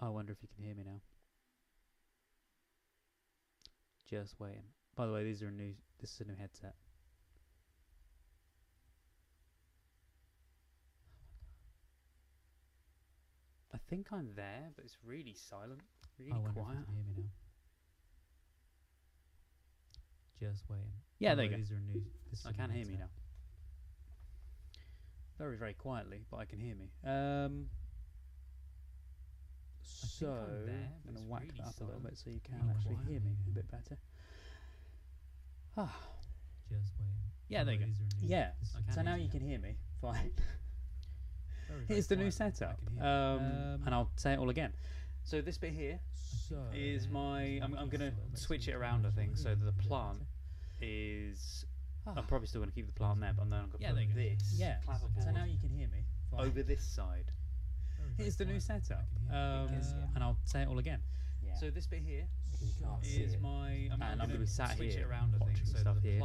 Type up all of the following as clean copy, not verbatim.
I wonder if you can hear me now. Just waiting. By the way, this is a new headset. I think I'm there, but it's really silent, really quiet. I wonder if you can hear me now. Just waiting. Yeah, there you go. I can hear me now. Very, very quietly, but I can hear me. So I'm going to whack that up a little bit so you can actually hear me a bit better. Just waiting. Yeah, there you go. Yeah, so now you can hear me fine. Here's the new setup, and I'll say it all again. So this bit here is my. I'm going to switch it around, I think, so that the plant is. I'm probably still going to keep the plant there, but then I'm going to put this. Yeah. So now you can hear me fine. Over this side. Here's the new setup, and I'll say it all again. Yeah. So this bit here is my. I'm going to be sat here watching stuff here.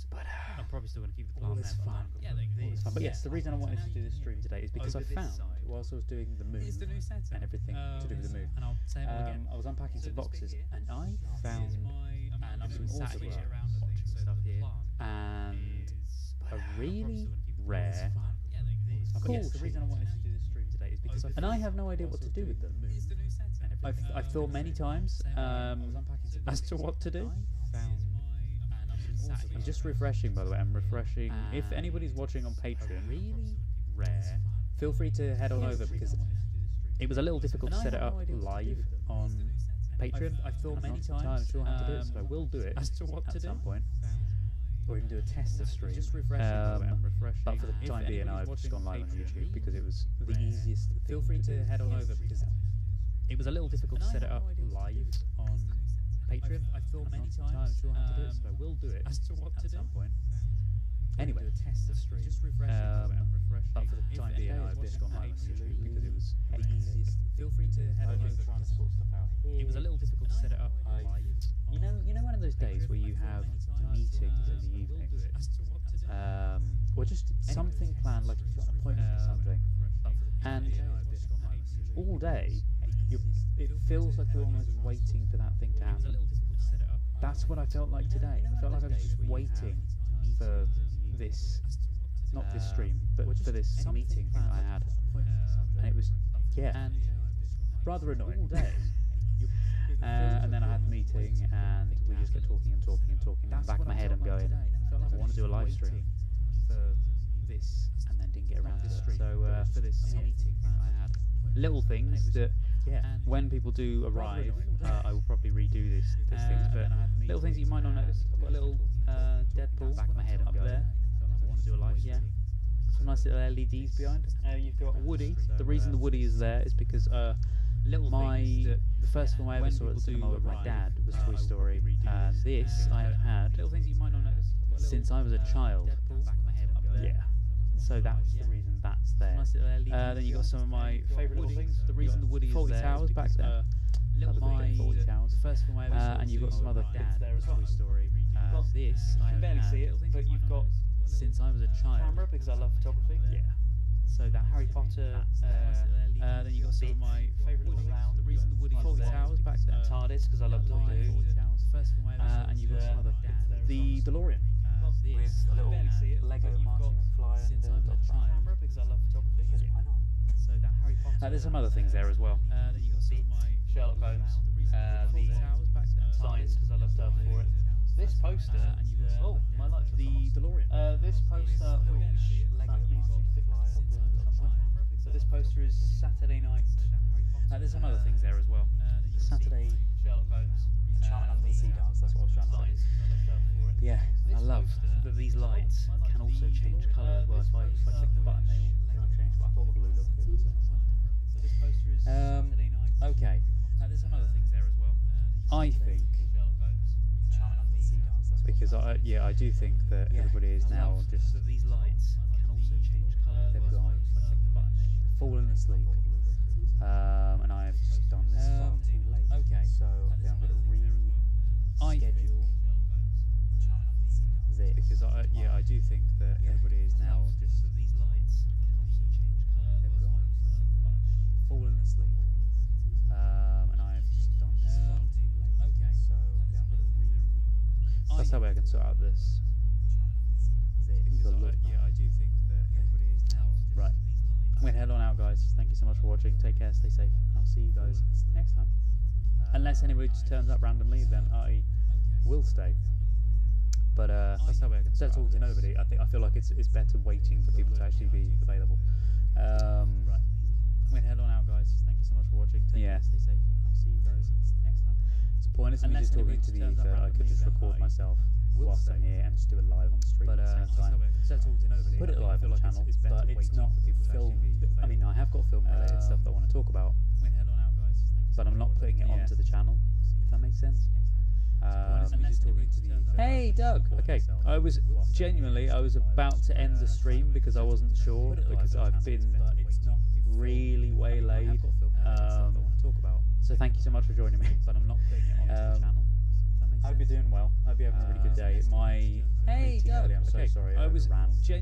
But I'm probably still going to keep the plant there. Fun. Yeah, it's fun. But yes, the reason I wanted to do this stream today is because I found, whilst I was doing the move and everything to do with the move, and I'll say it all again. I was unpacking some boxes and I found some autographs watching stuff here and a really rare. But yes, the reason I wanted to do this stream today is because I have no idea what to do with them. I've thought many times as to what to do. I'm just refreshing, by the way. I'm refreshing. If anybody's watching on Patreon, really rare, feel free to head on over because it was a little difficult to set it up live on Patreon. I've thought many times. I'm not sure how to do it, so I will do it at some point. Or even do a tester stream. Just refreshing, I'm refreshing. But for the time being, I've just gone live on YouTube because it was the easiest. Feel free to head on over because it was a little difficult to set it up live on Patreon. I've thought many times. I'm sure how to do it, so I will do it at some point. Anyway, do a tester stream. Just refreshing, but for the time being, I've just gone live on YouTube because it was the easiest. Feel free to head on over. Trying to sort stuff out here. It was a little difficult to set it up live. You know, one of those days where you have meetings in the evening, or just something planned, like you've got an appointment or something, and all day it feels like you're almost waiting for that thing to happen. That's what I felt like today. I felt like I was just waiting for this, not this stream, but for this meeting thing I had, and it was rather annoying. And then I had the meeting, and we just kept talking and talking and talking. In the back of my head, I'm going, I want to do a live stream for this, and then didn't get around to it. So for this meeting I had, little things that when people do arrive, I will probably redo these things. But little things that you might not notice. I've got a little Deadpool back of my head up there. I want to do a live stream. Some nice little LEDs behind. You've got Woody. The reason the Woody is there is because the first film I ever saw at the cinema with my dad was Toy Story, and this I have had since I was a child. Yeah, so that's the reason that's there. Then you got some of my favourite little things. The reason the Woody is there Towers back there. Fawlty Towers. And you've got some other bits there as well. Toy Story. This I can barely see it, but you've got since I was a child. Camera because I love photography. Yeah. So that Harry Potter. Then you got some of my favourite little lounge. The reason the Woody Fawlty Towers back there. TARDIS because I love Doctor Who. And you've got some other the DeLorean. With a little Lego Marty McFly and camera because I love photography. Because why not? So that Harry Potter. There's some other things there as well. Then you got some of my Sherlock Holmes. The signs because I love stuff for it. This poster. My lights. The DeLorean. This poster which Lego Marty McFly and so this poster is Saturday night. There's some other things there as well. Saturday. Sherlock Holmes. Charming under the sea dance. That's what I was trying to say. Yeah, I love that these lights can also change colour as well. If I click the button, they will change. But I thought the blue looked good. Okay. There's some other things there as well. I think, because I do think that everybody is now just. That these lights can also change colour. They've gone. They've fallen asleep. And I have just done this far too late. Okay. So I think I'm going to reschedule this. Because I do think that everybody is now just. That these lights can also change colour. They've gone. They've fallen asleep. That's how I can sort out this. Yeah, I do think that everybody is now Right. I'm going to head on out, guys. Thank you so much for watching. Take care, stay safe, and I'll see you guys next time. Unless anybody just turns up randomly, then I will stay. But That's how I can instead of talking to nobody, I feel like it's better waiting for people to actually be available. Right. I'm going to head on out, guys. Thank you so much for watching. Take care, stay safe, and I'll see you guys next time. It's pointless me just talking to the ether. I could just record myself whilst I'm here and just do it live on the stream at the same time. Instead of talking to nobody, Put it live on the channel, but it's not film. I mean, I have got film-related stuff that I want to talk about, but I'm not putting it onto the channel. If that makes sense. Hey, Doug. Okay, I was about to end the stream because I wasn't sure because I've been really waylaid. So thank you so much for joining me. But I'm not putting it onto the channel. I hope you're doing well. I hope you're having a really good day. My meeting earlier, I'm so sorry. I was about to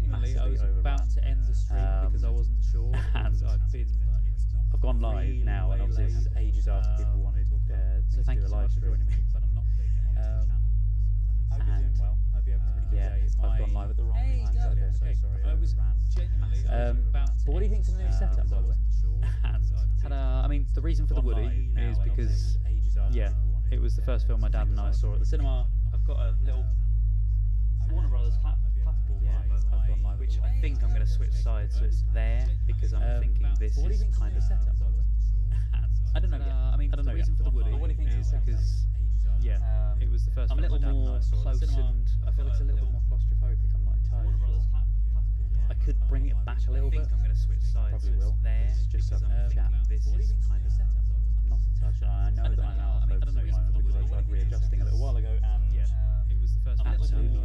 end the stream because I wasn't sure. And I've gone live now, and obviously this is ages after people wanted to do a live stream. I hope you're doing well. I hope you're having a really good day. I've gone live at the wrong time. So sorry. I was but what do you think of the new setup, by the way? Ta-da! I mean, the reason for the Woody is because it was the first film my dad and I saw at the cinema. I've got a little Warner Brothers clapperboard behind, which I think I'm going to switch sides so it's there because I'm thinking this is kind of setup, by the way. I don't know yet. I mean, the reason for the Woody is because it was the first film my dad and I saw at the cinema. And I feel it's a little bit more claustrophobic. I'm not entirely sure. I could bring it back a little bit. I'm going to switch sides. Probably will. This is just a chat. This is kind of setup. I'm not entirely sure. I know that I'm out of focus at the moment because I tried readjusting a little while ago and it was the first time absolutely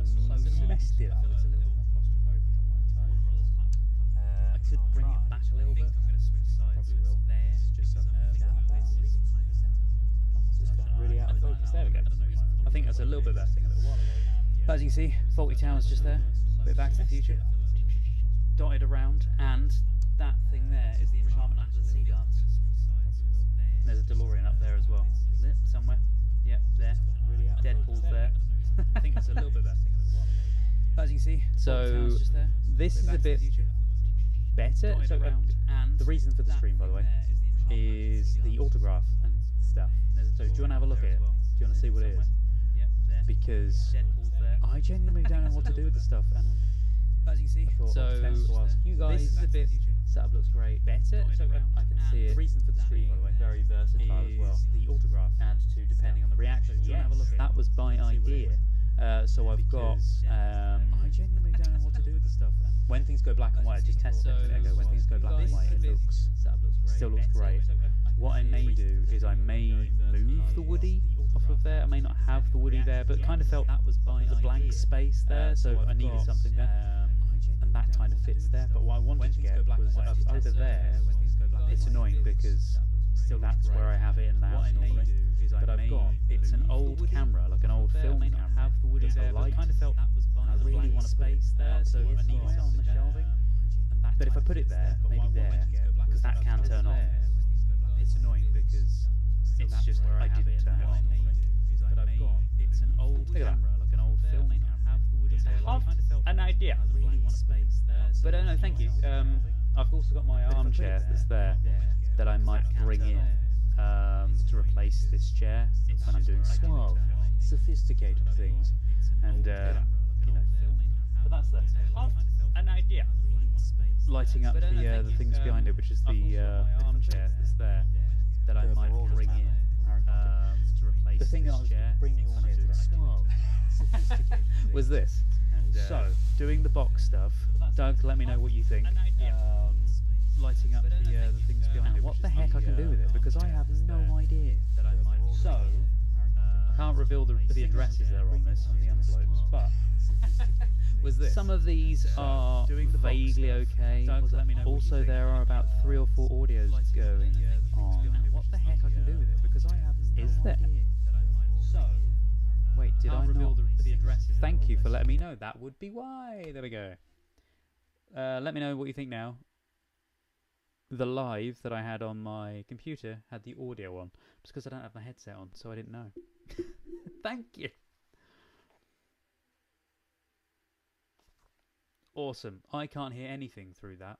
messed it up. I feel it's a little bit more claustrophobic. I'm not entirely sure. I could bring it back a little bit. I'm going to switch sides. Probably will. This is just a chat. This is kind of setup. I'm not just going really out of focus. There we go. I think that's a little bit better. A little while ago. But as you can see, Faulty Towers just there. A bit Back to the Future. Dotted around, and that thing there is the Enchantment Under the Sea dance. There's a DeLorean up there as well. Somewhere. Yep, there. Deadpool's there. I think it's a little bit better. As you can see, so this is a bit better. So, the reason for the stream, by the way, is the autograph and stuff. So do you want to have a look at it? Do you want to see what it is? Because I genuinely don't know what to do with the stuff, and as you can see, so to ask you guys, this is a bit setup looks great. Better, so I can see it. The reason for the stream, by the way, very versatile as well. The autograph, and to depending on the reaction. Yes, that was my idea. So I've got. I genuinely don't know what to do with the stuff. And when things go black and white, I just test it a minute ago. When things go black and white, it still looks great. What I may do is I may move the Woody off of there. I may not have the Woody there, but kind of felt that was by the blank space there, so I needed something there, and that kind of fits there. But what I wanted to get was over there. It's annoying because that's where I have it in the house normally. But I've got it's an old camera, like an old film camera. It's a light. Kind of felt that was by I really want to space there, so I need it on the shelving. But if I put it there, maybe there, because that can turn on. It's annoying because it's just where I didn't turn it on. But I've got it's an old camera, like an old film camera. I've an idea. But no, thank you. I've also got my armchair that's there that I might bring in to replace this chair when I'm doing suave, sophisticated things. And you know, but that's there. I've an idea. Lighting up the things behind it, which is the armchair that's there that I might bring in to replace the thing that I was bringing on here was this. And so doing the box stuff, Doug, let me know what you think. Lighting up the things behind it. What the heck I can do with it, because I have no idea. So I can't reveal the addresses that are on this on the envelopes, but was this. Some of these are vaguely okay. Also, there are about 3 or 4 audios going on. What the heck I can do with it, because I have no Is there? Wait, did I not? Thank you for letting me know. That would be why. There we go. Let me know what you think now. The live that I had on my computer had the audio on. Just because I don't have my headset on, so I didn't know. Thank you. awesome. I can't hear anything through that.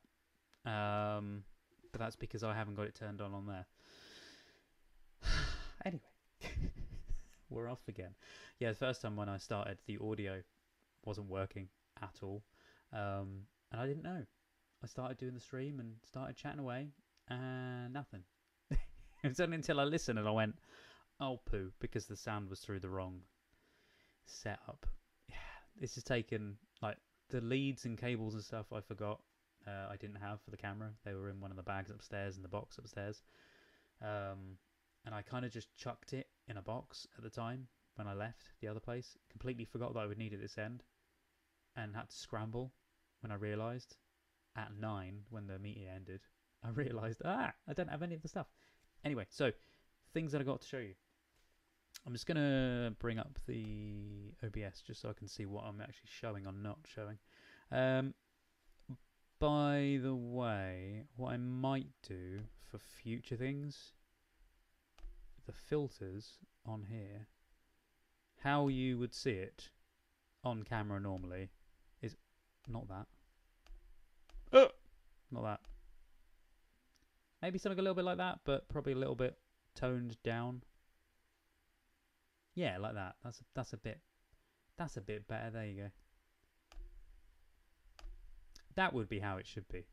But that's because I haven't got it turned on there. Anyway, we're off again. Yeah, the first time when I started, the audio wasn't working at all. And I didn't know. I started doing the stream and started chatting away, and nothing. It was only until I listened and I went, oh poo, because the sound was through the wrong setup. Yeah, this has taken, like, the leads and cables and stuff I forgot I didn't have for the camera. They were in one of the bags upstairs in the box upstairs. And I kind of just chucked it in a box at the time when I left the other place. Completely forgot that I would need it this end, and had to scramble when I realised at 9 when the meeting ended. I realised, I don't have any of the stuff. Anyway, so things that I got to show you. I'm just going to bring up the OBS just so I can see what I'm actually showing or not showing. By the way, what I might do for future things, the filters on here, how you would see it on camera normally is not that. Not that. Maybe something a little bit like that, but probably a little bit toned down. Yeah, like that. That's a bit better. There you go. That would be how it should be.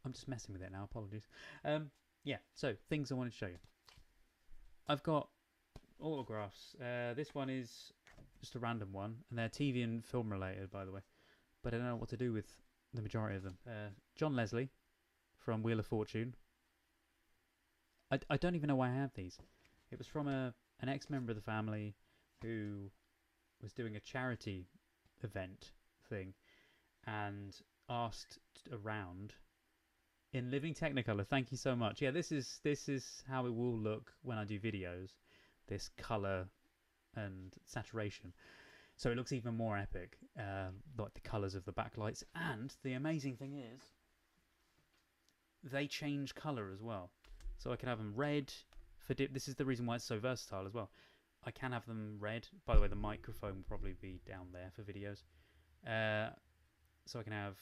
I'm just messing with it now. Apologies. Yeah. So things I wanted to show you. I've got autographs. This one is just a random one, and they're TV and film related, by the way. But I don't know what to do with the majority of them. John Leslie from Wheel of Fortune. I don't even know why I have these. It was from an ex-member of the family who was doing a charity event thing and asked around in living Technicolor. Thank you so much. Yeah, this is how it will look when I do videos. This color and saturation. So it looks even more epic, like the colors of the backlights. And the amazing thing is, they change color as well. So I can have them red for this is the reason why it's so versatile as well. I can have them red. By the way, the microphone will probably be down there for videos. So I can have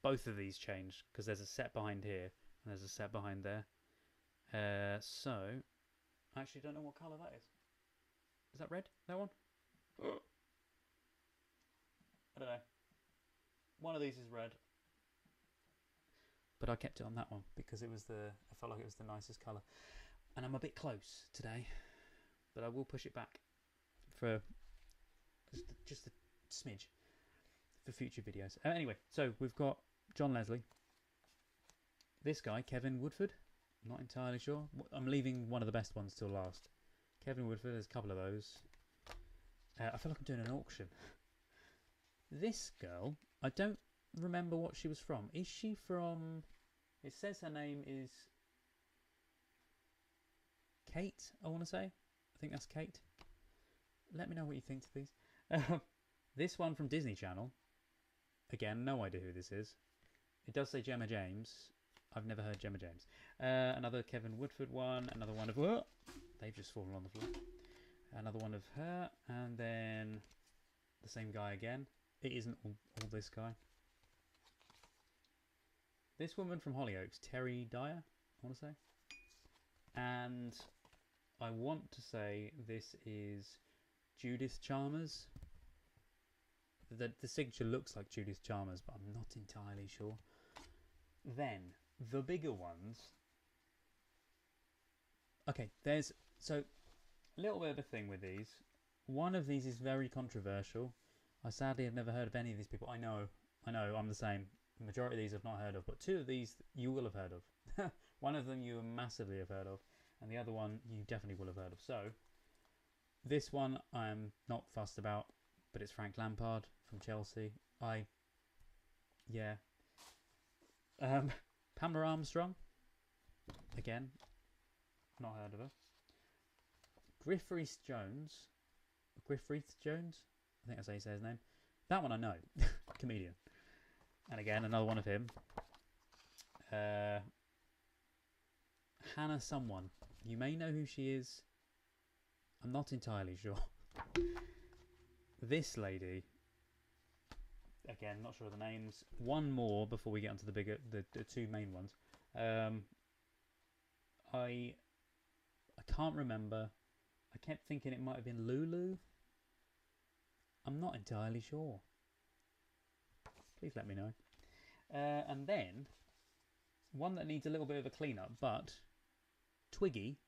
both of these changed because there's a set behind here and there's a set behind there. So I actually don't know what color that is. Is that red? That one? I don't know. One of these is red. But I kept it on that one because it was I felt like it was the nicest colour. And I'm a bit close today, but I will push it back for just a smidge for future videos. Anyway, so we've got John Leslie. This guy, Kevin Woodford. I'm not entirely sure. I'm leaving one of the best ones till last. Kevin Woodford, there's a couple of those. I feel like I'm doing an auction. This girl, I don't remember what she was from. Is she from... It says her name is Kate, I want to say. I think that's Kate. Let me know what you think to these. This one from Disney Channel. Again, no idea who this is. It does say Gemma James. I've never heard Gemma James. Another Kevin Woodford one. Another one of... Oh, they've just fallen on the floor. Another one of her. And then the same guy again. It isn't all this guy. This woman from Hollyoaks, Terry Dyer, I want to say. And I want to say this is Judith Chalmers. The signature looks like Judith Chalmers, but I'm not entirely sure. Then, the bigger ones. Okay, there's... So, a little bit of a thing with these. One of these is very controversial. I sadly have never heard of any of these people. I know, I'm the same. The majority of these I've not heard of, but two of these you will have heard of. One of them you massively have heard of, and the other one you definitely will have heard of. So, this one I'm not fussed about, but it's Frank Lampard from Chelsea. Pamela Armstrong, again, not heard of her. Griff Rhys-Jones, I think that's how you say his name. That one I know, comedian. And again, another one of him. Hannah someone. You may know who she is. I'm not entirely sure. This lady. again, not sure of the names. One more before we get onto the two main ones. I can't remember. I kept thinking it might have been Lulu. I'm not entirely sure. Please let me know. And then one that needs a little bit of a clean-up, but Twiggy,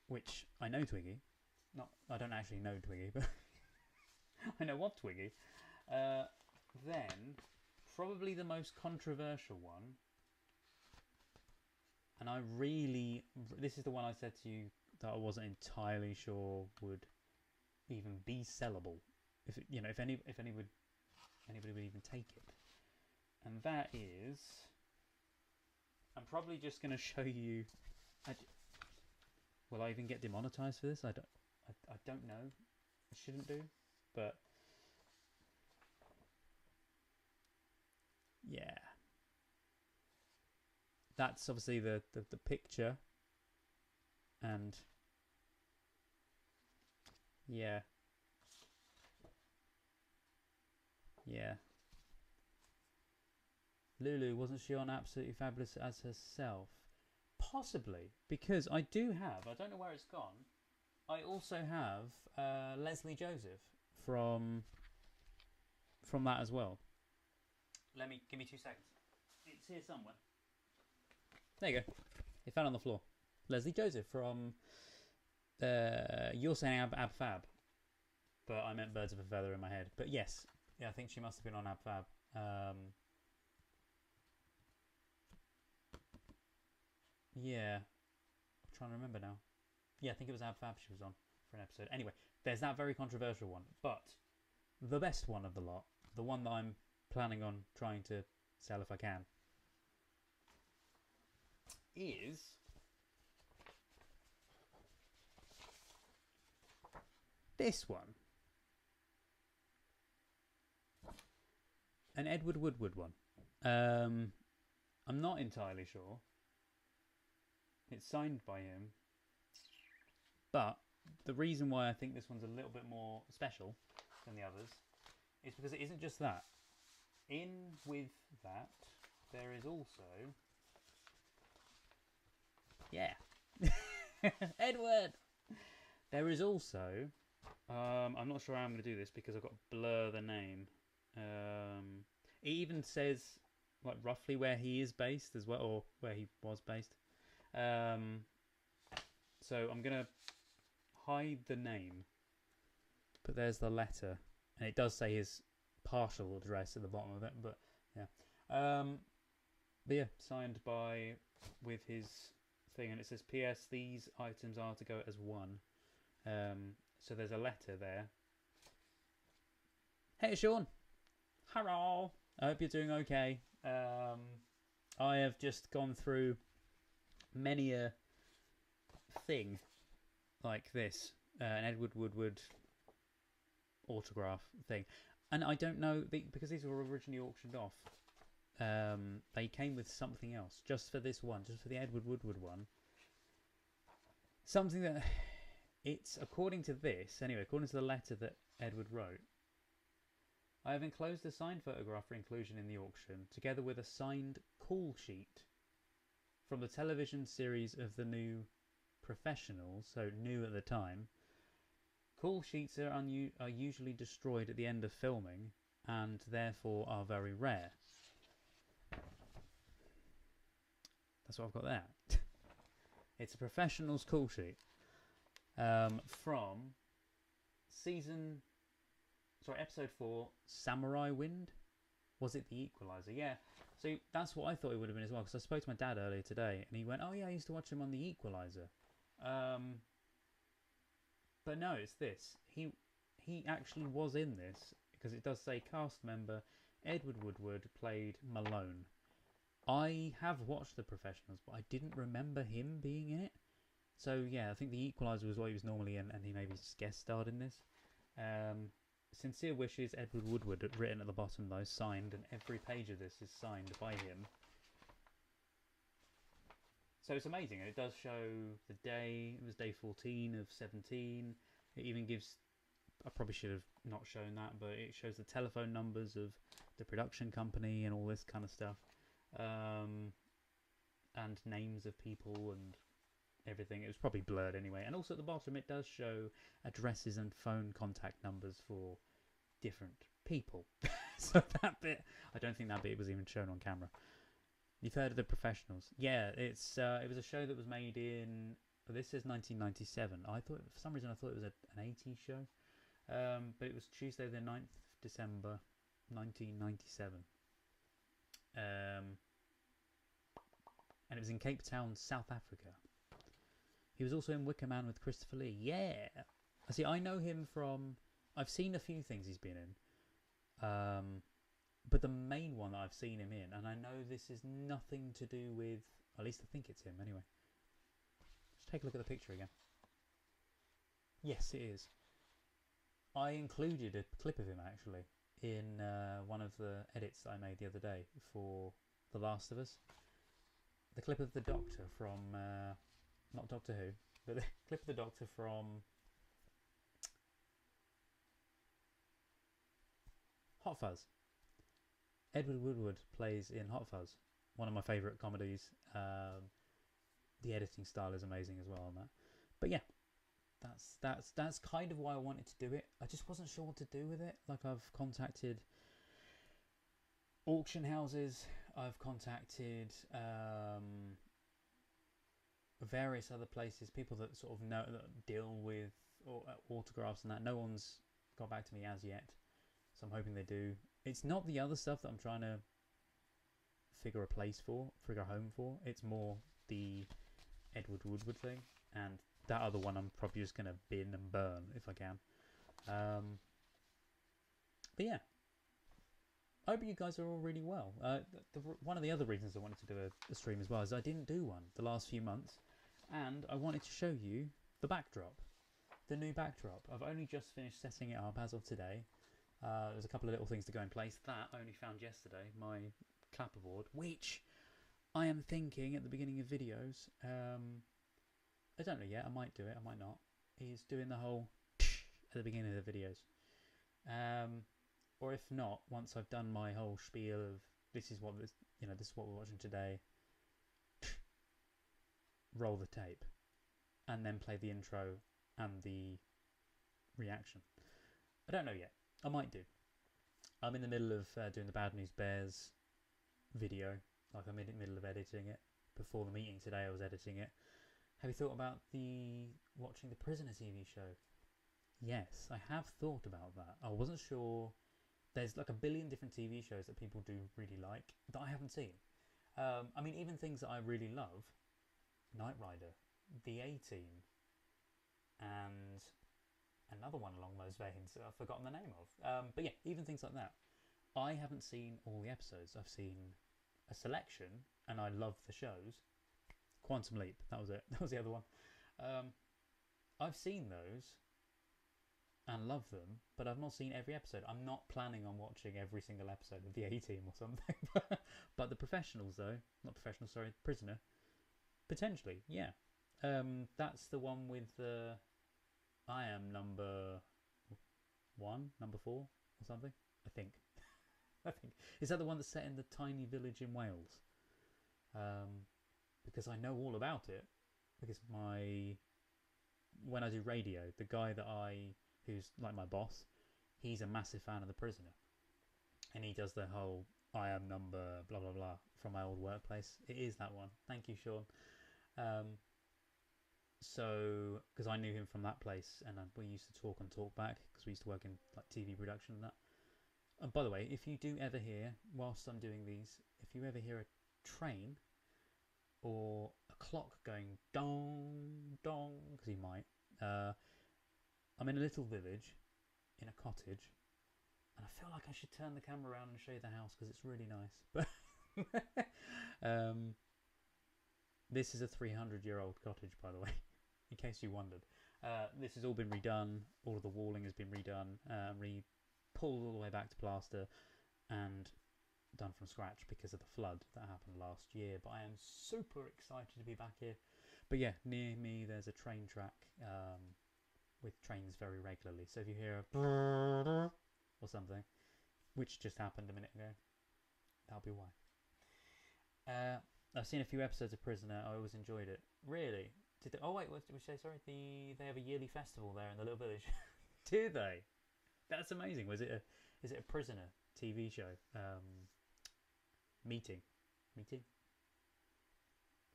which I know Twiggy. I don't actually know Twiggy, but I know of Twiggy. Then probably the most controversial one, and this is the one I said to you that I wasn't entirely sure would even be sellable, if anybody would even take it. And that is, I'm probably just going to show you. Will I even get demonetized for this? I don't know. I shouldn't do, but yeah. That's obviously the picture, and yeah. Lulu, wasn't she on Absolutely Fabulous as herself? Possibly, because I do have, I don't know where it's gone, I also have Leslie Joseph from that as well. Give me 2 seconds. It's here somewhere. There you go. It fell on the floor. Leslie Joseph from you're saying Ab Fab, but I meant Birds of a Feather in my head. But yes, yeah, I think she must have been on Ab Fab. Yeah, I'm trying to remember now. Yeah, I think it was Ab Fab she was on for an episode. Anyway, there's that very controversial one, but the best one of the lot, the one that I'm planning on trying to sell if I can, is this one. An Edward Woodward one. I'm not entirely sure. It's signed by him. But the reason why I think this one's a little bit more special than the others is because it isn't just that. In with that, there is also... Yeah. Edward! There is also... I'm not sure how I'm going to do this because I've got to blur the name. It even says like roughly where he is based as well, or where he was based. So I'm going to hide the name. But there's the letter. And it does say his partial address at the bottom of it. But yeah. But yeah, signed with his thing. And it says, P.S. These items are to go as one. So there's a letter there. Hey Sean. Hello. I hope you're doing okay. I have just gone through many a thing like this. An Edward Woodward autograph thing. And I don't know, because these were originally auctioned off, they came with something else, just for this one, just for the Edward Woodward one. Something that, it's, according to this, anyway, according to the letter that Edward wrote, I have enclosed a signed photograph for inclusion in the auction, together with a signed call sheet from the television series of the new Professionals, so new at the time. Call sheets are usually destroyed at the end of filming and therefore are very rare. That's what I've got there. It's a Professionals call sheet from episode 4, Samurai Wind. Was it The Equalizer? Yeah. So that's what I thought it would have been as well, because I spoke to my dad earlier today and he went, oh yeah, I used to watch him on The Equalizer. But no, it's this. He actually was in this, because it does say cast member Edward Woodward played Malone. I have watched The Professionals, but I didn't remember him being in it. So yeah, I think The Equalizer was what he was normally in, and he maybe just guest starred in this. Sincere wishes, Edward Woodward, written at the bottom though, signed, and every page of this is signed by him. So it's amazing, and it does show the day. It was day 14 of 17. It even gives I probably should have not shown that, but it shows the telephone numbers of the production company and all this kind of stuff, and names of people and everything. It was probably blurred anyway. And also at the bottom it does show addresses and phone contact numbers for different people. So that bit, I don't think that bit was even shown on camera. You've heard of The Professionals? Yeah, it was a show that was made in, this says 1997. For some reason I thought it was an 80s show. But it was Tuesday the 9th of December 1997. And it was in Cape Town, South Africa. He was also in Wicker Man with Christopher Lee. Yeah! See, I know him from... I've seen a few things he's been in. But the main one that I've seen him in, and I know this is nothing to do with... At least I think it's him, anyway. Let's take a look at the picture again. Yes, it is. I included a clip of him, actually, in one of the edits that I made the other day for The Last of Us. The clip of the Doctor from... not Doctor Who, but the clip of the Doctor from... Hot Fuzz. Edward Woodward plays in Hot Fuzz, one of my favourite comedies. The editing style is amazing as well on that. But yeah, that's kind of why I wanted to do it. I just wasn't sure what to do with it. Like, I've contacted auction houses, I've contacted various other places, people that sort of know, that deal with autographs and that. No one's got back to me as yet, so I'm hoping they do. It's not the other stuff that I'm trying to figure a home for. It's more the Edward Woodward thing, and that other one I'm probably just going to bin and burn if I can. But yeah, I hope you guys are all really well. One of the other reasons I wanted to do a stream as well is I didn't do one the last few months, and I wanted to show you the backdrop, the new backdrop. I've only just finished setting it up as of today. There's a couple of little things to go in place. That I only found yesterday, my clapperboard, which I am thinking at the beginning of videos, I don't know yet, I might do it, I might not, is doing the whole at the beginning of the videos. Or if not, once I've done my whole spiel of this is what we're watching today, roll the tape, and then play the intro and the reaction. I don't know yet. I might do. I'm in the middle of doing the Bad News Bears video. Like, I'm in the middle of editing it. Before the meeting today, I was editing it. Have you thought about watching the Prisoner TV show? Yes, I have thought about that. I wasn't sure. There's like a billion different TV shows that people do really like that I haven't seen. I mean, even things that I really love. Knight Rider, The A-Team, and another one along those veins that I've forgotten the name of. But yeah, even things like that. I haven't seen all the episodes. I've seen a selection, and I love the shows. Quantum Leap, that was it. That was the other one. I've seen those and love them, but I've not seen every episode. I'm not planning on watching every single episode of The A-Team or something. But The Professionals, though, not Professionals, sorry, Prisoner, potentially, yeah. That's the one with the I am number 1, number 4 or something, I think. Is that the one that's set in the tiny village in Wales? Because I know all about it. Because when I do radio, the guy who's like my boss, he's a massive fan of The Prisoner, and he does the whole I am number blah blah blah from my old workplace. It is that one. Thank you, Sean. So, because I knew him from that place, and we used to talk on Talkback, because we used to work in like TV production and that. And by the way, if you do ever hear, whilst I'm doing these, if you ever hear a train or a clock going dong dong, because you might, I'm in a little village in a cottage, and I feel like I should turn the camera around and show you the house because it's really nice. But this is a 300-year-old cottage, by the way, in case you wondered. This has all been redone. All of the walling has been redone, pulled all the way back to plaster, and done from scratch because of the flood that happened last year. But I am super excited to be back here. But yeah, near me there's a train track, with trains very regularly. So if you hear a or something, which just happened a minute ago, that'll be why. I've seen a few episodes of Prisoner. I always enjoyed it. Really? Did they, oh wait, what did we say? Sorry, they have a yearly festival there in the little village. Do they? That's amazing. Is it a Prisoner TV show? Meeting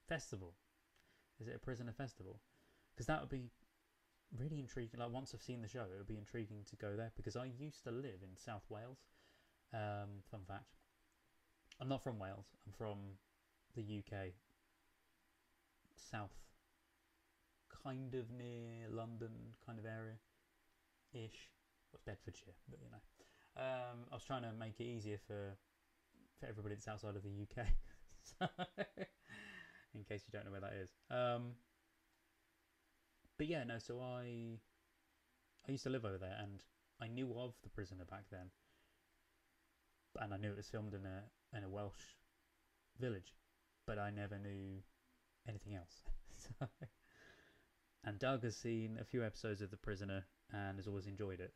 festival. Is it a Prisoner festival? Because that would be really intriguing. Like once I've seen the show, it would be intriguing to go there because I used to live in South Wales. Fun fact. I'm not from Wales. I'm from the UK. South. Kind of near London kind of area-ish. Well, Bedfordshire, but you know. I was trying to make it easier for everybody that's outside of the UK. So, in case you don't know where that is. But yeah, no, so I used to live over there and I knew of The Prisoner back then. And I knew it was filmed in a Welsh village, but I never knew anything else. So, and Doug has seen a few episodes of The Prisoner and has always enjoyed it.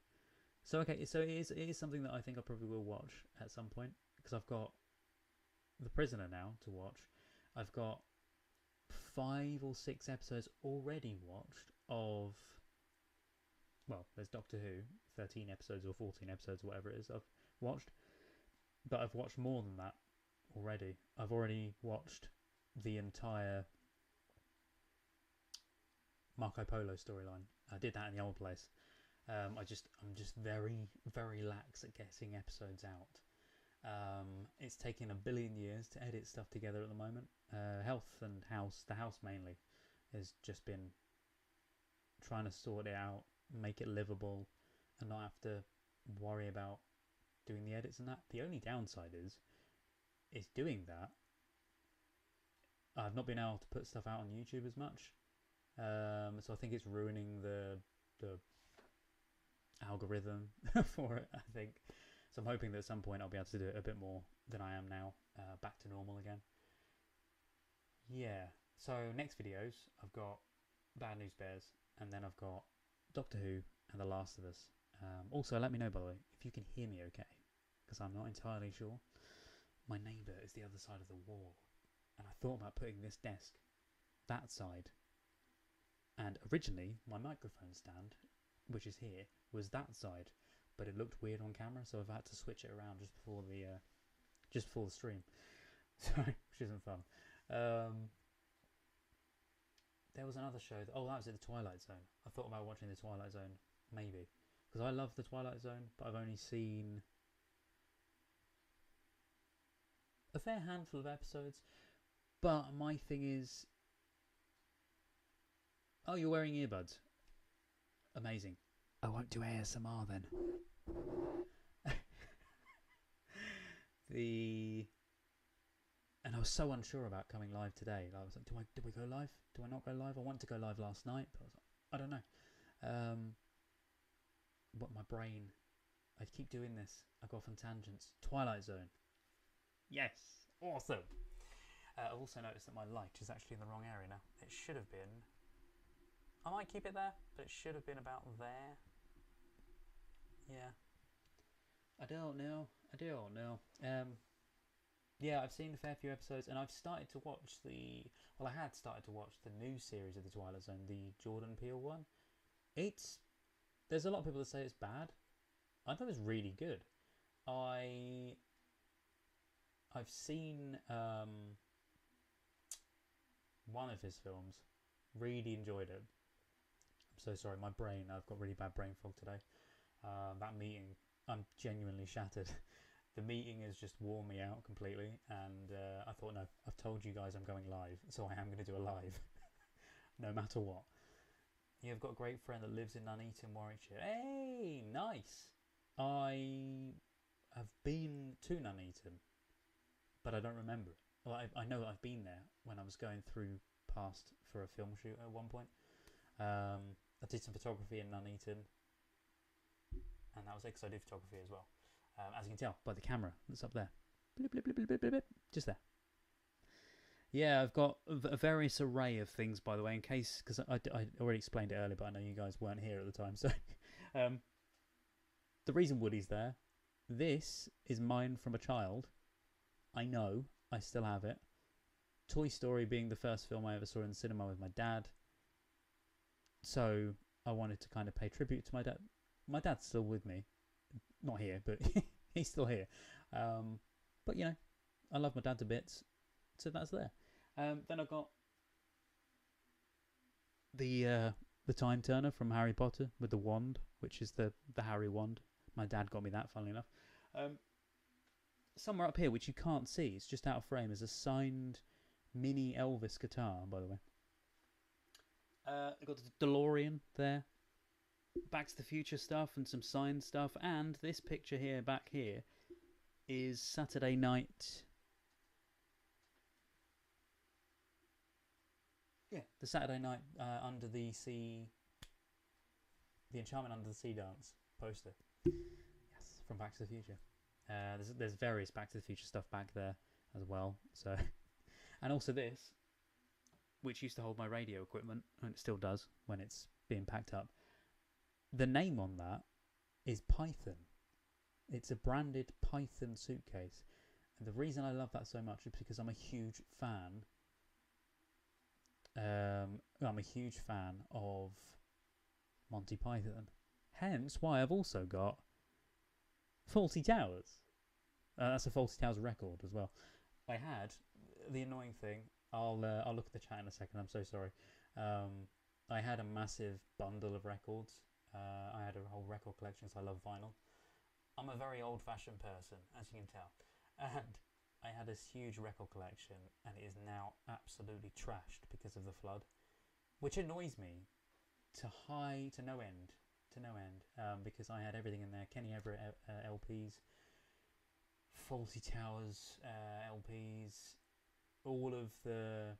So okay, so it is something that I think I probably will watch at some point because I've got The Prisoner now to watch. I've got 5 or 6 episodes already watched of, well, there's Doctor Who, 13 episodes or 14 episodes, whatever it is I've watched. But I've watched more than that already. I've already watched the entire Marco Polo storyline. I did that in the old place. I'm just very, very lax at getting episodes out. It's taken a billion years to edit stuff together at the moment. The house mainly, has just been trying to sort it out, make it livable, and not have to worry about doing the edits and that. The only downside is doing that. I've not been able to put stuff out on YouTube as much, so I think it's ruining the algorithm for it, I think. So I'm hoping that at some point I'll be able to do it a bit more than I am now, back to normal again. Yeah, so next videos I've got Bad News Bears, and then I've got Doctor Who and The Last of Us. Also, let me know, by the way, if you can hear me okay, because I'm not entirely sure. My neighbour is the other side of the wall, and I thought about putting this desk that side. And originally, my microphone stand, which is here, was that side, but it looked weird on camera, so I've had to switch it around just before the stream. Sorry, which isn't fun. There was another show that was at the Twilight Zone. I thought about watching the Twilight Zone, maybe, because I love the Twilight Zone, but I've only seen a fair handful of episodes. But my thing is, oh, you're wearing earbuds. Amazing. I won't do ASMR then. And I was so unsure about coming live today. I was like, do we go live? Do I not go live? I wanted to go live last night, but I was like, I don't know. But my brain, I keep doing this. I go off on tangents. Twilight Zone. Yes, awesome. I've also noticed that my light is actually in the wrong area now. It should have been. I might keep it there, but it should have been about there. Yeah. I don't know. Yeah, I've seen a fair few episodes, and I've started to watch I had started to watch the new series of the Twilight Zone, the Jordan Peele one. There's a lot of people that say it's bad. I thought it was really good. I've seen one of his films, really enjoyed it. I'm so sorry, I've got really bad brain fog today. That meeting, I'm genuinely shattered. The meeting has just worn me out completely, and I thought, no, I've told you guys I'm going live, so I am going to do a live, no matter what. You've got a great friend that lives in Nuneaton, Warwickshire. Hey, nice. I have been to Nuneaton, but I don't remember it. Well, I know I've been there when I was going through past for a film shoot at one point. I did some photography in Nuneaton, and that was it, because I do photography as well. As you can tell by the camera that's up there. Blip, blip, blip, blip, blip, blip, just there. Yeah, I've got a various array of things, by the way, in case, because I already explained it earlier, but I know you guys weren't here at the time. So, the reason Woody's there, this is mine from a child. I know, I still have it. Toy Story being the first film I ever saw in the cinema with my dad. So, I wanted to kind of pay tribute to my dad. My dad's still with me. Not here, but he's still here. But, you know, I love my dad to bits. So that's there. Then I got the time turner from Harry Potter with the wand, which is the Harry wand. My dad got me that, funnily enough. Somewhere up here, which you can't see, it's just out of frame, is a signed mini Elvis guitar, by the way. I got the DeLorean there. Back to the Future stuff and some signed stuff. And this picture here, back here, is Saturday night. Yeah, the Saturday night under the sea, the Enchantment Under the Sea dance poster. Yes, from Back to the Future. There's various Back to the Future stuff back there as well. So, and also this, which used to hold my radio equipment, and it still does when it's being packed up. The name on that is Python. It's a branded Python suitcase. And the reason I love that so much is because I'm a huge fan. I'm a huge fan of Monty Python. Hence why I've also got Fawlty Towers. That's a Fawlty Towers record as well. I had the annoying thing. I'll look at the chat in a second. I'm so sorry. I had a massive bundle of records. I had a whole record collection because I love vinyl. I'm a very old-fashioned person, as you can tell, and I had this huge record collection, and it is now absolutely trashed because of the flood, which annoys me to no end, because I had everything in there. Kenny Everett LPs, Fawlty Towers LPs, all of the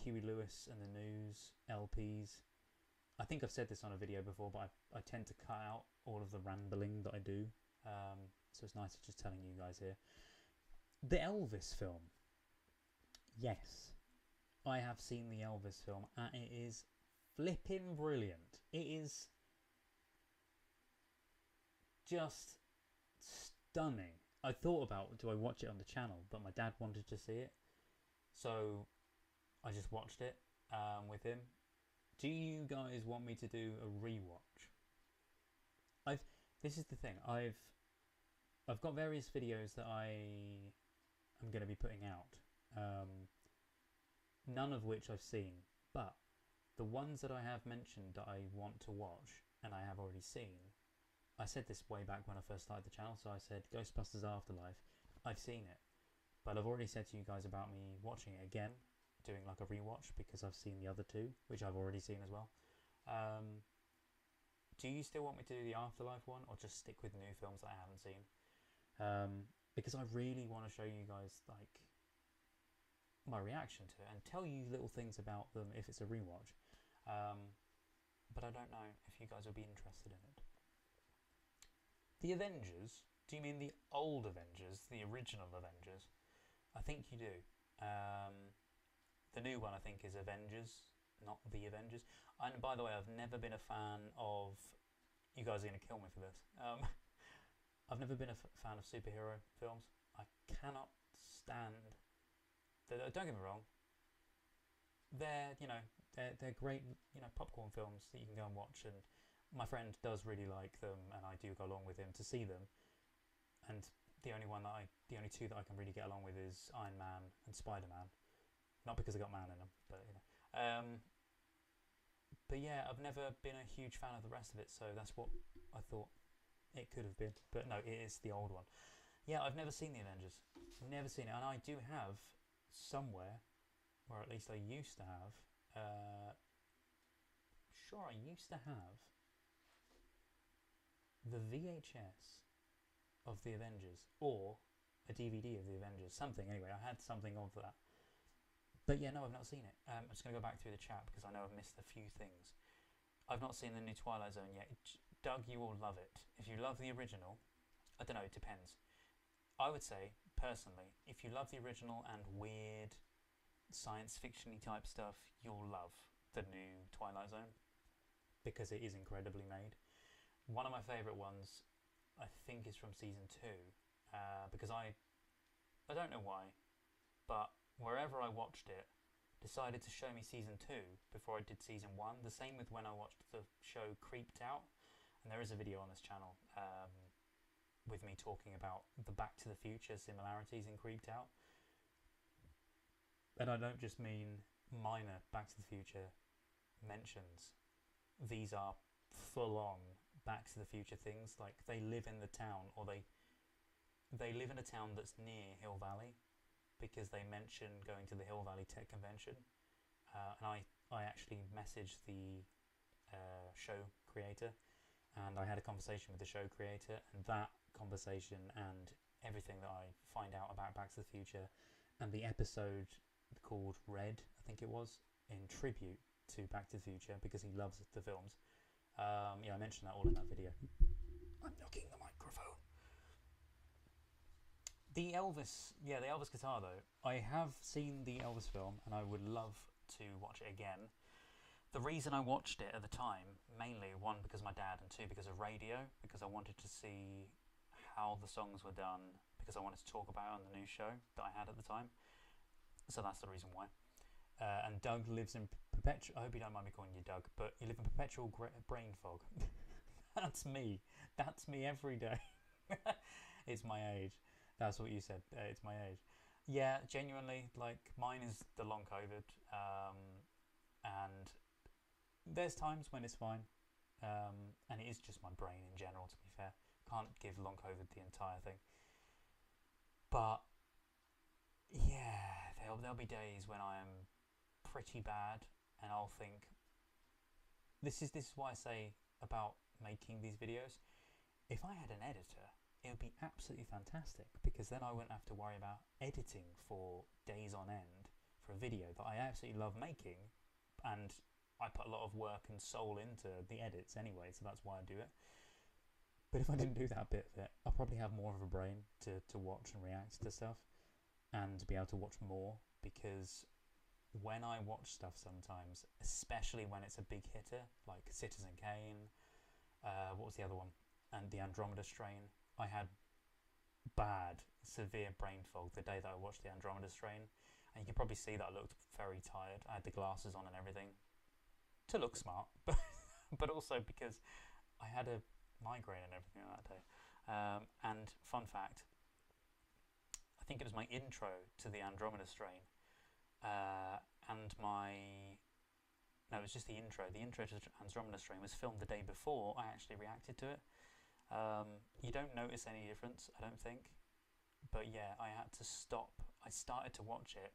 Huey Lewis and the News LPs. I think I've said this on a video before, but I tend to cut out all of the rambling that I do, so it's nice just telling you guys here. The Elvis film. Yes, I have seen the Elvis film, and it is flipping brilliant. It is just stunning. I thought about, do I watch it on the channel, but my dad wanted to see it, so I just watched it with him. Do you guys want me to do a rewatch? This is the thing. I've got various videos that I am going to be putting out. None of which I've seen, but the ones that I have mentioned that I want to watch and I have already seen. I said this way back when I first started the channel, so I said Ghostbusters Afterlife. I've seen it, but I've already said to you guys about me watching it again, doing like a rewatch, because I've seen the other two, which I've already seen as well. Do you still want me to do the Afterlife one, or just stick with new films that I haven't seen? Because I really want to show you guys like my reaction to it and tell you little things about them if it's a rewatch. But I don't know if you guys will be interested in it. The Avengers? Do you mean the old Avengers, the original Avengers? I think you do. The new one, I think, is Avengers, not the Avengers. And by the way, I've never been a fan of... You guys are going to kill me for this. I've never been a fan of superhero films. I cannot stand... Don't get me wrong. They're great, popcorn films that you can go and watch. And my friend does really like them, and I do go along with him to see them. And the only two that I can really get along with is Iron Man and Spider-Man. Not because they got man in them, but but yeah, I've never been a huge fan of the rest of it, so that's what I thought it could have been. But no, it is the old one. Yeah, I've never seen the Avengers. Never seen it, and I do have somewhere, or at least I used to have. I used to have the VHS of the Avengers, or a DVD of the Avengers. Something anyway. I had something of that. But yeah, no, I've not seen it. I'm just going to go back through the chat because I know I've missed a few things. I've not seen the new Twilight Zone yet. Doug, you will love it. If you love the original, I don't know, it depends. I would say, personally, if you love the original and weird science fiction-y type stuff, you'll love the new Twilight Zone because it is incredibly made. One of my favourite ones, I think, is from season 2, because I don't know why, but wherever I watched it, decided to show me season 2 before I did season 1. The same with when I watched the show Creeped Out, and there is a video on this channel with me talking about the Back to the Future similarities in Creeped Out. And I don't just mean minor Back to the Future mentions. These are full-on Back to the Future things. Like, they live in the town, or they live in a town that's near Hill Valley, because they mention going to the Hill Valley Tech Convention. And I actually messaged the show creator, and I had a conversation with the show creator, and that conversation and everything that I find out about Back to the Future, and the episode called Red, I think it was, in tribute to Back to the Future, because he loves the films. Yeah, I mentioned that all in that video. I'm knocking the microphone. The Elvis guitar though. I have seen the Elvis film, and I would love to watch it again. The reason I watched it at the time, mainly, one, because my dad, and two, because of radio, because I wanted to see how the songs were done, because I wanted to talk about it on the new show that I had at the time. So that's the reason why. And Doug lives in perpetual... I hope you don't mind me calling you Doug, but you live in perpetual brain fog. That's me. That's me every day. It's my age. That's what you said. It's my age. Yeah, genuinely, like, mine is the long COVID. And there's times when it's fine. And it is just my brain in general, to be fair. Can't give long COVID the entire thing. But, yeah, there'll be days when I am pretty bad, and I'll think, this is why I say about making these videos. If I had an editor, it would be absolutely fantastic, because then I wouldn't have to worry about editing for days on end for a video that I absolutely love making, and I put a lot of work and soul into the edits anyway, so that's why I do it. But if I didn't do that bit of it, I'll probably have more of a brain to watch and react to stuff, and be able to watch more, because when I watch stuff sometimes, especially when it's a big hitter, like Citizen Kane, what was the other one? And the Andromeda Strain. I had bad, severe brain fog the day that I watched the Andromeda Strain, and you can probably see that I looked very tired. I had the glasses on and everything to look smart, but also because I had a migraine and everything on that day. And fun fact, I think it was my intro to the Andromeda Strain, it was just the intro. The intro to Andromeda Strain was filmed the day before I actually reacted to it. You don't notice any difference, I don't think. But yeah, I had to stop. I started to watch it.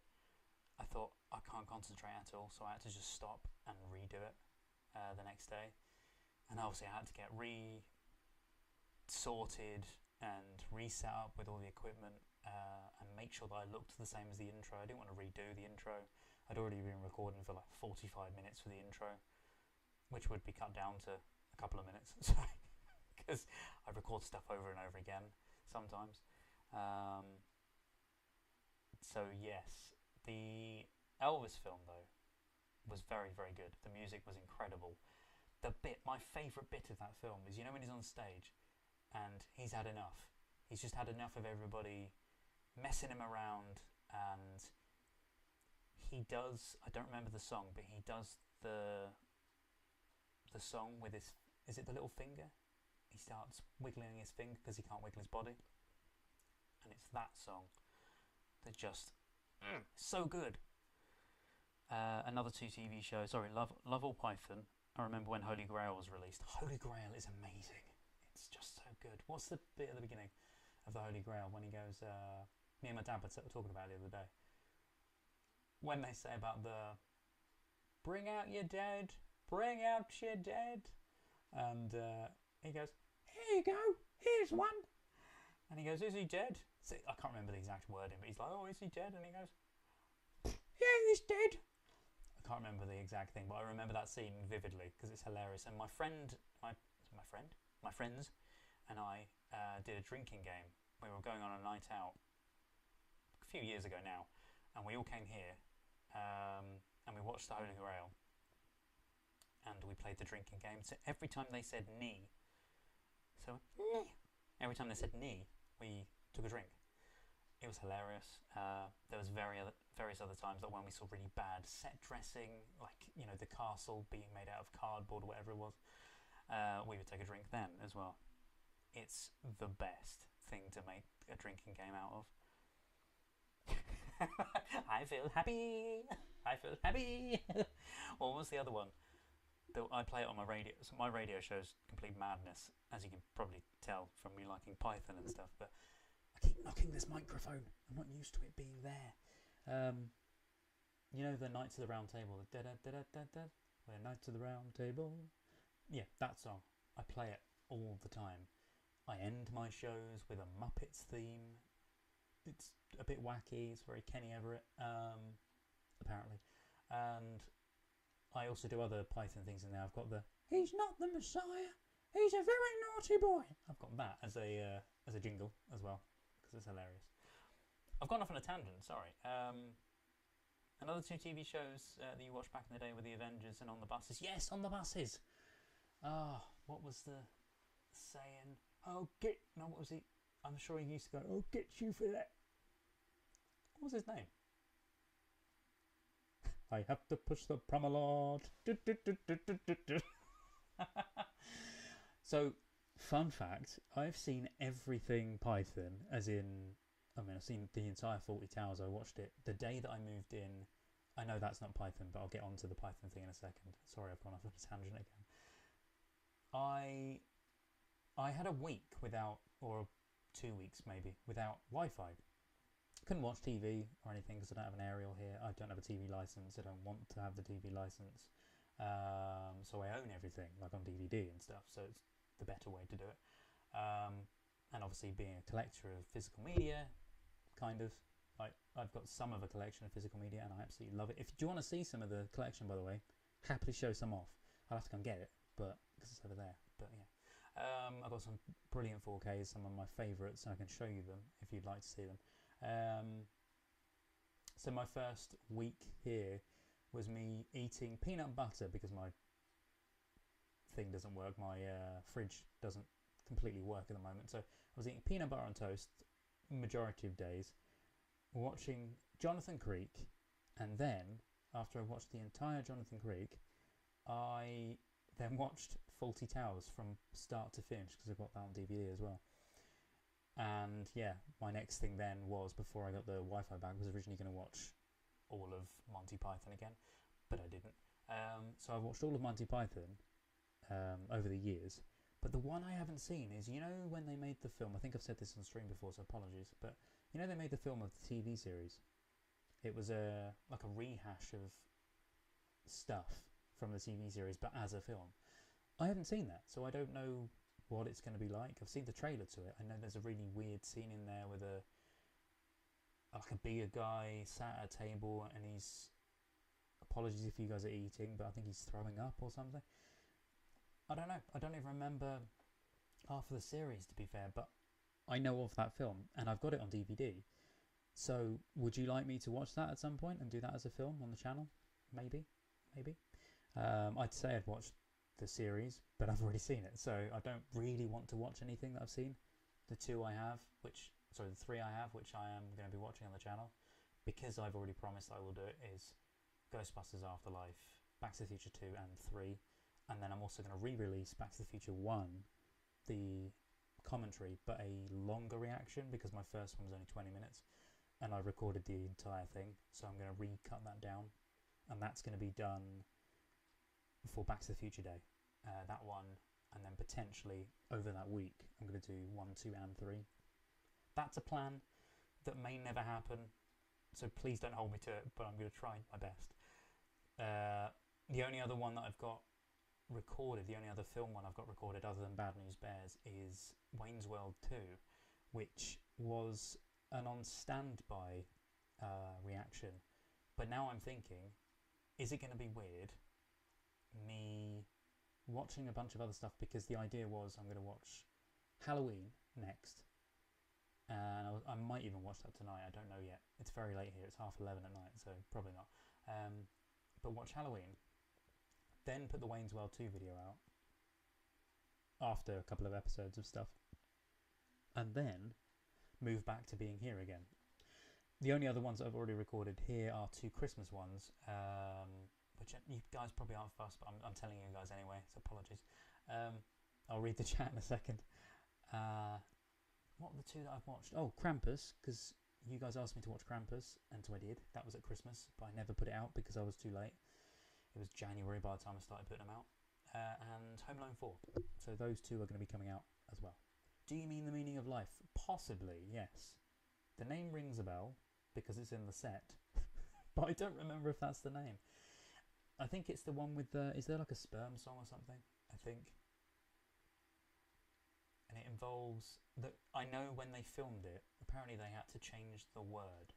I thought, I can't concentrate at all, so I had to just stop and redo it the next day. And obviously I had to get sorted and reset up with all the equipment, and make sure that I looked the same as the intro. I didn't want to redo the intro. I'd already been recording for like 45 minutes for the intro, which would be cut down to a couple of minutes, because I record stuff over and over again sometimes. So yes, the Elvis film though was very, very good. The music was incredible. My favourite bit of that film is, you know, when he's on stage and he's had enough. He's just had enough of everybody messing him around, and he does, I don't remember the song, but he does the song with his, is it the little finger? He starts wiggling his finger because he can't wiggle his body, and it's that song that just so good. Another two TV shows, sorry, Love or Python. I remember when Holy Grail was released. Holy Grail is amazing. It's just so good. What's the bit at the beginning of the Holy Grail when he goes, me and my dad were talking about it the other day, when they say about the bring out your dead, bring out your dead, and he goes, here you go, here's one, and he goes, is he dead? So, I can't remember the exact wording, but he's like, oh, is he dead? And he goes, yeah, he's dead. I can't remember the exact thing, but I remember that scene vividly because it's hilarious. And my friends and I did a drinking game. We were going on a night out a few years ago now, and we all came here, and we watched the Holy Grail, and we played the drinking game. So every time they said knee, every time they said knee, we took a drink. It was hilarious. There was various other times that when we saw really bad set dressing, like the castle being made out of cardboard or whatever it was, we would take a drink then as well. It's the best thing to make a drinking game out of. I feel happy. I feel happy. What was the other one? I play it on my radio. So my radio show's complete madness, as you can probably tell from me liking Python and stuff. But I keep knocking this microphone. I'm not used to it being there. The Knights of the Round Table. Da da da da da da. We're Knights of the Round Table. Yeah, that song. I play it all the time. I end my shows with a Muppets theme. It's a bit wacky. It's very Kenny Everett, apparently. And I also do other Python things in there. I've got the "He's not the Messiah. He's a very naughty boy." I've got that as a jingle as well because it's hilarious. I've gone off on a tangent. Sorry. Another 2 TV shows that you watched back in the day were The Avengers and On the Buses. Yes, On the Buses. What was the saying? What was he? I'm sure he used to go, "Oh, get you for that." What was his name? I have to push the promenade. So, fun fact, I've seen everything Python, as in, I've seen the entire 40 Towers. I watched it the day that I moved in. I know that's not Python, but I'll get onto the Python thing in a second. Sorry, I've gone off on a tangent again. I had a week without, or 2 weeks maybe, without Wi-Fi. Couldn't watch TV or anything because I don't have an aerial here. I don't have a TV license. I don't want to have the TV license. So I own everything, like on DVD and stuff. So it's the better way to do it. And obviously being a collector of physical media, kind of, I've got some of a collection of physical media and I absolutely love it. Do you want to see some of the collection, by the way? Happily show some off. I'll have to come get it, but because it's over there. But yeah, I've got some brilliant 4Ks, some of my favourites, and I can show you them if you'd like to see them. So my first week here was me eating peanut butter because my thing doesn't work. My fridge doesn't completely work at the moment. So I was eating peanut butter on toast majority of days, watching Jonathan Creek, and then after I watched the entire Jonathan Creek, I then watched Fawlty Towers from start to finish because I got that on DVD as well. And yeah, my next thing then was, before I got the Wi-Fi back, was originally going to watch all of Monty Python again, but I didn't. So I watched all of Monty Python over the years, but the one I haven't seen is, when they made the film, I think I've said this on stream before, so apologies, but they made the film of the TV series. It was like a rehash of stuff from the TV series, but as a film. I haven't seen that, so I don't know what it's going to be like. I've seen the trailer to it. I know there's a really weird scene in there with a bigger guy sat at a table and he's, apologies if you guys are eating, but I think he's throwing up or something. I don't know. I don't even remember half of the series, to be fair, but I know of that film and I've got it on DVD. So would you like me to watch that at some point and do that as a film on the channel? Maybe. I'd say I'd watch the series, but I've already seen it, so I don't really want to watch anything that I've seen. The 3 I have, which I am going to be watching on the channel, because I've already promised I will do it, is Ghostbusters Afterlife, Back to the Future 2 and 3, and then I'm also going to re-release Back to the Future 1, the commentary, but a longer reaction, because my first one was only 20 minutes, and I recorded the entire thing, so I'm going to re-cut that down, and that's going to be done for Back to the Future Day, that one, and then potentially over that week I'm going to do 1, 2 and 3. That's a plan that may never happen, so please don't hold me to it, but I'm going to try my best. The only other one that I've got recorded, the only other film one I've got recorded other than Bad News Bears, is Wayne's World 2, which was an on standby reaction, but now I'm thinking, is it going to be weird me watching a bunch of other stuff, because the idea was I'm going to watch Halloween next, and I might even watch that tonight. I don't know yet. It's very late here. It's 11:30 at night, so probably not. But watch Halloween, then put the Wayne's World 2 video out after a couple of episodes of stuff, and then move back to being here again. The only other ones that I've already recorded here are 2 Christmas ones, which you guys probably aren't fussed, but I'm telling you guys anyway, so apologies. I'll read the chat in a second. What were the 2 that I've watched? Oh, Krampus, because you guys asked me to watch Krampus, and so I did. That was at Christmas, but I never put it out because I was too late. It was January by the time I started putting them out. And Home Alone 4. So those 2 are going to be coming out as well. Do you mean The Meaning of Life? Possibly, yes. The name rings a bell because it's in the set, but I don't remember if that's the name. I think it's the one with the... Is there like a sperm song or something? I think. And it involves... I know when they filmed it, apparently they had to change the word.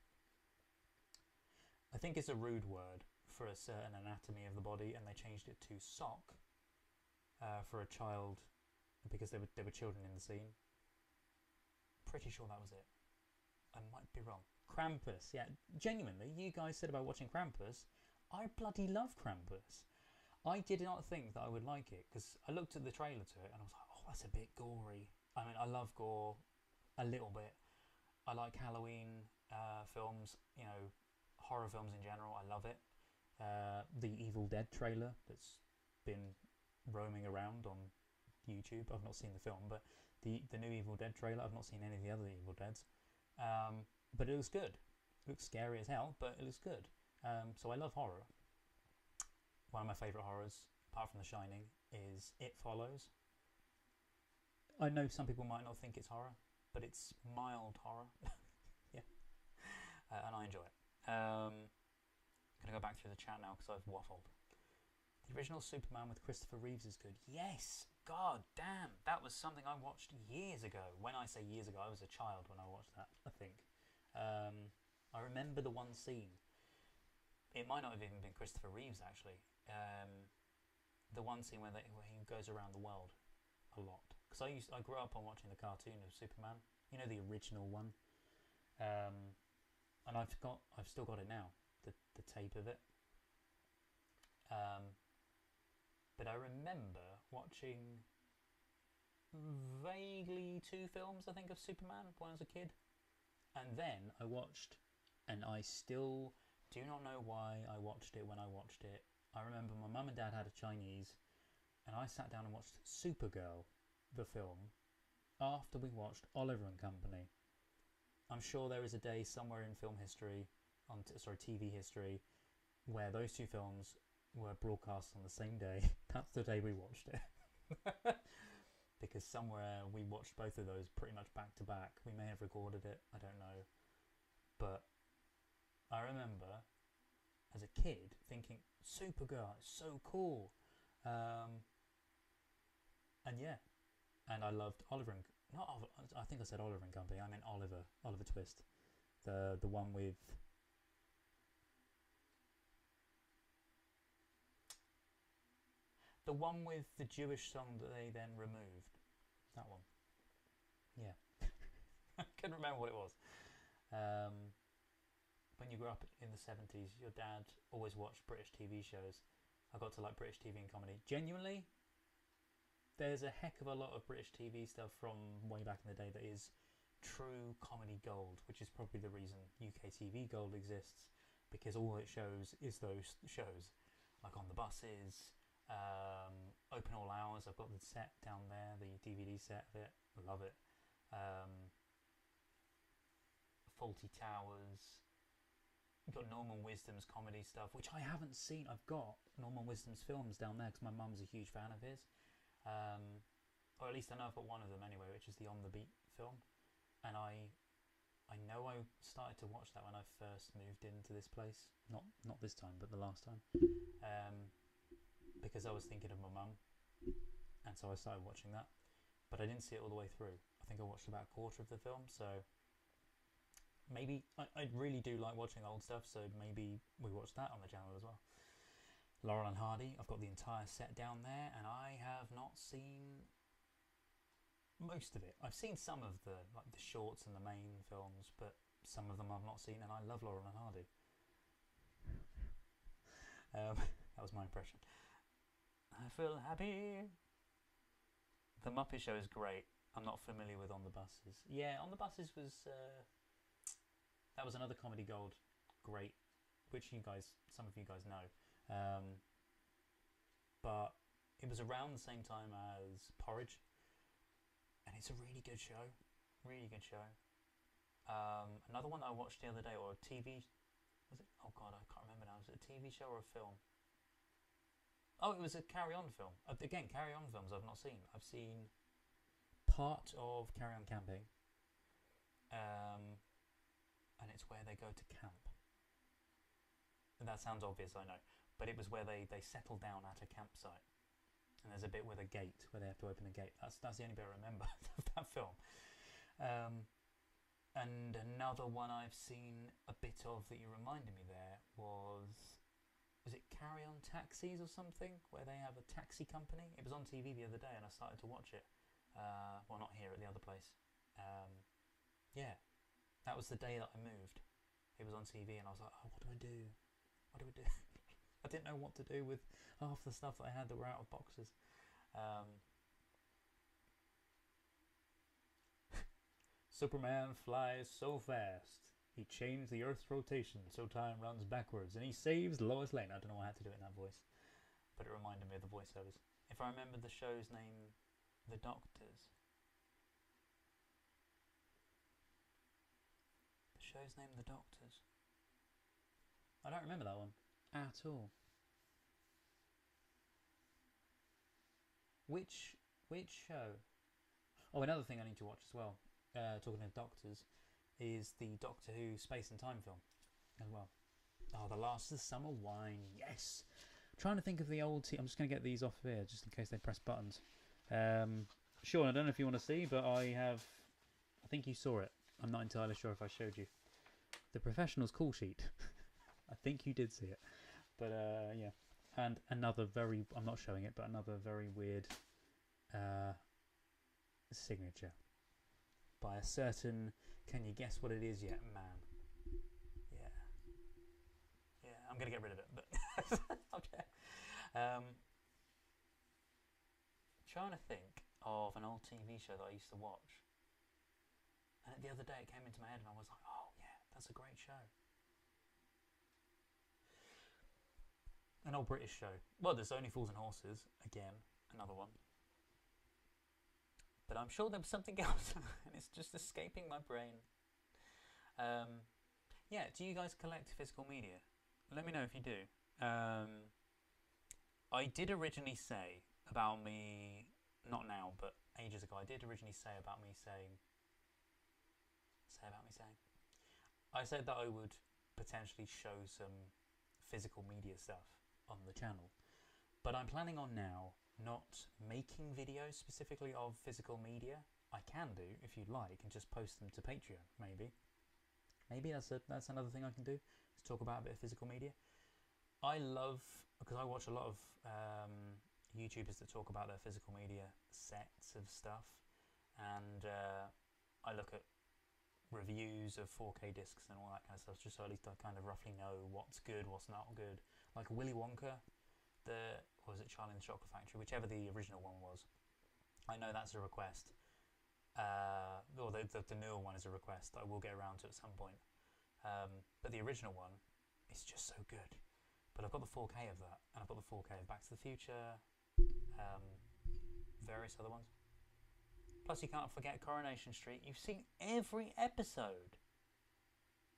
I think it's a rude word for a certain anatomy of the body, and they changed it to sock for a child because there were children in the scene. Pretty sure that was it. I might be wrong. Krampus, yeah. Genuinely, you guys said about watching Krampus. I bloody love Krampus. I did not think that I would like it because I looked at the trailer to it and I was like, oh, that's a bit gory. I mean, I love gore a little bit. I like Halloween films, you know, horror films in general. I love it. The Evil Dead trailer that's been roaming around on YouTube. I've not seen the film, but the new Evil Dead trailer, I've not seen any of the other Evil Deads. But it looks good. It looks scary as hell, but it looks good. So I love horror. One of my favourite horrors, apart from The Shining, is It Follows. I know some people might not think it's horror, but it's mild horror. Yeah. And I enjoy it. I'm going to go back through the chat now because I've waffled. The original Superman with Christopher Reeves is good. Yes! God damn! That was something I watched years ago. When I say years ago, I was a child when I watched that, I think. I remember the one scene. It might not have even been Christopher Reeves, actually. The one scene where he goes around the world a lot. Because I grew up on watching the cartoon of Superman. You know, the original one. And I've still got it now. The tape of it. But I remember watching vaguely 2 films, I think, of Superman when I was a kid. And then I watched, and I still do not know why I watched it when I watched it. I remember my mum and dad had a Chinese, and I sat down and watched Supergirl, the film, after we watched Oliver and Company. I'm sure there is a day somewhere in film history, TV history, where those 2 films were broadcast on the same day. That's the day we watched it. Because somewhere we watched both of those pretty much back to back. We may have recorded it, I don't know. But I remember as a kid thinking, Supergirl, it's so cool. And yeah. And I loved Oliver and... I think I said Oliver and Company. I meant Oliver Twist. The one with... The one with the Jewish song that they then removed. That one. Yeah. I couldn't remember what it was. When you grew up in the 70s, your dad always watched British TV shows. I got to like British TV and comedy. Genuinely, there's a heck of a lot of British TV stuff from way back in the day that is true comedy gold, which is probably the reason UK TV gold exists, because all it shows is those shows. Like On the Buses... Open All Hours. I've got the set down there, the DVD set of it. Love it. Faulty Towers. You've got Norman Wisdom's comedy stuff, which I haven't seen. I've got Norman Wisdom's films down there because my mum's a huge fan of his. Or at least I know I've got one of them anyway, which is the On the Beat film. And I know I started to watch that when I first moved into this place. Not this time, but the last time. Because I was thinking of my mum, and so I started watching that, but I didn't see it all the way through. I think I watched about a quarter of the film, so maybe I really do like watching old stuff, so maybe we watch that on the channel as well. Laurel and Hardy, I've got the entire set down there, and I have not seen most of it. I've seen some of the shorts and the main films, but some of them I've not seen, and I love Laurel and Hardy. That was my impression. I feel happy. The Muppet Show is great. I'm not familiar with On the Buses. Yeah, On the Buses was that was another comedy gold, great, which some of you guys know. But it was around the same time as Porridge, and it's a really good show. Really good show. Another one that I watched the other day, or a TV, was it? Oh God, I can't remember now. Was it a TV show or a film? Oh, it was a Carry On film. Again, Carry On films I've not seen. I've seen part of Carry On Camping, and it's where they go to camp. And that sounds obvious, I know, but it was where they settle down at a campsite, and there's a bit with a gate where they have to open a gate. That's the only bit I remember of that film. And another one I've seen a bit of that you reminded me there was it Carry On Taxis or something, where they have a taxi company? It was on TV the other day and I started to watch it. Well, not here, at the other place. Yeah, that was the day that I moved. It was on TV and I was like, oh, what do I do? What do I do? I didn't know what to do with half the stuff that I had that were out of boxes. Superman flies so fast. He changed the Earth's rotation so time runs backwards, and he saves Lois Lane. I don't know why I had to do it in that voice, but it reminded me of the voiceovers. If I remember the show's name, The Doctors. The show's name, The Doctors. I don't remember that one at all. Which show? Oh, another thing I need to watch as well. Talking of doctors, is the Doctor Who Space and Time film as well. Oh, The Last of the Summer Wine, yes! I'm trying to think of the old I'm just going to get these off here just in case they press buttons. Sean, I don't know if you want to see, but I think you saw it. I'm not entirely sure if I showed you. The Professional's call sheet. I think you did see it. But yeah. And another I'm not showing it, but another very weird signature. By a certain, can you guess what it is yet, man? Yeah. Yeah, I'm going to get rid of it, but okay. Trying to think of an old TV show that I used to watch. And the other day it came into my head and I was like, oh yeah, that's a great show. An old British show. Well, there's Only Fools and Horses, again, another one. But I'm sure there was something else, and it's just escaping my brain. Yeah, do you guys collect physical media? Let me know if you do. I did originally say about me, not now, but ages ago, I did originally say about me saying, I said that I would potentially show some physical media stuff on the channel. But I'm planning on now not making videos specifically of physical media. I can do if you'd like and just post them to Patreon. Maybe that's another thing I can do, is talk about a bit of physical media. I love, because I watch a lot of YouTubers that talk about their physical media sets of stuff, and I look at reviews of 4K discs and all that kind of stuff, just so at least I kind of roughly know what's good, what's not good. Like Willy Wonka, or was it Charlie and the Chocolate Factory, whichever the original one was. I know that's a request. Or the newer one is a request that I will get around to at some point. But the original one is just so good. But I've got the 4K of that, and I've got the 4K of Back to the Future, various other ones. Plus you can't forget Coronation Street. You've seen every episode.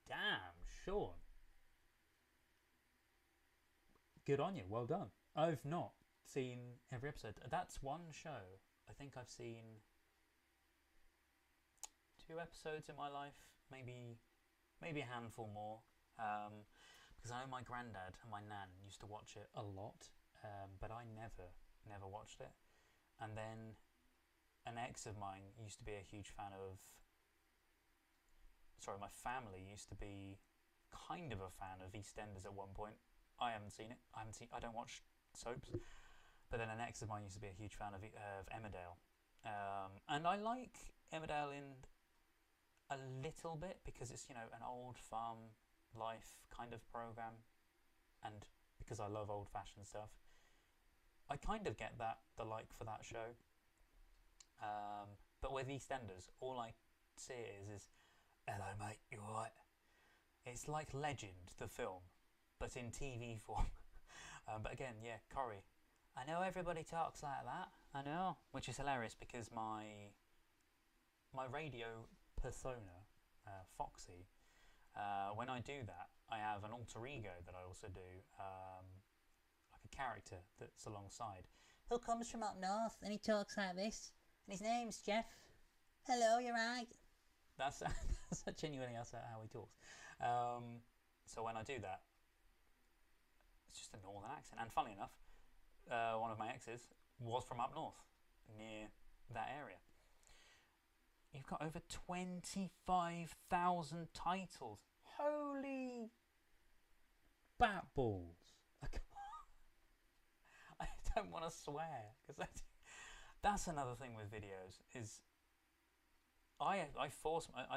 Damn, Sean. Good on you, well done. I've not seen every episode. That's one show. I think I've seen 2 episodes in my life, maybe a handful more. Because I know my granddad and my nan used to watch it a lot, but I never watched it. And then an ex of mine used to be a huge fan of. Sorry, my family used to be kind of a fan of EastEnders at one point. I haven't seen it. I don't watch soaps. But then an ex of mine used to be a huge fan of Emmerdale. And I like Emmerdale in a little bit because it's, an old farm life kind of program. And because I love old-fashioned stuff. I kind of get the like for that show. But with EastEnders, all I see is hello mate, you alright? It's like Legend, the film, but in TV form. But again, yeah, Corrie. I know everybody talks like that, I know, which is hilarious because my radio persona, Foxy, when I do that, I have an alter ego that I also do, like a character that's alongside, who comes from up north and he talks like this, and his name's Jeff. Hello, you're right. That's genuinely that's how he talks. So when I do that, it's just a northern accent. And funny enough, one of my exes was from up north, near that area. You've got over 25,000 titles. Holy bat balls! I don't want to swear because that's another thing with videos is I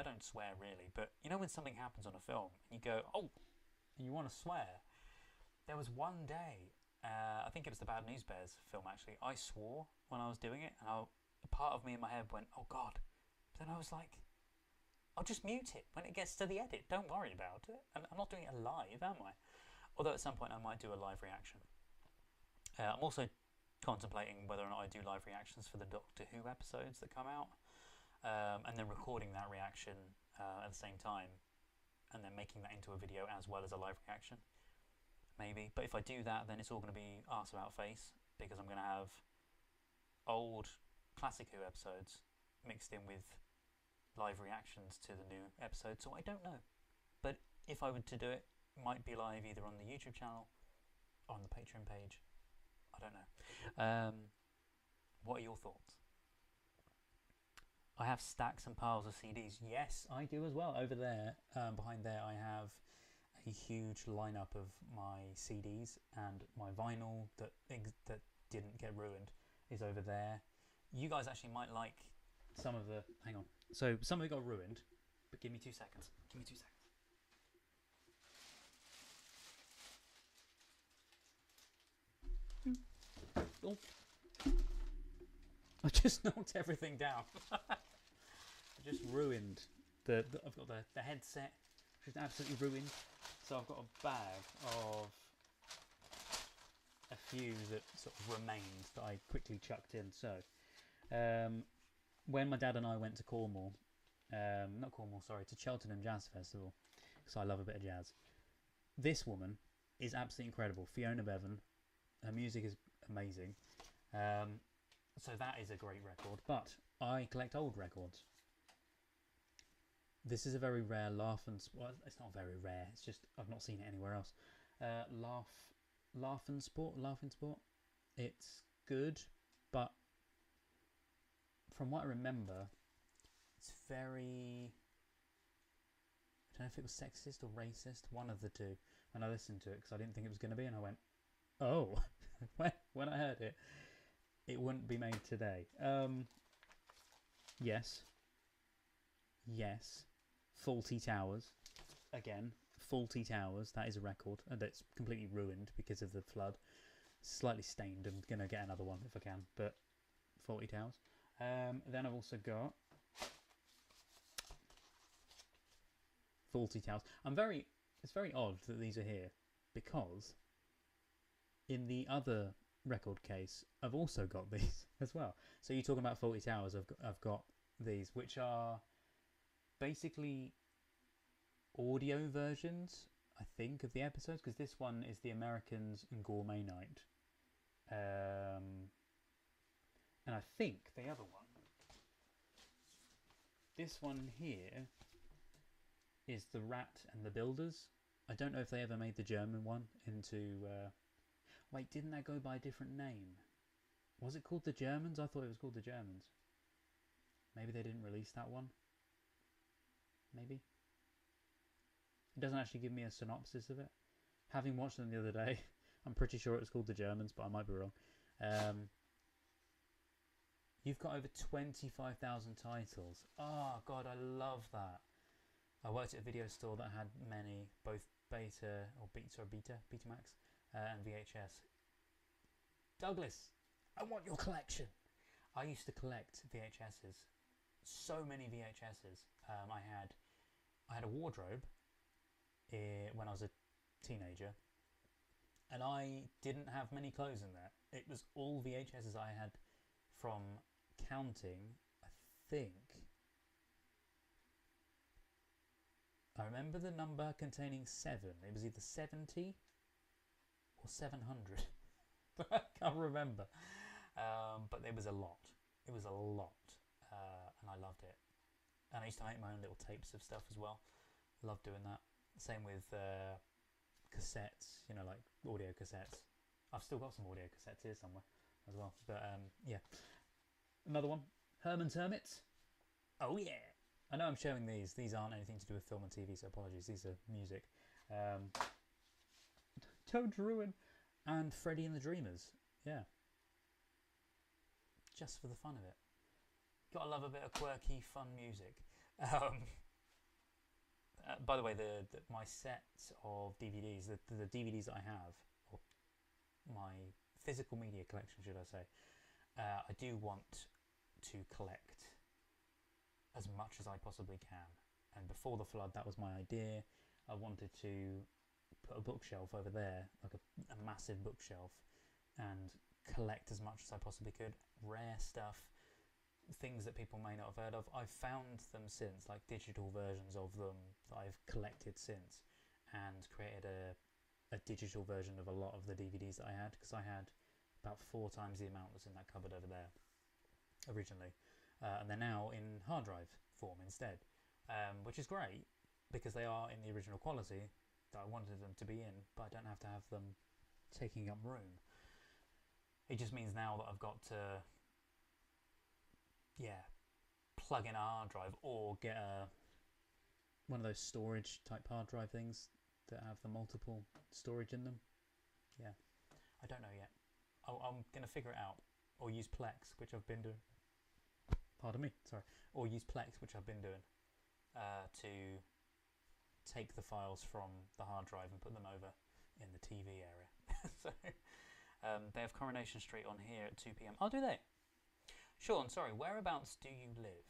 don't swear really, but you know when something happens on a film and you go oh, and you want to swear. There was one day, I think it was the Bad News Bears film actually. I swore when I was doing it, and a part of me in my head went, "Oh God!" But then I was like, "I'll just mute it when it gets to the edit. Don't worry about it." And I'm not doing it live, am I? Although at some point I might do a live reaction. I'm also contemplating whether or not I do live reactions for the Doctor Who episodes that come out, and then recording that reaction at the same time, and then making that into a video as well as a live reaction. Maybe, but if I do that, then it's all going to be arse about face, because I'm going to have old classic Who episodes mixed in with live reactions to the new episode. So I don't know, but if I were to do it, it might be live either on the YouTube channel or on the Patreon page. I don't know. What are your thoughts? I have stacks and piles of CDs. Yes, I do as well. Over there, behind there, I have a huge lineup of my CDs, and my vinyl that didn't get ruined is over there. You guys actually might like some of the... Hang on. So some of it got ruined, but give me 2 seconds. Give me 2 seconds. Oh. I just knocked everything down. I just ruined I've got the headset, which is absolutely ruined. So I've got a bag of a few that sort of remained that I quickly chucked in. So when my dad and I went to Cornwall, to Cheltenham Jazz Festival, because I love a bit of jazz. This woman is absolutely incredible, Fiona Bevan. Her music is amazing. So that is a great record, but I collect old records. This is a very rare well, it's not very rare, it's just I've not seen it anywhere else. Laughing Sport. It's good, but from what I remember, it's very... I don't know if it was sexist or racist, one of the two. And I listened to it because I didn't think it was going to be, and I went, oh, when I heard it, it wouldn't be made today. Yes. Faulty Towers. Again, Faulty Towers. That is a record, and it's completely ruined because of the flood. Slightly stained. I'm going to get another one if I can, but Faulty Towers. Then I've also got Faulty Towers. It's very odd that these are here, because in the other record case I've also got these as well. So you're talking about Faulty Towers, I've got these, which are basically audio versions, I think, of the episodes, because this one is the Americans and Gourmet Night, and I think the other one, this one here, is the Rat and the Builders. I don't know if they ever made the German one into... Wait, didn't that go by a different name? Was it called the Germans? I thought it was called the Germans. Maybe they didn't release that one. Maybe. It doesn't actually give me a synopsis of it. Having watched them the other day, I'm pretty sure it was called the Germans, but I might be wrong. You've got over 25,000 titles. Oh, God, I love that. I worked at a video store that had many, both Betamax, and VHS. Douglas, I want your collection. I used to collect VHSs, so many VHSs. I had a wardrobe when I was a teenager, and I didn't have many clothes in there. It was all VHSs I had from counting, I think. I remember the number containing 7. It was either 70 or 700. I can't remember. But it was a lot. It was a lot. And I loved it. And I used to make my own little tapes of stuff as well. Loved doing that. Same with cassettes, you know, like audio cassettes. I've still got some audio cassettes here somewhere as well. But yeah. Another one. Herman's Hermits. Oh yeah. I know I'm showing these. These aren't anything to do with film and TV, so apologies. These are music. Toad's Ruin and Freddie and the Dreamers. Yeah. Just for the fun of it. Gotta love a bit of quirky, fun music. By the way, my set of DVDs, the DVDs that I have, or my physical media collection, should I say, I do want to collect as much as I possibly can. And before the flood, that was my idea. I wanted to put a bookshelf over there, like a massive bookshelf, and collect as much as I possibly could. Rare stuff, things that people may not have heard of. I've found them since, like digital versions of them that I've collected since, and created a digital version of a lot of the DVDs that I had, because I had about 4 times the amount that's in that cupboard over there originally. And they're now in hard drive form instead, which is great because they are in the original quality that I wanted them to be in, but I don't have to have them taking up room. It just means now that I've got to, yeah, plug in a hard drive or get one of those storage type hard drive things that have the multiple storage in them. Yeah, I don't know yet. I'm going to figure it out, or use Plex, which I've been doing. Pardon me, sorry. Or use Plex, which I've been doing, to take the files from the hard drive and put them over in the TV area. So they have Coronation Street on here at 2 p.m. Oh, do they? Sean, sorry, whereabouts do you live?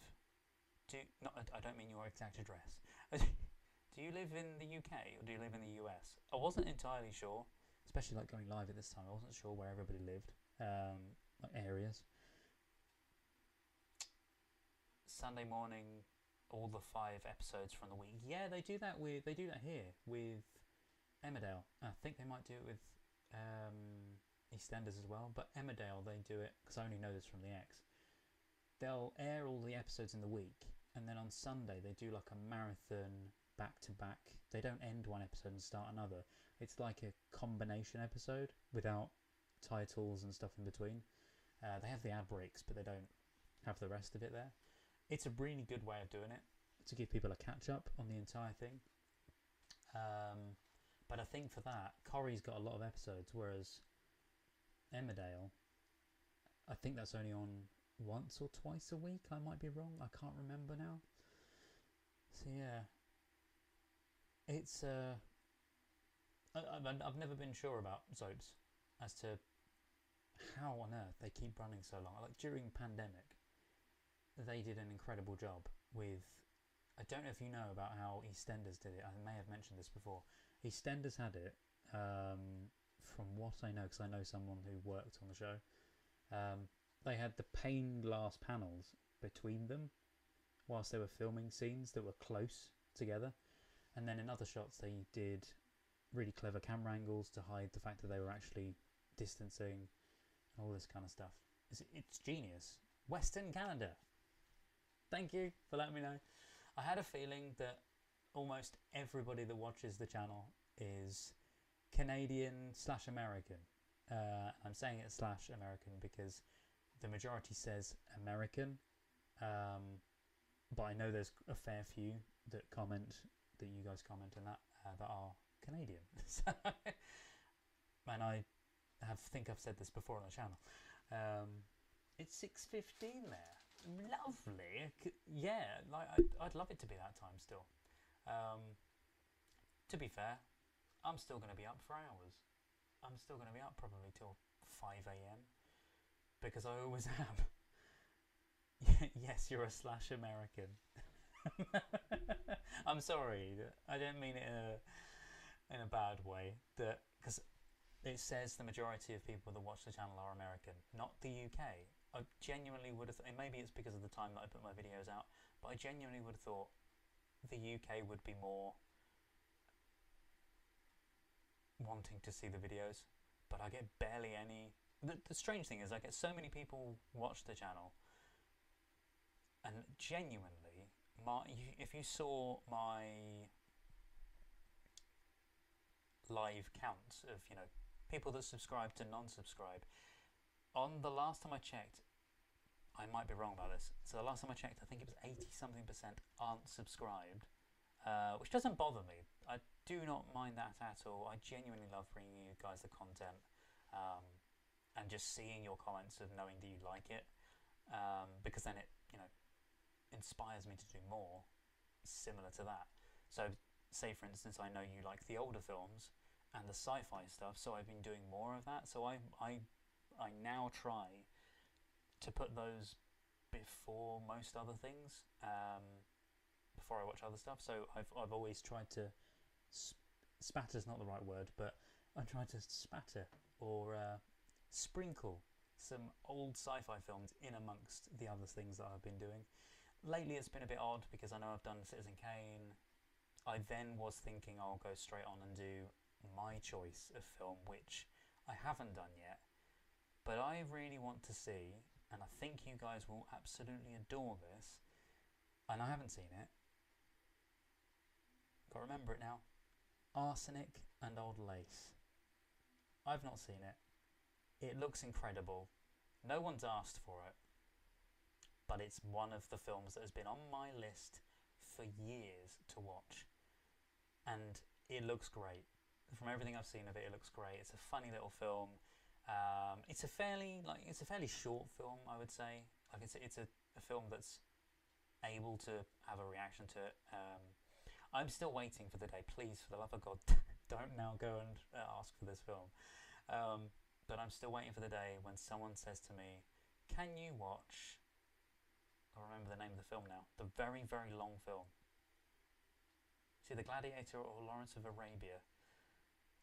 I don't mean your exact address. Do you live in the UK or do you live in the US? I wasn't entirely sure, especially like going live at this time. I wasn't sure where everybody lived, like areas. Sunday morning, all the 5 episodes from the week. Yeah, they do that here with Emmerdale. I think they might do it with EastEnders as well, but Emmerdale, they do it, because I only know this from the X. They'll air all the episodes in the week, and then on Sunday they do like a marathon back-to-back. They don't end one episode and start another. It's like a combination episode without titles and stuff in between. They have the ad breaks, but they don't have the rest of it there. It's a really good way of doing it, to give people a catch-up on the entire thing. But I think for that, Corrie's got a lot of episodes, whereas Emmerdale, I think that's only on once or twice a week. I might be wrong. I can't remember now. So yeah, it's I've never been sure about soaps as to how on earth they keep running so long. Like during pandemic, they did an incredible job with. I don't know if you know about how EastEnders did it. I may have mentioned this before. EastEnders had it, from what I know, because I know someone who worked on the show. They had the pane glass panels between them whilst they were filming scenes that were close together, and then in other shots they did really clever camera angles to hide the fact that they were actually distancing and all this kind of stuff. It's genius. Western Canada. Thank you for letting me know. I had a feeling that almost everybody that watches the channel is Canadian/American. I'm saying it /American because the majority says American, but I know there's a fair few that you guys comment on that are Canadian. And I think I've said this before on the channel. It's 6:15 there. Lovely. Yeah, like I'd love it to be that time still. To be fair, I'm still going to be up for hours. I'm still going to be up probably till 5 a.m. because I always am. Yes, you're a slash American. I'm sorry. I don't mean it in a bad way. Because it says the majority of people that watch the channel are American, not the UK. I genuinely would have. Maybe it's because of the time that I put my videos out, but I genuinely would have thought the UK would be more wanting to see the videos. But I get barely any. The strange thing is, I get so many people watch the channel, and genuinely, if you saw my live counts of people that subscribe to non-subscribe, on the last time I checked, I might be wrong about this. So the last time I checked, I think it was 80-something% aren't subscribed, which doesn't bother me. I do not mind that at all. I genuinely love bringing you guys the content, and just seeing your comments of knowing that you like it, because then it inspires me to do more similar to that. So say for instance, I know you like the older films and the sci-fi stuff, so I've been doing more of that. So I now try to put those before most other things, before I watch other stuff. So I've always tried to spatter's not the right word, but I try to spatter or sprinkle some old sci-fi films in amongst the other things that I've been doing. Lately it's been a bit odd because I know I've done Citizen Kane. I then was thinking I'll go straight on and do my choice of film, which I haven't done yet, but I really want to see, and I think you guys will absolutely adore this, and I haven't seen it. Gotta remember it now. Arsenic and Old Lace. I've not seen it. It looks incredible. No one's asked for it, but it's one of the films that has been on my list for years to watch, and it looks great. From everything I've seen of it, it looks great. It's a funny little film. It's a fairly short film, I would say. Like it's a film that's able to have a reaction to it. I'm still waiting for the day. Please, for the love of God, don't now go and ask for this film. But I'm still waiting for the day when someone says to me, "Can you watch?" I remember the name of the film now. The very, very long film. See, The Gladiator or Lawrence of Arabia.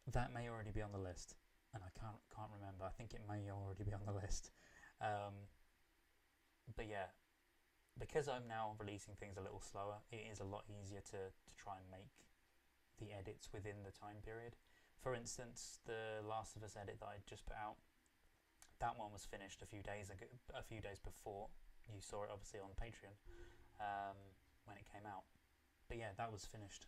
That may already be on the list, and I can't remember. I think it may already be on the list. But yeah, because I'm now releasing things a little slower, it is a lot easier to try and make the edits within the time period. For instance, the Last of Us edit that I just put out, that one was finished a few days before. You saw it obviously on Patreon when it came out. But yeah, that was finished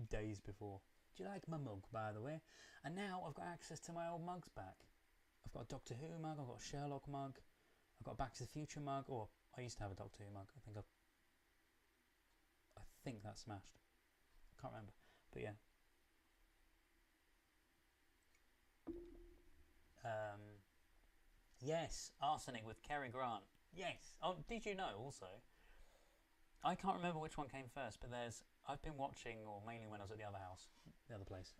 days before. Do you like my mug, by the way? And now I've got access to my old mugs back. I've got a Doctor Who mug, I've got a Sherlock mug, I've got a Back to the Future mug, or I used to have a Doctor Who mug. I think that's smashed. I can't remember. But yeah. Yes, Arsenic with Cary Grant. Yes. Oh, did you know also? I can't remember which one came first, but I've been watching, or mainly when I was at the other place.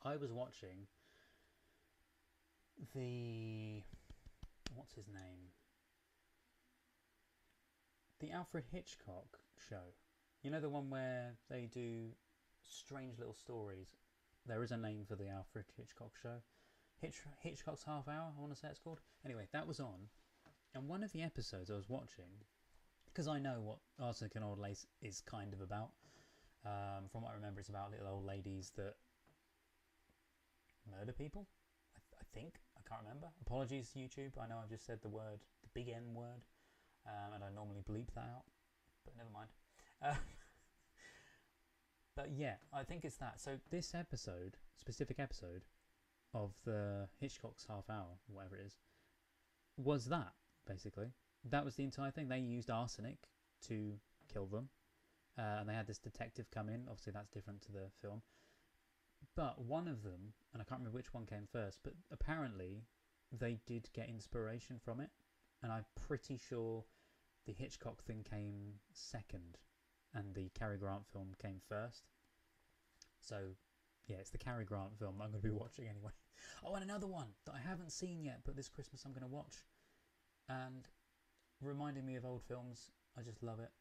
I was watching what's his name? The Alfred Hitchcock show. You know, the one where they do strange little stories. There is a name for the Alfred Hitchcock show. Hitchcock's Half Hour, I want to say it's called. Anyway, that was on, and one of the episodes I was watching, because I know what Arsenic and Old Lace is kind of about. From what I remember, it's about little old ladies that murder people, I think. I can't remember. Apologies, YouTube. I know I've just said the big N word, and I normally bleep that out, but never mind. But yeah, I think it's that. So this specific episode of the Hitchcock's Half Hour, whatever it is, was that, basically. That was the entire thing. They used arsenic to kill them, and they had this detective come in. Obviously that's different to the film, but one of them, and I can't remember which one came first, but apparently they did get inspiration from it, and I'm pretty sure the Hitchcock thing came second and the Cary Grant film came first. So Yeah, it's the Cary Grant film I'm going to be watching anyway. Oh, and another one that I haven't seen yet, but this Christmas I'm going to watch. And reminding me of old films, I just love it.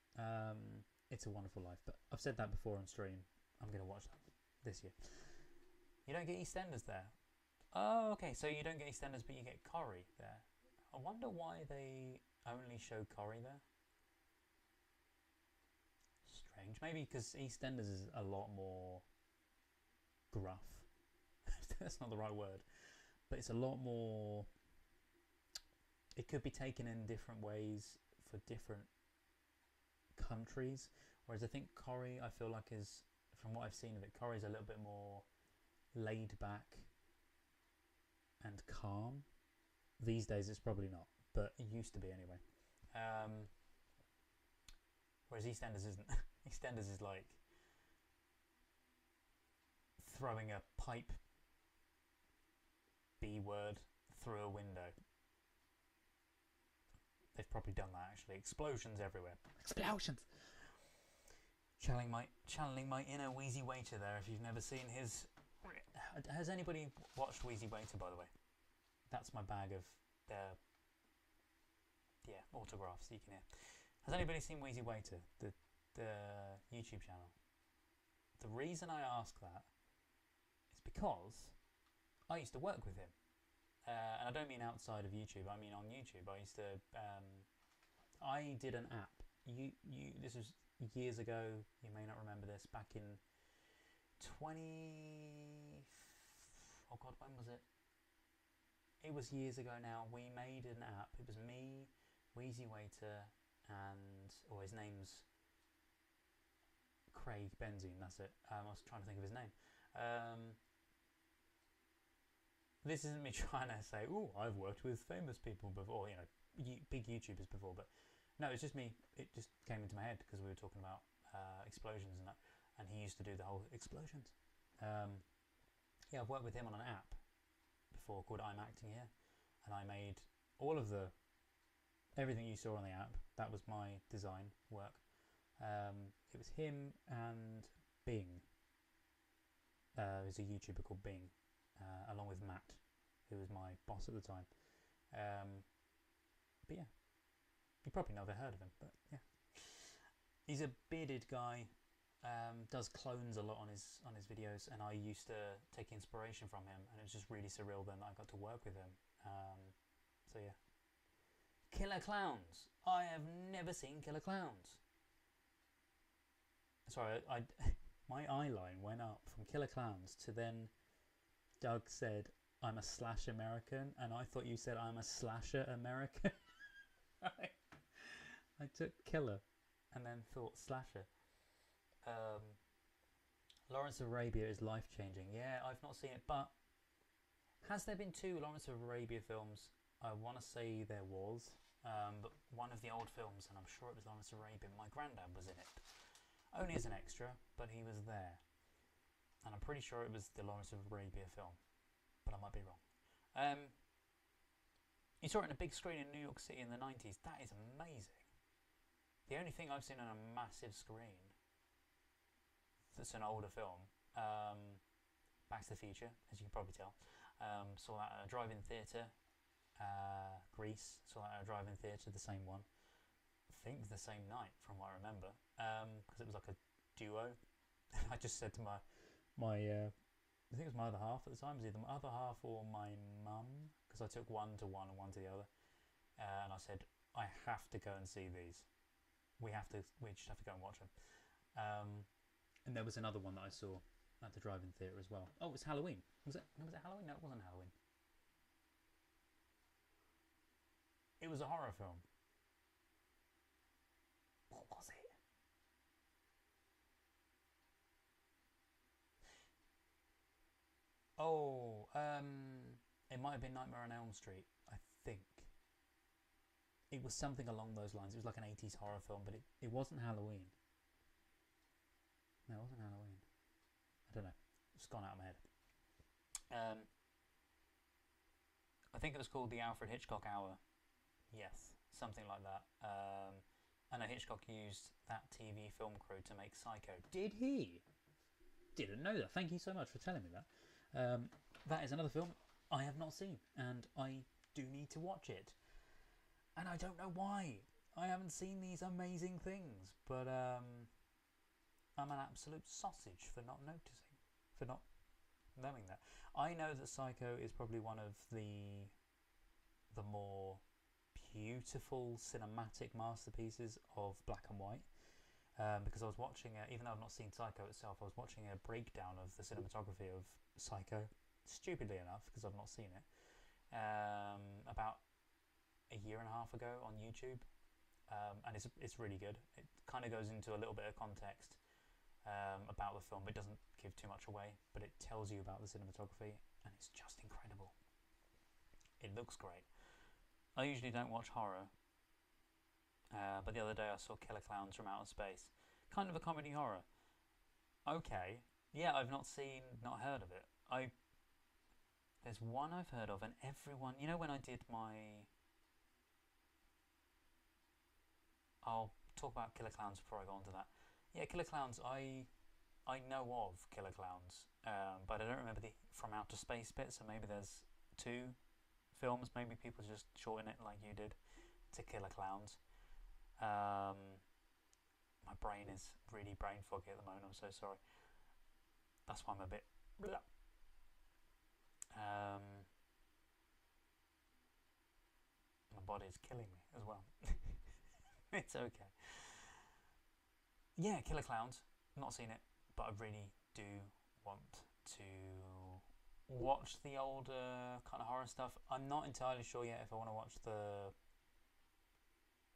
It's a Wonderful Life, but I've said that before on stream. I'm going to watch that this year. You don't get EastEnders there. Oh, okay, so you don't get EastEnders, but you get Corrie there. I wonder why they only show Corrie there. Strange. Maybe because EastEnders is a lot more gruff. That's not the right word. But it's a lot more... It could be taken in different ways for different countries. Whereas I think Corrie, I feel like is, from what I've seen of it, Corrie's a little bit more laid back and calm. These days it's probably not, but it used to be anyway. Whereas EastEnders isn't. EastEnders is like throwing a pipe B word through a window. They've probably done that actually. Explosions everywhere. Explosions! Channeling my inner Wheezy Waiter there. If you've never seen his... Has anybody watched Wheezy Waiter, by the way? That's my bag of autographs you can hear. Has anybody seen Wheezy Waiter, the YouTube channel? The reason I ask that is because I used to work with him. And I don't mean outside of YouTube, I mean on YouTube. I used to... I did an app. This was years ago. You may not remember this. Back in 20... Oh God, when was it? It was years ago now. We made an app. It was me, Wheezy Waiter, and... Oh, his name's Craig Benzine, that's it. I was trying to think of his name. This isn't me trying to say, oh, I've worked with famous people before, you know, big YouTubers before, but no, it's just me. It just came into my head because we were talking about explosions and that, and he used to do the whole explosions. Yeah, I've worked with him on an app before called I'm Acting Here, and I made all of everything you saw on the app. That was my design work. It was him and Bing. There's a YouTuber called Bing. Along with Matt, who was my boss at the time. But yeah, you probably never heard of him, but yeah. He's a bearded guy, does clones a lot on his videos, and I used to take inspiration from him, and it was just really surreal then that I got to work with him. So yeah. Killer Clowns! I have never seen Killer Clowns. Sorry, my eye line went up from Killer Clowns to then Doug said, I'm a slash American, and I thought you said I'm a slasher American. I took killer and then thought slasher. Lawrence of Arabia is life-changing. Yeah, I've not seen it, but has there been 2 Lawrence of Arabia films? I want to say there was, but one of the old films, and I'm sure it was Lawrence of Arabia, my granddad was in it. Only as an extra, but he was there. And I'm pretty sure it was the Lawrence of Arabia film, but I might be wrong. You saw it on a big screen in New York City in the 90s. That is amazing. The only thing I've seen on a massive screen that's an older film, Back to the Future, as you can probably tell. Saw that at a drive-in theatre. Grease, saw that at a drive-in theatre, the same one. I think the same night, from what I remember, because it was like a duo. I just said to my I think it was my other half at the time. It was either my other half or my mum, because I took one to one and one to the other. And I said, I have to go and see these. We just have to go and watch them. And there was another one that I saw at the drive-in theatre as well. Oh, it was Halloween. Was it Halloween? No, it wasn't Halloween. It was a horror film. What was it? Oh, it might have been Nightmare on Elm Street, I think. It was something along those lines. It was like an 80s horror film, but it wasn't Halloween. No, it wasn't Halloween. I don't know. It's gone out of my head. I think it was called the Alfred Hitchcock Hour. Yes, something like that. I know Hitchcock used that TV film crew to make Psycho. Did he? didn't know that. Thank you so much for telling me that. That is another film I have not seen, and I do need to watch it. And I don't know why. I haven't seen these amazing things, but I'm an absolute sausage for not noticing, for not knowing that. I know that Psycho is probably one of the more beautiful cinematic masterpieces of black and white. Because I was watching, even though I've not seen Psycho itself, I was watching a breakdown of the cinematography of Psycho, stupidly enough, because I've not seen it, about a year and a half ago on YouTube, and it's really good. It kind of goes into a little bit of context about the film, but it doesn't give too much away, but it tells you about the cinematography, and it's just incredible. It looks great. I usually don't watch horror, but the other day I saw Killer Clowns from Outer Space. Kind of a comedy horror. Okay. Yeah, I've not heard of it. There's one I've heard of, and everyone... You know when I did my... I'll talk about Killer Clowns before I go on to that. Yeah, Killer Clowns, I know of Killer Clowns, but I don't remember the From Outer Space bit, so maybe there's 2 films. Maybe people just shorten it like you did to Killer Clowns. My brain is really brain foggy at the moment. I'm so sorry. That's why I'm a bit. My body is killing me as well. It's okay. Yeah, Killer Clowns. Not seen it, but I really do want to watch the older kind of horror stuff. I'm not entirely sure yet if I want to watch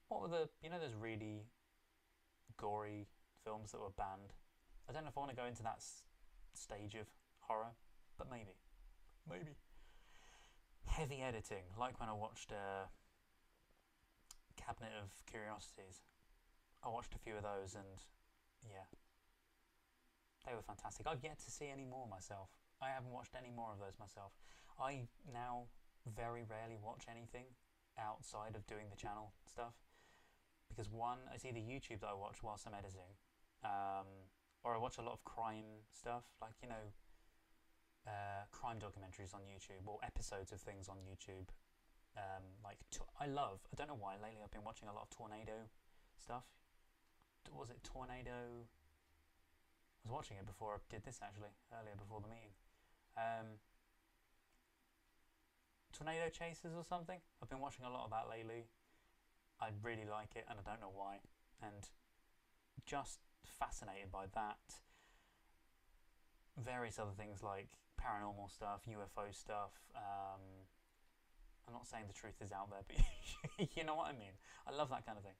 what were those really gory films that were banned. I don't know if I want to go into that stage of horror, but maybe. Heavy editing, like when I watched Cabinet of Curiosities. I watched a few of those, and yeah, they were fantastic. I've yet to see any more myself. I haven't watched any more of those myself. I now very rarely watch anything outside of doing the channel stuff, because one, it's either YouTube that I watch whilst I'm editing, or I watch a lot of crime stuff, like crime documentaries on YouTube, or episodes of things on YouTube. I don't know why lately I've been watching a lot of tornado stuff. Was it Tornado? I was watching it before I did this, actually, earlier before the meeting. Tornado Chasers or something. I've been watching a lot of that lately. I really like it, and I don't know why. And just fascinated by that. Various other things like paranormal stuff, UFO stuff. I'm not saying the truth is out there, but you know what I mean. I love that kind of thing.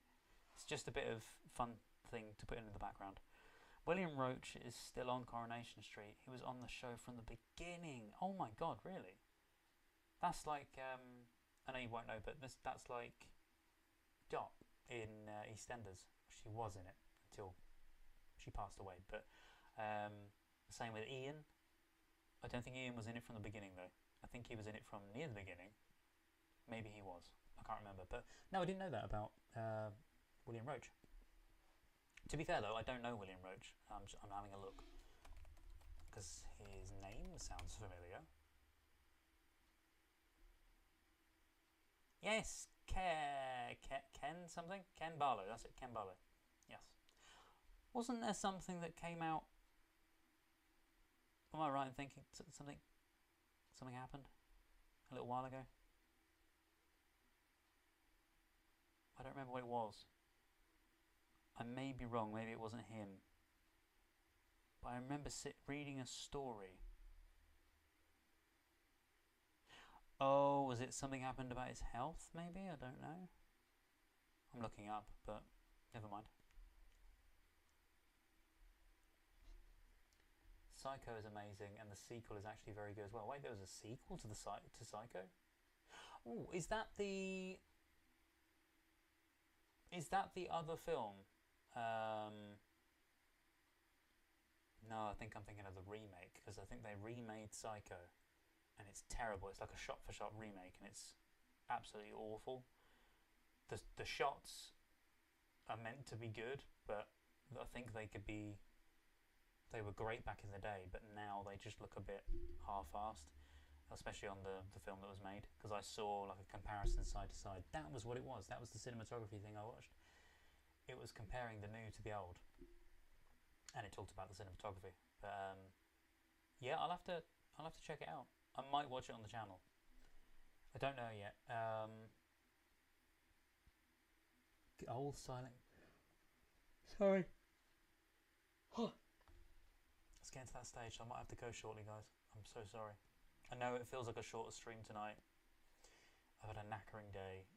It's just a bit of fun thing to put in the background. William Roach is still on Coronation Street. He was on the show from the beginning. Oh my god, really? That's like, I know you won't know, but that's like Dot in EastEnders. She was in it until she passed away. But same with Ian. I don't think Ian was in it from the beginning, though. I think he was in it from near the beginning. Maybe he was. I can't remember. But no, I didn't know that about William Roach. To be fair, though, I don't know William Roach. I'm having a look because his name sounds familiar. Yes, Ken something? Ken Barlow, that's it, Ken Barlow. Yes. Wasn't there something that came out? Am I right in thinking something happened a little while ago? I don't remember what it was. I may be wrong, maybe it wasn't him. But I remember reading a story. Oh, was it something happened about his health, maybe? I don't know. I'm looking up, but never mind. Psycho is amazing, and the sequel is actually very good as well. Wait, there was a sequel to Psycho? Oh, is that the other film? No, I think I'm thinking of the remake, because I think they remade Psycho, and it's terrible. It's like a shot-for-shot remake, and it's absolutely awful. The shots are meant to be good, but I think they could be They were great back in the day, but now they just look a bit half-assed, especially on the film that was made, because I saw like a comparison side to side. That was what it was. That was the cinematography thing I watched. It was comparing the new to the old, and it talked about the cinematography. But yeah, I'll have to check it out. I might watch it on the channel. I don't know yet. Old silent. Sorry. It's getting to that stage, so I might have to go shortly, guys. I'm so sorry. I know it feels like a shorter stream tonight. I've had a knackering day,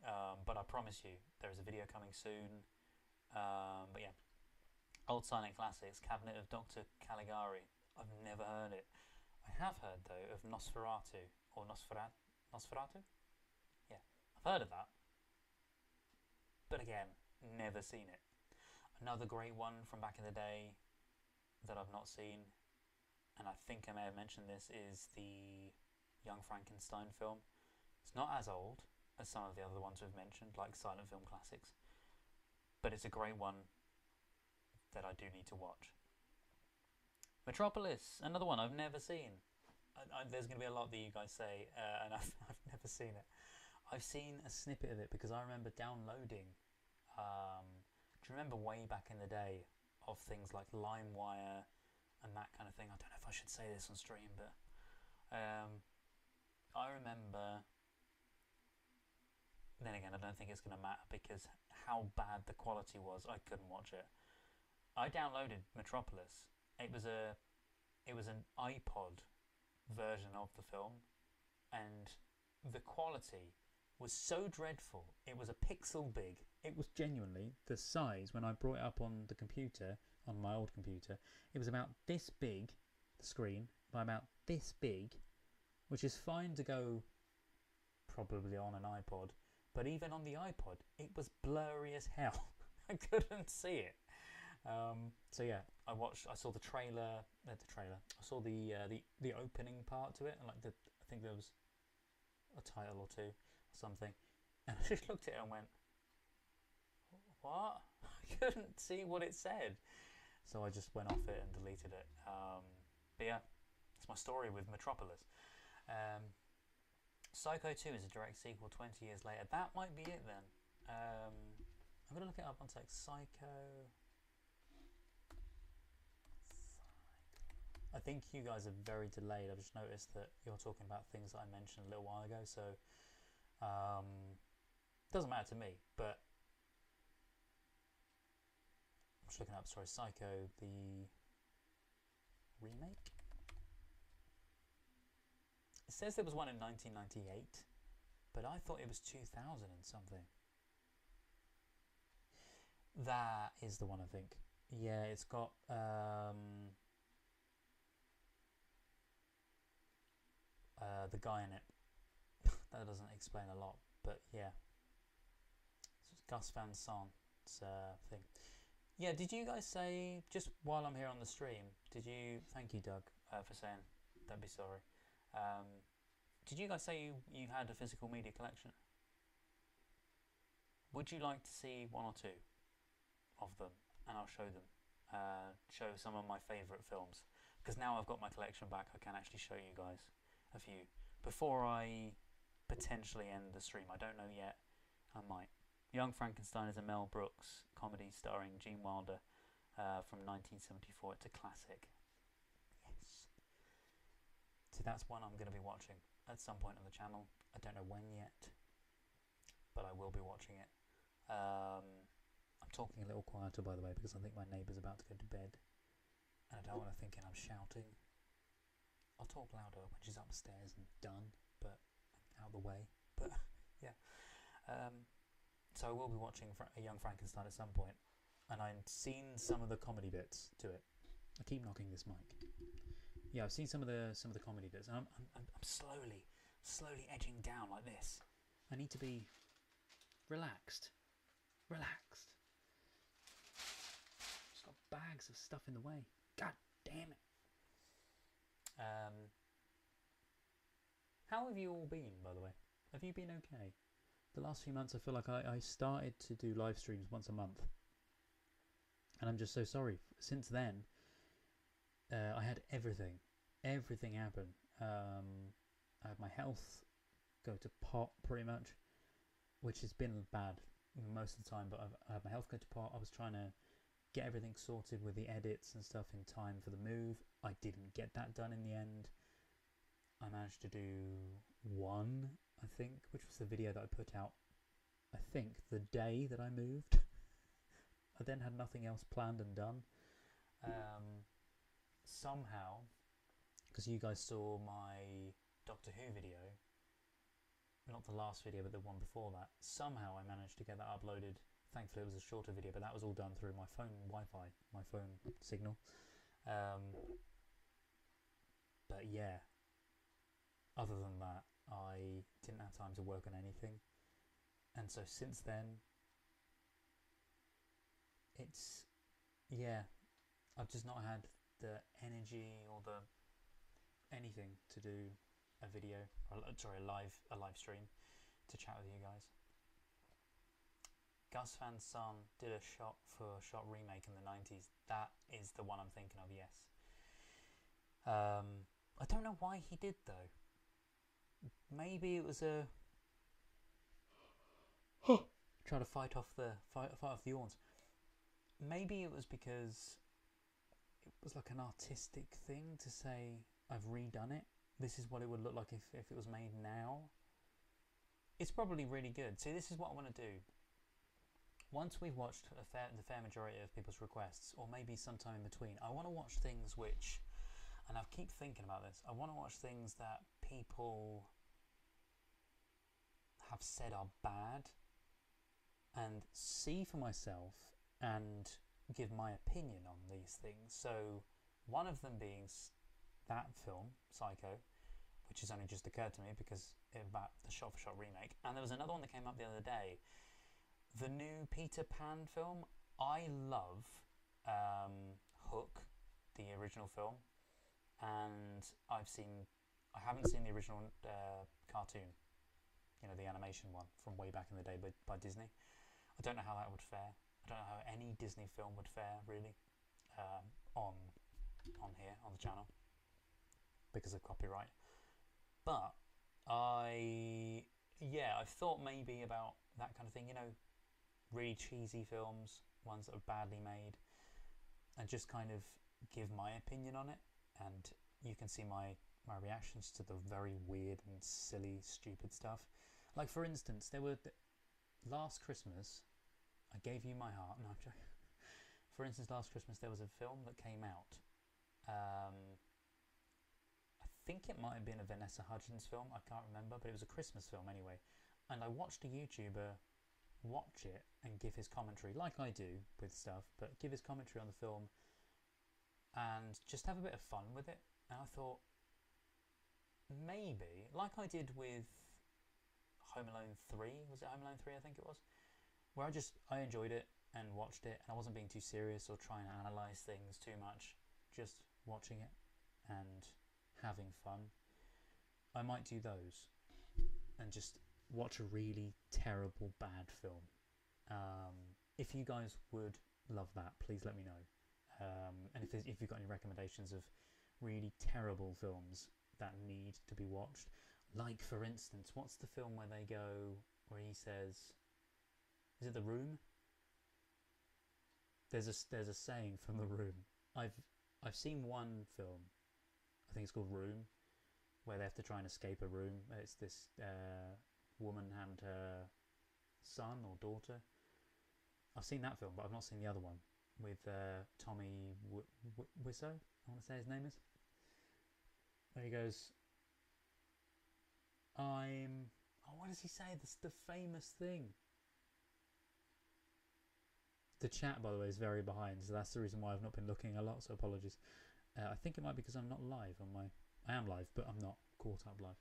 but I promise you, there is a video coming soon. But yeah, Old Silent Classics, Cabinet of Dr. Caligari. I've never heard it. I have heard, though, of Nosferatu, or Nosferatu? Yeah, I've heard of that. But again, never seen it. Another great one from back in the day that I've not seen, and I think I may have mentioned this, is the Young Frankenstein film. It's not as old as some of the other ones we've mentioned, like silent film classics, but it's a great one that I do need to watch. Metropolis, another one I've never seen. There's going to be a lot that you guys say, and I've never seen it. I've seen a snippet of it because I remember downloading. Do you remember way back in the day of things like LimeWire and that kind of thing? I don't know if I should say this on stream, but I remember. Then again, I don't think it's going to matter because how bad the quality was, I couldn't watch it. I downloaded Metropolis. It was an iPod version of the film, and the quality was so dreadful. It was a pixel big. It was genuinely the size when I brought it up on the computer, on my old computer. It was about this big, the screen, by about this big, which is fine to go probably on an iPod, but even on the iPod, it was blurry as hell. I couldn't see it. So yeah, I saw the trailer. I saw the opening part to it, and I think there was a title or two or something, and I just looked at it and went, "What?" I couldn't see what it said, so I just went off it and deleted it. But yeah, that's my story with Metropolis. Psycho 2 is a direct sequel 20 years later. That might be it then. I'm gonna look it up on text. Psycho. I think you guys are very delayed. I've just noticed that you're talking about things that I mentioned a little while ago, so doesn't matter to me, but I'm just looking up, sorry, Psycho, the remake? It says there was one in 1998, but I thought it was 2000 and something. That is the one, I think. Yeah, it's got the guy in it. That doesn't explain a lot, but yeah. It's Gus Van Sant's thing. Yeah, did you guys say, just while I'm here on the stream, thank you Doug for saying, don't be sorry. Did you guys say you had a physical media collection? Would you like to see one or two of them? And I'll show them. Show some of my favourite films. Because now I've got my collection back, I can actually show you guys a few. Before I potentially end the stream, I don't know yet, I might. Young Frankenstein is a Mel Brooks comedy starring Gene Wilder from 1974. It's a classic. Yes. So that's one I'm going to be watching at some point on the channel. I don't know when yet, but I will be watching it. I'm talking a little quieter, by the way, because I think my neighbour's about to go to bed, and I don't want her thinking I'm shouting. I'll talk louder when she's upstairs and done, but out of the way. But yeah, so I will be watching a Young Frankenstein at some point, and I've seen some of the comedy bits to it. I keep knocking this mic. Yeah, I've seen some of the comedy bits, and I'm slowly edging down like this. I need to be relaxed. Just got bags of stuff in the way. God damn it. How have you all been, by the way? Have you been okay? The last few months I feel like I started to do live streams once a month, and I'm just so sorry. Since then, I had everything happen. I had my health go to pot pretty much, which has been bad most of the time, but I had my health go to pot. I was trying to get everything sorted with the edits and stuff in time for the move. I didn't get that done in the end. I managed to do one, I think, which was the video that I put out, I think, the day that I moved. I then had nothing else planned and done. Somehow, because you guys saw my Doctor Who video, not the last video but the one before that, somehow I managed to get that uploaded. Thankfully it was a shorter video, but that was all done through my phone Wi-Fi, my phone signal. But yeah, other than that, I didn't have time to work on anything, and so since then it's, yeah, I've just not had the energy or the anything to do a video, or sorry, a live stream to chat with you guys. Gus Van Sant did a shot for shot remake in the 90s. That is the one I'm thinking of, yes. I don't know why he did though. Maybe it was a try to fight off the yawns. Maybe it was because it was like an artistic thing to say, I've redone it. This is what it would look like if it was made now. It's probably really good. See, this is what I want to do. Once we've watched the fair majority of people's requests, or maybe sometime in between, I want to watch things which, and I keep thinking about this, I want to watch things that people have said are bad and see for myself and give my opinion on these things. So one of them being that film, Psycho, which has only just occurred to me because about the shot-for-shot remake. And there was another one that came up the other day, the new Peter Pan film. I love Hook, the original film, and I haven't seen the original cartoon, you know, the animation one from way back in the day by Disney. I don't know how that would fare. I don't know how any Disney film would fare, really, on here, on the channel, because of copyright. But I've thought maybe about that kind of thing, you know, really cheesy films, ones that are badly made, and just kind of give my opinion on it. And you can see my reactions to the very weird and silly, stupid stuff. Like, for instance, there were last Christmas, I gave you my heart. No, I'm joking. For instance, last Christmas there was a film that came out. I think it might have been a Vanessa Hudgens film, I can't remember, but it was a Christmas film anyway. And I watched a YouTuber watch it and give his commentary, like I do with stuff, but give his commentary on the film and just have a bit of fun with it. And I thought, maybe, like I did with Home Alone 3, was it Home Alone 3 I think it was, where I enjoyed it and watched it, and I wasn't being too serious or trying to analyse things too much, just watching it and having fun. I might do those and just watch a really terrible bad film. If you guys would love that, please let me know. And if you've got any recommendations of really terrible films that need to be watched, like for instance, what's the film where they go, where he says, is it The Room? There's a saying from The Room. I've seen one film, I think it's called Room, where they have to try and escape a room. It's this woman and her son or daughter. I've seen that film, but I've not seen the other one with Tommy Wiseau, I want to say his name is. Where he goes, what does he say? The famous thing. The chat, by the way, is very behind, so that's the reason why I've not been looking a lot, so apologies. I think it might be because I'm not live on my... I am live, but I'm not caught up live.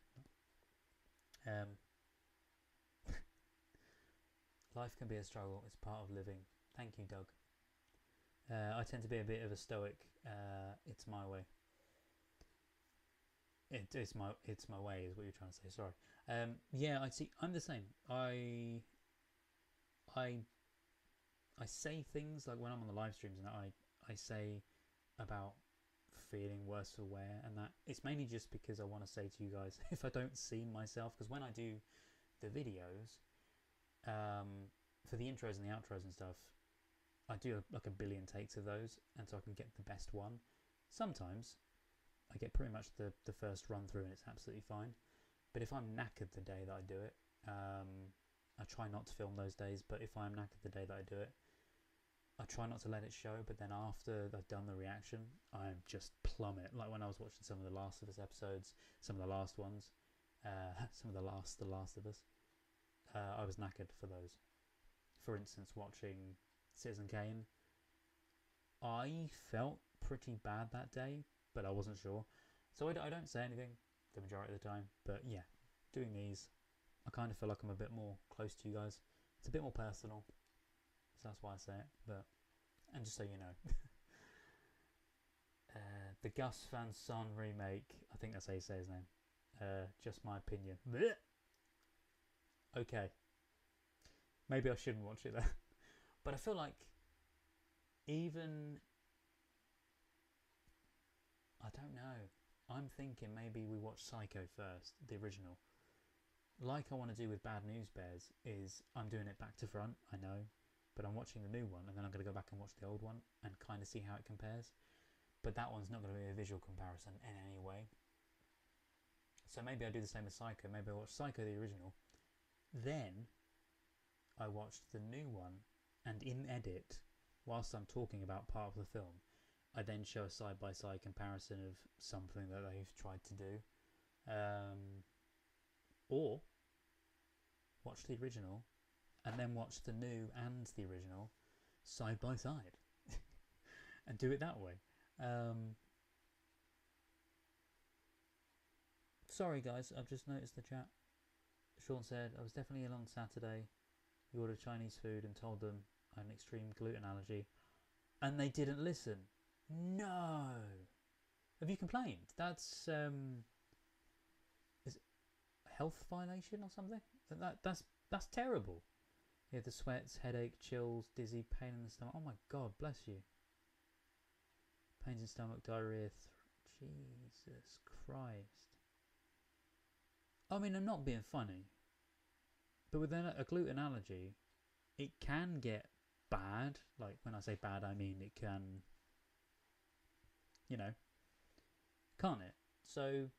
Life can be a struggle. It's part of living. Thank you, Doug. I tend to be a bit of a stoic. It's my way. It's my way is what you're trying to say. Sorry. Yeah, I see. I'm the same. I say things like when I'm on the live streams and I say about feeling, worse for wear, and that it's mainly just because I want to say to you guys, if I don't see myself, because when I do the videos, for the intros and the outros and stuff, I do like a billion takes of those, and so I can get the best one. Sometimes I get pretty much the first run through and it's absolutely fine. But if I'm knackered the day that I do it, I try not to film those days, but if I'm knackered the day that I do it, I try not to let it show. But then after I've done the reaction, I just plummet. Like when I was watching some of the Last of Us episodes, some of the last ones, some of the Last of Us, I was knackered for those. For instance, watching Citizen Kane, I felt pretty bad that day, but I wasn't sure. So I don't say anything the majority of the time. But yeah, doing these, I kind of feel like I'm a bit more close to you guys. It's a bit more personal, so that's why I say it. But, and just so you know, the Gus Van Sant remake, I think that's how you say his name. Just my opinion. Blech. Okay, maybe I shouldn't watch it then. But I feel like even, I don't know, I'm thinking maybe we watch Psycho first, the original. Like I want to do with Bad News Bears, is I'm doing it back to front, I know, but I'm watching the new one and then I'm going to go back and watch the old one and kind of see how it compares. But that one's not going to be a visual comparison in any way. So maybe I do the same as Psycho. Maybe I watch Psycho, the original. Then I watched the new one, and in edit, whilst I'm talking about part of the film, I then show a side-by-side comparison of something that they've tried to do. Or watch the original and then watch the new and the original side by side and do it that way. Sorry guys, I've just noticed the chat. Sean said, I was definitely ill on Saturday. We ordered Chinese food and told them I had an extreme gluten allergy, and they didn't listen. No! Have you complained? That's is it a health violation or something? That's terrible. Yeah, the sweats, headache, chills, dizzy, pain in the stomach. Oh my god, bless you. Pains in stomach, diarrhea. Jesus Christ. I mean, I'm not being funny, but with a gluten allergy, it can get bad. Like, when I say bad, I mean it can, you know, can't it? So,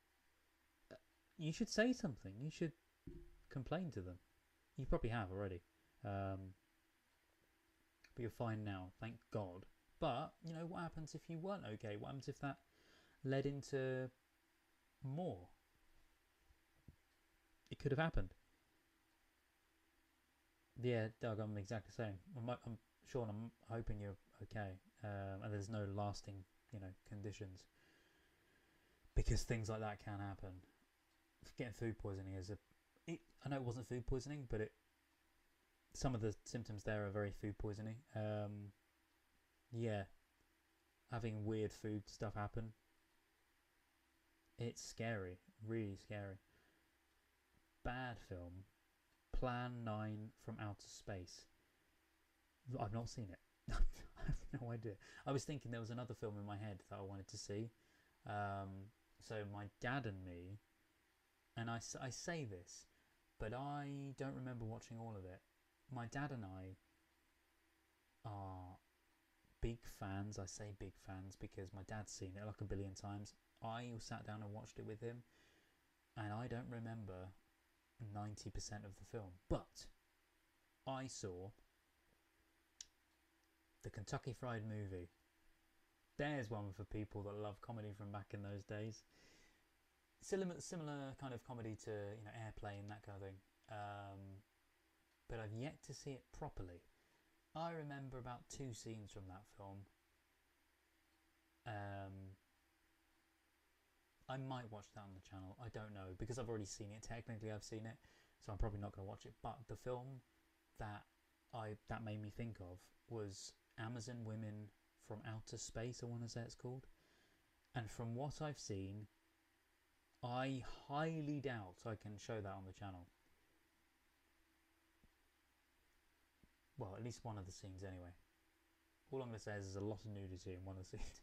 you should say something. You should complain to them. You probably have already. But you're fine now, thank God. But, you know, what happens if you weren't okay? What happens if that led into more? It could have happened. Yeah, Doug, I'm exactly the same. I'm Sean, I'm hoping you're okay, and there's no lasting, you know, conditions, because things like that can happen. Getting food poisoning is I know it wasn't food poisoning, but some of the symptoms there are very food poisoning. Yeah, having weird food stuff happen. It's scary, really scary. Bad film, Plan 9 from Outer Space. I've not seen it. I have no idea. I was thinking there was another film in my head that I wanted to see. So my dad and me, and I say this, but I don't remember watching all of it. My dad and I are big fans. I say big fans because my dad's seen it like a billion times. I sat down and watched it with him, and I don't remember 90% of the film, but I saw the Kentucky Fried Movie. There's one for people that love comedy from back in those days. Similar kind of comedy to, you know, Airplane, that kind of thing. But I've yet to see it properly. I remember about 2 scenes from that film. I might watch that on the channel. I don't know, because I've already seen it. Technically, I've seen it, so I'm probably not going to watch it. But the film that made me think of was Amazon Women from Outer Space, I want to say it's called. And from what I've seen, I highly doubt I can show that on the channel. Well, at least one of the scenes anyway. All I'm going to say is there's a lot of nudity in one of the scenes.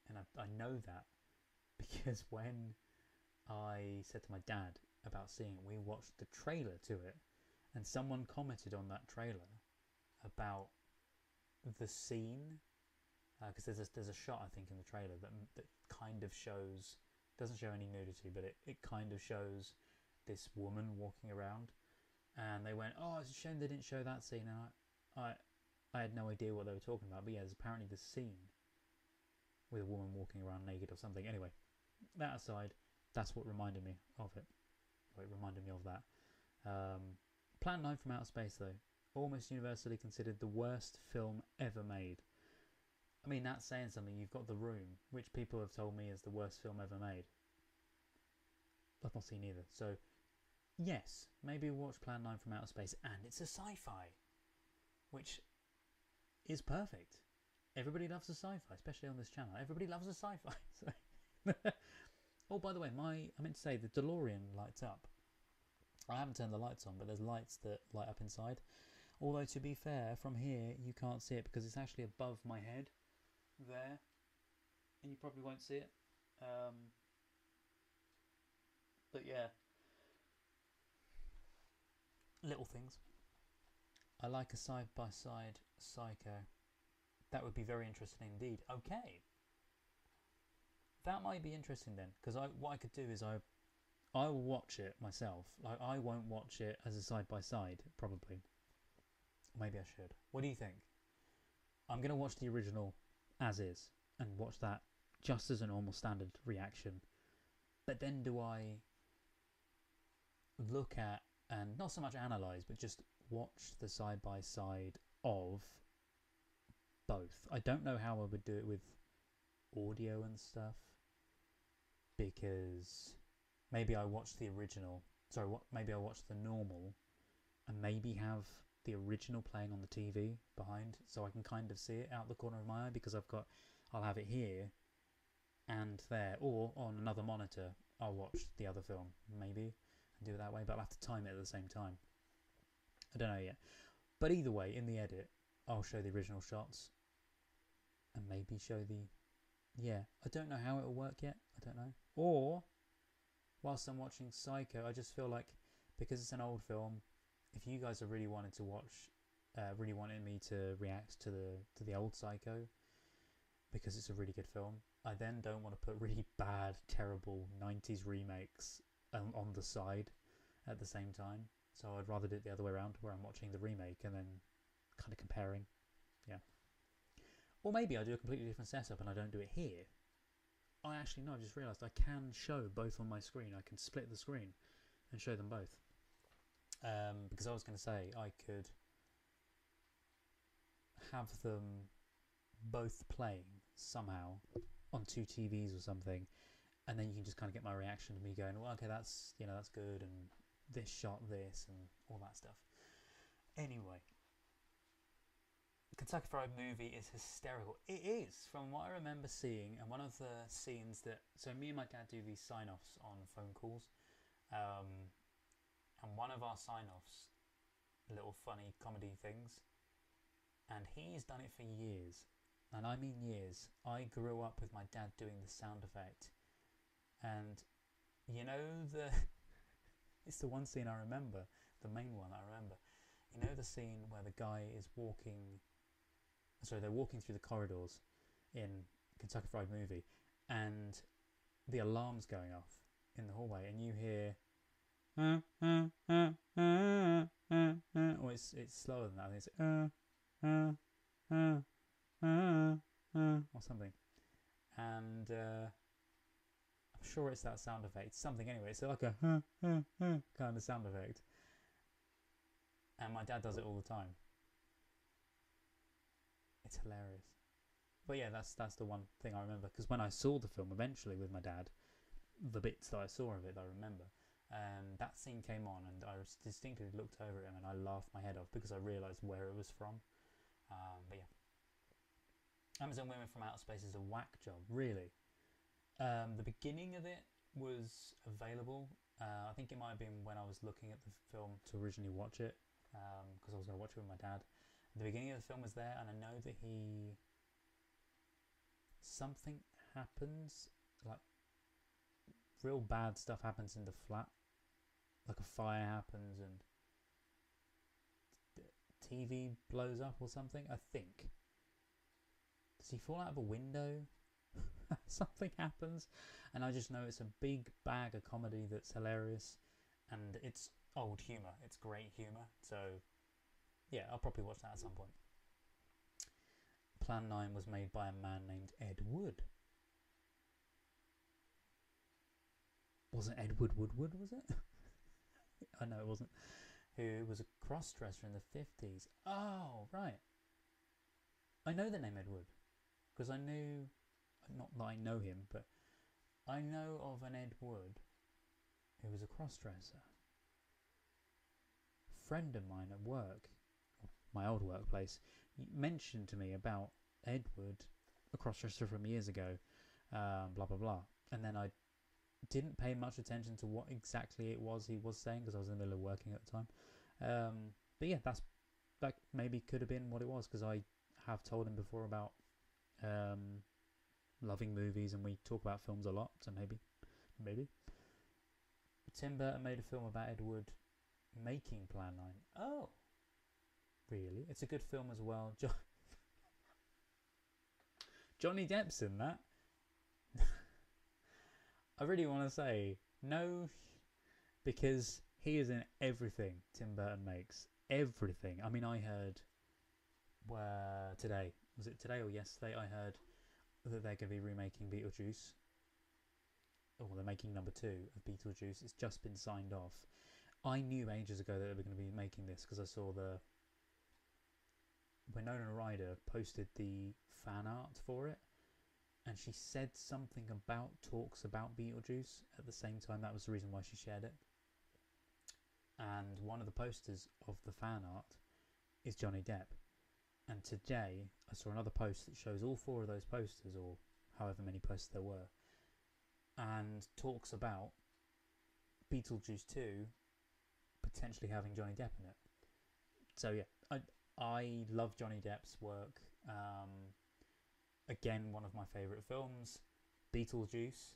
And I know that because when I said to my dad about seeing it, we watched the trailer to it, and someone commented on that trailer about the scene, because there's a shot, I think, in the trailer that kind of shows, doesn't show any nudity, but it kind of shows this woman walking around, and they went, oh, it's a shame they didn't show that scene, and I had no idea what they were talking about, but yeah, there's apparently this scene with a woman walking around naked or something. Anyway, that aside, that's what reminded me of it. Well, it reminded me of that. Plan 9 from Outer Space, though, almost universally considered the worst film ever made. I mean, that's saying something. You've got The Room, which people have told me is the worst film ever made. I've not seen either. So, yes, maybe watch Plan 9 from Outer Space, and it's a sci-fi, which is perfect. Everybody loves a sci-fi, especially on this channel. Everybody loves a sci-fi. So oh, by the way, I meant to say the DeLorean lights up. I haven't turned the lights on, but there's lights that light up inside. Although, to be fair, from here you can't see it because it's actually above my head there, and you probably won't see it. But yeah, little things. I like a side-by-side Psycho. That would be very interesting indeed. Okay, that might be interesting then, because what I could do is I will watch it myself. Like, I won't watch it as a side-by-side, probably. Maybe I should. What do you think? I'm going to watch the original as is and watch that just as a normal standard reaction. But then do I look at, and not so much analyse, but just watch the side-by-side of both? I don't know how I would do it with audio and stuff, because maybe I watch the original, maybe I watch the normal and maybe have the original playing on the TV behind, so I can kind of see it out the corner of my eye, because I'll have it here and there, or on another monitor I'll watch the other film maybe and do it that way, but I'll have to time it at the same time. I don't know yet, but either way, in the edit I'll show the original shots and maybe show I don't know how it'll work yet. I don't know. Or whilst I'm watching Psycho, I just feel like, because it's an old film, if you guys are really wanted to watch, really wanted me to react to the old Psycho, because it's a really good film, I then don't want to put really bad, terrible 90s remakes on the side at the same time. So I'd rather do it the other way around, where I'm watching the remake and then kind of comparing. Yeah. Or maybe I do a completely different setup and I don't do it here. I actually, no, I just realised I can show both on my screen. I can split the screen and show them both. Because I was going to say I could have them both playing somehow on two TVs or something, and then you can just kind of get my reaction to me going, well, okay, that's good, and this shot this and all that stuff. Anyway, Kentucky Fried Movie is hysterical. It is, from what I remember seeing, and one of the scenes that, so me and my dad do these sign-offs on phone calls, and one of our sign-offs, little funny comedy things, and he's done it for years, and I mean years. I grew up with my dad doing the sound effect, and you know it's the one scene I remember, the main one I remember. You know the scene where the guy is they're walking through the corridors in Kentucky Fried Movie, and the alarm's going off in the hallway, and you hear or it's slower than that. It's or something, and I'm sure it's that sound effect, something anyway. It's like a kind of sound effect, and my dad does it all the time. It's hilarious. But yeah, that's the one thing I remember, because when I saw the film eventually with my dad, the bits that I saw of it I remember, that scene came on, and I distinctly looked over at him and I laughed my head off because I realised where it was from. But yeah, Amazon Women from Outer Space is a whack job, really. The beginning of it was available. I think it might have been when I was looking at the film to originally watch it, because I was going to watch it with my dad. The beginning of the film was there, and I know that something happens, like real bad stuff happens in the flat, like a fire happens and TV blows up or something, I think. Does he fall out of a window? Something happens, and I just know it's a big bag of comedy that's hilarious, and it's old humour. It's great humour. So, yeah, I'll probably watch that at some point. Plan 9 was made by a man named Ed Wood. Wasn't Edward Woodward, was it? I know it wasn't. Who was a cross-dresser in the 50s. Oh, right. I know the name Ed Wood, because I knew, not that I know him, but I know of an Ed Wood who was a cross-dresser. A friend of mine at work, my old workplace, mentioned to me about Ed Wood, a cross-dresser from years ago, blah, blah, blah. And then I didn't pay much attention to what exactly it was he was saying, because I was in the middle of working at the time. But yeah, that maybe could have been what it was, because I have told him before about loving movies, and we talk about films a lot, so maybe. Tim Burton made a film about Ed Wood making Plan 9. Oh, really? It's a good film as well. Johnny Depp's in that. I really want to say no, because he is in everything Tim Burton makes. Everything. I mean, I heard today, was it today or yesterday, I heard that they're going to be remaking Beetlejuice. Or they're making number 2 of Beetlejuice. It's just been signed off. I knew ages ago that they were going to be making this, because I saw Winona Ryder posted the fan art for it, and she said something about talks about Beetlejuice at the same time. That was the reason why she shared it. And one of the posters of the fan art is Johnny Depp. And today I saw another post that shows all 4 of those posters, or however many posters there were, and talks about Beetlejuice 2 potentially having Johnny Depp in it. So yeah, I love Johnny Depp's work. Again, one of my favourite films, Beetlejuice.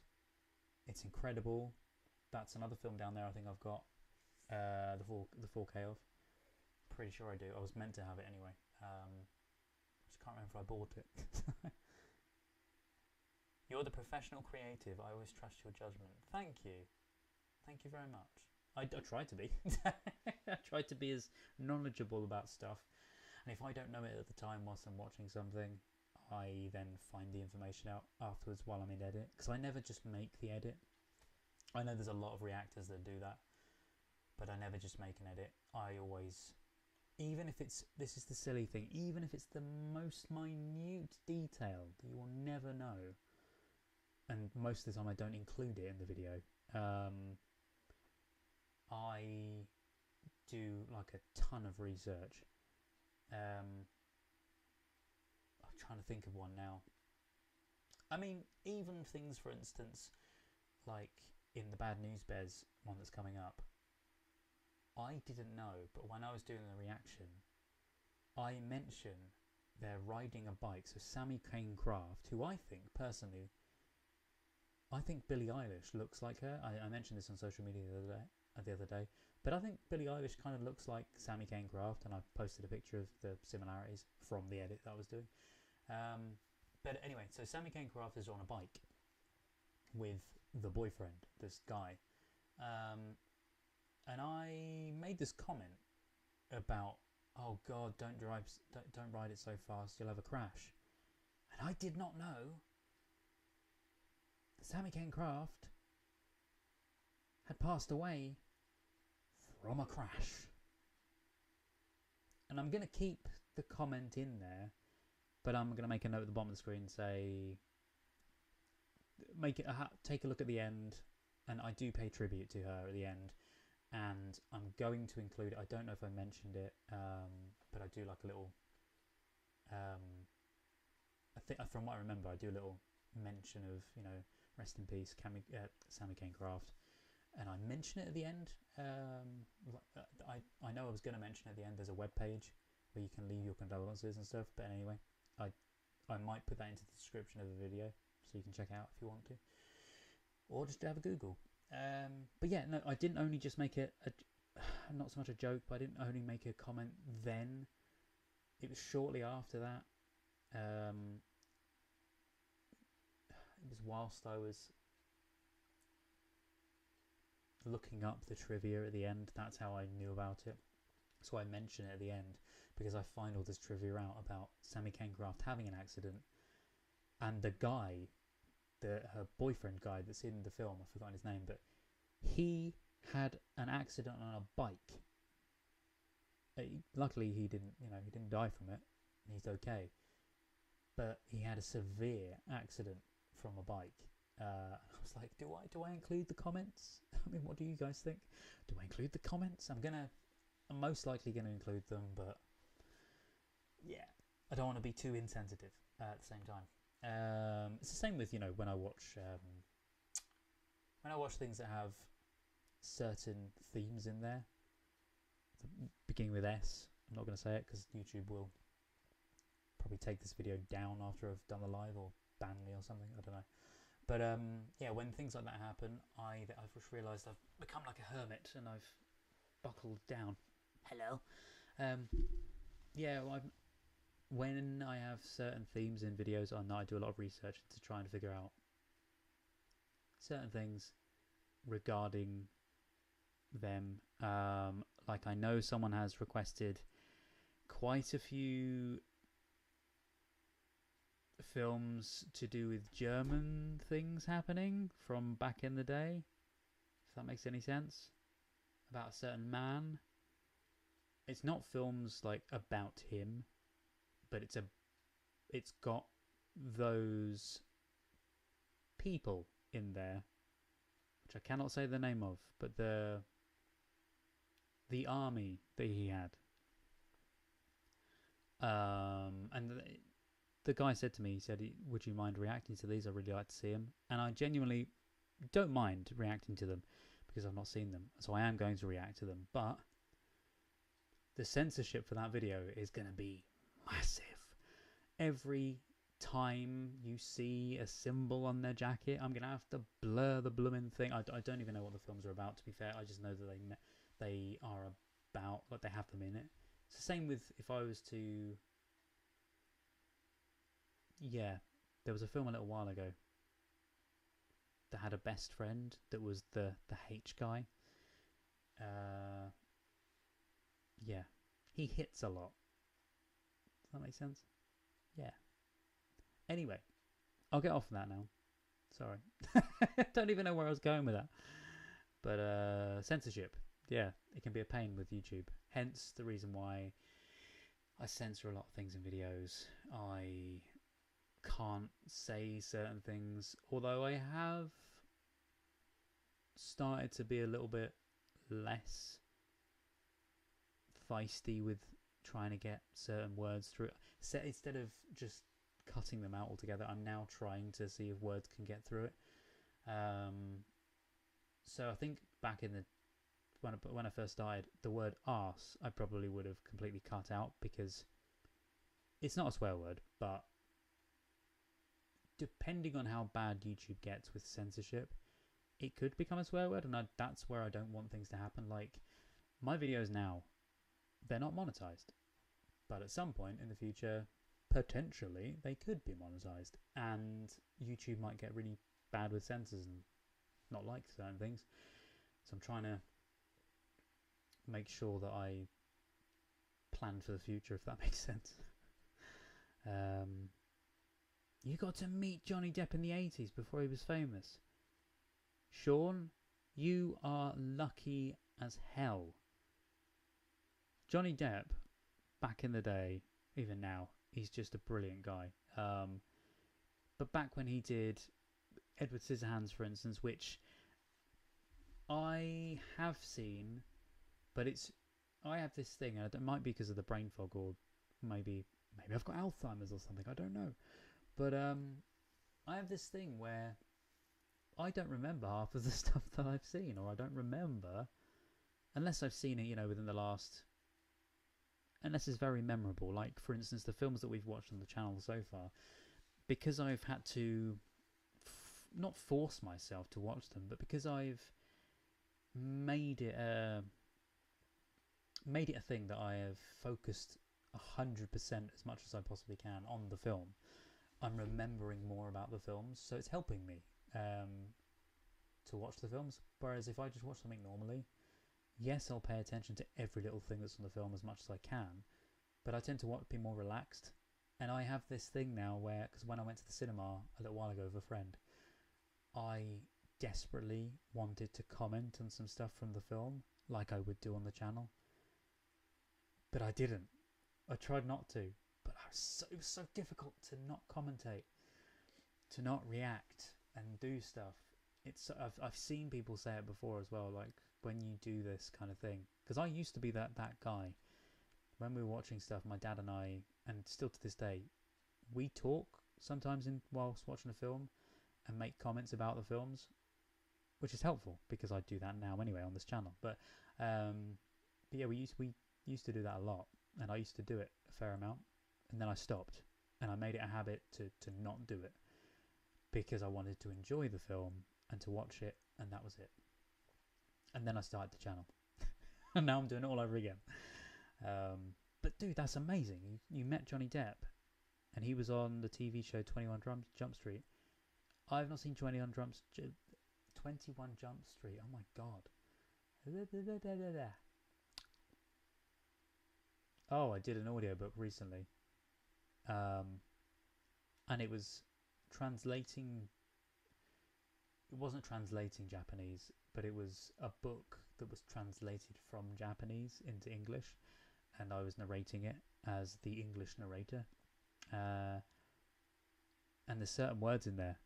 It's incredible. That's another film down there I think I've got the 4K of. Pretty sure I do. I was meant to have it anyway. Just can't remember if I bought it. You're the professional creative. I always trust your judgment. Thank you. Thank you very much. I try to be. I try to be as knowledgeable about stuff. And if I don't know it at the time whilst I'm watching something, I then find the information out afterwards while I'm in edit. Because I never just make the edit. I know there's a lot of reactors that do that, but I never just make an edit. I always, even if it's, this is the silly thing, even if it's the most minute detail that you will never know, and most of the time I don't include it in the video, I do like a ton of research. I'm trying to think of one now. I mean, even things, for instance, like in the Bad News Bears one that's coming up, I didn't know, but when I was doing the reaction, I mention they're riding a bike. So Sammy Kane Craft, who I think, personally, I think Billie Eilish looks like her. I mentioned this on social media the other day, but I think Billie Eilish kind of looks like Sammy Kane Craft, and I posted a picture of the similarities from the edit that I was doing. But anyway, so Sammy Kane Craft is on a bike with the boyfriend, this guy, and I made this comment about, oh God, don't ride it so fast, you'll have a crash. And I did not know that Sammy Kane Craft had passed away from a crash. And I'm going to keep the comment in there, but I'm going to make a note at the bottom of the screen, say, take a look at the end, and I do pay tribute to her at the end, and I'm going to include it. I don't know if I mentioned it, but I do like a little, I think, from what I remember, I do a little mention of, you know, rest in peace, Sammy Kane Craft, and I mention it at the end. I know I was going to mention at the end, there's a web page where you can leave your condolences and stuff, but anyway, I might put that into the description of the video, so you can check out if you want to, or just have a Google. But yeah, no, I didn't only just make it not so much a joke, but I didn't only make a comment then. It was shortly after that. It was whilst I was looking up the trivia at the end. That's how I knew about it. So I mention it at the end because I find all this trivia out about Sammy Cancraft having an accident, and the guy, her boyfriend guy that's in the film, I've forgotten his name, but he had an accident on a bike. Luckily he didn't die from it. He's okay. But he had a severe accident from a bike. I was like, do I include the comments? I mean, what do you guys think? Do I include the comments? I'm most likely gonna include them, but yeah, I don't want to be too insensitive at the same time. It's the same with when I watch things that have certain themes in there, beginning with S. I'm not going to say it because YouTube will probably take this video down after I've done the live, or ban me or something. I don't know. But yeah, when things like that happen, I've just realised I've become like a hermit and I've buckled down. Hello. Yeah, well, when I have certain themes in videos, I do a lot of research to try and figure out certain things regarding them. Like I know someone has requested quite a few films to do with German things happening from back in the day, if that makes any sense, about a certain man. It's not films like about him, but it's got those people in there, which I cannot say the name of, but the army that he had. And the guy said to me, he said, would you mind reacting to these? I'd really like to see them. And I genuinely don't mind reacting to them because I've not seen them. So I am going to react to them. But the censorship for that video is going to be massive. Every time you see a symbol on their jacket, I'm going to have to blur the blooming thing. I don't even know what the films are about, to be fair. I just know that they are about, like, they have them in it. It's the same with if I was to... Yeah, there was a film a little while ago that had a best friend that was the H guy. Yeah, he hits a lot. Does that make sense? Yeah. Anyway, I'll get off of that now. Sorry. Don't even know where I was going with that. But censorship. Yeah, it can be a pain with YouTube. Hence the reason why I censor a lot of things in videos. I can't say certain things, although I have started to be a little bit less feisty with trying to get certain words through. Instead of just cutting them out altogether, I'm now trying to see if words can get through it. So I think back in the when I first started, the word arse I probably would have completely cut out because it's not a swear word, but depending on how bad YouTube gets with censorship, it could become a swear word, and that's where I don't want things to happen. Like, my videos now, they're not monetized, but at some point in the future, potentially, they could be monetized, and YouTube might get really bad with censors and not like certain things. So I'm trying to make sure that I plan for the future, if that makes sense. You got to meet Johnny Depp in the 80s before he was famous. Sean, you are lucky as hell. Johnny Depp, back in the day, even now, he's just a brilliant guy. But back when he did Edward Scissorhands, for instance, which I have seen, but I have this thing, and it might be because of the brain fog, or maybe I've got Alzheimer's or something, I don't know. But I have this thing where I don't remember half of the stuff that I've seen, or I don't remember, unless I've seen it, within the last, unless it's very memorable. Like, for instance, the films that we've watched on the channel so far, because I've had to not force myself to watch them, but because I've made it a thing that I have focused 100% as much as I possibly can on the film. I'm remembering more about the films, so it's helping me to watch the films. Whereas if I just watch something normally, yes, I'll pay attention to every little thing that's on the film as much as I can, but I tend to be more relaxed. And I have this thing now where, because when I went to the cinema a little while ago with a friend, I desperately wanted to comment on some stuff from the film, like I would do on the channel, but I didn't. I tried not to, but it was so difficult to not commentate, to not react and do stuff. I've seen people say it before as well, like when you do this kind of thing, because I used to be that guy. When we were watching stuff, my dad and I, and still to this day, we talk sometimes whilst watching a film and make comments about the films, which is helpful because I do that now anyway on this channel. But yeah, we used to do that a lot, and I used to do it a fair amount, and then I stopped, and I made it a habit to not do it because I wanted to enjoy the film and to watch it, and that was it. And then I started the channel, and now I'm doing it all over again. But dude, that's amazing. You met Johnny Depp, and he was on the TV show 21 Jump Street. I've not seen 21 Jump Street. Oh my god. Oh, I did an audiobook recently. And it was translating. It wasn't translating Japanese, but it was a book that was translated from Japanese into English, and I was narrating it as the English narrator. And there's certain words in there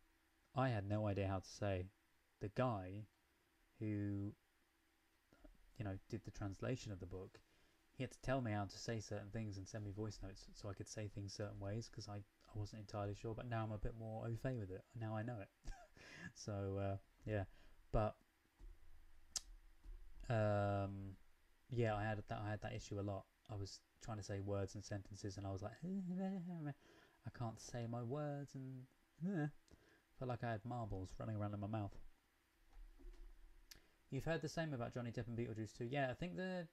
I had no idea how to say. The guy who, did the translation of the book, he had to tell me how to say certain things and send me voice notes so I could say things certain ways, because I wasn't entirely sure, but now I'm a bit more au fait with it. Now I know it. So, yeah. But, yeah, I had that issue a lot. I was trying to say words and sentences, and I was like, I can't say my words, and felt like I had marbles running around in my mouth. You've heard the same about Johnny Depp and Beetlejuice too. Yeah, I think they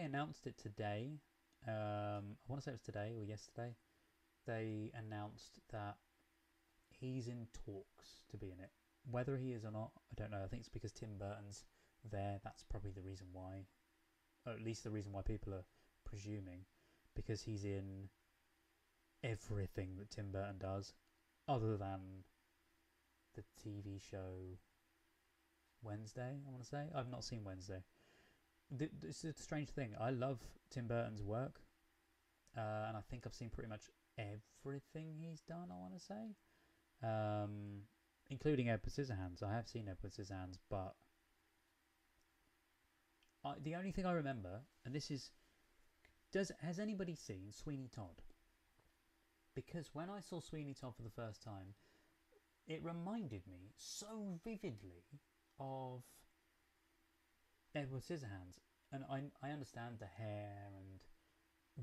announced it today. I want to say it was today or yesterday. They announced that he's in talks to be in it. Whether he is or not, I don't know. I think it's because Tim Burton's there. That's probably the reason why, or at least the reason why people are presuming, because he's in everything that Tim Burton does, other than the TV show Wednesday, I want to say. I've not seen Wednesday. It's a strange thing. I love Tim Burton's work, and I think I've seen pretty much everything he's done, I want to say, including Edward Scissorhands. I have seen Edward Scissorhands, but the only thing I remember, and this is, has anybody seen Sweeney Todd? Because when I saw Sweeney Todd for the first time, it reminded me so vividly of Edward Scissorhands, and I understand the hair and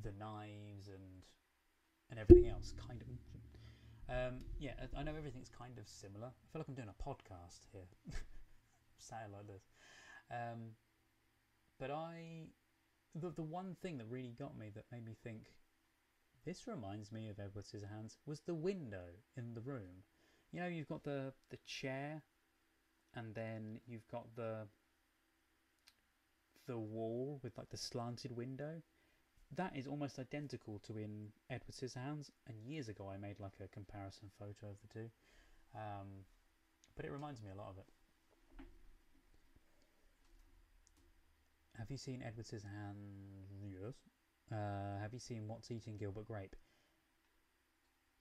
the knives and everything else, kind of. Yeah, I know everything's kind of similar. I feel like I'm doing a podcast here, say it like this. But the one thing that really got me, that made me think, this reminds me of Edward Scissorhands, was the window in the room. You've got the chair, and then you've got the wall with like the slanted window. That is almost identical to in Edward Scissorhands, and years ago I made like a comparison photo of the two. But it reminds me a lot of it. Have you seen Edward Scissorhands? Yes. Have you seen What's Eating Gilbert Grape?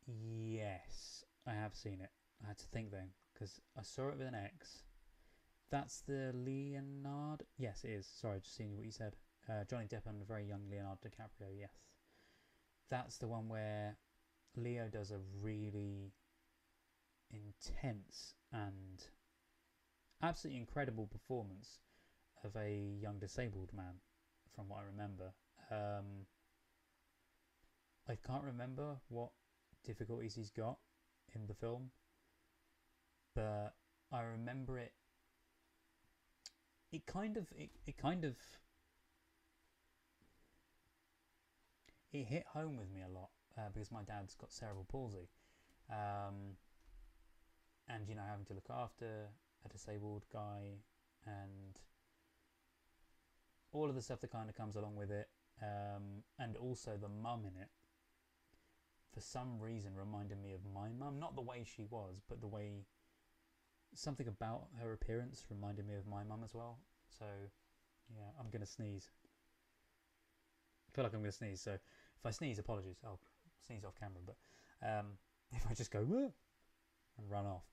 Yes, I have seen it. I had to think then, because I saw it with an X. That's the Leonardo. Yes, it is. Sorry, just seeing what you said. Johnny Depp and a very young Leonardo DiCaprio. Yes, that's the one where Leo does a really intense and absolutely incredible performance of a young disabled man, from what I remember. I can't remember what difficulties he's got in the film, but I remember it. It kind of it hit home with me a lot because my dad's got cerebral palsy, and you know, having to look after a disabled guy and all of the stuff that kind of comes along with it, and also the mum in it, for some reason reminded me of my mum. Not the way she was, but the way something about her appearance reminded me of my mum as well. So yeah, I'm gonna sneeze. I feel like I'm gonna sneeze, so if I sneeze, apologies. I'll sneeze off camera, but if I just go "Whoa," and run off.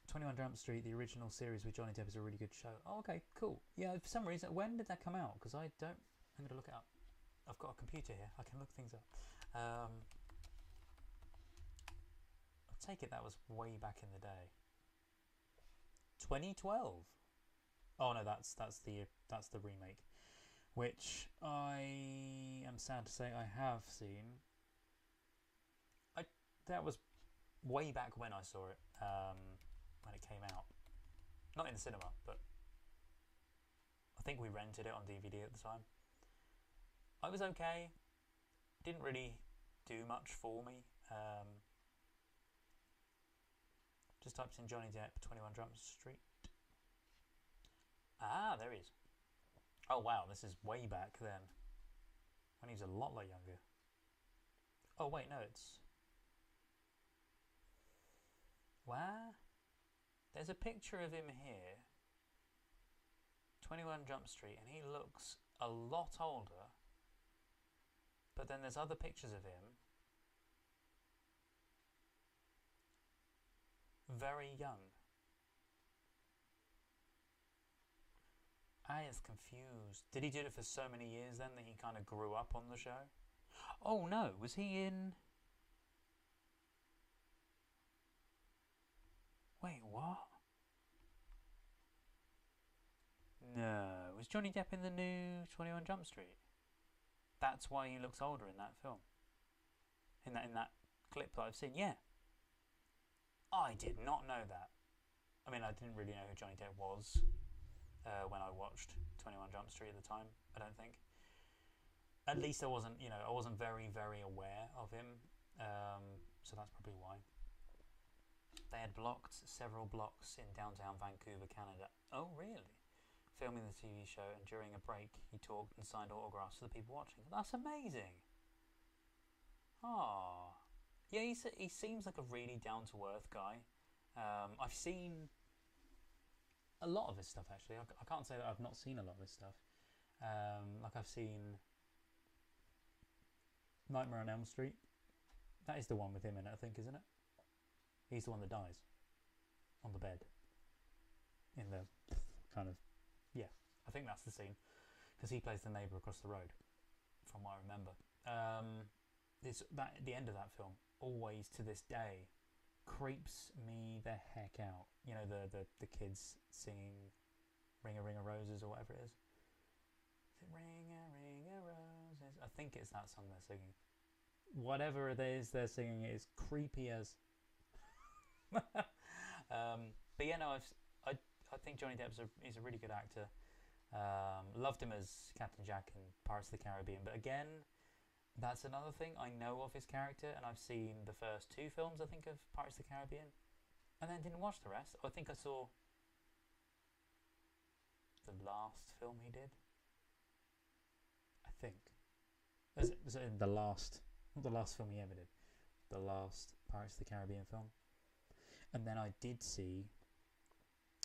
21 Jump Street, the original series with Johnny Depp, is a really good show. Oh, okay, cool. Yeah, for some reason, when did that come out? Because I don't. I'm going to look it up. I've got a computer here. I can look things up. I take it that was way back in the day. 2012. Oh no, that's the remake, which I am sad to say I have seen. That was way back when I saw it. When it came out, not in the cinema, but I think we rented it on DVD at the time. I was okay. Didn't really do much for me. Just typed in Johnny Depp 21 Jump Street. Ah, there he is. Oh wow, this is way back then, when he was a lot younger. Oh wait, no, it's where? There's a picture of him here, 21 Jump Street, and he looks a lot older. But then there's other pictures of him, very young. I is confused. Did he do it for so many years then that he kind of grew up on the show? Oh no, was he in... Wait, what? No, was Johnny Depp in the new 21 Jump Street? That's why he looks older in that film. In that clip that I've seen, yeah. I did not know that. I mean, I didn't really know who Johnny Depp was when I watched 21 Jump Street at the time, I don't think. At least I wasn't, you know, I wasn't very, very aware of him. So that's probably why. They had blocked several blocks in downtown Vancouver, Canada. Oh, really? Filming the TV show, and during a break, he talked and signed autographs to the people watching. That's amazing. Ah, yeah, he seems like a really down-to-earth guy. I've seen a lot of his stuff, actually. I can't say that I've not seen a lot of his stuff. Like I've seen Nightmare on Elm Street. That is the one with him in it, I think, isn't it? He's the one that dies on the bed in the kind of, yeah, I think that's the scene, because he plays the neighbour across the road, from what I remember. The end of that film always to this day creeps me the heck out. You know, the kids singing "Ring a Ring a Roses" or whatever it is. Is it "Ring a Roses"? I think it's that song they're singing. Whatever it is they're singing, it is creepy as. But yeah, no, I think Johnny Depp's he's a really good actor. Loved him as Captain Jack in Pirates of the Caribbean, but again, that's another thing. I know of his character, and I've seen the first 2 films, I think, of Pirates of the Caribbean, and then didn't watch the rest. I think I saw the last film he did. I think was it in the last, not the last film he ever did, the last Pirates of the Caribbean film. And then I did see,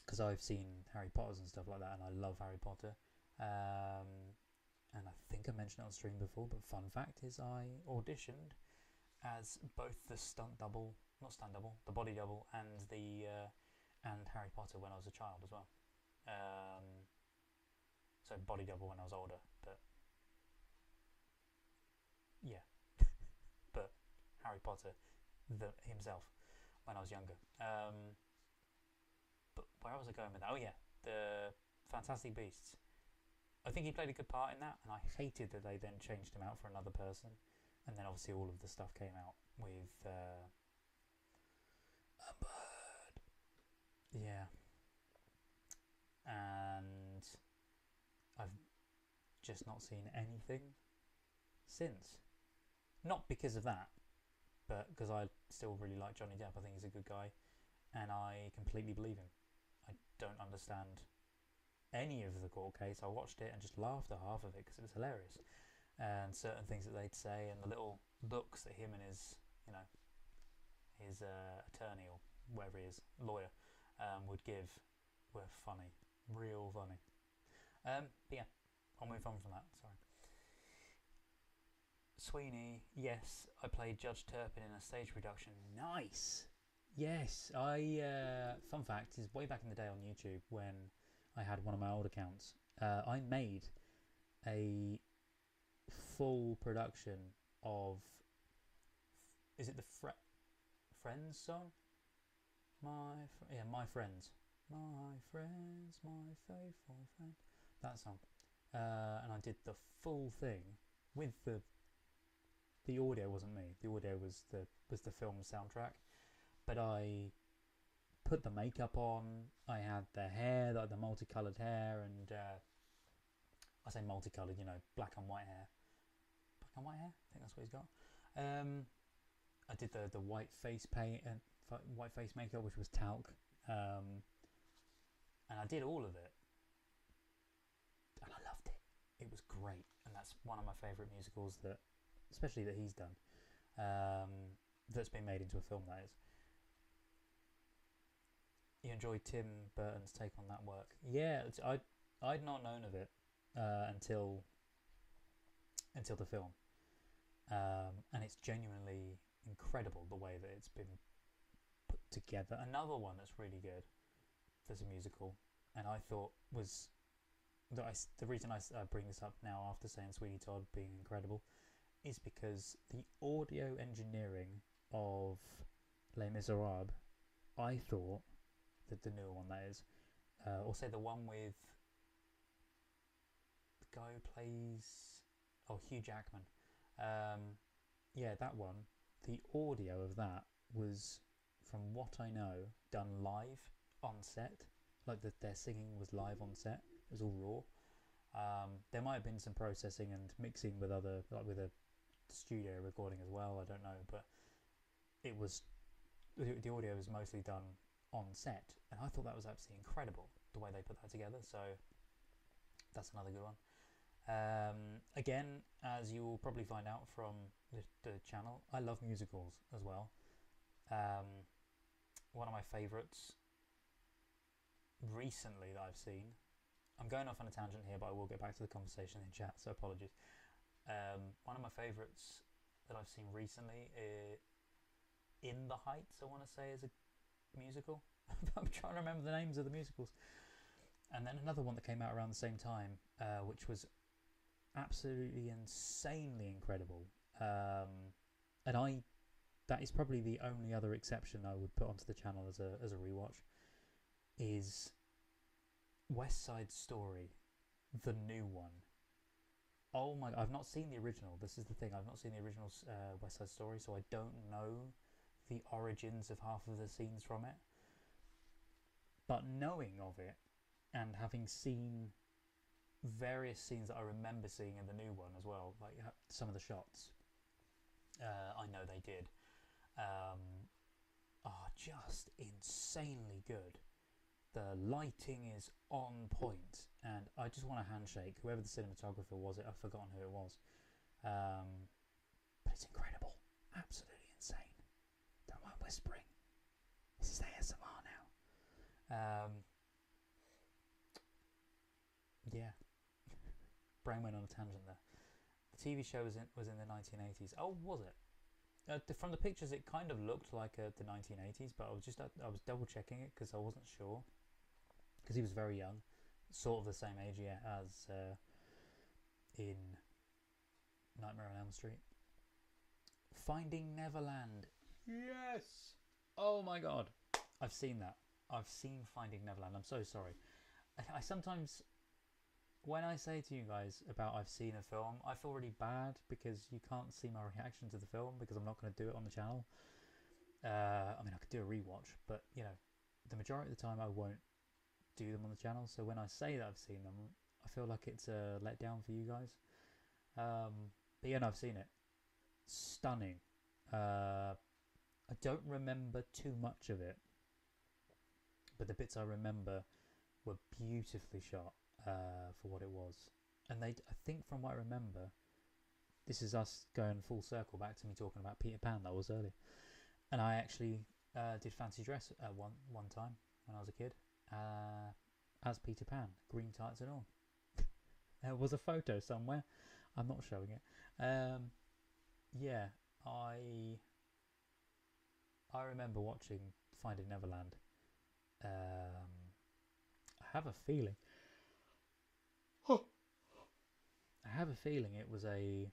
because I've seen Harry Potters and stuff like that, and I love Harry Potter. And I think I mentioned it on stream before, but fun fact is I auditioned as both the the body double, and and Harry Potter when I was a child as well. So body double when I was older, but yeah, but Harry Potter himself when I was younger. But where was I going with that? Oh yeah, the Fantastic Beasts. I think he played a good part in that, and I hated that they then changed him out for another person. And then obviously all of the stuff came out with yeah, and I've just not seen anything since. Not because of that, but because I still really like Johnny Depp. I think he's a good guy, and I completely believe him. I don't understand any of the court case. I watched it and just laughed at half of it because it was hilarious, and certain things that they'd say and the little looks that him and his, you know, his attorney or whatever he is, lawyer, would give were funny, real funny. But yeah, I'll move on from that. Sorry. Sweeney, yes, I played Judge Turpin in a stage production. Nice. Yes, fun fact is way back in the day on YouTube when I had one of my old accounts, I made a full production of, is it the Friends song? My Friends, my friends, my faithful friend. That song, and I did the full thing with the audio. Wasn't me. The audio was the film soundtrack, but I put the makeup on. I had the hair, the multicolored hair, and I say multicolored, you know, black and white hair. Black and white hair. I think that's what he's got. I did the white face paint and white face makeup, which was talc, and I did all of it, and I loved it. It was great, and that's one of my favourite musicals that, especially that he's done, that's been made into a film. That is. You enjoyed Tim Burton's take on that work? Yeah, I'd not known of it until the film, and it's genuinely incredible the way that it's been put together. Another one that's really good, there's a musical, and I thought was that the reason I bring this up now after saying Sweeney Todd being incredible is because the audio engineering of Les Miserables, I thought that the newer one that is, or say the one with the guy who plays Hugh Jackman, yeah, that one, the audio of that was, from what I know, done live on set. Like their singing was live on set. It was all raw. There might have been some processing and mixing with other, like with a studio recording as well. I don't know, but it was, the audio was mostly done on set, and I thought that was absolutely incredible the way they put that together. So that's another good one. Again, as you will probably find out from the channel, I love musicals as well. One of my favourites recently that I've seen, I'm going off on a tangent here, but I will get back to the conversation in chat, so apologies. One of my favourites that I've seen recently is In the Heights, I want to say, is a musical. I'm trying to remember the names of the musicals. And then another one that came out around the same time, which was absolutely insanely incredible. And that is probably the only other exception I would put onto the channel as a rewatch, is West Side Story, the new one. Oh my! I've not seen the original. This is the thing. I've not seen the original West Side Story, so I don't know the origins of half of the scenes from it. But knowing of it, and having seen various scenes that I remember seeing in the new one as well, like some of the shots, I know they did, are just insanely good. The lighting is on point, and I just want a handshake. Whoever the cinematographer was, I've forgotten who it was, but it's incredible, absolutely insane. Don't mind whispering. This is ASMR now. Yeah, brain went on a tangent there. The TV show was in the 1980s. Oh, was it? From the pictures, it kind of looked like the 1980s, but I was double checking it because I wasn't sure. Because he was very young, sort of the same age as in Nightmare on Elm Street. Finding Neverland. Yes. Oh my god. I've seen that. I've seen Finding Neverland. I'm so sorry. I sometimes, when I say to you guys about I've seen a film, I feel really bad because you can't see my reaction to the film because I'm not going to do it on the channel. I mean, I could do a rewatch, but you know, the majority of the time I won't do them on the channel. So when I say that I've seen them, I feel like it's a letdown for you guys. But yeah, no, I've seen it. Stunning. I don't remember too much of it, but the bits I remember were beautifully shot for what it was. And I think from what I remember, this is us going full circle back to me talking about Peter Pan that was earlier. And I actually did fancy dress at one time when I was a kid as Peter Pan, green tights and all. There was a photo somewhere. I'm not showing it. Yeah, I remember watching Finding Neverland. I have a feeling. I have a feeling it was a.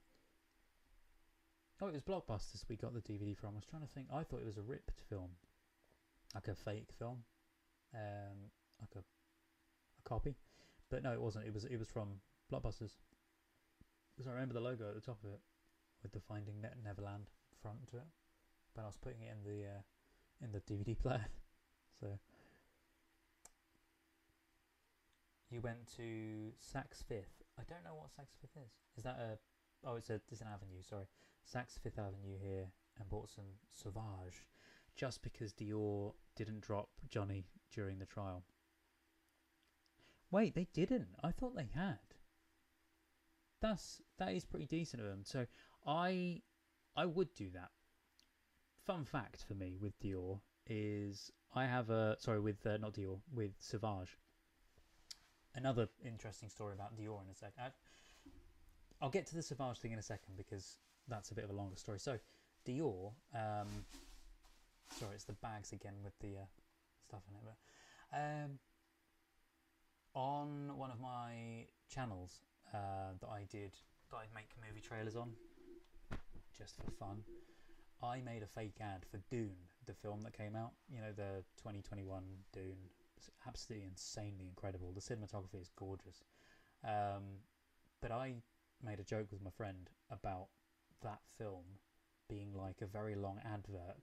Oh, it was Blockbusters we got the DVD from. I was trying to think. I thought it was a ripped film, like a fake film, like a copy. But no, it wasn't. It was from Blockbusters. Because I remember the logo at the top of it with the Finding Neverland front to it. But I was putting it in the DVD player. So you went to Saks Fifth. I don't know what Saks Fifth is. Is that a? Oh, it's an avenue. Sorry, Saks Fifth Avenue here, and bought some Sauvage, just because Dior didn't drop Johnny during the trial. Wait, they didn't. I thought they had. That is pretty decent of them. So I would do that. Fun fact for me with Dior is I have not Dior, with Sauvage. Another interesting story about Dior in a sec. I'll get to the Sauvage thing in a second because that's a bit of a longer story. So Dior, sorry, it's the bags again with the stuff in it. But on one of my channels that I make movie trailers on, just for fun, I made a fake ad for Dune, the film that came out. You know, the 2021 Dune. It's absolutely insanely incredible. The cinematography is gorgeous. But I made a joke with my friend about that film being like a very long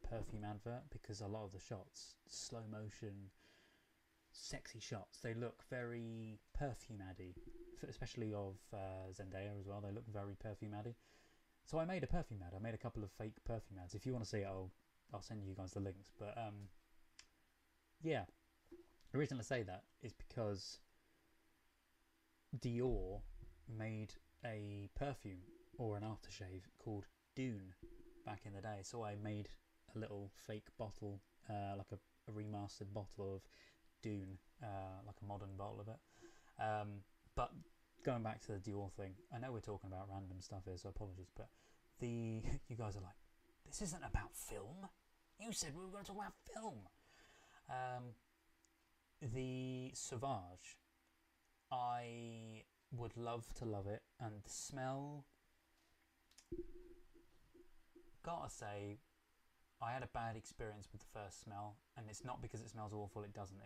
perfume advert, because a lot of the shots, slow motion, sexy shots, they look very perfume-addy, especially of Zendaya as well. They look very perfume-addy. So I made a perfume ad. I made a couple of fake perfume ads. If you want to see it, I'll send you guys the links. But yeah, the reason I say that is because Dior made a perfume or an aftershave called Dune back in the day. So I made a little fake bottle, like a remastered bottle of Dune, like a modern bottle of it. But going back to the Dior thing, I know we're talking about random stuff here, so apologies, but you guys are like, this isn't about film. You said we were going to talk about film. The Sauvage, I would love to love it, and the smell, gotta say, I had a bad experience with the first smell, and it's not because it smells awful. It doesn't.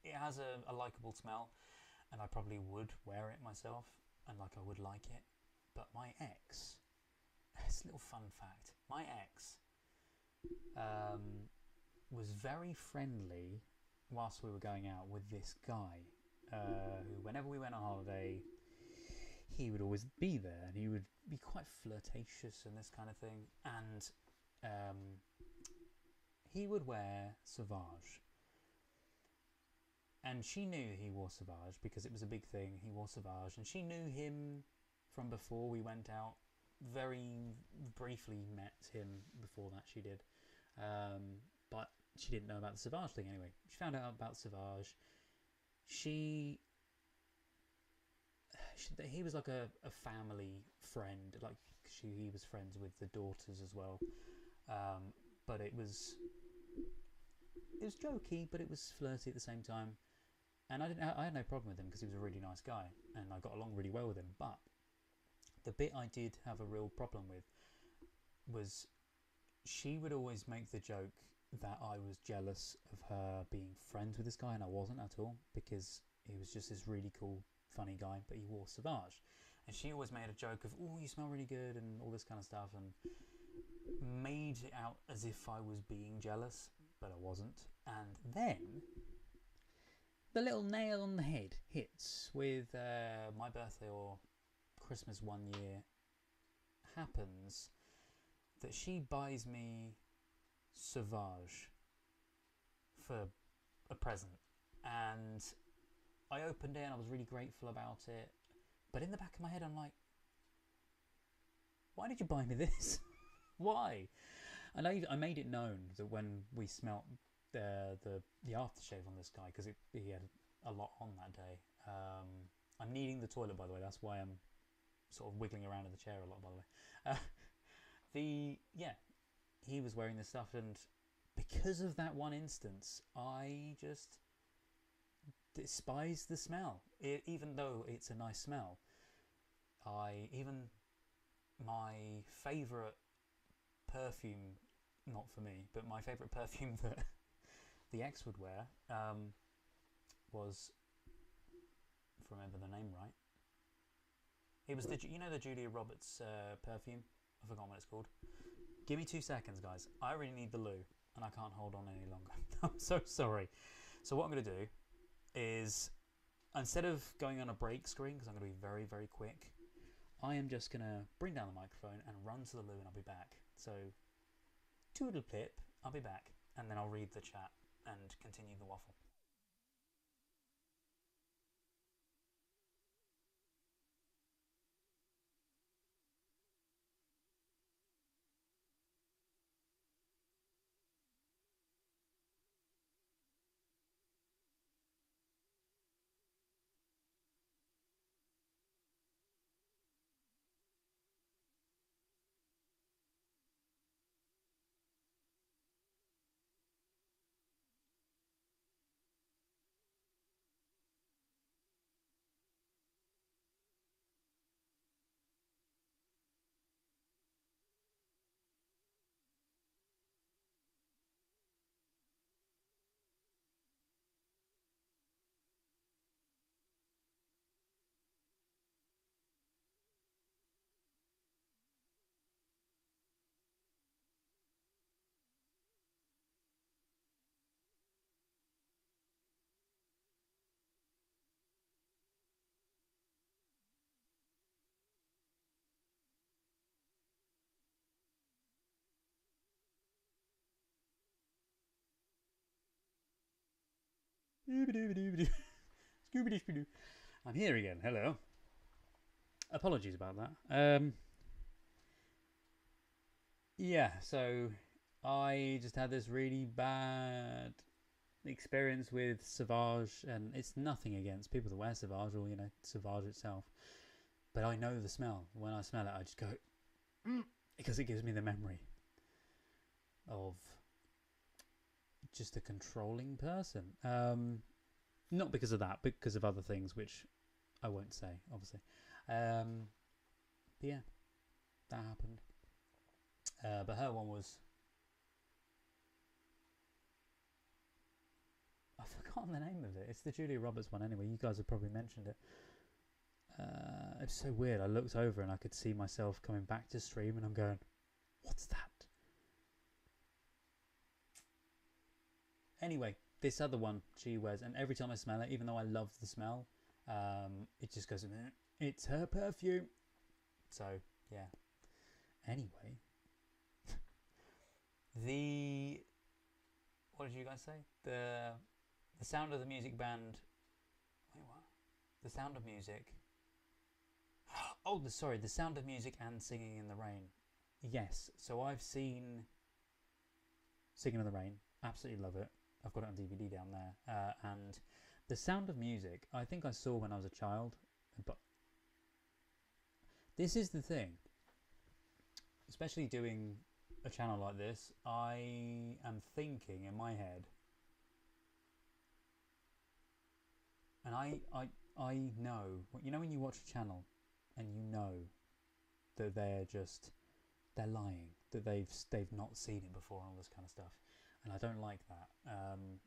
It has a likeable smell, and I probably would wear it myself, and like I would like it. But my ex, it's a little fun fact, my ex was very friendly whilst we were going out with this guy, who whenever we went on holiday, he would always be there, and he would be quite flirtatious and this kind of thing, and he would wear Sauvage. And she knew he wore Sauvage because it was a big thing. He wore Sauvage, and she knew him from before we went out. Very briefly met him before that, she did. But she didn't know about the Sauvage thing anyway. She found out about Sauvage. He was like a family friend. Like he was friends with the daughters as well. But it was jokey, but it was flirty at the same time. And I had no problem with him because he was a really nice guy, and I got along really well with him. But the bit I did have a real problem with was she would always make the joke that I was jealous of her being friends with this guy, and I wasn't at all, because he was just this really cool, funny guy, but he wore Sauvage. And she always made a joke of, oh, you smell really good, and all this kind of stuff, and made it out as if I was being jealous. but I wasn't. And then the little nail on the head hits with my birthday or Christmas one year happens that she buys me Sauvage for a present, and I opened it and I was really grateful about it, but in the back of my head I'm like, why did you buy me this? Why? And I made it known that when we smelt the aftershave on this guy, because he had a lot on that day. I'm needing the toilet, by the way. That's why I'm sort of wiggling around in the chair a lot, by the way. He was wearing this stuff, and because of that one instance, I just despise the smell. Even though it's a nice smell, my favourite perfume, not for me, but my favourite perfume that the ex would wear was, if I remember the name right, it was the Julia Roberts perfume. I've forgotten what it's called. Give me 2 seconds, guys. I really need the loo, and I can't hold on any longer. I'm so sorry. So what I'm going to do is, instead of going on a break screen, because I'm going to be very, very quick, I am just going to bring down the microphone and run to the loo, and I'll be back. So, toodle pip, I'll be back, and then I'll read the chat and continue the waffle. I'm here again. Hello. Apologies about that. Yeah, so I just had this really bad experience with Sauvage, and it's nothing against people that wear Sauvage or, Sauvage itself. But I know the smell. When I smell it, I just go, because it gives me the memory of just a controlling person. Not because of that, but because of other things, which I won't say, obviously. But yeah, that happened. But her one was, I've forgotten the name of it. It's the Julia Roberts one anyway. You guys have probably mentioned it. It's so weird. I looked over and I could see myself coming back to stream, and I'm going, what's that? Anyway, this other one she wears, and every time I smell it, even though I love the smell, it just goes, it's her perfume. So, yeah. Anyway. What did you guys say? The Sound of the Music band. Wait, what? The Sound of Music. The Sound of Music and Singing in the Rain. Yes, so I've seen Singing in the Rain. Absolutely love it. I've got it on DVD down there. And The Sound of Music, I think I saw when I was a child. But this is the thing. Especially doing a channel like this, I am thinking in my head, and I know, when you watch a channel and you know that they're lying, that they've not seen it before and all this kind of stuff, and I don't like that.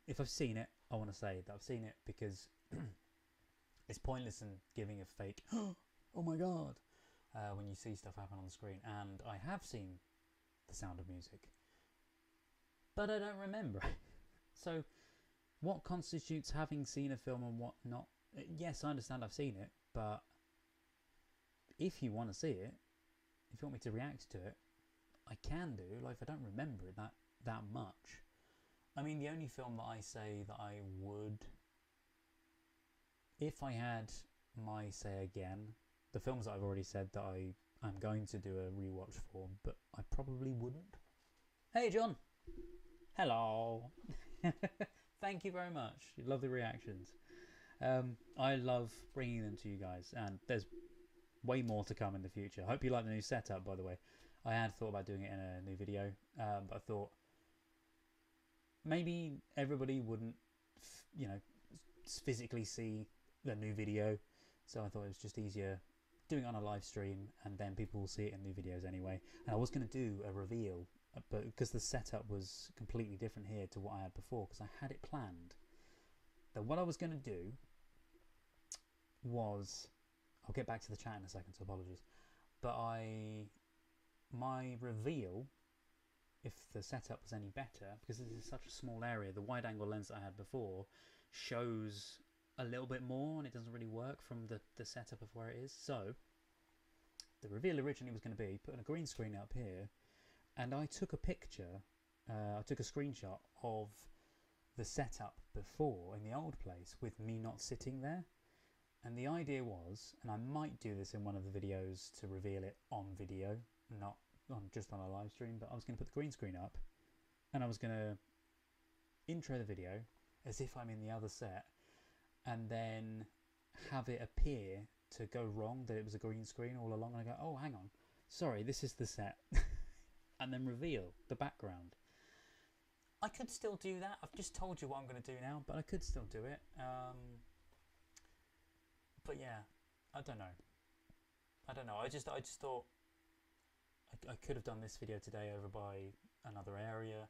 If I've seen it, I want to say that I've seen it, because it's pointless in giving a fake oh my god when you see stuff happen on the screen. And I have seen The Sound of Music, but I don't remember. So, what constitutes having seen a film and what not? Yes, I understand I've seen it, but if you want to see it, if you want me to react to it, I can do. Like, if I don't remember it that much. I mean, the only film that I say that I would, if I had my say again, the films that I've already said that I'm going to do a rewatch for, but I probably wouldn't. Hey, John. Hello. Thank you very much. You love the reactions. I love bringing them to you guys, and there's way more to come in the future. I hope you like the new setup, by the way. I had thought about doing it in a new video, but I thought maybe everybody wouldn't, physically see the new video, so I thought it was just easier doing it on a live stream, and then people will see it in new videos anyway. And I was going to do a reveal, but because the setup was completely different here to what I had before, because I had it planned, that what I was going to do was, I'll get back to the chat in a second, so apologies, but my reveal, if the setup was any better, because this is such a small area, the wide angle lens that I had before shows a little bit more and it doesn't really work from the setup of where it is. So the reveal originally was going to be putting a green screen up here, and I took a picture, I took a screenshot of the setup before in the old place with me not sitting there. And the idea was, and I might do this in one of the videos to reveal it on video, not just on a live stream, but I was going to put the green screen up and I was going to intro the video as if I'm in the other set, and then have it appear to go wrong that it was a green screen all along, and I go, oh, hang on, sorry, this is the set. And then reveal the background. I could still do that. I've just told you what I'm going to do now, but I could still do it. But yeah, I don't know. I just thought I could have done this video today over by another area,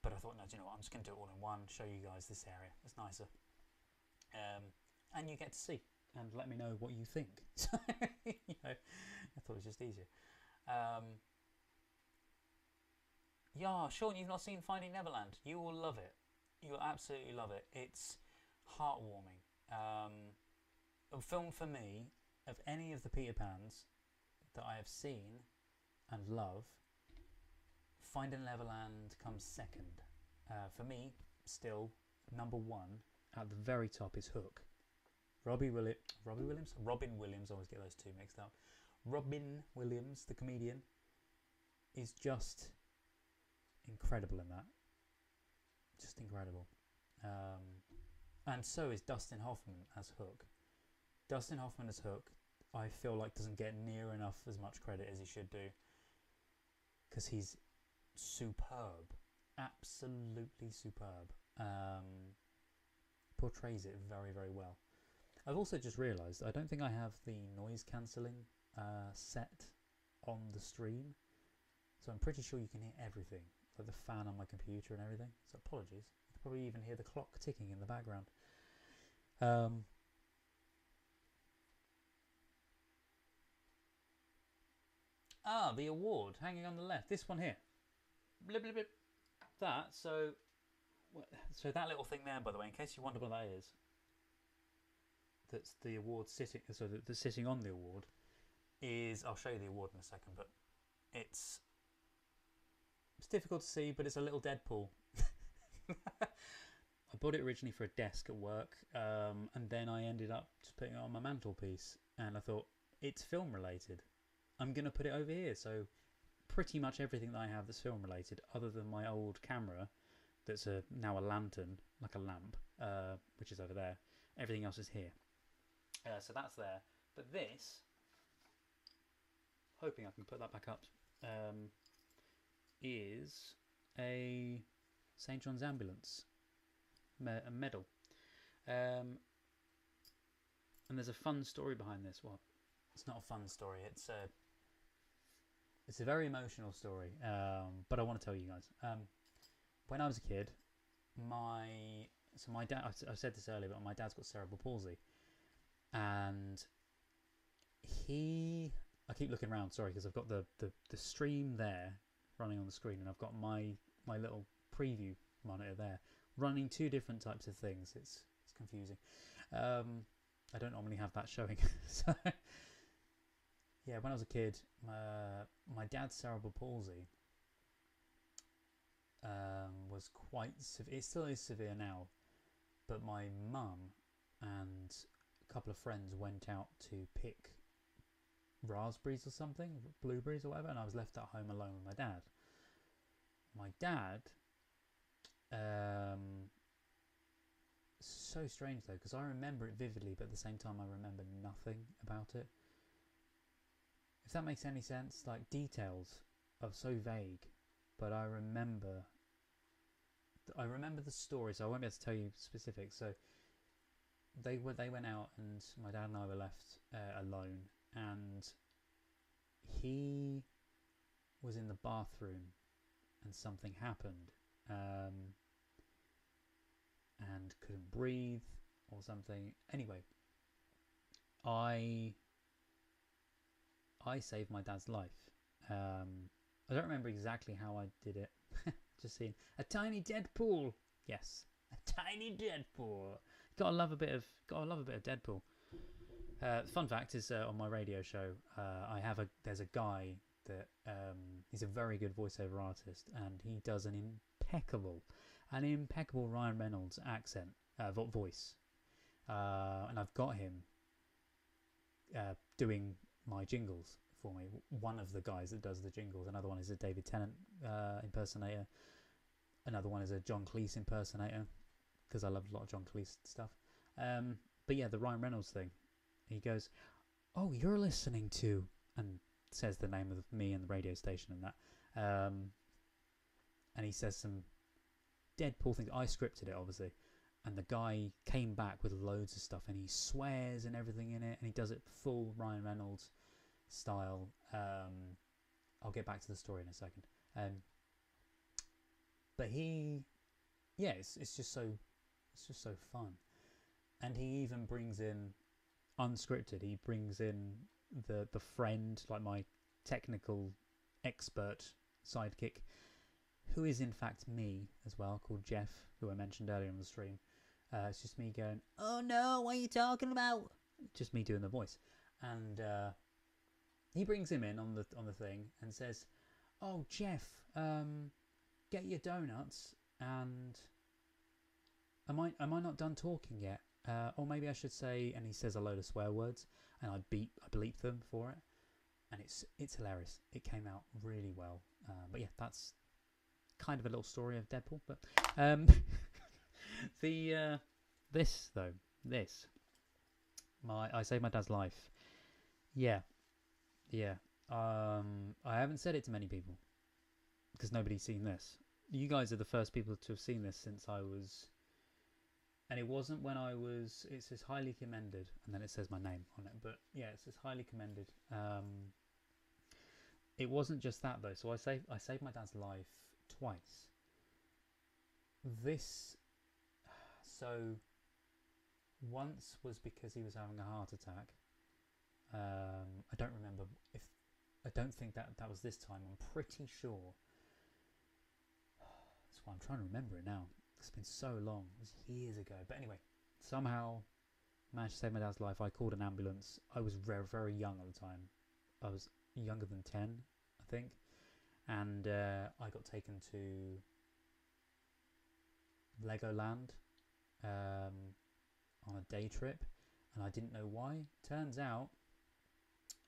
but I thought, no, do you know what? I'm just going to do it all in one, show you guys this area. It's nicer. And you get to see and let me know what you think. So, I thought it was just easier. Yeah, Sean, you've not seen Finding Neverland. You will love it. You'll absolutely love it. It's heartwarming. A film for me, of any of the Peter Pans that I have seen and love, Finding Neverland comes second. For me, still, number one at the very top is Hook. Robin Williams, I always get those two mixed up. Robin Williams, the comedian, is just incredible in that. Just incredible. And so is Dustin Hoffman as Hook. Dustin Hoffman as Hook, I feel like doesn't get near enough as much credit as he should do, because he's superb, absolutely superb. Portrays it very, very well. I've also just realised I don't think I have the noise cancelling set on the stream, so I'm pretty sure you can hear everything, like the fan on my computer and everything, so apologies. You can probably even hear the clock ticking in the background. The award hanging on the left, this one here. Blip, blip, blip. That, so that little thing there, by the way, in case you wonder what that is, that's the award sitting, so the sitting on the award is, I'll show you the award in a second, but it's difficult to see, but it's a little Deadpool. I bought it originally for a desk at work, and then I ended up just putting it on my mantelpiece, and I thought, it's film related, I'm going to put it over here. So pretty much everything that I have that's film related, other than my old camera that's now a lantern, like a lamp, which is over there, everything else is here. So that's there. But this, hoping I can put that back up, is a St. John's Ambulance a medal. And there's a fun story behind this. Well, it's not a fun story, it's a very emotional story, but I want to tell you guys. When I was a kid, my dad, I said this earlier, but my dad's got cerebral palsy, and I keep looking around, sorry, because I've got the stream there running on the screen, and I've got my little preview monitor there. running two different types of things. It's confusing. I don't normally have that showing. So yeah, when I was a kid, my dad's cerebral palsy was quite severe. It still is severe now, but my mum and a couple of friends went out to pick raspberries or something, blueberries or whatever, and I was left at home alone with my dad. My dad, so strange though, because I remember it vividly, but at the same time I remember nothing about it. If that makes any sense, like details are so vague, but I remember the story, so I won't be able to tell you specifics. So they went out, and my dad and I were left alone, and he was in the bathroom, and something happened, and couldn't breathe or something. Anyway, I saved my dad's life. I don't remember exactly how I did it. Just seeing a tiny Deadpool. Yes, a tiny Deadpool. Gotta love a bit of Deadpool. Fun fact is, on my radio show, there's a guy that he's a very good voiceover artist, and he does an impeccable Ryan Reynolds accent, voice, and I've got him doing my jingles for me. One of the guys that does the jingles, another one is a David Tennant impersonator, another one is a John Cleese impersonator, because I love a lot of John Cleese stuff. But yeah, the Ryan Reynolds thing, he goes, "Oh, you're listening to," and says the name of me and the radio station and that, and he says some Deadpool things. I scripted it, obviously, and the guy came back with loads of stuff, and he swears and everything in it, and he does it full Ryan Reynolds style. I'll get back to the story in a second. But it's just so fun, and he even brings in unscripted. He brings in the friend, like my technical expert sidekick, who is in fact me as well, called Jeff, who I mentioned earlier on the stream. It's just me going, "Oh no, what are you talking about?" Just me doing the voice, and he brings him in on the thing and says, "Oh, Jeff, get your donuts, and am I not done talking yet? Or maybe I should say," and he says a load of swear words, and I bleep them for it, and it's hilarious. It came out really well. But yeah, that's kind of a little story of Deadpool. But I saved my dad's life. Yeah. I haven't said it to many people because nobody's seen this. You guys are the first people to have seen this since I was, and it wasn't when I was. It says highly commended, and then it says my name on it. But yeah, it says highly commended. It wasn't just that though. So I saved my dad's life twice. Once was because he was having a heart attack. I don't remember if. I don't think that was this time. I'm pretty sure. That's why I'm trying to remember it now. It's been so long. It was years ago. But anyway, somehow managed to save my dad's life. I called an ambulance. I was very, very young at the time. I was younger than 10, I think. And I got taken to Legoland on a day trip. And I didn't know why. Turns out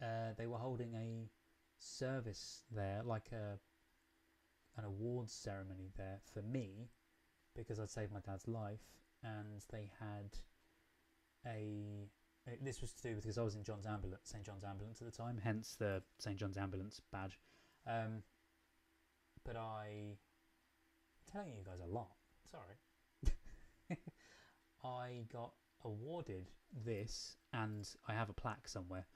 they were holding a service there, like an awards ceremony there for me, because I'd saved my dad's life, and they had this was to do because I was in St John's Ambulance at the time, hence the St John's Ambulance badge. But I'm telling you guys a lot, sorry. I got awarded this, and I have a plaque somewhere.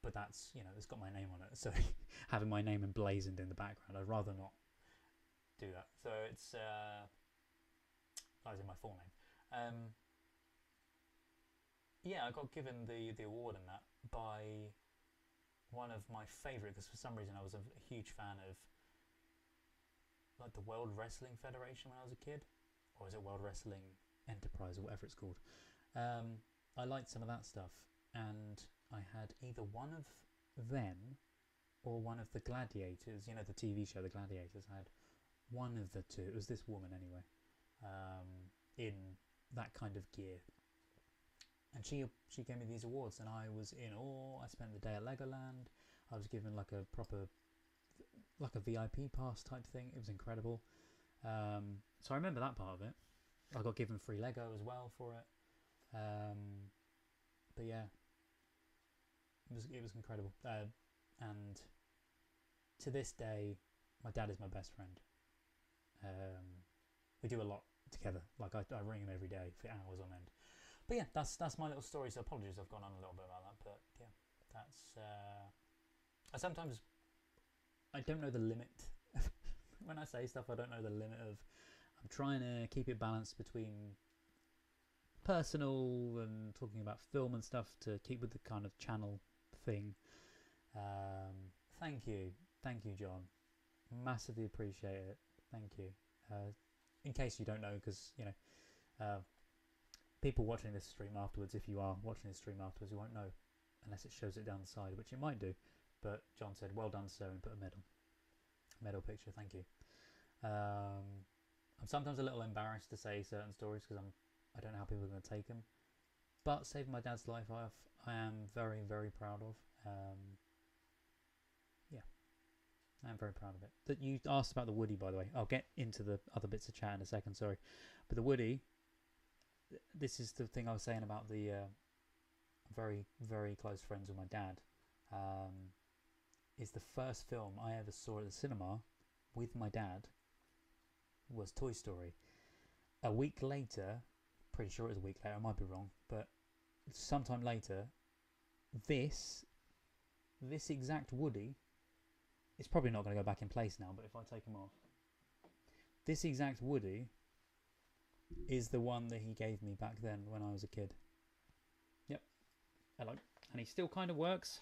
But that's, it's got my name on it, so having my name emblazoned in the background, I'd rather not do that. So it's that is in my full name. Yeah, I got given the award and that by one of my favourite, because for some reason I was a huge fan of like the World Wrestling Federation when I was a kid, or is it World Wrestling Enterprise or whatever it's called. I liked some of that stuff, and I had either one of them or one of the Gladiators. You know, the TV show, The Gladiators. I had one of the two. It was this woman anyway, in that kind of gear. And she gave me these awards, and I was in awe. I spent the day at Legoland. I was given like a proper, like a VIP pass type thing. It was incredible. So I remember that part of it. I got given free Lego as well for it. But yeah, it was incredible. And to this day, my dad is my best friend. We do a lot together. Like I ring him every day for hours on end. But yeah, that's my little story. So apologies, I've gone on a little bit about that. But yeah, that's. I don't know the limit. When I say stuff, I don't know the limit of. I'm trying to keep it balanced between personal and talking about film and stuff to keep with the kind of channel thing. Thank you, John. Massively appreciate it. Thank you. In case you don't know, because you know, people watching this stream afterwards, if you are watching this stream afterwards, you won't know unless it shows it down the side, which it might do. But John said, "Well done, sir," and put a medal picture. Thank you. I'm sometimes a little embarrassed to say certain stories because I don't know how people are going to take them. But saving my dad's life, I am very, very proud of. Yeah, I am very proud of it. That you asked about the Woody, by the way. I'll get into the other bits of chat in a second. Sorry, but the Woody. This is the thing I was saying about the very, very close friends with my dad. Is the first film I ever saw at the cinema with my dad was Toy Story. A week later, pretty sure it was a week later, I might be wrong, but sometime later, this exact Woody, it's probably not going to go back in place now, but if I take him off, this exact Woody is the one that he gave me back then when I was a kid. Yep. Hello. And he still kind of works.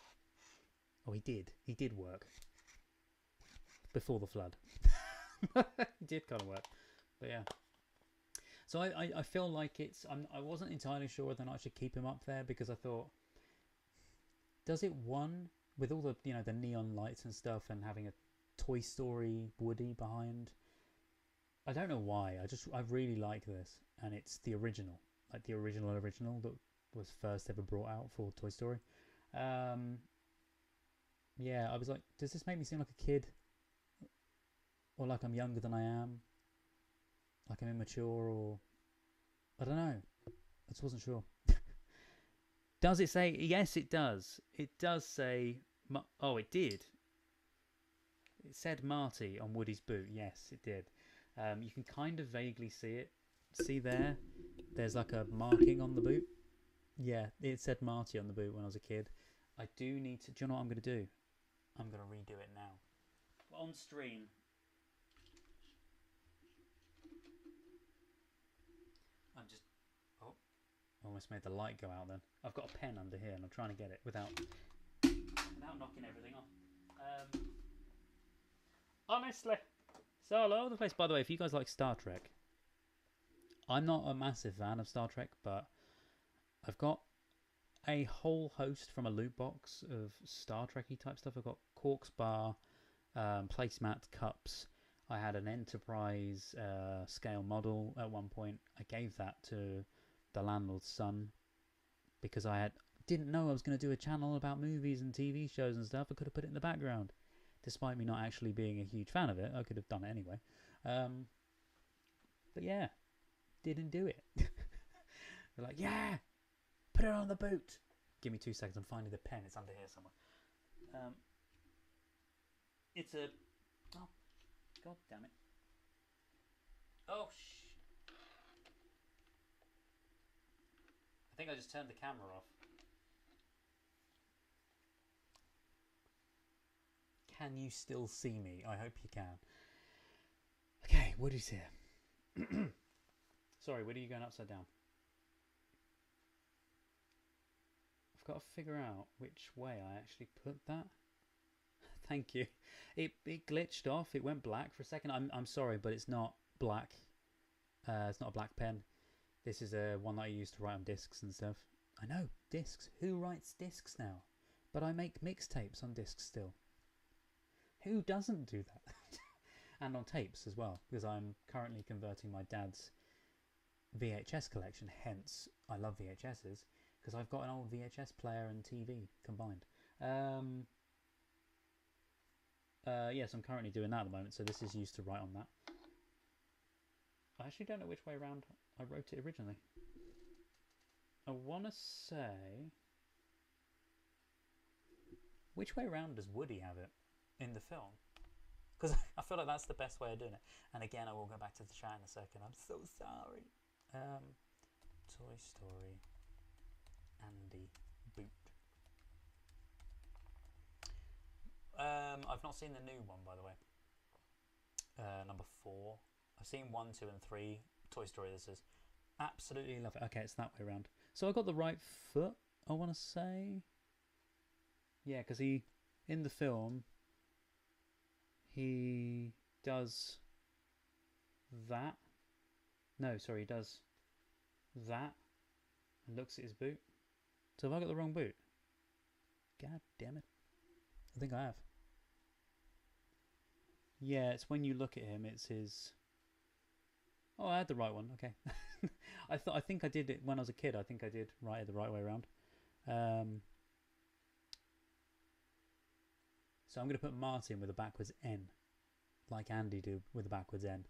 Oh, he did work before the flood. It did kind of work, but yeah. So I feel like I wasn't entirely sure whether or not I should keep him up there because I thought, does it with all the the neon lights and stuff and having a Toy Story Woody behind? I don't know why. I really like this, and it's the original, like the original that was first ever brought out for Toy Story. Yeah, I was like, does this make me seem like a kid? Or like I'm younger than I am? Like I'm immature, or I don't know. I just wasn't sure. Does it say? Yes, it does. It does say. Oh, it did. It said Marty on Woody's boot. Yes, it did. You can kind of vaguely see it. See there? There's like a marking on the boot. Yeah, it said Marty on the boot when I was a kid. I do need to. Do you know what I'm going to do? I'm going to redo it now. On stream. I'm just... Oh. I almost made the light go out then. I've got a pen under here and I'm trying to get it without knocking everything off. Honestly. So all over the place. By the way, if you guys like Star Trek, I'm not a massive fan of Star Trek, but I've got a whole host from a loot box of Star Trek-y type stuff. I've got Corks Bar, placemat, cups. I had an Enterprise scale model at one point. I gave that to the landlord's son because I didn't know I was going to do a channel about movies and TV shows and stuff. I could have put it in the background. Despite me not actually being a huge fan of it, I could have done it anyway. But yeah, didn't do it. They're like, yeah, put it on the boot. Give me 2 seconds. I'm finding the pen. It's under here somewhere. It's a... Oh, god damn it. Oh, I think I just turned the camera off. Can you still see me? I hope you can. Okay, Woody's here. Sorry, Woody, you're going upside down. I've got to figure out which way I actually put that. Thank you. It glitched off. It went black for a second. I'm sorry, but it's not black. It's not a black pen. This is one that I used to write on discs and stuff. I know, discs. Who writes discs now? But I make mixtapes on discs still. Who doesn't do that? And on tapes as well, because I'm currently converting my dad's VHS collection. Hence, I love VHSs, because I've got an old VHS player and TV combined. Yes, I'm currently doing that at the moment, so this is used to write on that. I actually don't know which way around I wrote it originally. I want to say... Which way around does Woody have it in the film? Because I feel like that's the best way of doing it. And again, I will go back to the chat in a second. I'm so sorry. Toy Story Andy boot. I've not seen the new one, by the way. Number 4. I've seen 1, 2 and 3. Toy Story this is. Absolutely love it. Okay, it's that way around. So I got the right foot, I want to say. Yeah, because in the film, he does that. No, sorry, he does that and looks at his boot. So have I got the wrong boot? God damn it. I think I have. Yeah, it's when you look at him, it's his... Oh, I had the right one. Okay. I think I did it when I was a kid. I think I did write it the right way around. So I'm going to put Martin with a backwards N, like Andy did with a backwards N.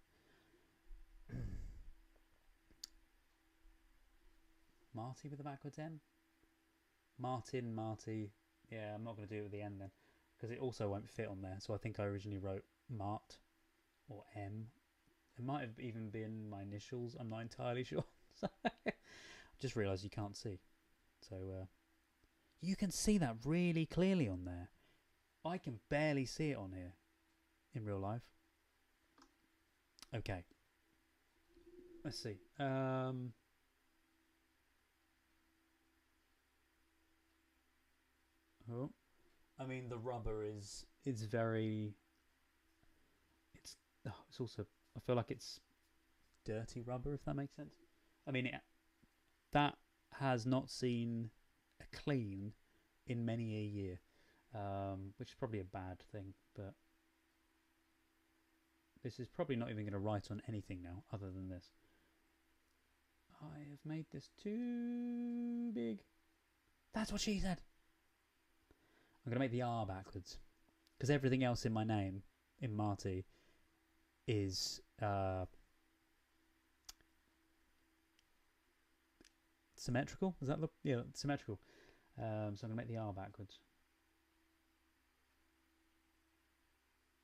Marty with a backwards N? Martin, Marty. Yeah, I'm not going to do it with the N then, because it also won't fit on there. So I think I originally wrote Mart or M. It might have even been my initials. I'm not entirely sure. So just realised you can't see. So you can see that really clearly on there. I can barely see it on here in real life. Okay. Let's see. Oh, I mean the rubber is very. It's also. I feel like it's dirty rubber, if that makes sense. I mean, that has not seen a clean in many a year, which is probably a bad thing, but this is probably not even going to write on anything now other than this. I have made this too big. That's what she said. I'm going to make the R backwards, because everything else in my name, in Marty, is symmetrical. Is that the symmetrical? So I'm gonna make the R backwards.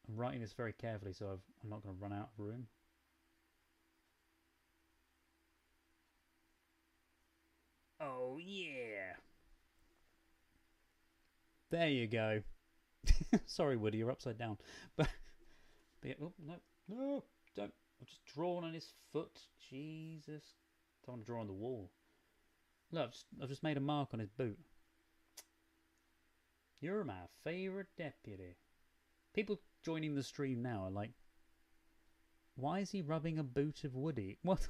I'm writing this very carefully, so I'm not going to run out of room. Oh yeah! There you go. Sorry, Woody, you're upside down. But yeah, oh no. No, don't. I've just drawn on his foot. Jesus. Don't want to draw on the wall. Look, I've just made a mark on his boot. You're my favourite deputy. People joining the stream now are like, why is he rubbing a boot of Woody? What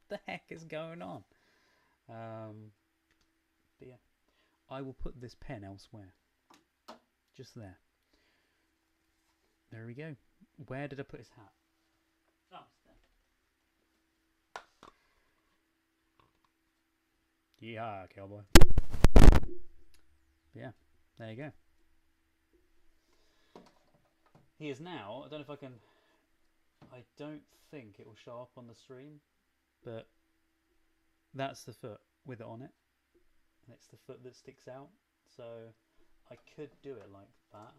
the heck is going on? But yeah. I will put this pen elsewhere. Just there. There we go. Where did I put his hat? Oh, it's there. Yeah, cowboy. Yeah, there you go. He is now, I don't know if I can... I don't think it will show up on the stream, but that's the foot with it on it. And it's the foot that sticks out. So I could do it like that.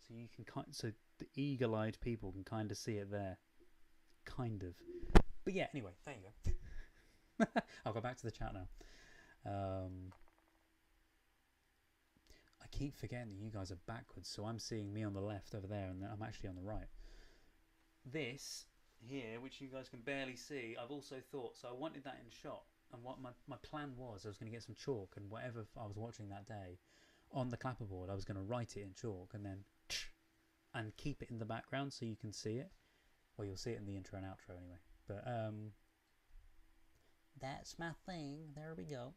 So you can so the eagle-eyed people can kind of see it there, kind of. But yeah, anyway, there you go. I'll go back to the chat now. I keep forgetting that you guys are backwards, so I'm seeing me on the left over there, and I'm actually on the right. This here, which you guys can barely see, I've also thought. So I wanted that in shot, and what my plan was, I was going to get some chalk and whatever I was watching that day, on the clapperboard, I was going to write it in chalk and then and keep it in the background so you can see it. Well, you'll see it in the intro and outro anyway. But that's my thing. There we go.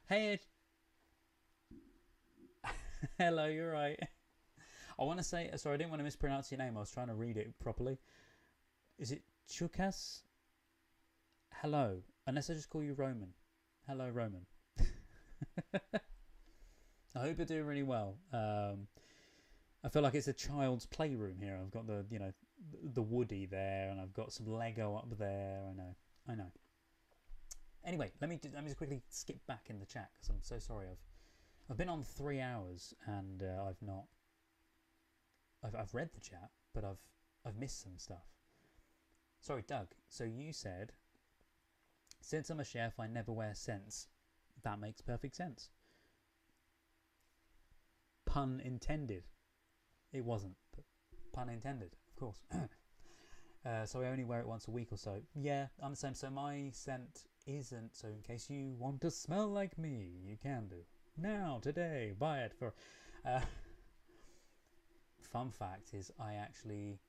Hey, hello, you're right. I want to say, sorry, I didn't want to mispronounce your name. I was trying to read it properly. Is it Chukas? Hello. Unless I just call you Roman. Hello, Roman. I hope you're doing really well. I feel like it's a child's playroom here. I've got the, you know, the Woody there, and I've got some Lego up there. I know. Anyway, let me just quickly skip back in the chat because I'm so sorry. I've been on 3 hours and I've read the chat, but I've missed some stuff. Sorry, Doug. So you said, since I'm a chef, I never wear scents. That makes perfect sense. Pun intended. It wasn't, but pun intended, of course. So I only wear it once a week or so. Yeah, I'm the same. So my scent isn't. So in case you want to smell like me, you can do. Now, today, buy it for... Fun fact is I actually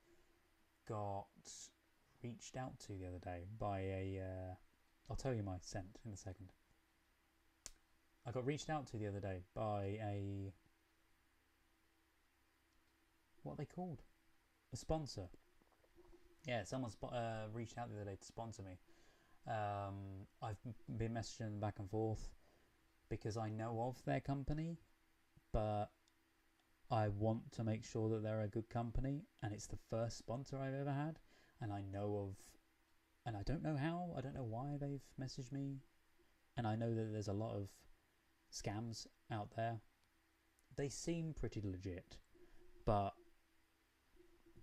got reached out to the other day by a... I'll tell you my scent in a second. I got reached out to the other day by a... What are they called? A sponsor. Yeah, someone reached out the other day to sponsor me. I've been messaging back and forth because I know of their company, but I want to make sure that they're a good company, and it's the first sponsor I've ever had, and I know of, and I don't know how, I don't know why they've messaged me, and I know that there's a lot of scams out there. They seem pretty legit, but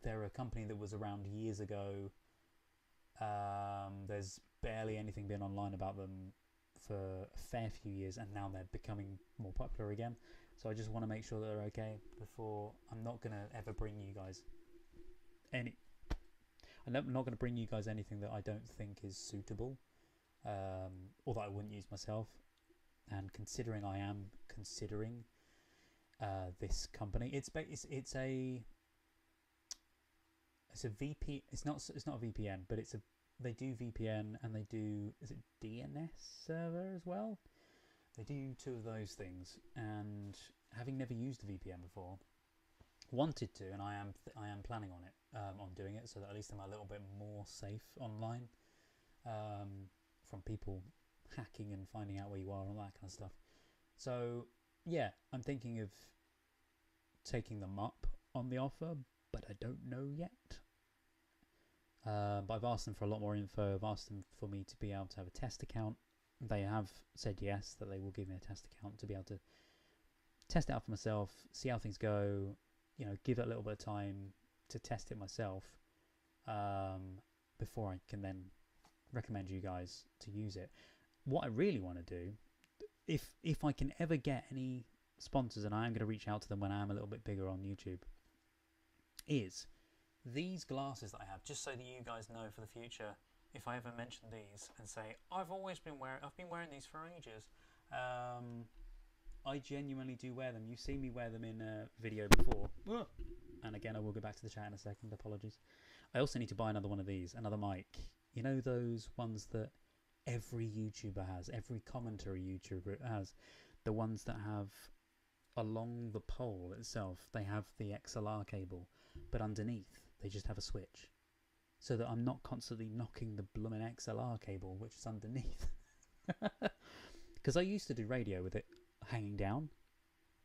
they're a company that was around years ago. There's barely anything been online about them for a fair few years, and now they're becoming more popular again. So I just want to make sure that they're okay before... I'm not going to ever bring you guys I'm not going to bring you guys anything that I don't think is suitable, or that I wouldn't use myself. And considering I am considering this company, it's a VP. It's not a VPN, but they do VPN, and they do, is it DNS server as well? They do two of those things, and having never used a VPN before, wanted to, and I am planning on it, on doing it, so that at least I'm a little bit more safe online from people hacking and finding out where you are and all that kind of stuff. So yeah, I'm thinking of taking them up on the offer, but I don't know yet. But I've asked them for a lot more info. I've asked them for me to be able to have a test account. They have said yes, that they will give me a test account to be able to test it out for myself, see how things go, you know, give it a little bit of time to test it myself, before I can then recommend you guys to use it. What I really want to do, if I can ever get any sponsors, and I am going to reach out to them when I am a little bit bigger on YouTube, is these glasses that I have, just so that you guys know for the future, if I ever mention these and say, I've been wearing these for ages. I genuinely do wear them. You've seen me wear them in a video before. And again, I will go back to the chat in a second, apologies. I also need to buy another one of these, another mic. You know those ones that every YouTuber has, every commentary YouTuber has, the ones that have along the pole itself, they have the XLR cable, but underneath they just have a switch, so that I'm not constantly knocking the blooming XLR cable which is underneath. Because I used to do radio with it hanging down,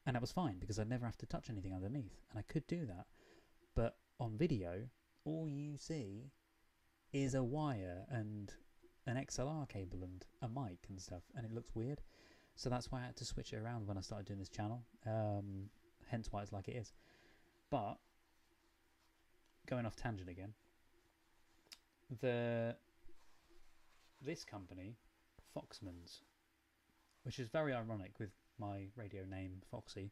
and that was fine because I'd never have to touch anything underneath, and I could do that. But on video, all you see is a wire and an XLR cable and a mic and stuff, and it looks weird. So that's why I had to switch it around when I started doing this channel. Hence why it's like it is. But going off tangent again, this company, Foxman's, which is very ironic with my radio name Foxy,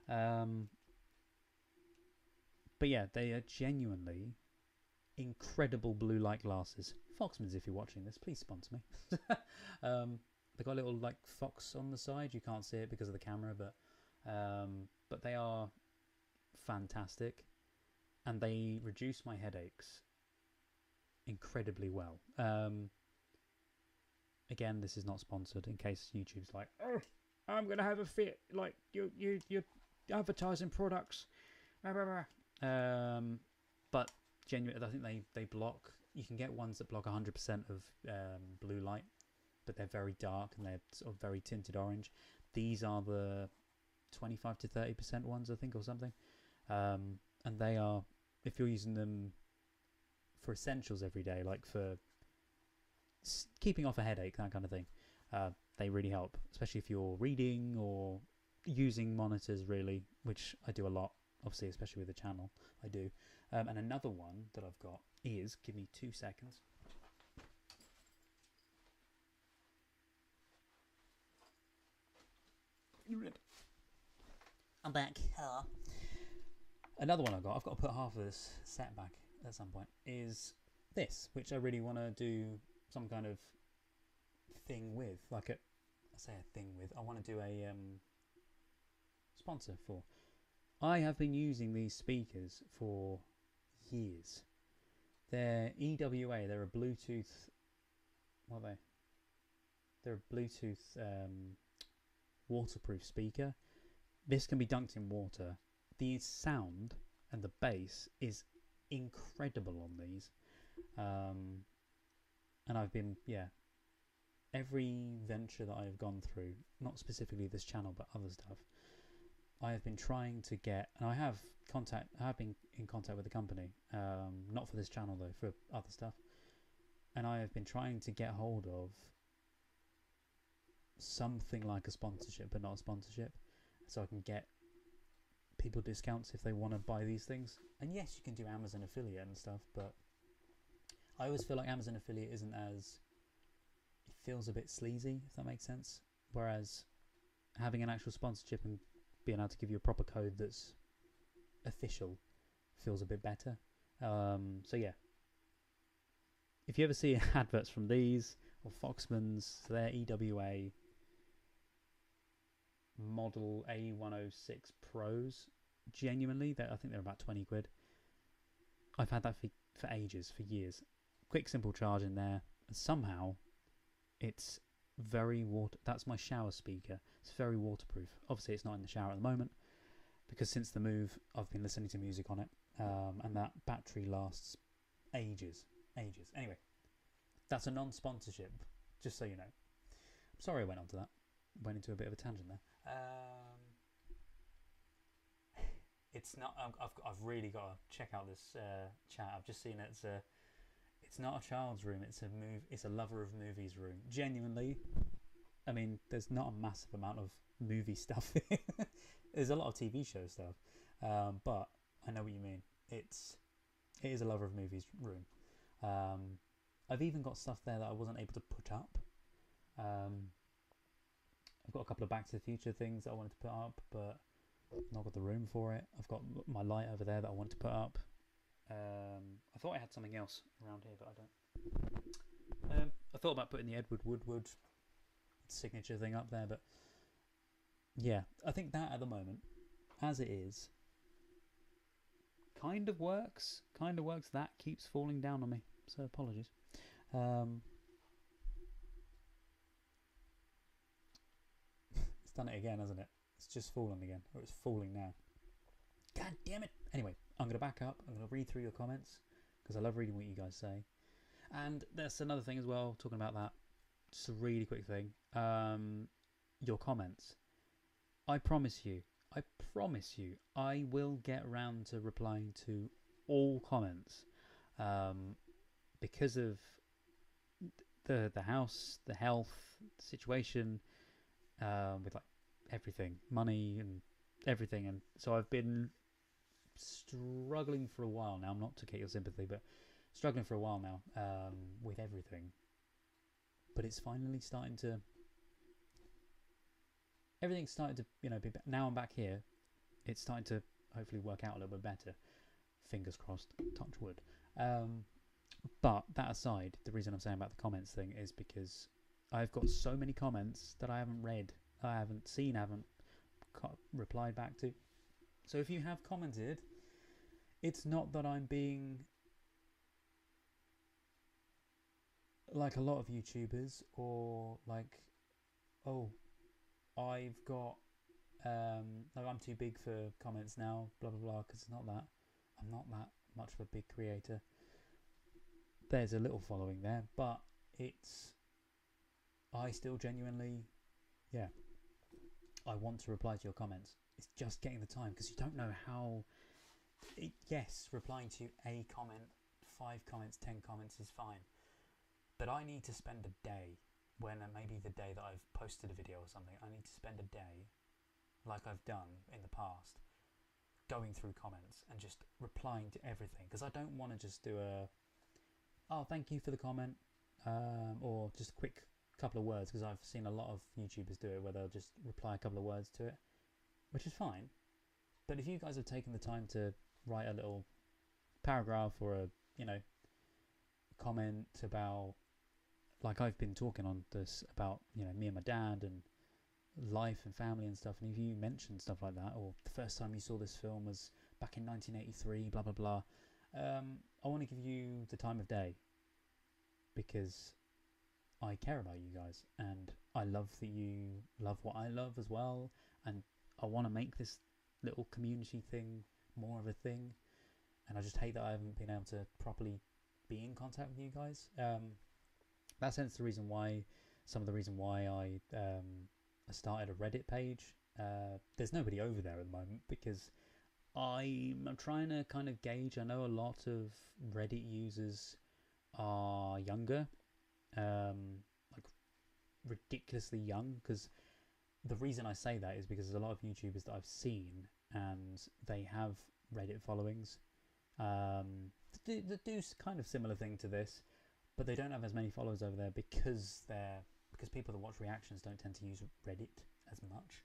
but yeah, they are genuinely incredible blue light glasses. Foxman's, if you're watching this, please sponsor me. They've got a little like fox on the side. You can't see it because of the camera, but they are fantastic, and they reduce my headaches incredibly well. Again, this is not sponsored. In case YouTube's like, oh, I'm gonna have a fit. Like you're advertising products. But genuinely, I think they block. You can get ones that block 100% of blue light, but they're very dark and they're sort of very tinted orange. These are the 25 to 30% ones, I think, or something. And they are, if you're using them for essentials every day, like for keeping off a headache, that kind of thing, they really help, especially if you're reading or using monitors, really, which I do a lot, obviously, especially with the channel, I do. And another one that I've got is, give me 2 seconds. I'm back. Hello. Another one I've got to put half of this set back at some point, is this, which I really want to do some kind of thing with, like I want to do a sponsor for. I have been using these speakers for years. They're EWA, they're a Bluetooth, what are they? They're a Bluetooth waterproof speaker. This can be dunked in water. The sound and the bass is incredible on these. And I've been, every venture that I've gone through, not specifically this channel, but other stuff, I have been trying to get, and I have been in contact with the company, not for this channel though, for other stuff, and I have been trying to get hold of something like a sponsorship, but not a sponsorship, so I can get people discounts if they want to buy these things. And yes, you can do Amazon affiliate and stuff, but I always feel like Amazon affiliate isn't as, it feels a bit sleazy, if that makes sense, whereas having an actual sponsorship and being able to give you a proper code that's official feels a bit better. So yeah, if you ever see adverts from these or Foxman's, their EWA model A106 Pros, genuinely, I think they're about 20 quid. I've had that for ages, for years. Quick simple charge in there, and somehow it's very that's my shower speaker. It's very waterproof. Obviously it's not in the shower at the moment, because since the move I've been listening to music on it, and that battery lasts ages. Anyway, that's a non-sponsorship, just so you know. Sorry I went on to that. Went into a bit of a tangent there. It's not. I've really got to check out this chat. I've just seen it. It's not a child's room. It's a lover of movies room. Genuinely, I mean, there's not a massive amount of movie stuff. There's a lot of TV show stuff, but I know what you mean. It is a lover of movies room. I've even got stuff there that I wasn't able to put up. I've got a couple of Back to the Future things that I wanted to put up, but I've not got the room for it. I've got my light over there that I wanted to put up. I thought I had something else around here, but I don't. I thought about putting the Edward Woodward signature thing up there, but yeah, I think that at the moment, as it is, kind of works. That keeps falling down on me, so apologies. It's done it again, hasn't it? It's just fallen again, or it's falling now. God damn it! Anyway, I'm going to back up. I'm going to read through your comments, because I love reading what you guys say. And there's another thing as well, talking about that. Just a really quick thing. Your comments. I promise you, I will get around to replying to all comments. Because of the house, the health situation, with like everything, money and everything. And so I've been struggling for a while now, not to get your sympathy, but struggling for a while now with everything. But it's finally starting to, everything's starting to, be now I'm back here. It's starting to hopefully work out a little bit better. Fingers crossed, touch wood. But that aside, the reason I'm saying about the comments thing is because I've got so many comments that I haven't read, I haven't seen, I haven't replied back to. So if you have commented, it's not that I'm being like a lot of YouTubers, or like, oh, I've got like I'm too big for comments now, blah blah blah, because it's not that. I'm not that much of a big creator. There's a little following there, but I still genuinely, yeah, I want to reply to your comments. It's just getting the time, because you don't know how. Yes, replying to a comment, 5 comments, 10 comments is fine, but I need to spend a day, when maybe the day that I've posted a video or something, I need to spend a day, like I've done in the past, going through comments and just replying to everything, because I don't want to just do oh, thank you for the comment, or just a quick couple of words, because I've seen a lot of YouTubers do it where they'll just reply a couple of words to it, which is fine. But if you guys have taken the time to write a little paragraph or a comment about, like I've been talking on this about me and my dad and life and family and stuff, and if you mention stuff like that, or the first time you saw this film was back in 1983, blah blah blah, I want to give you the time of day, because I care about you guys, and I love that you love what I love as well, and I want to make this little community thing more of a thing, and I just hate that I haven't been able to properly be in contact with you guys. That's hence the reason why, I started a Reddit page. There's nobody over there at the moment, because I'm trying to kind of gauge. I know a lot of Reddit users are younger, like ridiculously young, because the reason I say that is because there's a lot of YouTubers that I've seen and they have Reddit followings that do kind of similar thing to this, but they don't have as many followers over there because people that watch reactions don't tend to use Reddit as much.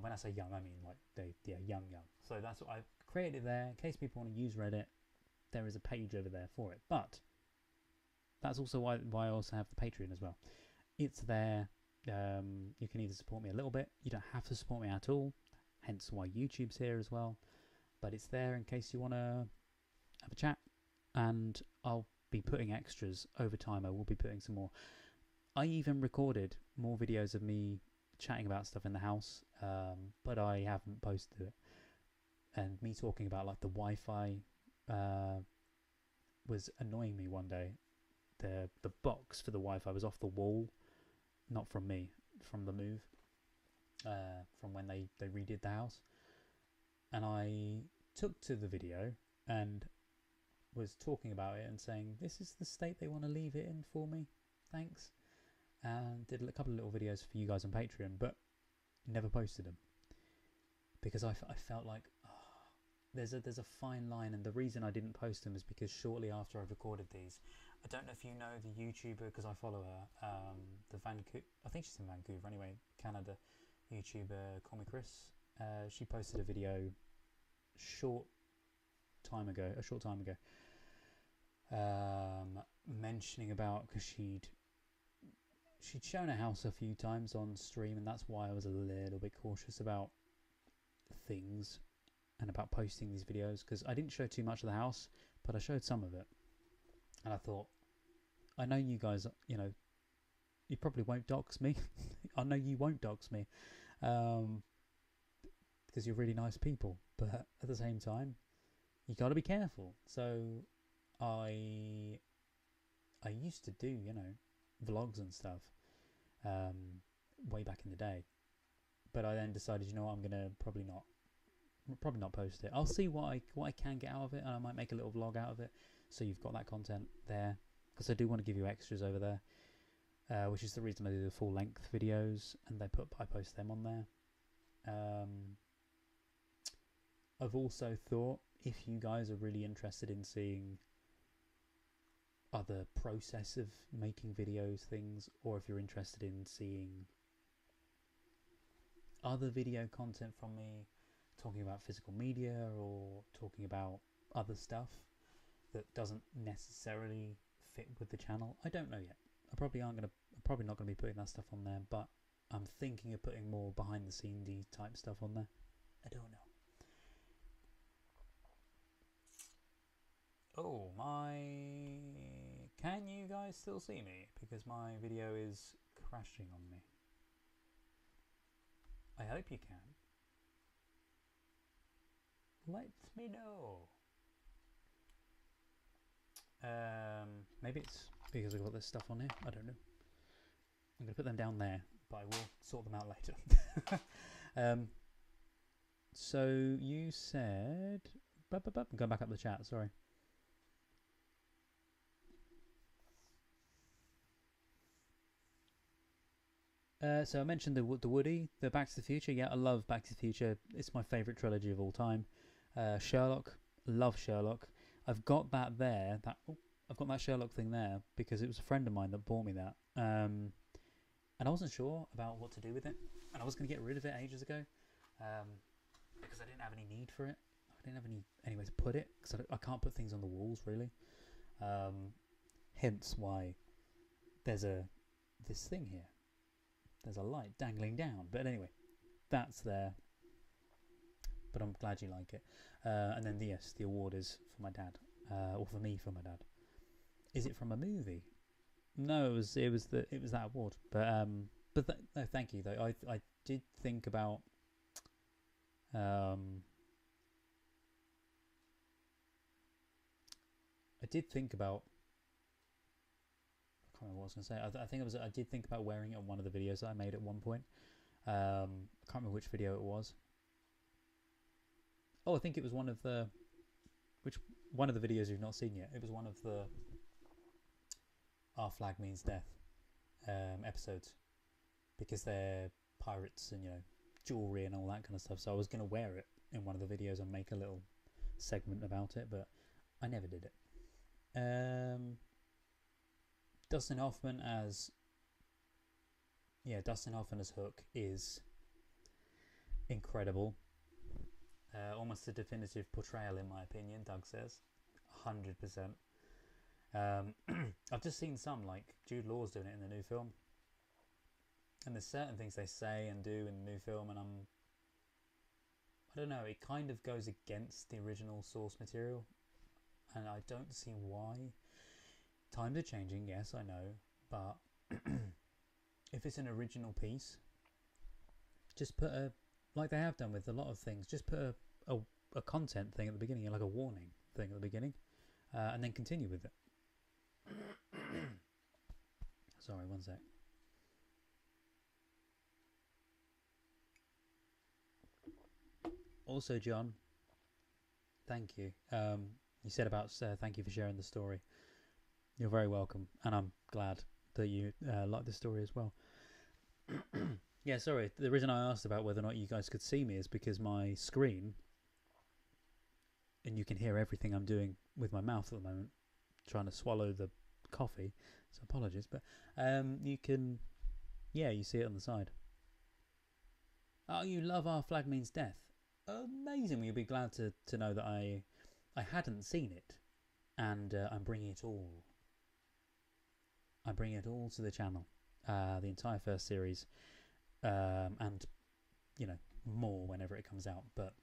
When I say young, I mean like young. So that's what I created there, in case people want to use Reddit. There is a page over there for it, but that's also why I also have the Patreon as well. It's there. You can either support me a little bit. You don't have to support me at all. Hence why YouTube's here as well. But it's there in case you want to have a chat. And I'll be putting extras over time. I will be putting some more. I even recorded more videos of me chatting about stuff in the house, but I haven't posted it. And me talking about like the Wi-Fi was annoying me one day. The box for the Wi-Fi was off the wall, not from me, from the move, from when they redid the house. And I took to the video and was talking about it and saying, this is the state they want to leave it in for me, thanks. And did a couple of little videos for you guys on Patreon, but never posted them, because I felt like there's a fine line, and the reason I didn't post them is because shortly after I've recorded these, I don't know if you know the YouTuber, because I follow her, I think she's in Vancouver anyway, Canada, YouTuber Call Me Chris. She posted a video a short time ago, mentioning about, because she'd shown her house a few times on stream, and that's why I was a little bit cautious about things and about posting these videos, because I didn't show too much of the house, but I showed some of it. And I thought, I know you guys, you probably won't dox me. I know you won't dox me, because you're really nice people, but at the same time, you got to be careful. So I used to do, vlogs and stuff, way back in the day, but I then decided, I'm gonna probably not post it. I'll see what I can get out of it, and I might make a little vlog out of it, so you've got that content there, because I do want to give you extras over there, which is the reason I do the full length videos, and I post them on there. I've also thought, if you guys are really interested in seeing other process of making videos things, or if you're interested in seeing other video content from me talking about physical media or talking about other stuff, that doesn't necessarily fit with the channel. I don't know yet. I'm probably not going to be putting that stuff on there, but I'm thinking of putting more behind the scenes type stuff on there. I don't know. Oh, can you guys still see me? Because my video is crashing on me. I hope you can. Let me know. Maybe it's because I've got this stuff on here. I don't know. I'm going to put them down there, but I will sort them out later. So you said... I'm going back up the chat, sorry. So I mentioned the Woody, the Back to the Future. Yeah, I love Back to the Future. It's my favourite trilogy of all time. Sherlock, love Sherlock. I've got that there. I've got that Sherlock thing there because it was a friend of mine that bought me that. And I wasn't sure about what to do with it. And I was going to get rid of it ages ago because I didn't have any need for it. I didn't have anywhere to put it because I can't put things on the walls really. Hence why there's this thing here. There's a light dangling down. But anyway, that's there. But I'm glad you like it. And then the award is for my dad, or for me for my dad. Is it from a movie? No, it was that award. But no, thank you though. I did think about I can't remember what I was going to say. I did think about wearing it on one of the videos that I made at one point. I can't remember which video it was. Oh, I think it was one of the videos you've not seen yet. It was one of the Our Flag Means Death episodes, because they're pirates and jewelry and all that kind of stuff. So I was going to wear it in one of the videos and make a little segment about it, but I never did it. Dustin Hoffman as Hook is incredible. Almost a definitive portrayal in my opinion, Doug says. 100%. I've just seen some, like Jude Law's doing it in the new film. And there's certain things they say and do in the new film and I don't know, it kind of goes against the original source material. And I don't see why. Times are changing, yes, I know, but if it's an original piece, just put like they have done with a lot of things, just put a content thing at the beginning, like a warning thing at the beginning, and then continue with it. Sorry, one sec. Also, John, thank you. You said about thank you for sharing the story. You're very welcome, and I'm glad that you like the story as well. Yeah, sorry. The reason I asked about whether or not you guys could see me is because my screen, and you can hear everything I'm doing with my mouth at the moment, trying to swallow the coffee, so apologies, but you can, yeah, you see it on the side. Oh, you love Our Flag Means Death. Amazing. You'll be glad to know that I hadn't seen it, and I'm bringing it all. I bring it all to the channel, the entire first series, and more whenever it comes out. But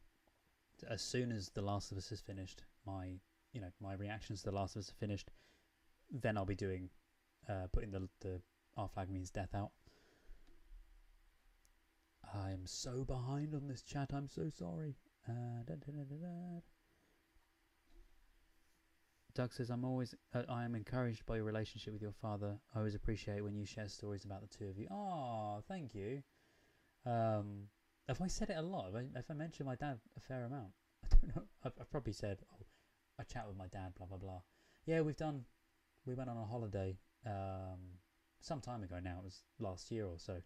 as soon as The Last of Us is finished, my reactions to The Last of Us are finished, then I'll be doing putting the Our Flag Means Death out. I am so behind on this chat. I'm so sorry. Doug says, I am encouraged by your relationship with your father. I always appreciate when you share stories about the two of you. Oh, thank you. Have I said it a lot? Have I mentioned my dad a fair amount? I don't know. I've probably said, oh, I chat with my dad, blah, blah, blah. Yeah, we went on a holiday some time ago now. It was last year or so.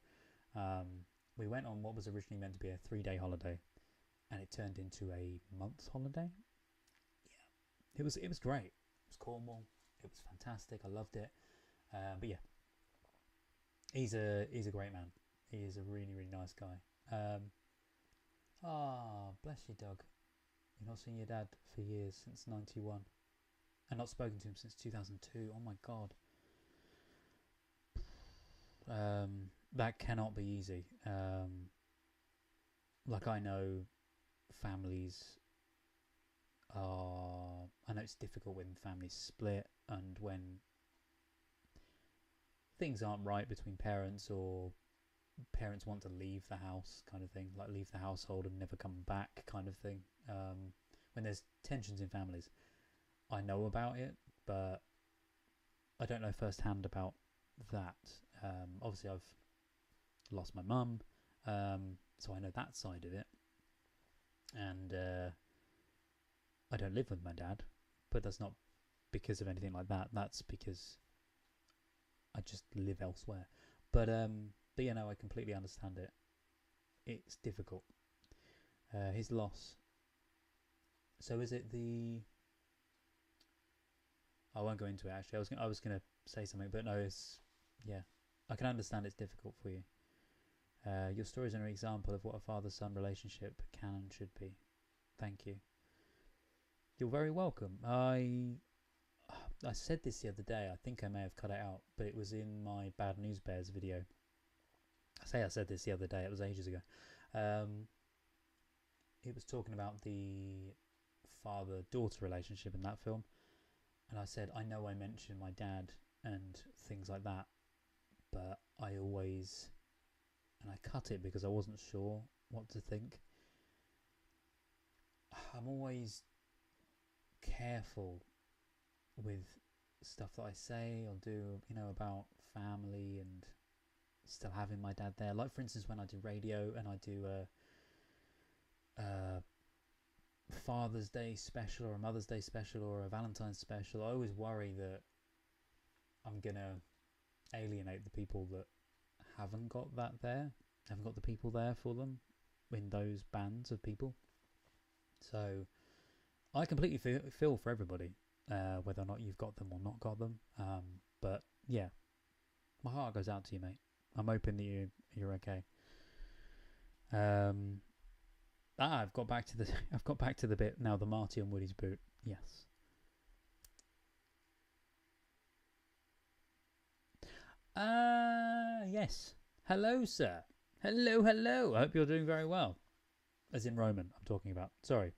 We went on what was originally meant to be a 3-day holiday, and it turned into a month's holiday. It was great. It was Cornwall. It was fantastic. I loved it. But yeah, he's a great man. He is a really, really nice guy. Bless you, Doug. You've not seen your dad for years, since 91. and not spoken to him since 2002. Oh my god. That cannot be easy. Like, I know families are... I know it's difficult when families split and when things aren't right between parents, or parents want to leave the house kind of thing, like leave the household and never come back kind of thing. When there's tensions in families, I know about it, but I don't know firsthand about that. Obviously I've lost my mum, so I know that side of it, and I don't live with my dad, but that's not because of anything like that. That's because I just live elsewhere. But you know, I completely understand it. It's difficult. His loss. So is it the... I won't go into it actually. I was gonna say something, but no, it's... Yeah, I can understand it's difficult for you. Your story is an example of what a father-son relationship can and should be. Thank you. You're very welcome. I said this the other day. I think I may have cut it out, but it was in my Bad News Bears video. I said this the other day. It was ages ago. It was talking about the father-daughter relationship in that film, and I said, I know I mentioned my dad and things like that, but I always... And I cut it because I wasn't sure what to think. I'm always careful with stuff that I say or do, you know, about family and still having my dad there. Like, for instance, when I do radio and I do a Father's Day special or a Mother's Day special or a Valentine's special, I always worry that I'm going to alienate the people that haven't got the people there for them in those bands of people. So I completely feel for everybody, whether or not you've got them or not got them. But yeah, my heart goes out to you, mate. I'm hoping that you're okay. I've got back to the bit now. The Marty and Woody's boot. Yes. Yes. Hello, sir. Hello. I hope you're doing very well. As in Roman, I'm talking about. Sorry.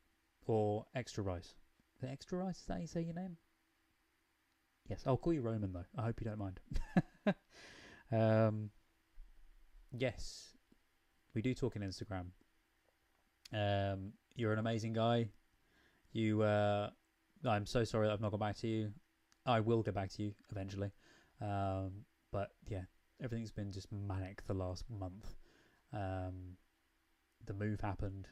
Or Extra Rice. Is it Extra Rice? Is that how you say your name? Yes, I'll call you Roman, though. I hope you don't mind. Yes. We do talk in Instagram. You're an amazing guy. I'm so sorry that I've not got back to you. I will get back to you eventually. But yeah, everything's been just manic the last month. The move happened.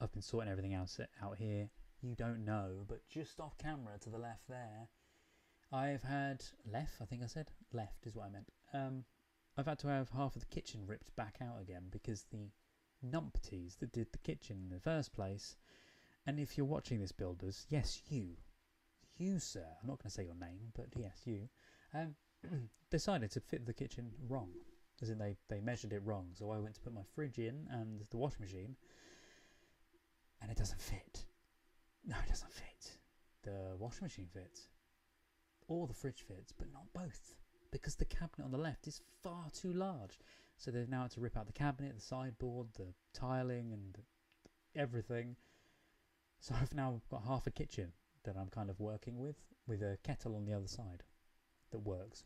I've been sorting everything else out here. You don't know, but just off camera to the left there, I've had... Left, I think I said? Left is what I meant. I've had to have half of the kitchen ripped back out again because the numpties that did the kitchen in the first place... And if you're watching this, builders, yes, you, sir, I'm not going to say your name, but yes, you, decided to fit the kitchen wrong. As in, they measured it wrong. So I went to put my fridge in and the washing machine, and it doesn't fit. No, it doesn't fit. The washing machine fits. Or the fridge fits, but not both. Because the cabinet on the left is far too large. So they've now had to rip out the cabinet, the sideboard, the tiling, and everything. So I've now got half a kitchen that I'm kind of working with a kettle on the other side that works.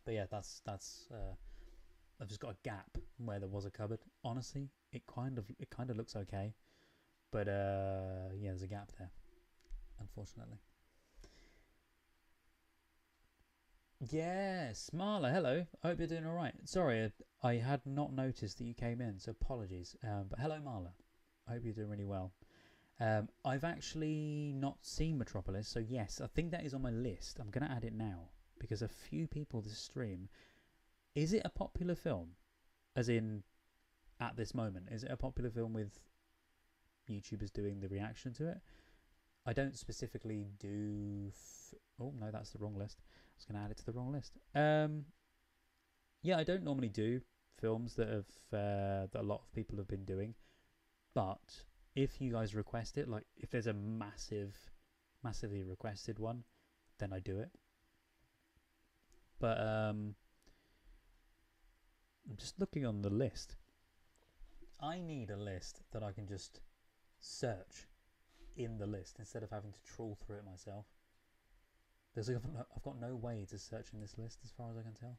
But yeah, that's I've just got a gap where there was a cupboard. Honestly, it kind of looks okay, but yeah, there's a gap there, unfortunately. Yes, Marla, hello. I hope you're doing all right. Sorry, I had not noticed that you came in, so apologies. But hello, Marla. I hope you're doing really well. I've actually not seen Metropolis, so yes, I think that is on my list. I'm going to add it now, because a few people this stream... Is it a popular film? As in, at this moment, is it a popular film with YouTubers doing the reaction to it? I don't specifically do... Oh, no, that's the wrong list. I was going to add it to the wrong list. Yeah, I don't normally do films that a lot of people have been doing, but... If you guys request it, like if there's a massive massively requested one, then I do it. But I'm just looking on the list. I need a list that I can just search in the list instead of having to trawl through it myself. I've got no way to search in this list as far as I can tell.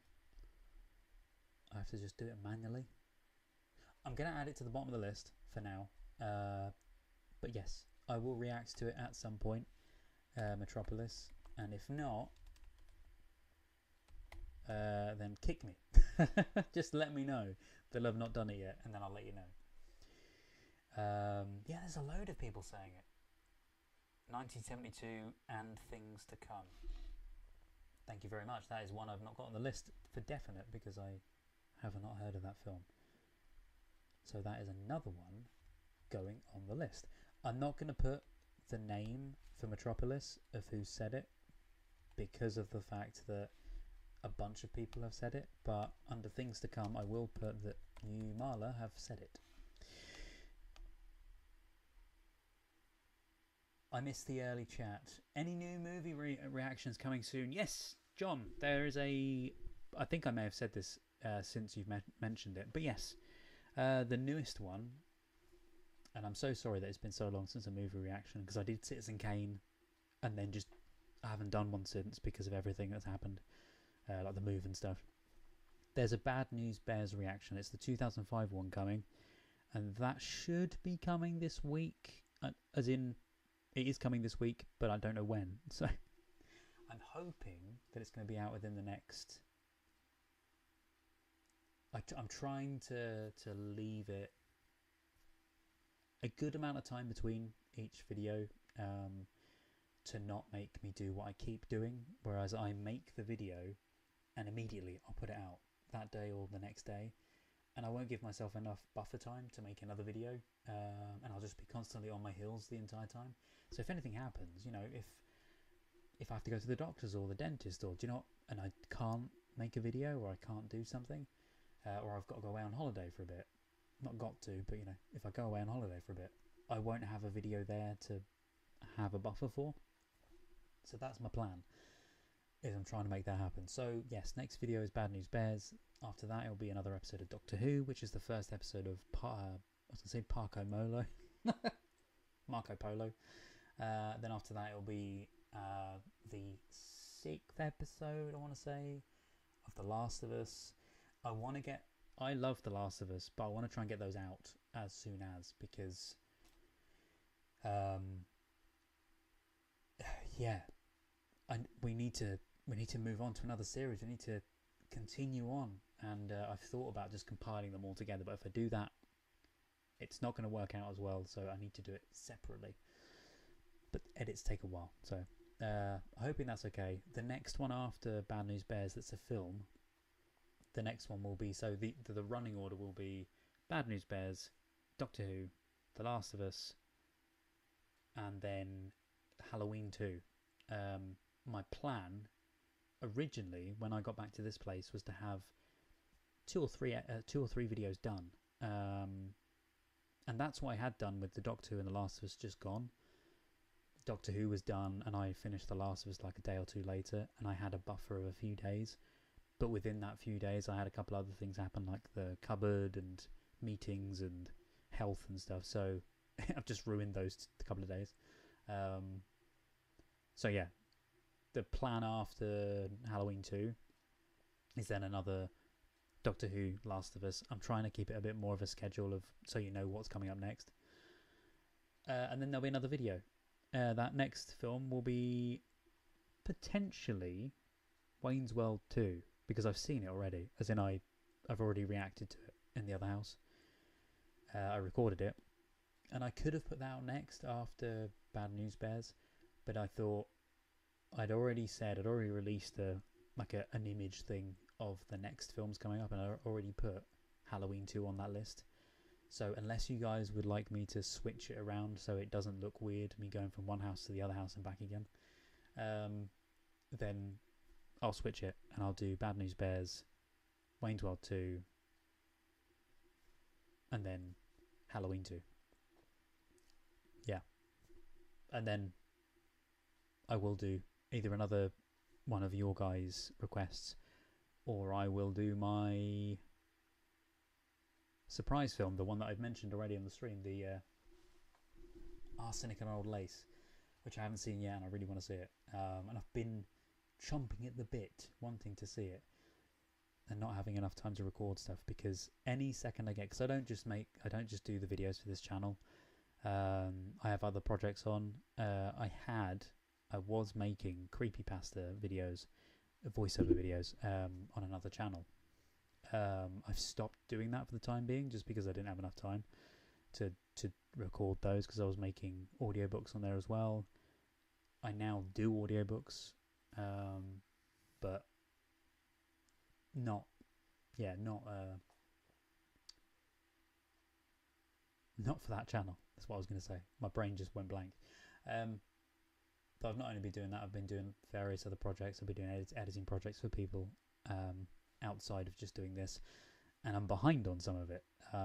I have to just do it manually. I'm going to add it to the bottom of the list for now. But yes, I will react to it at some point, Metropolis. And if not, then kick me. Just let me know that I've not done it yet, and then I'll let you know. Yeah, there's a load of people saying it. 1972 and Things to Come. Thank you very much. That is one I've not got on the list for definite because I have not heard of that film. So that is another one going on the list. I'm not going to put the name for Metropolis of who said it because of the fact that a bunch of people have said it, but under Things to Come I will put that you, Marla, have said it. I missed the early chat. Any new movie reactions coming soon? Yes, John, there is I think I may have said this since you've mentioned it, but yes, the newest one, and I'm so sorry that it's been so long since a movie reaction, because I did Citizen Kane, and then just I haven't done one since because of everything that's happened, like the move and stuff. There's a Bad News Bears reaction. It's the 2005 one coming, and that should be coming this week, as in it is coming this week, but I don't know when. So I'm hoping that it's going to be out within the next... I'm trying to leave it a good amount of time between each video to not make me do what I keep doing, whereas I make the video and immediately I'll put it out that day or the next day, and I won't give myself enough buffer time to make another video, and I'll just be constantly on my heels the entire time. So if anything happens, you know, if I have to go to the doctors or the dentist, or do you know, and I can't make a video, or I can't do something, or I've got to go away on holiday for a bit, not got to, but you know, if I go away on holiday for a bit, I won't have a video there to have a buffer for. So that's my plan, is I'm trying to make that happen. So yes, next video is Bad News Bears. After that it'll be another episode of Doctor Who, which is the first episode of Marco Polo. Then after that it'll be the 6th episode, I want to say, of The Last of Us. I love The Last of Us, but I want to try and get those out as soon as, because yeah, we need to move on to another series. We need to continue on, and I've thought about just compiling them all together, but if I do that, it's not going to work out as well, so I need to do it separately. But edits take a while, so hoping that's okay. The next one after Bad News Bears, that's a film, the next one will be, so the running order will be Bad News Bears, Doctor Who, The Last of Us, and then Halloween 2. My plan originally, when I got back to this place, was to have two or three videos done, and that's what I had done with the Doctor Who and The Last of Us just gone. Doctor Who was done, and I finished The Last of Us like a day or two later, and I had a buffer of a few days. But within that few days, I had a couple other things happen, like the cupboard and meetings and health and stuff. So I've just ruined those couple of days. So yeah, the plan after Halloween 2 is then another Doctor Who, Last of Us. I'm trying to keep it a bit more of a schedule of, so you know what's coming up next. And then there'll be another video. That next film will be potentially Wayne's World 2, because I've seen it already, as in I've already reacted to it in the other house. I recorded it, and I could have put that out next after Bad News Bears, but I thought I'd already released an image thing of the next films coming up, and I already put Halloween 2 on that list. So unless you guys would like me to switch it around so it doesn't look weird, me going from one house to the other house and back again, then I'll switch it, and I'll do Bad News Bears, Wayne's World 2, and then Halloween 2. Yeah. And then I will do either another one of your guys' requests, or I will do my surprise film, the one that I've mentioned already on the stream, the Arsenic and Old Lace, which I haven't seen yet and I really want to see it. And I've been chomping at the bit, wanting to see it, and not having enough time to record stuff, because any second I get, because I don't just do the videos for this channel. I have other projects on. I was making creepypasta videos, voiceover videos, on another channel. I've stopped doing that for the time being, just because I didn't have enough time to record those, because I was making audiobooks on there as well. I now do audiobooks, but not for that channel. That's what I was going to say. My brain just went blank. But I've not only been doing that, I've been doing various other projects. I've been doing editing projects for people outside of just doing this, and I'm behind on some of it,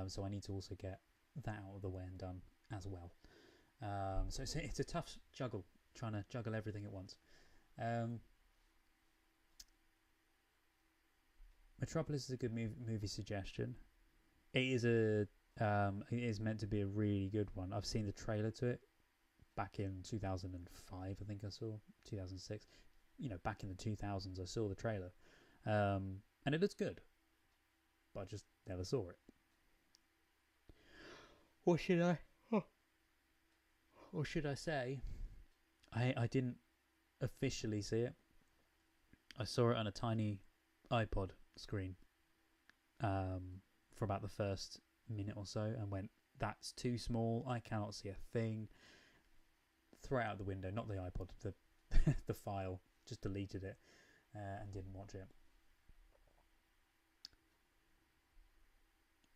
so I need to also get that out of the way and done as well. So it's a tough juggle, trying to juggle everything at once. Metropolis is a good movie suggestion. It is meant to be a really good one. I've seen the trailer to it back in 2005, I think I saw 2006. Back in the 2000s, I saw the trailer, and it looks good, but I just never saw it. Or should I say, I didn't officially see it. I saw it on a tiny iPod screen for about the first minute or so, and went, that's too small, I cannot see a thing. Threw it out the window, not the iPod, the file, just deleted it, and didn't watch it.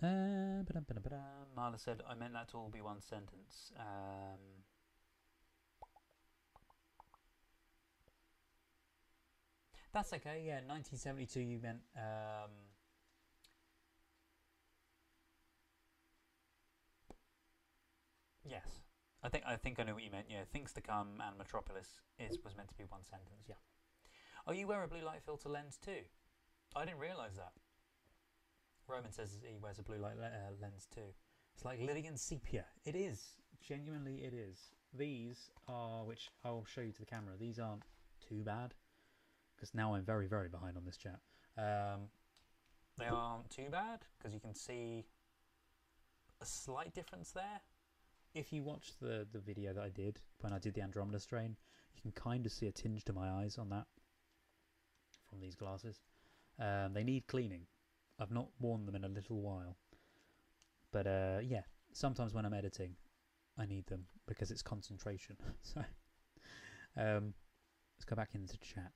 Marla said, I meant that to all be one sentence. That's okay, yeah, 1972 you meant... yes. I think I know what you meant. Yeah, Things to Come and Metropolis was meant to be one sentence. Yeah. Oh, you wear a blue light filter lens too? I didn't realise that. Roman says he wears a blue light lens too. It's like Lillian sepia. It is. Genuinely, it is. These are, which I'll show you to the camera. These aren't too bad, because now I'm very, very behind on this chat. They aren't too bad because you can see a slight difference there. If you watch the video that I did when I did the Andromeda strain, you can kind of see a tinge to my eyes on that from these glasses. They need cleaning. I've not worn them in a little while. But yeah, sometimes when I'm editing, I need them because it's concentration. So let's go back into chat.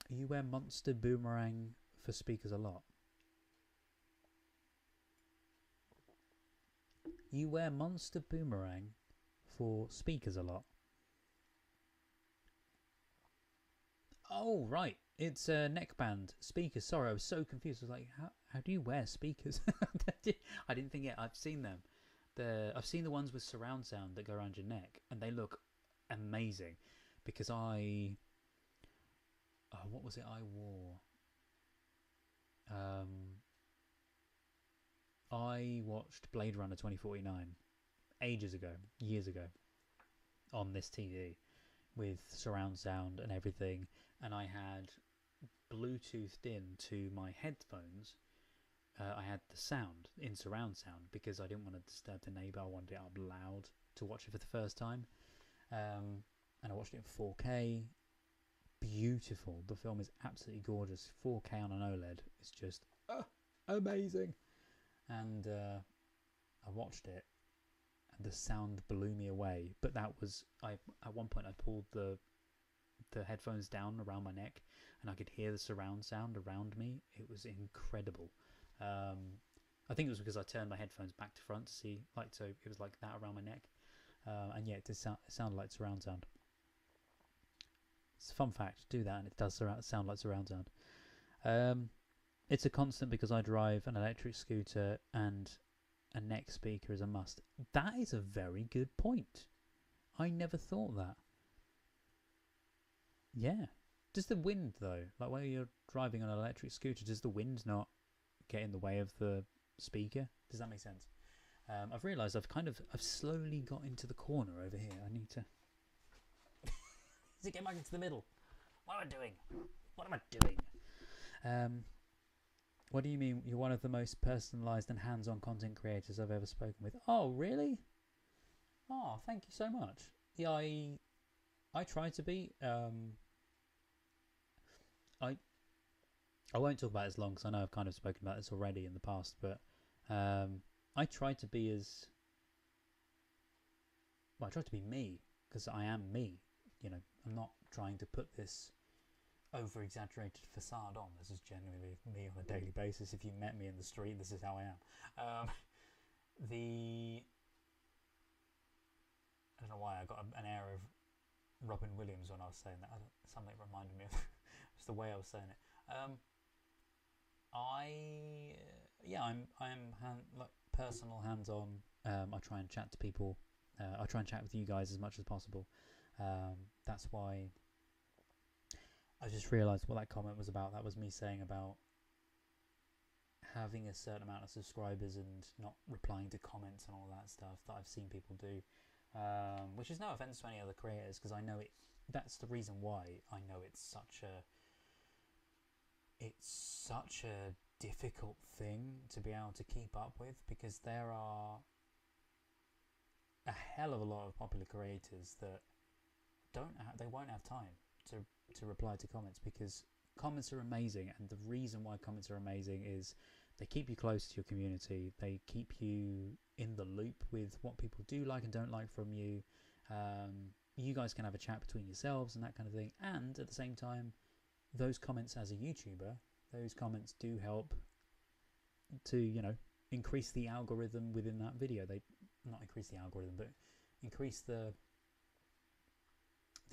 You wear Monster Boomerang for speakers a lot? You wear Monster Boomerang for speakers a lot? Oh, right. It's a neckband speakers. Sorry, I was so confused. I was like, how do you wear speakers? I didn't think it. I've seen them. I've seen the ones with surround sound that go around your neck, and they look amazing. Because what was it I wore? I watched Blade Runner 2049 ages ago, years ago, on this TV with surround sound and everything, and I had Bluetoothed in to my headphones. I had the sound in surround sound because I didn't want to disturb the neighbour. I wanted it up loud to watch it for the first time, and I watched it in 4K. Beautiful. The film is absolutely gorgeous. 4K on an OLED is just amazing. And I watched it, and the sound blew me away. But that was at one point I pulled the headphones down around my neck, and I could hear the surround sound around me. It was incredible. I think it was because I turned my headphones back to front to see, so it was like that around my neck. And yeah, it sounded like surround sound. It's a fun fact. Do that, and it does sound like surround sound. It's a constant because I drive an electric scooter, and a neck speaker is a must. That is a very good point. I never thought that. Yeah. Does the wind though, like when you're driving on an electric scooter, does the wind not get in the way of the speaker? Does that make sense? I've realised I've slowly got into the corner over here. I need to get back into the middle. What am I doing? What am I doing? What do you mean you're one of the most personalised and hands-on content creators I've ever spoken with? Oh, really? Oh, thank you so much. Yeah, I try to be. I won't talk about it as long because I know I've kind of spoken about this already in the past, but I try to be as well. I try to be me because I am me. You know, I'm not trying to put this over-exaggerated facade on. This is genuinely me on a daily basis. If you met me in the street, this is how I am. I don't know why I got an air of Robin Williams when I was saying that. Something reminded me of just the way I was saying it. I'm like personal, hands-on. I try and chat to people. I try and chat with you guys as much as possible. That's why I just realised what that comment was about. That was me saying about having a certain amount of subscribers and not replying to comments and all that stuff that I've seen people do, which is no offence to any other creators, because I know it. That's the reason why I know it's such a difficult thing to be able to keep up with, because there are a hell of a lot of popular creators that they won't have time to reply to comments, because comments are amazing, and the reason why comments are amazing is they keep you close to your community. They keep you in the loop with what people do like and don't like from you. You guys can have a chat between yourselves and that kind of thing, and at the same time, those comments as a YouTuber, those comments do help to, you know, increase the algorithm within that video. They not increase the algorithm, but increase the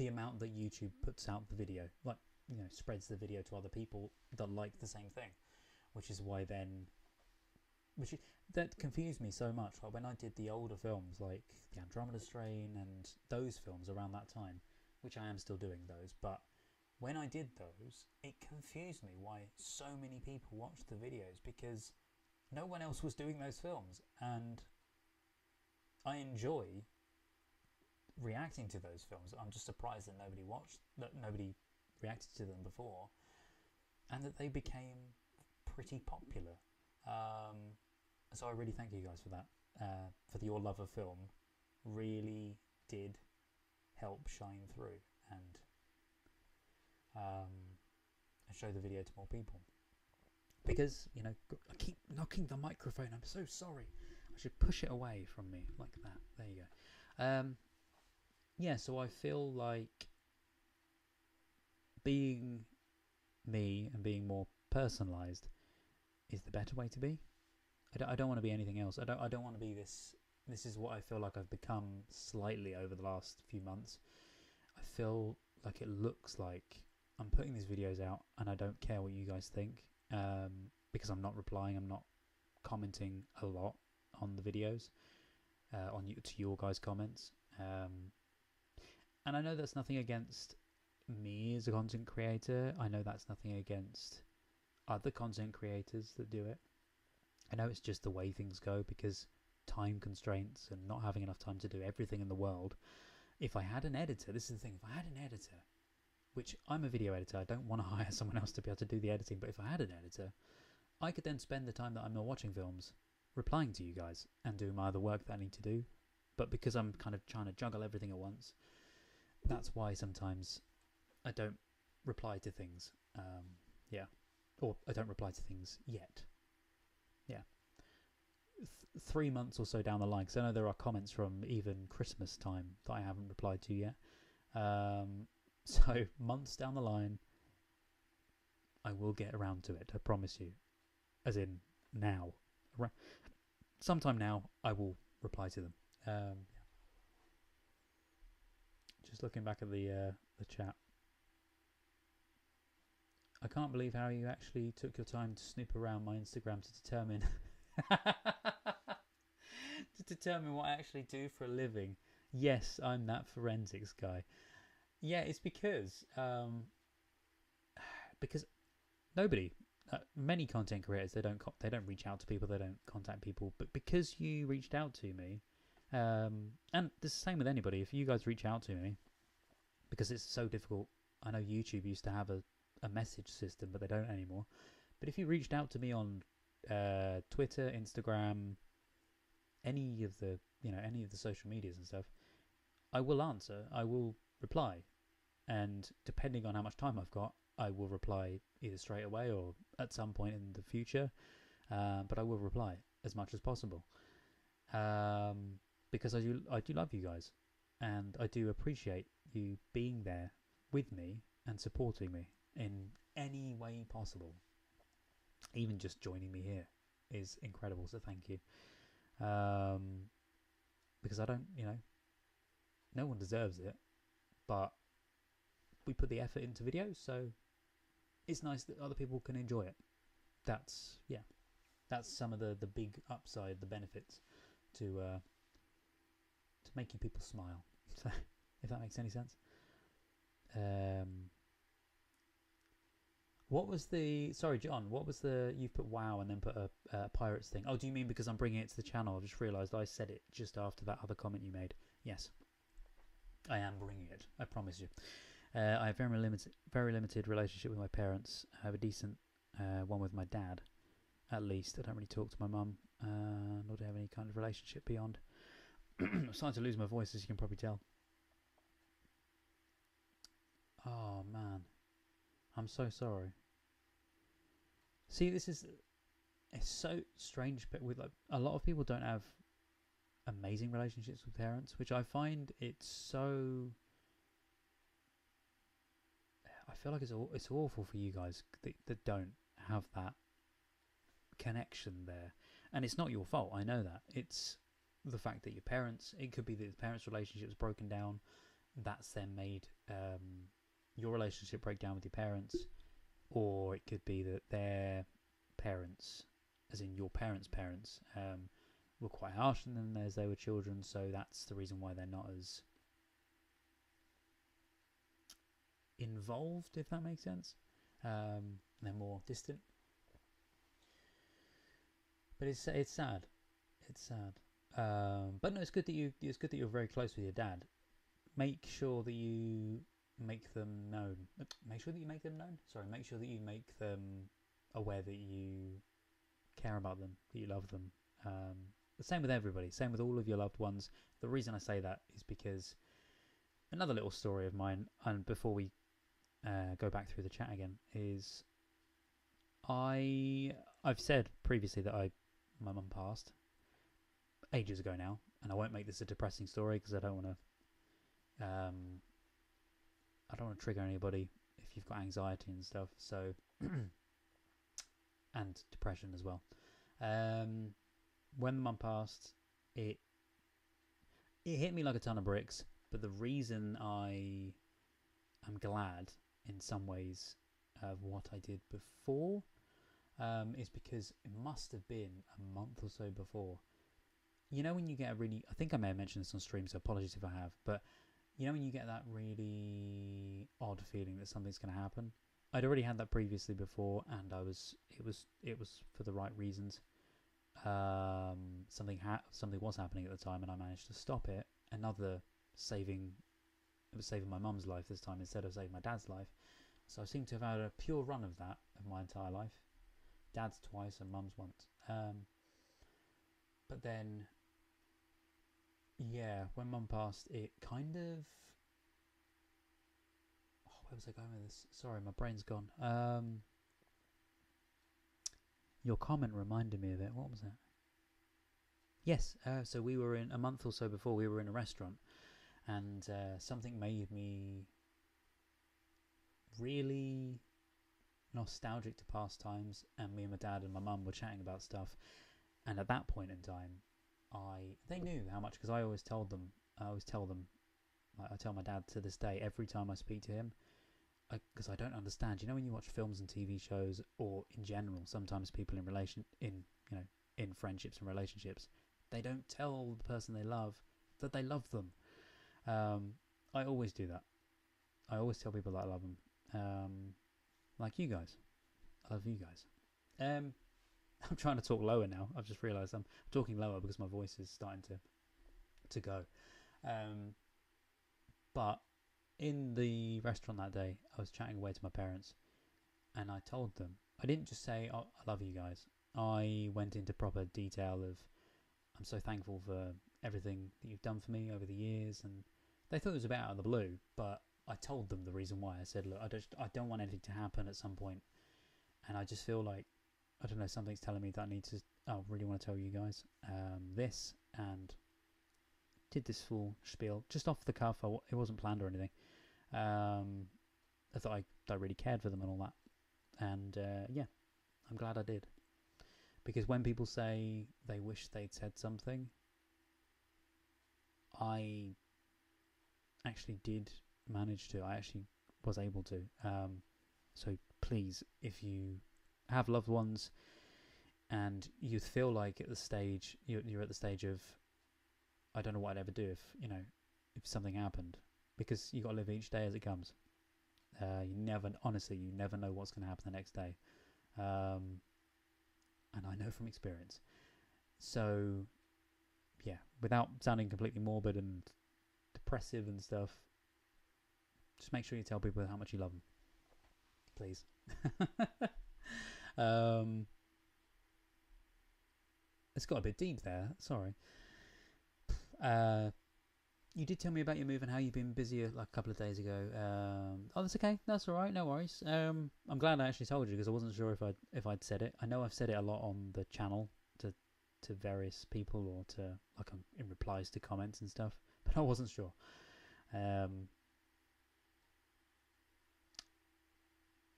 amount that YouTube puts out the video, like, you know, spreads the video to other people that like the same thing, which is why then, that confused me so much. Like when I did the older films like the Andromeda Strain and those films around that time, which I am still doing those, but when I did those, it confused me why so many people watched the videos, because no one else was doing those films, and I enjoy reacting to those films. I'm just surprised that nobody reacted to them before, and that they became pretty popular. So I really thank you guys for that. For your love of film, really did help shine through and show the video to more people. Because, you know, I keep knocking the microphone. I'm so sorry. I should push it away from me like that. There you go. Yeah, so I feel like being me and being more personalised is the better way to be. I don't want to be anything else. I don't want to be this. This is what I feel like I've become slightly over the last few months. I feel like it looks like I'm putting these videos out and I don't care what you guys think, because I'm not replying, I'm not commenting a lot on the videos, to your guys' comments. And I know that's nothing against me as a content creator. I know that's nothing against other content creators that do it. I know it's just the way things go because time constraints and not having enough time to do everything in the world. If I had an editor, this is the thing, if I had an editor, which I'm a video editor, I don't want to hire someone else to be able to do the editing, but if I had an editor, I could then spend the time that I'm not watching films replying to you guys and doing my other work that I need to do. But because I'm kind of trying to juggle everything at once, that's why sometimes I don't reply to things. Yeah. Or I don't reply to things yet. Yeah. 3 months or so down the line, because I know there are comments from even Christmas time that I haven't replied to yet. So months down the line, I will get around to it, I promise you. As in now. Sometime now, I will reply to them. Just looking back at the chat. I can't believe how you actually took your time to snoop around my Instagram to determine what I actually do for a living. Yes, I'm that forensics guy. Yeah, it's because nobody, many content creators, they don't reach out to people, they don't contact people, but because you reached out to me, and the same with anybody, if you guys reach out to me, because it's so difficult. I know YouTube used to have a message system, but they don't anymore. But if you reached out to me on Twitter, Instagram, any of the social medias and stuff, I will answer. I will reply, and depending on how much time I've got, I will reply either straight away or at some point in the future. But I will reply as much as possible, because I do love you guys, and I do appreciate you being there with me and supporting me in any way possible. Even just joining me here is incredible, so thank you. Because I don't, no one deserves it, but we put the effort into videos, so it's nice that other people can enjoy it. That's some of the big upside, the benefits to making people smile. So, if that makes any sense. What was the... Sorry, John, what was the... You've put WoW and then put a Pirates thing. Oh, do you mean because I'm bringing it to the channel? I've just realised I said it just after that other comment you made. Yes. I am bringing it. I promise you. I have very limited relationship with my parents. I have a decent one with my dad, at least. I don't really talk to my mum, nor do I have any kind of relationship beyond. I'm starting to lose my voice, as you can probably tell. Oh, man. I'm so sorry. See, it's so strange, but with a lot of people don't have amazing relationships with parents, which I find it's so... I feel like it's awful for you guys that don't have that connection there. And it's not your fault, I know that. It's the fact that your parents... It could be that the parents' relationship is broken down. That's then made your relationship break down with your parents. Or it could be that their parents, as in your parents' parents, were quite harsh on them as they were children. So that's the reason why they're not as involved, if that makes sense. They're more distant. But it's sad. It's sad. But no, it's good that you're very close with your dad. Make sure that you make them known. Make sure that you make them known. Sorry, make sure that you make them aware that you care about them, that you love them. The same with everybody. Same with all of your loved ones. The reason I say that is because another little story of mine, and before we go back through the chat again, is I've said previously that my mum passed ages ago now, and I won't make this a depressing story because I don't want to trigger anybody if you've got anxiety and stuff. So and depression as well. When mum passed, it hit me like a ton of bricks. But the reason I am glad in some ways of what I did before is because it must have been a month or so before. You know when you get I think I may have mentioned this on stream, so apologies if I have, but you know when you get that really odd feeling that something's going to happen? I'd already had that previously before, and it was for the right reasons. Something was happening at the time, and I managed to stop it. It was saving my mum's life this time instead of saving my dad's life. So I seem to have had a pure run of that of my entire life. Dad's twice and mum's once. But then, yeah, when mum passed, it kind of... Oh, where was I going with this? Sorry, my brain's gone. Your comment reminded me of it. What was that? Yes, so we were a month or so before, we were in a restaurant, and something made me really nostalgic to past times, and me and my dad and my mum were chatting about stuff, and at that point in time, they knew how much, because I always tell them, like I tell my dad to this day, every time I speak to him, because I don't understand. You know, when you watch films and TV shows, or in general, sometimes people in friendships and relationships, they don't tell the person they love that they love them. I always do that. I always tell people that I love them. Like you guys. I love you guys. I'm trying to talk lower now. I've just realised I'm talking lower because my voice is starting to go. But in the restaurant that day, I was chatting away to my parents, and I told them, I didn't just say, oh, I love you guys. I went into proper detail of, I'm so thankful for everything that you've done for me over the years, and they thought it was a bit out of the blue, but I told them the reason why. I said, look, I don't want anything to happen at some point, and I just feel like, I don't know, something's telling me that I need to, I really want to tell you guys this, and did this full spiel just off the cuff. It wasn't planned or anything. I thought I really cared for them and all that, and yeah, I'm glad I did, because when people say they wish they'd said something, I actually did manage to. I actually was able to. So please, if you have loved ones and you feel like at the stage you're at the stage of, I don't know what I'd ever do if something happened, because you got to live each day as it comes. You never know what's going to happen the next day, and I know from experience. So yeah, without sounding completely morbid and depressive and stuff, just make sure you tell people how much you love them, please. It's got a bit deep there. Sorry. You did tell me about your move and how you've been busy like a couple of days ago. Oh, that's okay. That's all right. No worries. I'm glad I actually told you, because I wasn't sure if I'd said it. I know I've said it a lot on the channel to various people, or to in replies to comments and stuff, but I wasn't sure.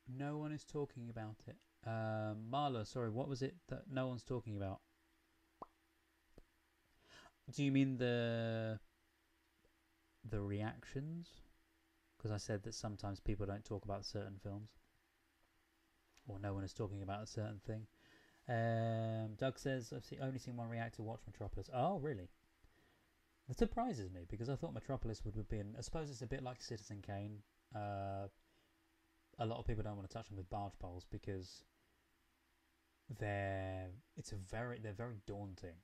No one is talking about it. Marla, sorry, what was it that no one's talking about? Do you mean the reactions? Because I said that sometimes people don't talk about certain films, or no one is talking about a certain thing. Doug says, I've only seen one reactor watch Metropolis. Oh, really? That surprises me, because I thought Metropolis would have been, I suppose it's a bit like Citizen Kane. A lot of people don't want to touch them with barge poles, because they're very daunting.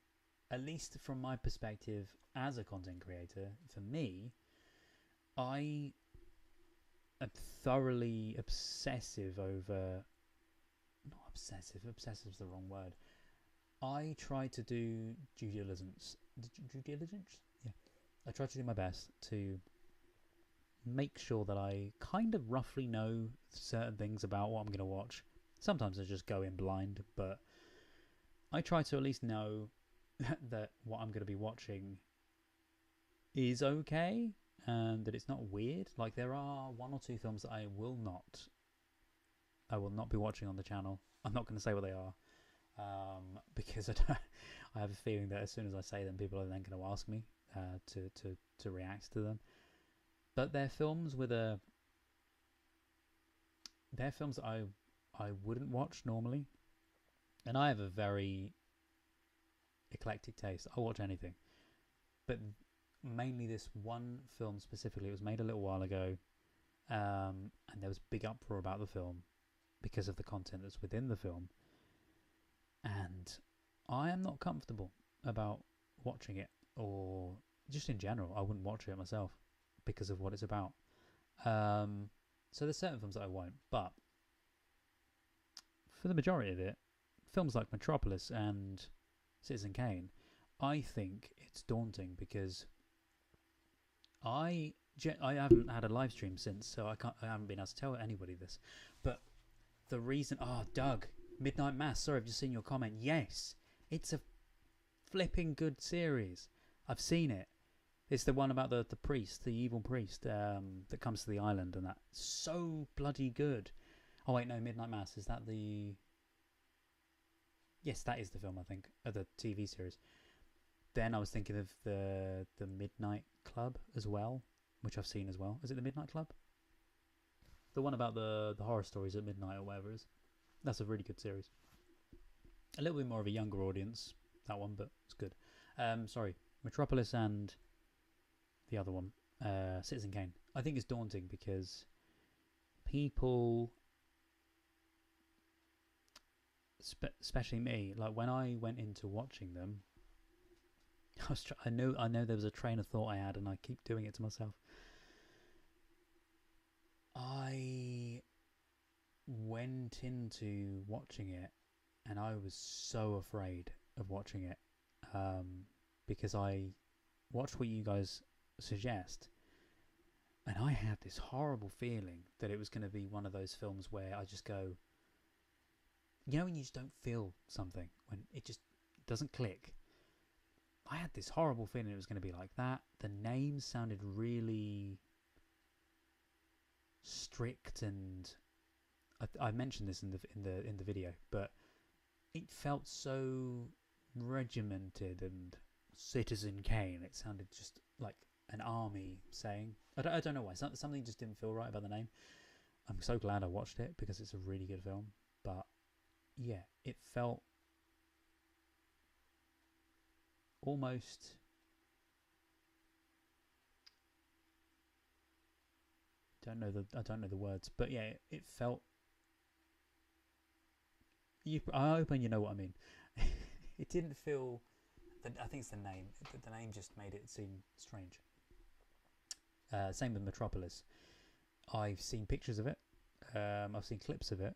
At least from my perspective as a content creator, for me, I am thoroughly obsessive over... Not obsessive. Obsessive is the wrong word. I try to do due diligence. Due diligence? Yeah. I try to do my best to make sure that I kind of roughly know certain things about what I'm going to watch. Sometimes I just go in blind, but I try to at least know that what I'm going to be watching is okay, and that it's not weird. Like, there are one or two films that I will not be watching on the channel. I'm not going to say what they are, because I have a feeling that as soon as I say them, people are then going to ask me to react to them. But they're films that I wouldn't watch normally, and I have a very eclectic taste. I'll watch anything, but mainly this one film specifically. It was made a little while ago, and there was big uproar about the film because of the content that's within the film, and I am not comfortable about watching it, or just in general. I wouldn't watch it myself because of what it's about. So there's certain films that I won't, but for the majority of it, films like Metropolis and Citizen Kane, I think it's daunting, because I haven't had a live stream since, so I haven't been able to tell anybody this. But the reason, Doug, Midnight Mass, sorry, I've just seen your comment. Yes, it's a flipping good series. I've seen it. It's the one about the priest, the evil priest that comes to the island, and that's so bloody good. Oh wait, no, Midnight Mass, is that the... Yes, that is the film, I think, the TV series. Then I was thinking of the Midnight Club as well, which I've seen as well. Is it the Midnight Club? The one about the horror stories at midnight or whatever it is. That's a really good series. A little bit more of a younger audience, that one, but it's good. Sorry, Metropolis and the other one, Citizen Kane. I think it's daunting because people, especially me, like when I went into watching them, I know there was a train of thought I had, and I keep doing it to myself. I went into watching it, and I was so afraid of watching it, because I watched what you guys suggest, and I had this horrible feeling that it was going to be one of those films where I just go, you know, when you just don't feel something, when it just doesn't click. I had this horrible feeling it was going to be like that. The names sounded really strict, and I mentioned this in the video, but it felt so regimented and Citizen Kane. It sounded just like an army saying. I don't know why. Something just didn't feel right about the name. I'm so glad I watched it because it's a really good film. But yeah, it felt almost I don't know the words, but yeah, it felt. I hope you know what I mean. It didn't feel. I think it's the name. The name just made it seem strange. Same with Metropolis. I've seen pictures of it. I've seen clips of it.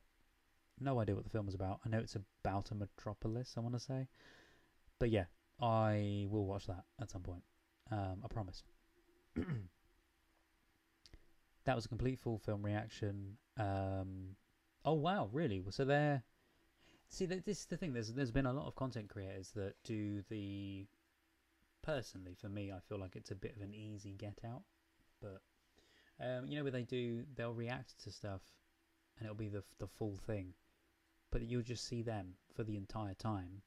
No idea what the film is about. I know it's about a metropolis, I want to say. But yeah, I will watch that at some point. I promise. That was a complete full film reaction. Oh wow, really? So there. See, this is the thing. There's been a lot of content creators that do the. Personally, for me, I feel like it's a bit of an easy get out. But you know, where they'll react to stuff, and it'll be the full thing, but you'll just see them for the entire time,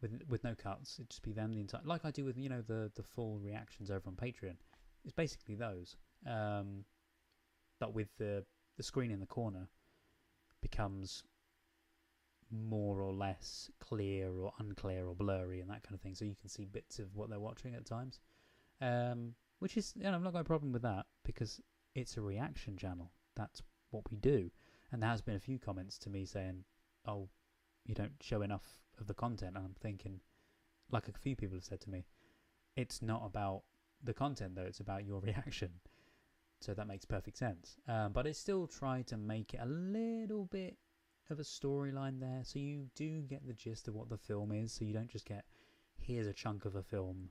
with no cuts. It'd just be them the entire, like I do with the full reactions over on Patreon. It's basically those, but with the screen in the corner becomes more or less clear or unclear or blurry and that kind of thing, so you can see bits of what they're watching at times. Which is, I've not got a problem with that because it's a reaction channel. That's what we do. And there has been a few comments to me saying, oh, you don't show enough of the content. And I'm thinking, like a few people have said to me, it's not about the content though, it's about your reaction. So that makes perfect sense. But I still try to make it a little bit of a storyline there, so you do get the gist of what the film is, so you don't just get, here's a chunk of a film,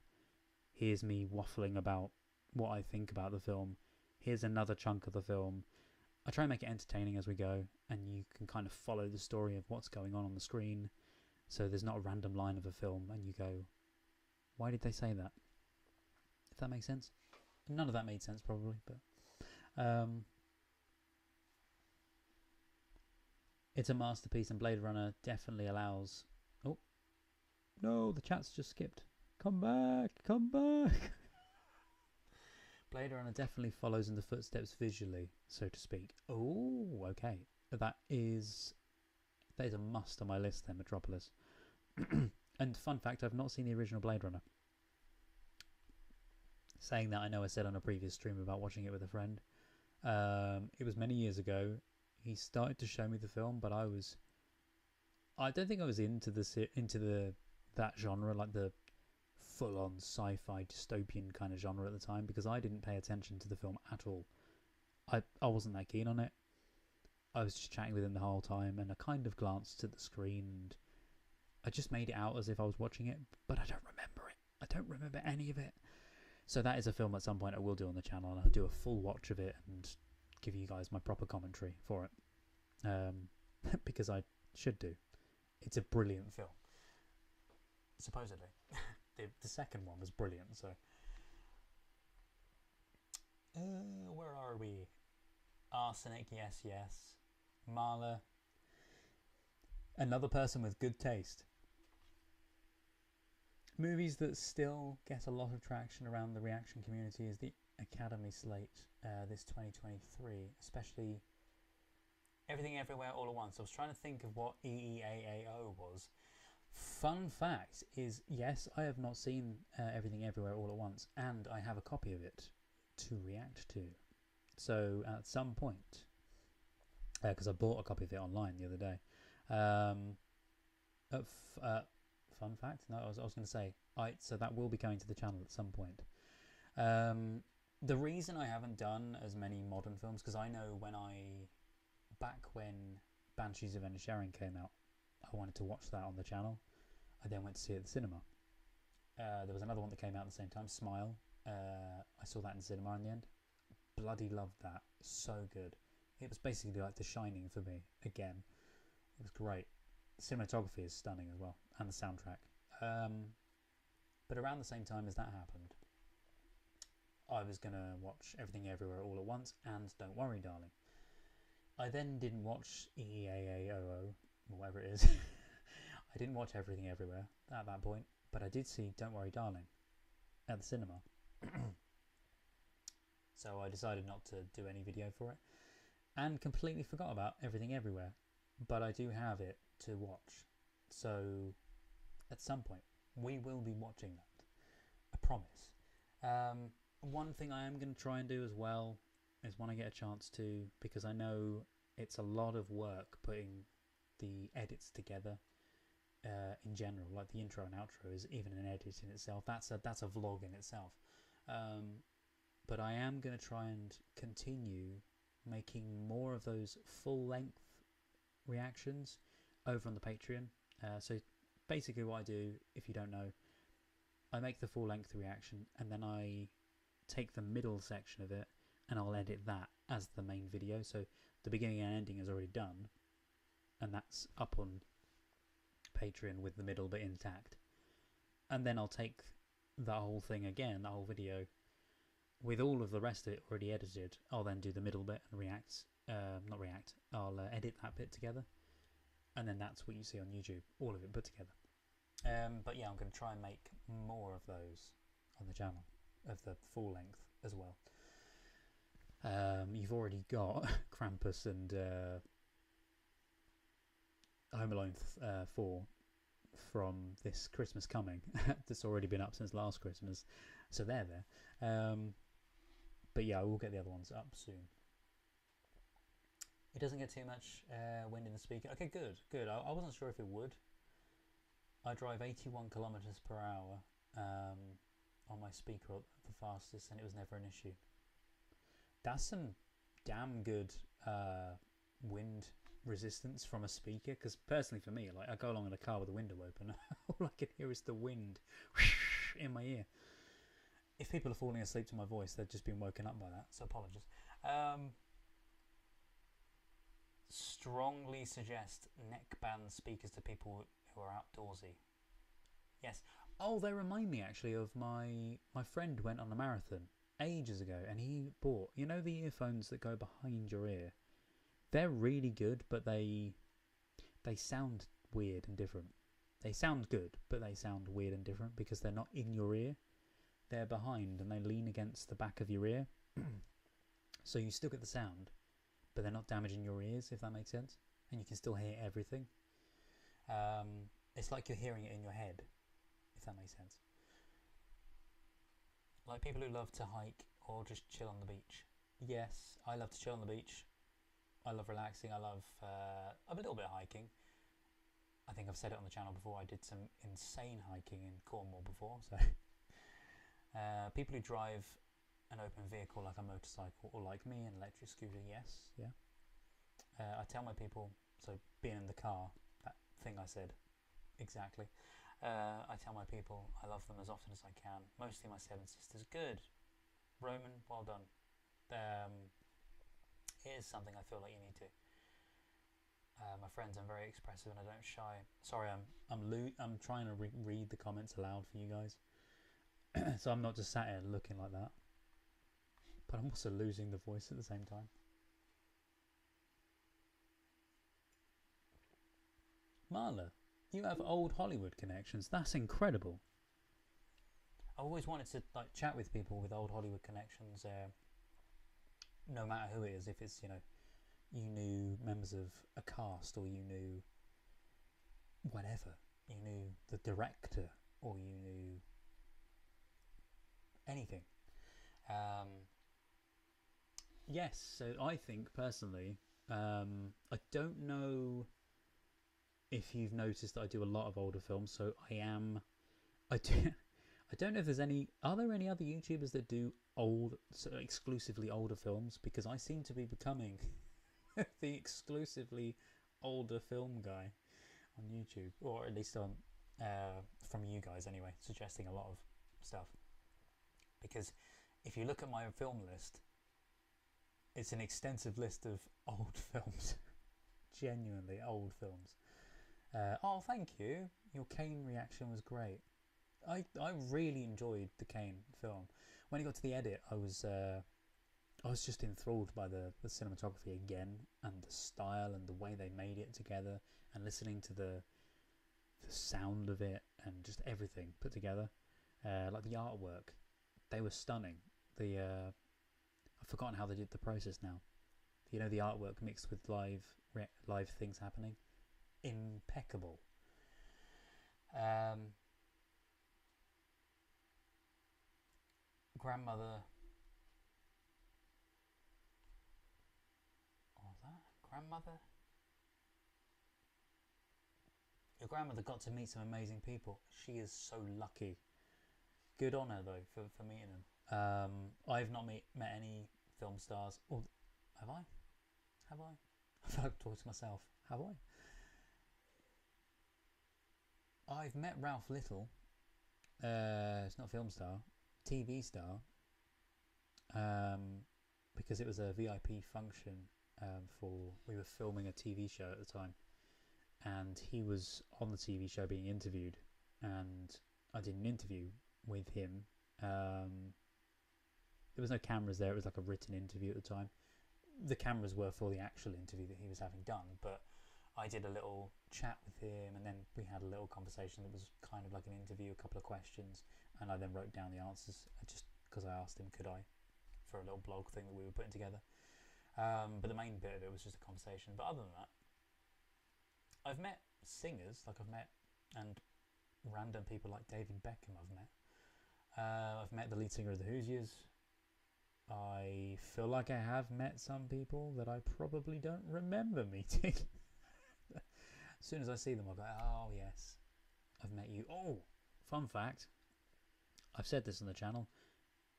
here's me waffling about what I think about the film, here's another chunk of the film. I try and make it entertaining as we go, and you can kind of follow the story of what's going on the screen, so there's not a random line of a film and you go, why did they say that? If that makes sense. None of that made sense probably, but it's a masterpiece, and Blade Runner definitely allows. Oh no, the chat's just skipped. Come back, come back. Blade Runner definitely follows in the footsteps visually, so to speak. Oh, okay. That is a must on my list then, Metropolis. And fun fact, I've not seen the original Blade Runner. Saying that, I know I said on a previous stream about watching it with a friend. It was many years ago. He started to show me the film, but I don't think I was into that genre, like the full-on sci-fi dystopian kind of genre at the time, because I didn't pay attention to the film at all. I wasn't that keen on it. I was just chatting with him the whole time, and I kind of glanced at the screen, and I just made it out as if I was watching it, but I don't remember it. I don't remember any of it. So that is a film at some point I will do on the channel, and I'll do a full watch of it and give you guys my proper commentary for it, because I should do. It's a brilliant film, supposedly. The second one was brilliant. So where are we? Arsenic, yes. Marla, another person with good taste. Movies that still get a lot of traction around the reaction community is the Academy slate this 2023, especially Everything Everywhere All at Once. I was trying to think of what EEAAO was. Fun fact is, yes, I have not seen Everything Everywhere All at Once, and I have a copy of it to react to. So at some point, because I bought a copy of it online the other day. Fun fact? No, I was going to say, so that will be coming to the channel at some point. The reason I haven't done as many modern films, because I know back when Banshees of Inisherin came out, I wanted to watch that on the channel. I then went to see it at the cinema. There was another one that came out at the same time, Smile. I saw that in cinema in the end. Bloody loved that. So good. It was basically like The Shining for me again. It was great. The cinematography is stunning as well, and the soundtrack. But around the same time as that happened, I was going to watch Everything Everywhere All at Once and Don't Worry Darling. I then didn't watch EAAOO, or whatever it is. I didn't watch Everything Everywhere at that point, but I did see Don't Worry Darling at the cinema. So I decided not to do any video for it, and completely forgot about Everything Everywhere, but I do have it to watch. So at some point we will be watching that, I promise. One thing I am going to try and do as well is, when I get a chance to, because I know it's a lot of work putting the edits together in general, like the intro and outro is even an edit in itself. That's a vlog in itself. But I am going to try and continue making more of those full-length reactions over on the Patreon. So basically what I do, if you don't know, I make the full-length reaction, and then I take the middle section of it and I'll edit that as the main video. So the beginning and ending is already done, and that's up on Patreon with the middle bit intact. And then I'll take the whole thing again, the whole video, with all of the rest of it already edited. I'll then do the middle bit and I'll edit that bit together, and then that's what you see on YouTube, all of it put together. But yeah, I'm going to try and make more of those on the channel, of the full length as well. You've already got Krampus and Home Alone 4 from this Christmas coming. That's already been up since last Christmas, so they're there. But yeah, I will get the other ones up soon. It doesn't get too much wind in the speaker. Okay, good. I wasn't sure if it would. I drive 81 kilometers per hour on my speaker at the fastest, and it was never an issue. That's some damn good wind resistance from a speaker, because personally for me, like, I go along in a car with the window open, all I can hear is the wind in my ear. If people are falling asleep to my voice, they've just been woken up by that, so apologies. Strongly suggest neckband speakers to people who are outdoorsy. Yes. Oh, they remind me actually of my friend went on a marathon ages ago, and he bought, you know, the earphones that go behind your ear. They're really good, but they sound weird and different. They sound good, but they sound weird and different because they're not in your ear. They're behind and they lean against the back of your ear. So you still get the sound, but they're not damaging your ears, if that makes sense. And you can still hear everything. It's like you're hearing it in your head, if that makes sense. Like people who love to hike or just chill on the beach. Yes, I love to chill on the beach. I love relaxing. I love a little bit of hiking. I think I've said it on the channel before. I did some insane hiking in Cornwall before. So people who drive an open vehicle like a motorcycle, or like me, an electric scooter, yes, yeah. I tell my people, so being in the car, that thing I said, exactly. I tell my people I love them as often as I can. Mostly my 7 sisters. Good. Roman, well done. It is something I feel like you need to. My friends, I'm very expressive and I don't shy. Sorry, I'm trying to read the comments aloud for you guys. So I'm not just sat here looking like that, but I'm also losing the voice at the same time. Marla, you have old Hollywood connections. That's incredible. I always wanted to chat with people with old Hollywood connections, no matter who it is. If it's, you knew members of a cast, or you knew whatever, you knew the director, or you knew anything. Yes, so I think personally, I don't know if you've noticed that I do a lot of older films. So I do. I don't know if there's any. Are there any other YouTubers that do exclusively older films? Because I seem to be becoming the exclusively older film guy on YouTube, or at least on from you guys anyway, suggesting a lot of stuff. Because if you look at my film list, it's an extensive list of old films, genuinely old films. Oh, thank you. Your Kane reaction was great. I really enjoyed the Kane film. When it got to the edit, I was just enthralled by the cinematography again, and the style and the way they made it together, and listening to the sound of it and just everything put together. Like the artwork, they were stunning. I've forgotten how they did the process now. You know, the artwork mixed with live things happening, impeccable. Grandmother. What was that? Grandmother? Your grandmother got to meet some amazing people. She is so lucky. Good on her though for meeting them. I've not met any film stars. Or have I? Have I? I've talked to myself. Have I? I've met Ralph Little. It's not a film star, TV star. Because it was a VIP function. We were filming a TV show at the time, and he was on the TV show being interviewed, and I did an interview with him. There was no cameras there. It was like a written interview at the time. The cameras were for the actual interview that he was having done, but I did a little chat with him, and then we had a little conversation that was kind of like an interview, a couple of questions, and I then wrote down the answers just because I asked him could I, for a little blog thing that we were putting together. But the main bit of it was just a conversation. But other than that, I've met singers, like I've met, and random people like David Beckham I've met the lead singer of the Hoosiers. I feel like I have met some people that I probably don't remember meeting. As soon as I see them, I'll go, oh yes, I've met you. Oh, fun fact, I've said this on the channel,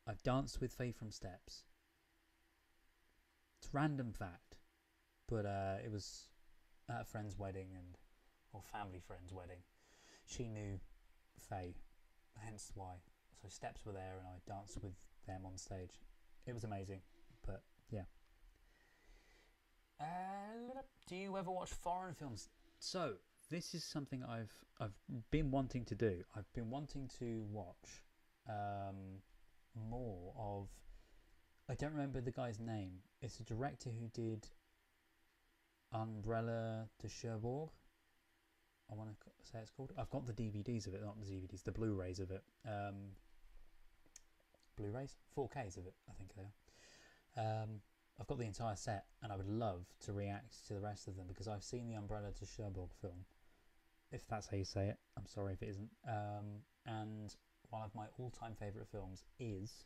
I've danced with Faye from Steps. It's a random fact, but it was at a friend's wedding, or family friend's wedding. She knew Faye, hence why. So Steps were there and I danced with them on stage. It was amazing, but yeah. Do you ever watch foreign films? So this is something I've been wanting to do. I've been wanting to watch more of. I don't remember the guy's name. It's a director who did Umbrella de Cherbourg. I want to say it's called. I've got the DVDs of it, not the DVDs, the Blu-rays of it. Blu-rays, 4Ks of it, I think they are. I've got the entire set, and I would love to react to the rest of them because I've seen the Umbrella de Cherbourg film. If that's how you say it, I'm sorry if it isn't. And one of my all-time favourite films is,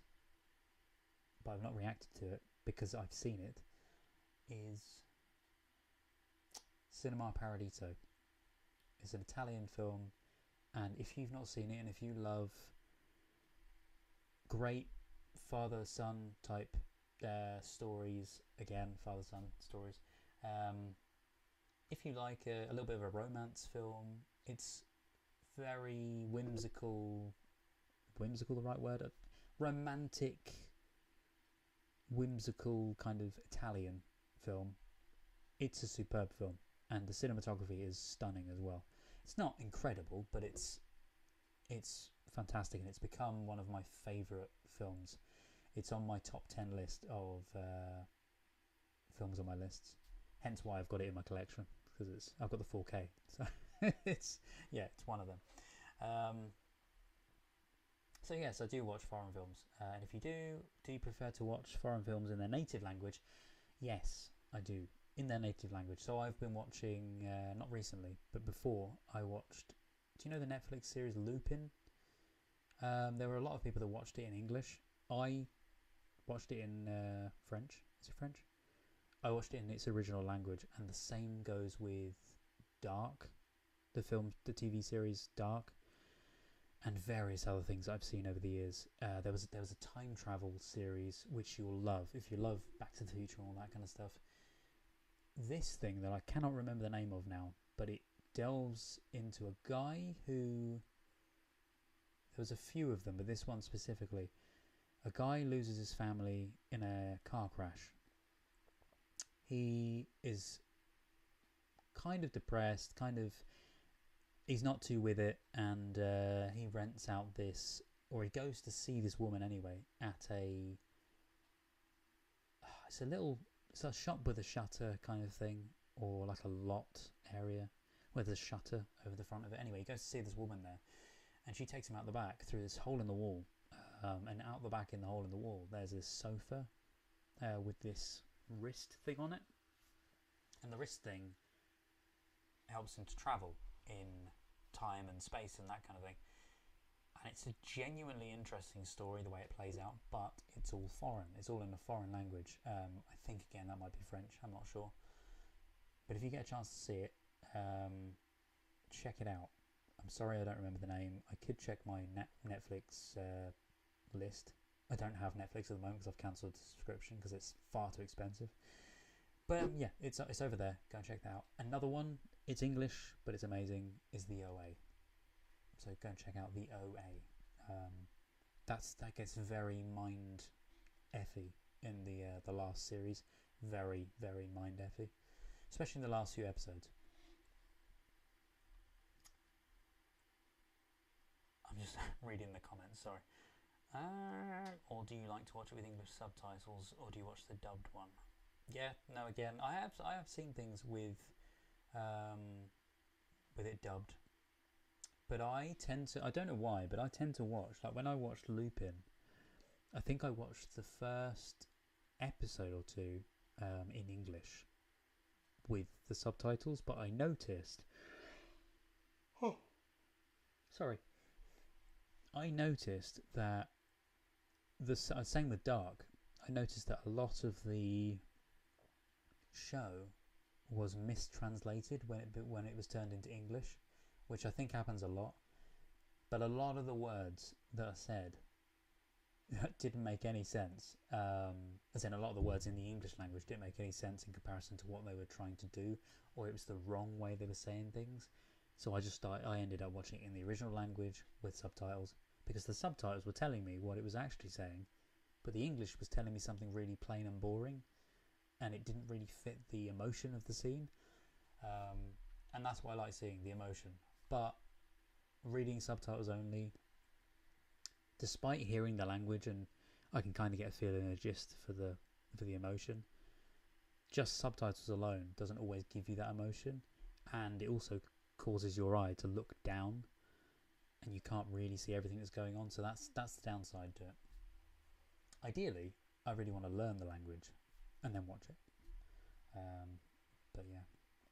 but I've not reacted to it because I've seen it, is Cinema Paradiso. It's an Italian film, and if you've not seen it, and if you love great father-son type stories, again, father-son stories, if you like a little bit of a romance film, it's very whimsical the right word? Romantic, whimsical kind of Italian film. It's a superb film, and the cinematography is stunning as well. It's not incredible, but it's fantastic, and it's become one of my favourite films. It's on my top 10 list of films on my lists, hence why I've got it in my collection, because I've got the 4K, so it's one of them. So yes, I do watch foreign films, and if you do you prefer to watch foreign films in their native language? Yes, I do, in their native language. So I've been watching, not recently, but before I watched, do you know the Netflix series Lupin? There were a lot of people that watched it in English. I watched it in French, Is it French? I watched it in its original language, and the same goes with Dark, the TV series Dark, and various other things I've seen over the years. There was a time travel series which you'll love if you love Back to the Future and all that kind of stuff. This thing that I cannot remember the name of now, but it delves into a guy who... There was a few of them, but this one specifically. A guy loses his family in a car crash. He is kind of depressed, he's not too with it, and he rents out this, or he goes to see this woman anyway, at it's a shop with a shutter kind of thing, or like a lot area where there's a shutter over the front of it. Anyway, he goes to see this woman there, and she takes him out the back through this hole in the wall, and out the back in the hole in the wall there's this sofa with this wrist thing on it, and the wrist thing helps him to travel in time and space and that kind of thing. And it's a genuinely interesting story the way it plays out, but it's all foreign. It's all in a foreign language. I think again that might be French, I'm not sure. But if you get a chance to see it, check it out. I'm sorry I don't remember the name. I could check my Netflix list. I don't have Netflix at the moment because I've cancelled the subscription because it's far too expensive. But yeah, it's over there. Go and check that out. Another one, it's English, but it's amazing, is The OA. So go and check out The OA. That gets very mind-effy in the last series. Very, very mind-effy. Especially in the last few episodes. I'm just reading the comments, sorry. Or do you like to watch it with English subtitles, or do you watch the dubbed one? Yeah, no, again, I have seen things with it dubbed, but I don't know why, but I tend to watch, like when I watched Lupin, I think I watched the first episode or two in English with the subtitles, but I noticed, I noticed that same with Dark. I noticed that a lot of the show was mistranslated when it was turned into English, which I think happens a lot. But a lot of the words that are said didn't make any sense. As in, a lot of the words in the English language didn't make any sense in comparison to what they were trying to do, or it was the wrong way they were saying things. So I ended up watching it in the original language with subtitles, because the subtitles were telling me what it was actually saying, but the English was telling me something really plain and boring, and it didn't really fit the emotion of the scene. And that's why I like seeing the emotion. But reading subtitles only, despite hearing the language, and I can kind of get a feeling and a gist for the emotion, just subtitles alone doesn't always give you that emotion, and it also causes your eye to look down, and you can't really see everything that's going on. So that's the downside to it. Ideally, I really want to learn the language and then watch it. But yeah,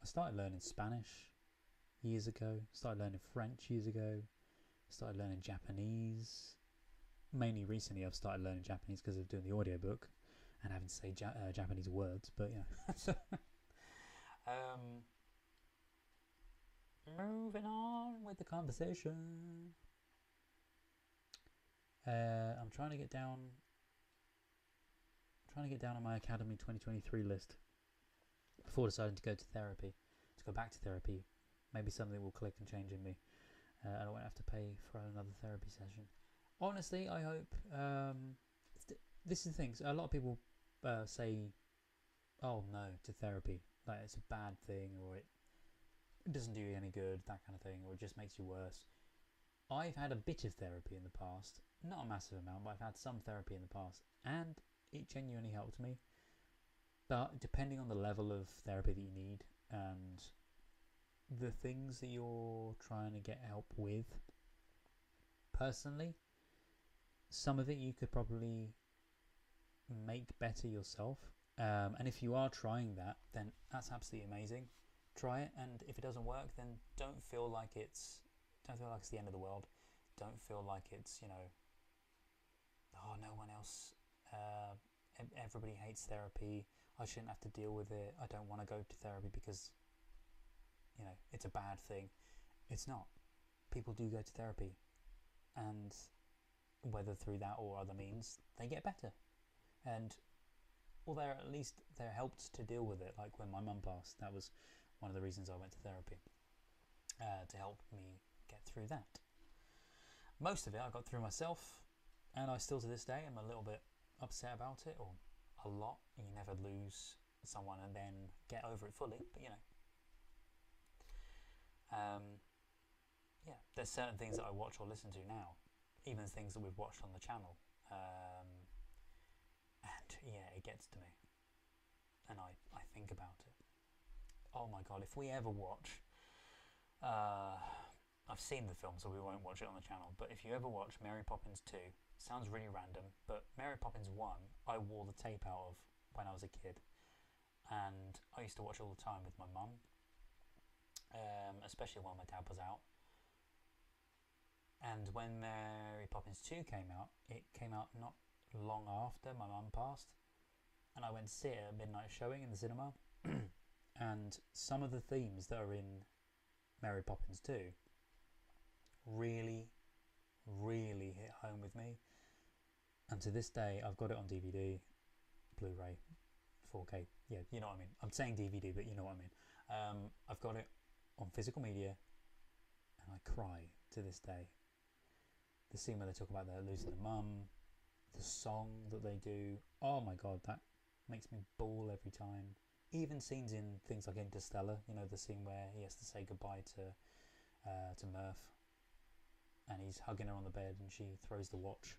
I started learning Spanish years ago. Started learning French years ago. Started learning Japanese. Mainly recently, I've started learning Japanese because of doing the audiobook and having to say Japanese words. But yeah. Moving on with the conversation. I'm trying to get down on my Academy 2023 list before deciding to go back to therapy. Maybe something will click and change in me. I don't want to have to pay for another therapy session. Honestly, I hope. This is the thing. A lot of people say, "Oh no," to therapy, like it's a bad thing, or it doesn't do you any good, that kind of thing, or it just makes you worse. I've had a bit of therapy in the past, not a massive amount, but I've had some therapy in the past, and it genuinely helped me. But depending on the level of therapy that you need and the things that you're trying to get help with, personally, some of it you could probably make better yourself. And if you are trying that, then that's absolutely amazing. Try it, and if it doesn't work, then don't feel like it's the end of the world. Don't feel like it's, oh, no one else everybody hates therapy. I shouldn't have to deal with it. I don't want to go to therapy because, you know, it's a bad thing. It's not. People do go to therapy, and whether through that or other means, they get better. And or at least they're helped to deal with it. Like when my mum passed, that was one of the reasons I went to therapy, to help me get through that. Most of it I got through myself, and I still to this day am a little bit upset about it, or a lot. You never lose someone and then get over it fully, but you know. Yeah, there's certain things that I watch or listen to now, even things that we've watched on the channel, and yeah, it gets to me, and I think about it. Oh my god, if we ever watch, I've seen the film so we won't watch it on the channel, but if you ever watch Mary Poppins 2, sounds really random, but Mary Poppins 1 I wore the tape out of when I was a kid, and I used to watch all the time with my mum, especially while my dad was out. And when Mary Poppins 2 came out, it came out not long after my mum passed, and I went to see it at a midnight showing in the cinema. And some of the themes that are in Mary Poppins 2 really, really hit home with me. And to this day, I've got it on DVD, Blu-ray, 4K. Yeah, you know what I mean. I'm saying DVD, but you know what I mean. I've got it on physical media, and I cry to this day. The scene where they talk about their losing a mum, the song that they do. Oh my god, that makes me bawl every time. Even scenes in things like Interstellar, you know, the scene where he has to say goodbye to Murph, and he's hugging her on the bed, and she throws the watch.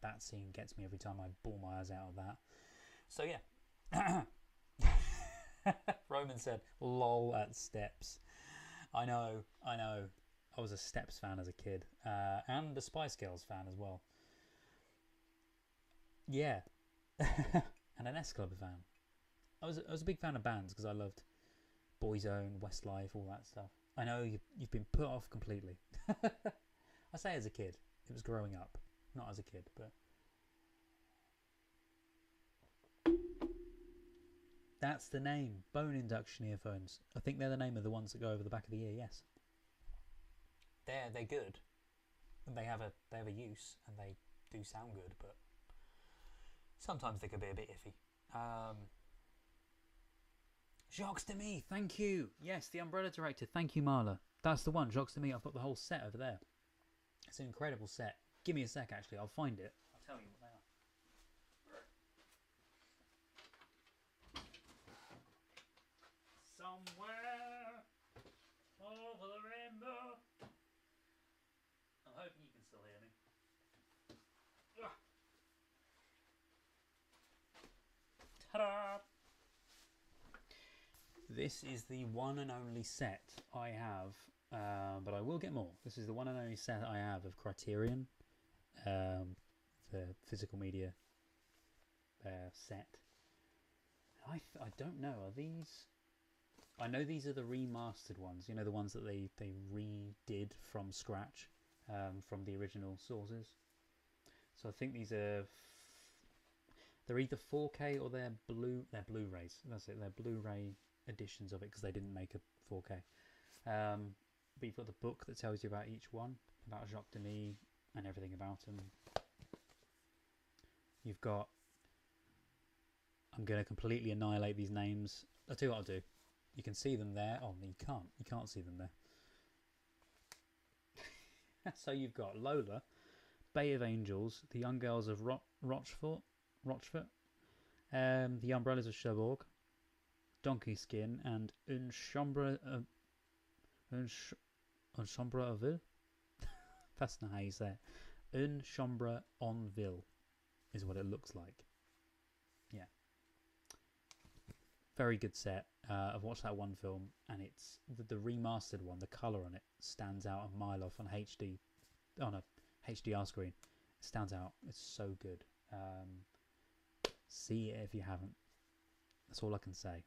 That scene gets me every time. I bawl my eyes out of that. So yeah. Roman said, "Lol at Steps." I know. I was a Steps fan as a kid, and a Spice Girls fan as well. Yeah, and an S Club fan. I was a big fan of bands because I loved Boyzone, Westlife, all that stuff. I know you've been put off completely. I say as a kid. It was growing up, not as a kid, but that's the name. Bone induction earphones. I think they're the name of the ones that go over the back of the ear. Yes. They're good. They have a use, and they do sound good, but sometimes they could be a bit iffy. Jacques Demy, thank you. Yes, the Umbrella Director. Thank you, Marla. That's the one, Jacques Demy. I've got the whole set over there. It's an incredible set. Give me a sec, actually. I'll find it. I'll tell you what they are. Somewhere over the rainbow. I'm hoping you can still hear me. Ta-da! This is the one and only set I have, but I will get more. This is the one and only set I have of Criterion, the physical media set. I don't know, are these... I know these are the remastered ones, you know, the ones that they redid from scratch, from the original sources. So I think these are... they're either 4K or they're Blu-rays. That's it, they're Blu-ray editions of it because they didn't make a 4K. But you've got the book that tells you about each one, about Jacques Demy and everything about him. You've got... I'm going to completely annihilate these names. I'll tell you what I'll do. You can see them there. Oh, no, you can't. You can't see them there. So you've got Lola, Bay of Angels, The Young Girls of Rochefort, The Umbrellas of Cherbourg, Donkey Skin, and Un Chambre en Ville. That's not how you say it. Un Chambre en Ville is what it looks like. Yeah. Very good set. I've watched that one film, and it's the remastered one. The colour on it stands out a mile off on a HDR screen. It stands out. It's so good. See it if you haven't. That's all I can say.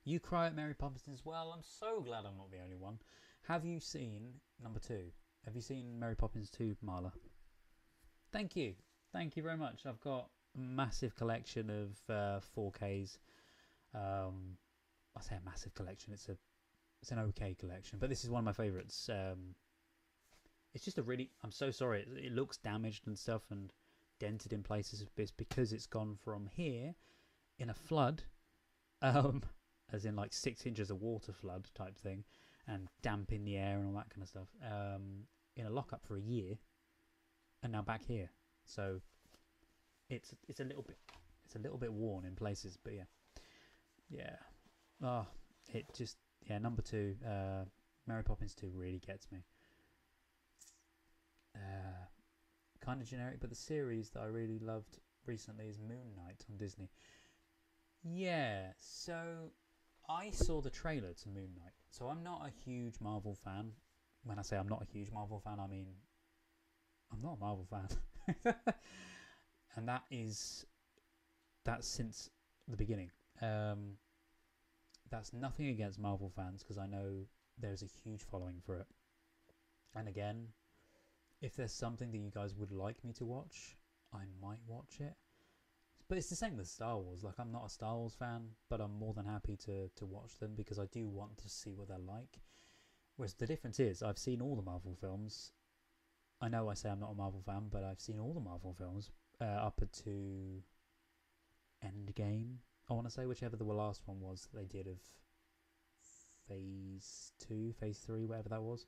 You cry at Mary Poppins as well. I'm so glad I'm not the only one. Have you seen number 2? Have you seen Mary Poppins 2, Marla? Thank you. Thank you very much. I've got massive collection of 4Ks. I say a massive collection. It's an okay collection, but this is one of my favourites. It's just a really. I'm so sorry. It looks damaged and stuff and dented in places. It's because it's gone from here in a flood, as in like 6 inches of water flood type thing, and damp in the air and all that kind of stuff. In a lockup for a year, and now back here. So it's a little bit worn in places, but yeah. Oh, it just number 2, Mary Poppins 2 really gets me. Kind of generic, but the series that I really loved recently is Moon Knight on Disney. Yeah, so I saw the trailer to Moon Knight. So I'm not a huge Marvel fan. When I say I'm not a huge Marvel fan, I mean I'm not a Marvel fan. And that's since the beginning. That's nothing against Marvel fans, because I know there's a huge following for it. And again, if there's something that you guys would like me to watch, I might watch it. But it's the same with Star Wars. Like, I'm not a Star Wars fan, but I'm more than happy to watch them, because I do want to see what they're like. Whereas the difference is, I've seen all the Marvel films. I know I say I'm not a Marvel fan, but I've seen all the Marvel films up to Endgame, I want to say, whichever the last one was that they did of Phase 2, Phase 3, whatever that was.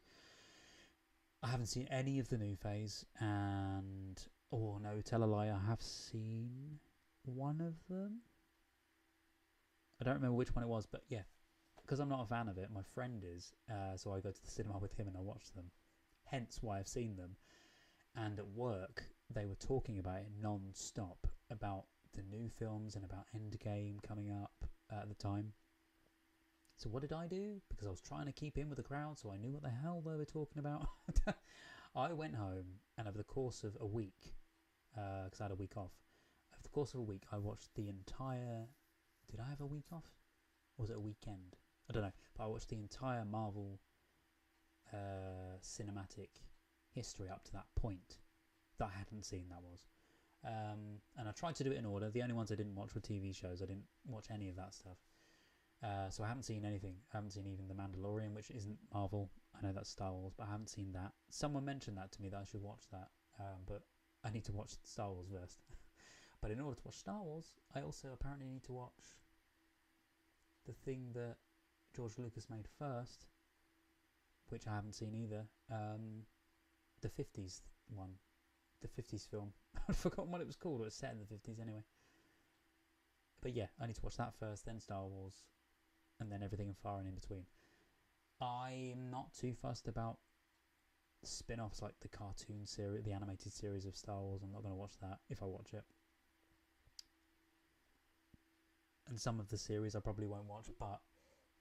I haven't seen any of the new Phase, and oh no, tell a lie, I have seen one of them. I don't remember which one it was, but yeah, because I'm not a fan of it, my friend is, so I go to the cinema with him and I watch them. Hence why I've seen them. And at work, they were talking about it non-stop, about the new films and about Endgame coming up at the time. So what did I do? Because I was trying to keep in with the crowd, so I knew what the hell they were talking about. I went home, and over the course of a week, because I had a week off, over the course of a week, I watched the entire... Did I have a week off? Or was it a weekend? I don't know. But I watched the entire Marvel cinematic history up to that point that I hadn't seen, that was. And I tried to do it in order. The only ones I didn't watch were TV shows. I didn't watch any of that stuff. So I haven't seen anything. I haven't seen even The Mandalorian, which isn't Marvel. I know that's Star Wars, but I haven't seen that. Someone mentioned that to me, that I should watch that. But I need to watch Star Wars first. But in order to watch Star Wars, I also apparently need to watch the thing that George Lucas made first, which I haven't seen either. The 50s one. The 50s film. I'd forgotten what it was called. It was set in the 50s anyway. But yeah, I need to watch that first, then Star Wars, and then everything far and in between. I'm not too fussed about spin-offs like the cartoon series, the animated series of Star Wars. I'm not going to watch that if I watch it. And some of the series I probably won't watch, but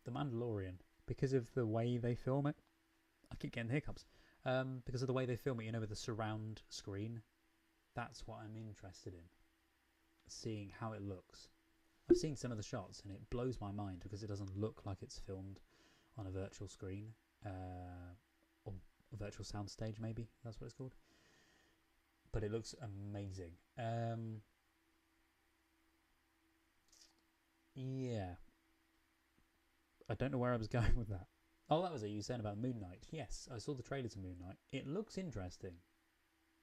The Mandalorian, because of the way they film it, I keep getting the hiccups. Because of the way they film it, you know, with the surround screen, that's what I'm interested in. Seeing how it looks. I've seen some of the shots and it blows my mind because it doesn't look like it's filmed on a virtual screen, or a virtual soundstage, maybe that's what it's called. But it looks amazing. Yeah. I don't know where I was going with that. Oh, that was it. You were saying about Moon Knight. Yes, I saw the trailer to Moon Knight. It looks interesting.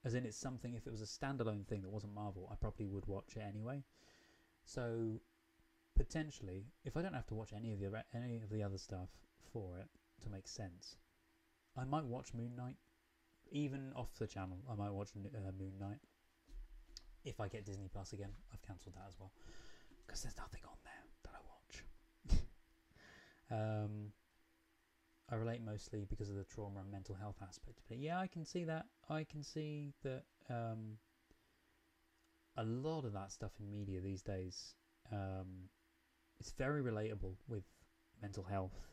As in, it's something, if it was a standalone thing that wasn't Marvel, I probably would watch it anyway. So, potentially, if I don't have to watch any of the other stuff for it to make sense, I might watch Moon Knight. Even off the channel, I might watch Moon Knight. If I get Disney Plus again. I've cancelled that as well. Because there's nothing on there that I watch. I relate mostly because of the trauma and mental health aspect. But yeah, I can see that. I can see that a lot of that stuff in media these days, it's very relatable with mental health.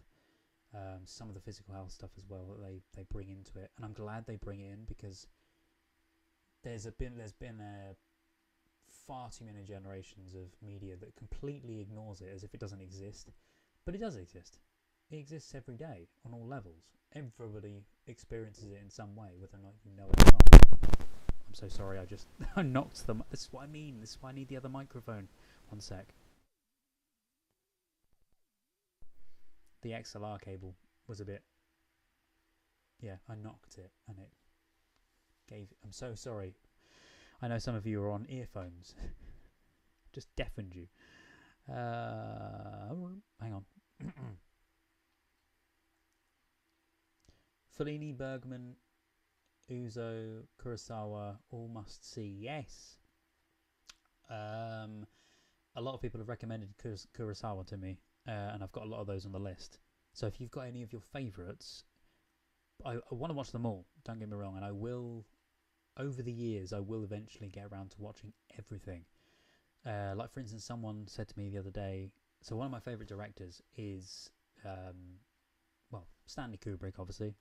Some of the physical health stuff as well that they bring into it. And I'm glad they bring it in, because there's been far too many generations of media that completely ignores it as if it doesn't exist. But it does exist. It exists every day on all levels. Everybody experiences it in some way, whether or not you know it or not. I'm I'm so sorry. I just I knocked them. This is what I mean. This is why I need the other microphone. One sec. The XLR cable was a bit. Yeah, I knocked it and it gave. I'm so sorry. I know some of you are on earphones. Just deafened you. Hang on. Fellini, Bergman, Uzo, Kurosawa, all must see. Yes. A lot of people have recommended Kurosawa to me, and I've got a lot of those on the list. So if you've got any of your favourites, I want to watch them all. Don't get me wrong, and I will. Over the years, I will eventually get around to watching everything. Like for instance, someone said to me the other day. So one of my favourite directors is, Stanley Kubrick, obviously.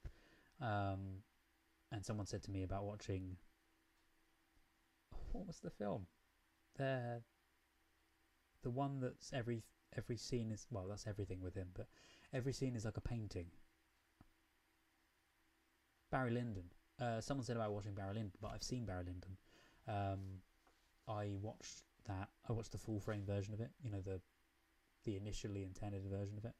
And someone said to me about watching. What was the film? The one that's every scene is, well, that's everything with him, but every scene is like a painting. Barry Lyndon. Someone said about watching Barry Lyndon, but I've seen Barry Lyndon. I watched that. I watched the full frame version of it. You know, the initially intended version of it.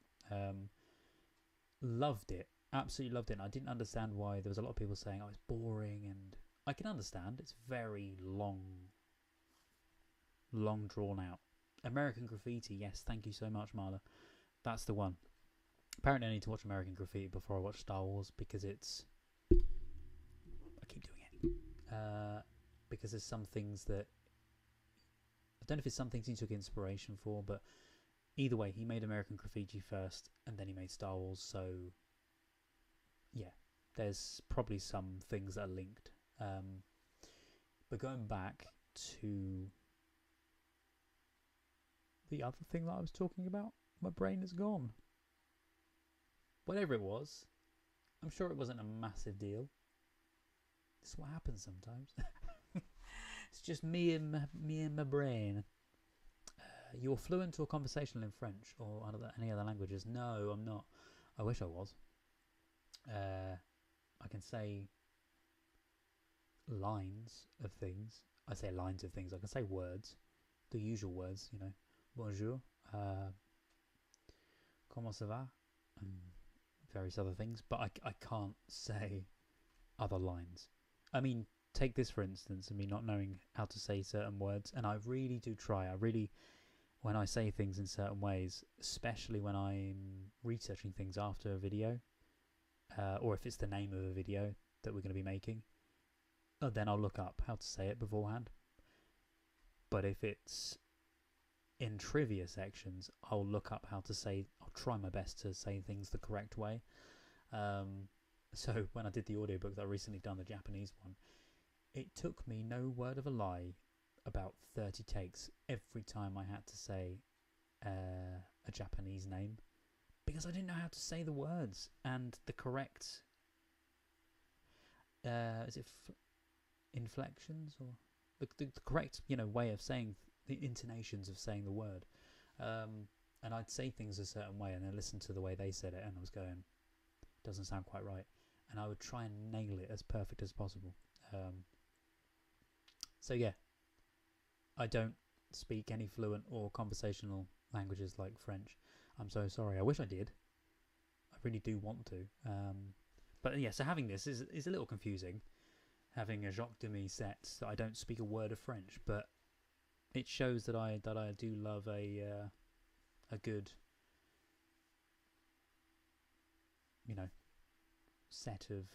Loved it. Absolutely loved it. And I didn't understand why there was a lot of people saying, "Oh, it's boring," and I can understand. It's very long drawn out. American Graffiti, yes, thank you so much, Marla. That's the one. Apparently I need to watch American Graffiti before I watch Star Wars, because it's... I keep doing it. Because there's some things that... I don't know if it's some things he took inspiration for, but either way, he made American Graffiti first, and then he made Star Wars, so... yeah, there's probably some things that are linked. But going back to... the other thing that I was talking about, my brain is gone. Whatever it was, I'm sure it wasn't a massive deal. This is what happens sometimes. It's just me and my brain. You're fluent or conversational in French or any other languages? No, I'm not. I wish I was. I can say lines of things. I say lines of things. I can say words, the usual words, you know. Bonjour, comment ça va, and various other things, but I can't say other lines. I mean, take this for instance, and me not knowing how to say certain words, and I really do try. When I say things in certain ways, especially when I'm researching things after a video, or if it's the name of a video that we're going to be making, then I'll look up how to say it beforehand. But if it's in trivia sections, I'll look up how to say, I'll try my best to say things the correct way. So when I did the audiobook that I recently done, the Japanese one, it took me, no word of a lie, about 30 takes every time I had to say a Japanese name, because I didn't know how to say the words and the correct is it inflections or the correct, you know, way of saying the intonations of saying the word, and I'd say things a certain way and then listen to the way they said it, and I was going, doesn't sound quite right, and I would try and nail it as perfect as possible. So yeah, I don't speak any fluent or conversational languages like French. I'm so sorry. I wish I did. I really do want to. But yeah, so having this is a little confusing. Having a Jacques Demy set that I don't speak a word of French, but it shows that I do love a good, you know, set of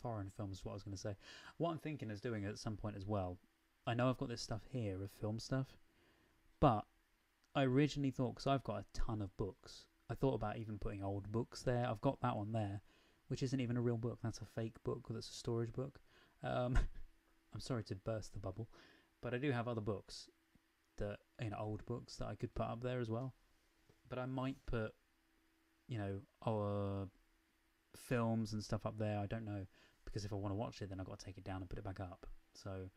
foreign films. What I was going to say. What I'm thinking is doing at some point as well. I know I've got this stuff here of film stuff, but I originally thought, because I've got a ton of books, I thought about even putting old books there. I've got that one there, which isn't even a real book. That's a fake book. That's a storage book. I'm sorry to burst the bubble, but I do have other books, that, you know, old books that I could put up there as well. But I might put, you know, our films and stuff up there. I don't know, because if I want to watch it, then I've got to take it down and put it back up. So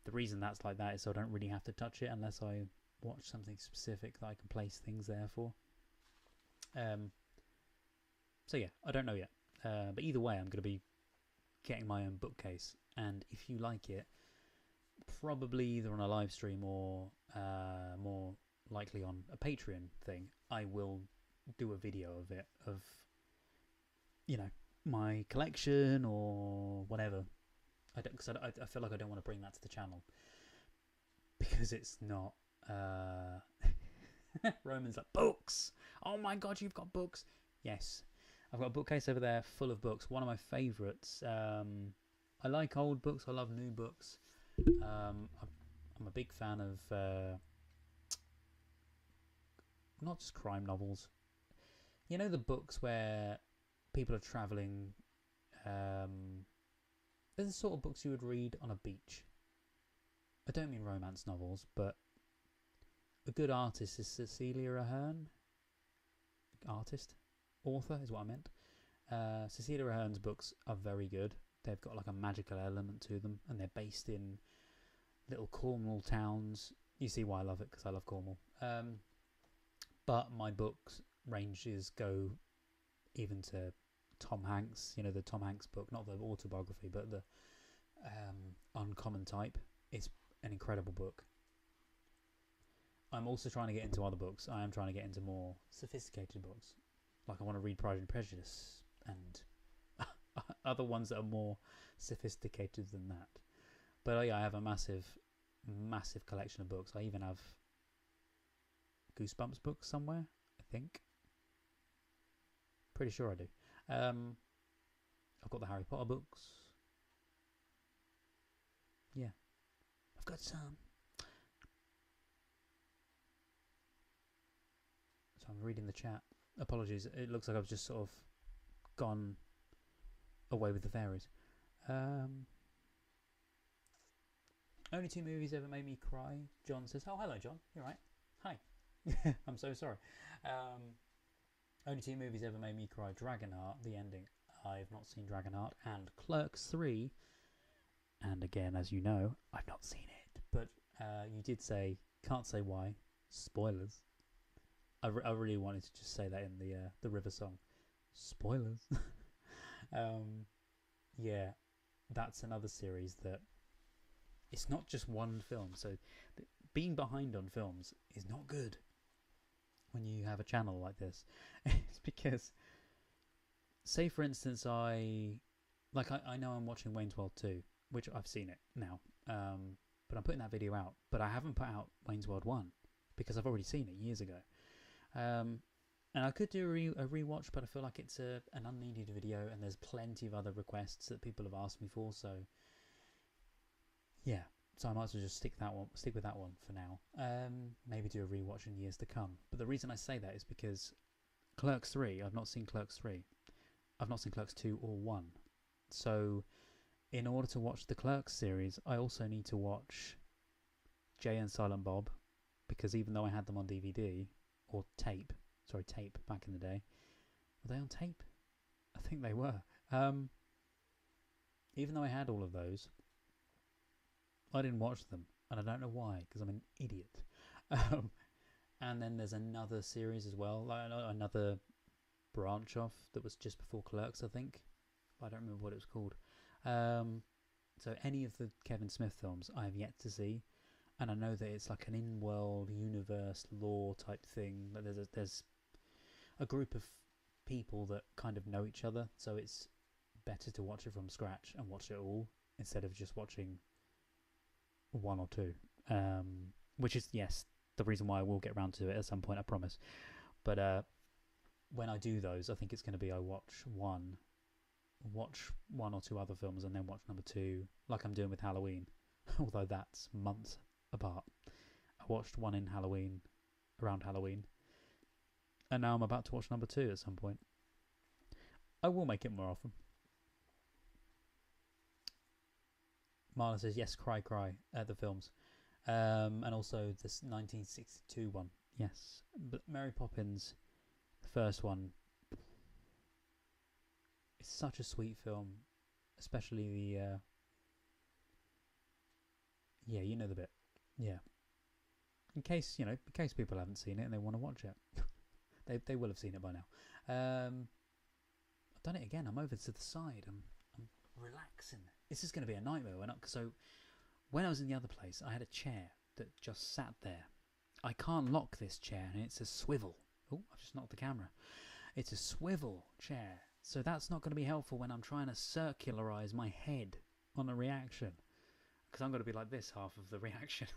the reason that's like that is so I don't really have to touch it unless I watch something specific that I can place things there for. So yeah, I don't know yet. But either way, I'm going to be getting my own bookcase, and if you like it, probably either on a live stream or more likely on a Patreon thing, I will do a video of it, of, you know, my collection or whatever. Because I feel like I don't want to bring that to the channel because it's not. Roman's like, books. Oh my god, you've got books. Yes, I've got a bookcase over there full of books. One of my favourites. I like old books. I love new books. I'm a big fan of not just crime novels. You know, the books where people are travelling. They're the sort of books you would read on a beach. I don't mean romance novels, but a good artist is Cecilia Ahern. Author is what I meant. Cecilia Ahern's books are very good. They've got like a magical element to them, and they're based in little Cornwall towns. You see why I love it, because I love Cornwall. But my books ranges go even to Tom Hanks. You know, the Tom Hanks book, not the autobiography, but the Uncommon Type. It's an incredible book. I'm also trying to get into other books. I am trying to get into more sophisticated books. Like I want to read Pride and Prejudice and other ones that are more sophisticated than that. But yeah, I have a massive collection of books. I even have Goosebumps books somewhere, I think. Pretty sure I do. I've got the Harry Potter books. Yeah. I've got some. So I'm reading the chat. Apologies, it looks like I've just sort of gone away with the fairies. Only 2 movies ever made me cry. John says, oh, hello, John. You're right. Hi. I'm so sorry. Only 2 movies ever made me cry. Dragonheart, the ending. I've not seen Dragonheart. And Clerks 3. And again, as you know, I've not seen it. But you did say, can't say why. Spoilers. I really wanted to just say that in the River song. Spoilers. Yeah, that's another series that it's not just one film. So being behind on films is not good when you have a channel like this. It's because, say for instance, I know I'm watching Wayne's World 2, which I've seen it now, but I'm putting that video out. But I haven't put out Wayne's World 1 because I've already seen it years ago. And I could do a rewatch, but I feel like it's an unneeded video, and there's plenty of other requests that people have asked me for. So yeah, so I might as well just stick with that one for now. Maybe do a rewatch in years to come. But the reason I say that is because Clerks 3, I've not seen Clerks 3. I've not seen Clerks 2 or 1. So in order to watch the Clerks series, I also need to watch Jay and Silent Bob, because even though I had them on DVD or tape back in the day, were they on tape? I think they were. Even though I had all of those, I didn't watch them, and I don't know why, because I'm an idiot. And then there's another series as well, like another branch off that was just before Clerks, I think. I don't remember what it was called. So any of the Kevin Smith films I have yet to see, and I know that it's like an in-world universe lore type thing. That there's a group of people that kind of know each other, so it's better to watch it from scratch and watch it all instead of just watching 1 or 2. Which is, yes, the reason why I will get around to it at some point, I promise. But when I do those, I think it's going to be I watch one or 2 other films and then watch number 2, like I'm doing with Halloween, although that's months apart. I watched one in Halloween, around Halloween, and now I'm about to watch number 2 at some point. I will make it more often. Marla says, yes, cry at the films. And also this 1962 one. Yes. But Mary Poppins, the first one, it's such a sweet film. Especially the... yeah, you know the bit. Yeah. In case people haven't seen it and they want to watch it. they will have seen it by now. I've done it again. I'm over to the side. I'm relaxing. This is going to be a nightmare. So when I was in the other place, I had a chair that just sat there. I can't lock this chair, and it's a swivel. Oh, I've just knocked the camera. It's a swivel chair. So that's not going to be helpful when I'm trying to circularize my head on a reaction. Because I'm going to be like this half of the reaction.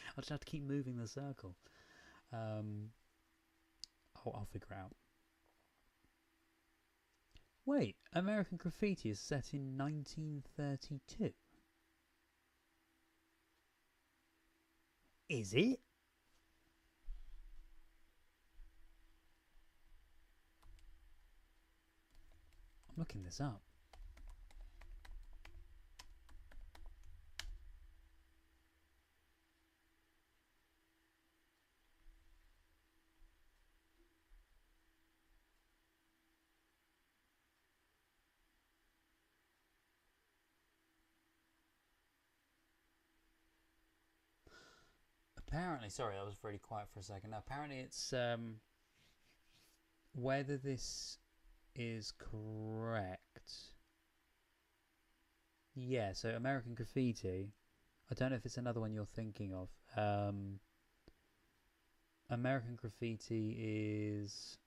I'll just have to keep moving the circle. I'll figure it out. Wait, American Graffiti is set in 1932. Is it? I'm looking this up. Apparently, sorry, I was really quiet for a second. Now, apparently it's whether this is correct. Yeah, so American Graffiti. I don't know if it's another one you're thinking of. American Graffiti is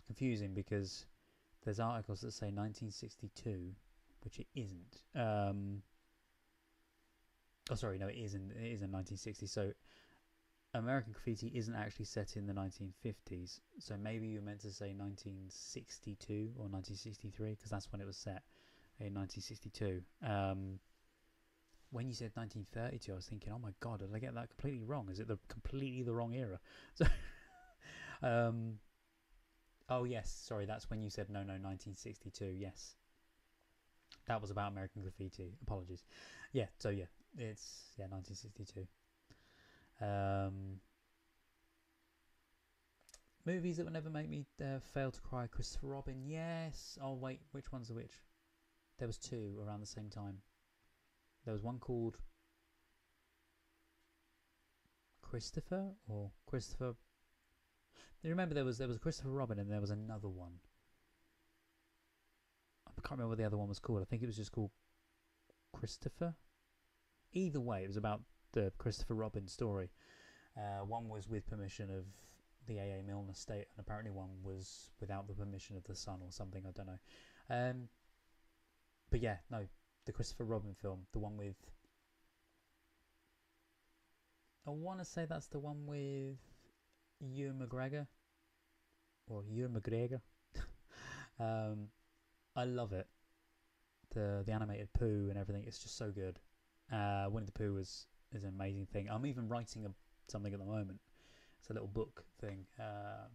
confusing because there's articles that say 1962, which it isn't. Oh, sorry, no, it isn't. It is in 1960. So American Graffiti isn't actually set in the 1950s. So maybe you're meant to say 1962 or 1963 because that's when it was set, in 1962. When you said 1932, I was thinking, oh my god, did I get that completely wrong? Is it completely the wrong era? So, oh yes, sorry, that's when you said no, 1962. Yes, that was about American Graffiti. Apologies. Yeah, so yeah, it's 1962. Movies that would never make me fail to cry. Christopher Robin, yes. Oh wait, which one's the which? There was two around the same time. There was one called Christopher or Christopher. You remember there was Christopher Robin and there was another one. I can't remember what the other one was called. I think it was just called Christopher. Either way, it was about the Christopher Robin story. One was with permission of the A.A. Milne estate, and apparently one was without the permission of the son or something. I don't know. But yeah, no, the Christopher Robin film, the one with. I want to say that's the one with Ewan McGregor. Or Ewan McGregor. I love it. The animated Pooh and everything. It's just so good. Winnie the Pooh is an amazing thing. I'm even writing something at the moment. It's a little book thing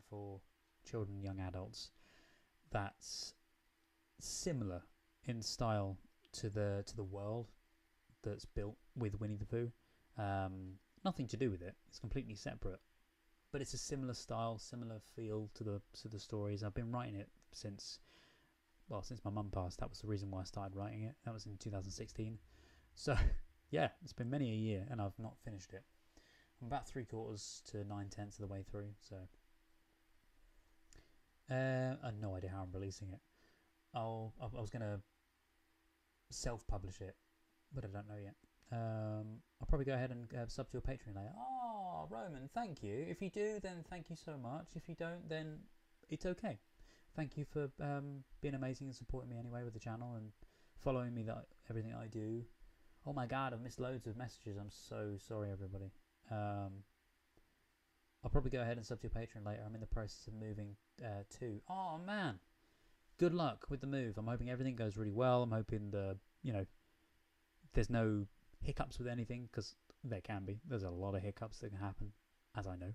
for children and young adults that's similar in style to the world that's built with Winnie the Pooh. Nothing to do with it. It's completely separate. But it's a similar style, similar feel to the stories. I've been writing it since my mum passed. That was the reason why I started writing it. That was in 2016. So, yeah, it's been many a year and I've not finished it. I'm about 3/4 to 9/10 of the way through, so I have no idea how I'm releasing it. I was going to self-publish it, but I don't know yet. I'll probably go ahead and sub to your Patreon later. Oh, Roman, thank you. If you do, then thank you so much. If you don't, then it's okay. Thank you for being amazing and supporting me anyway with the channel and following me everything I do. Oh my god, I've missed loads of messages. I'm so sorry, everybody. I'll probably go ahead and sub to your Patreon later. I'm in the process of moving too. Oh man, good luck with the move. I'm hoping everything goes really well. I'm hoping there's no hiccups with anything, because there can be. There's a lot of hiccups that can happen, as I know.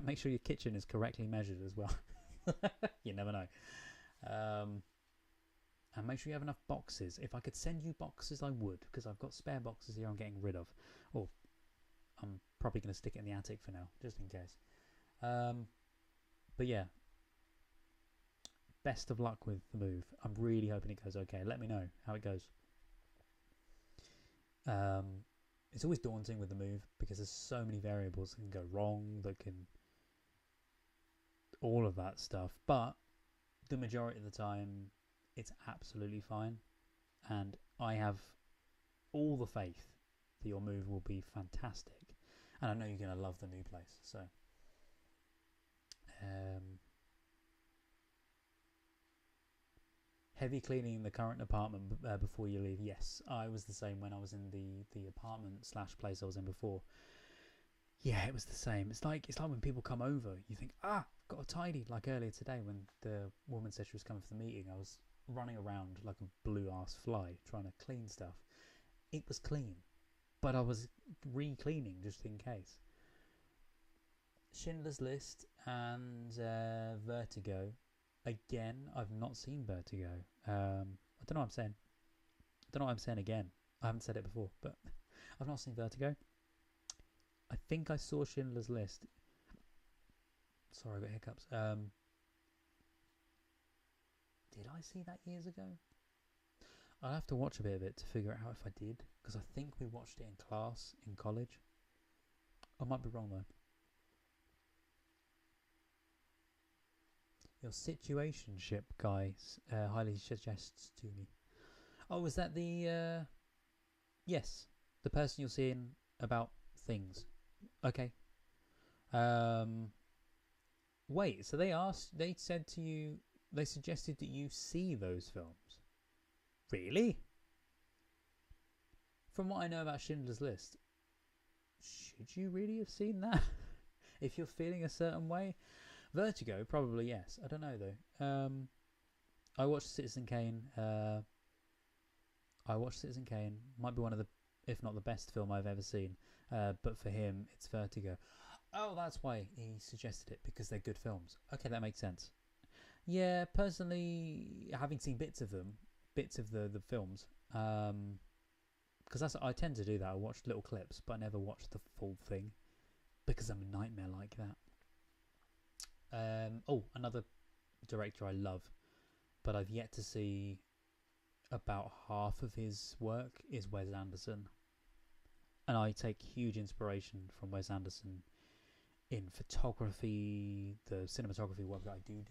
Make sure your kitchen is correctly measured as well. You never know. And make sure you have enough boxes. If I could send you boxes, I would, because I've got spare boxes here I'm getting rid of. Or I'm probably going to stick it in the attic for now, just in case. But yeah, best of luck with the move. I'm really hoping it goes okay. Let me know how it goes. It's always daunting with the move because there's so many variables that can go wrong, that can all of that stuff. But the majority of the time, it's absolutely fine, and I have all the faith that your move will be fantastic, and I know you're going to love the new place. So, heavy cleaning the current apartment before you leave. Yes, I was the same when I was in the apartment / place I was in before. Yeah, it was the same. It's like when people come over, you think, got to tidy. Like earlier today when the woman said she was coming for the meeting, I was running around like a blue ass fly trying to clean stuff. It was clean, but I was re-cleaning just in case. Schindler's List and Vertigo. Again, I've not seen Vertigo. I don't know what I'm saying. I don't know what I'm saying again. I haven't said it before, but I've not seen Vertigo. I think I saw Schindler's List. Sorry, I got hiccups. Did I see that years ago? I'll have to watch a bit of it to figure out if I did, because I think we watched it in class in college. I might be wrong though. Your situationship, guys, highly suggests to me. Oh, is that the... yes, the person you're seeing about things. Okay. Wait, so they said to you, they suggested that you see those films? Really? From what I know about Schindler's List, should you really have seen that? If you're feeling a certain way? Vertigo, probably yes. I don't know though. I watched Citizen Kane. Might be one of the, if not the best film I've ever seen. But for him, it's Vertigo. Oh, that's why he suggested it, because they're good films. Okay, that makes sense. Yeah, personally, having seen bits of the films, because I tend to do that. I watch little clips, but I never watch the full thing because I'm a nightmare like that. Another director I love, but I've yet to see about half of his work, is Wes Anderson. And I take huge inspiration from Wes Anderson in photography, the cinematography work that I do.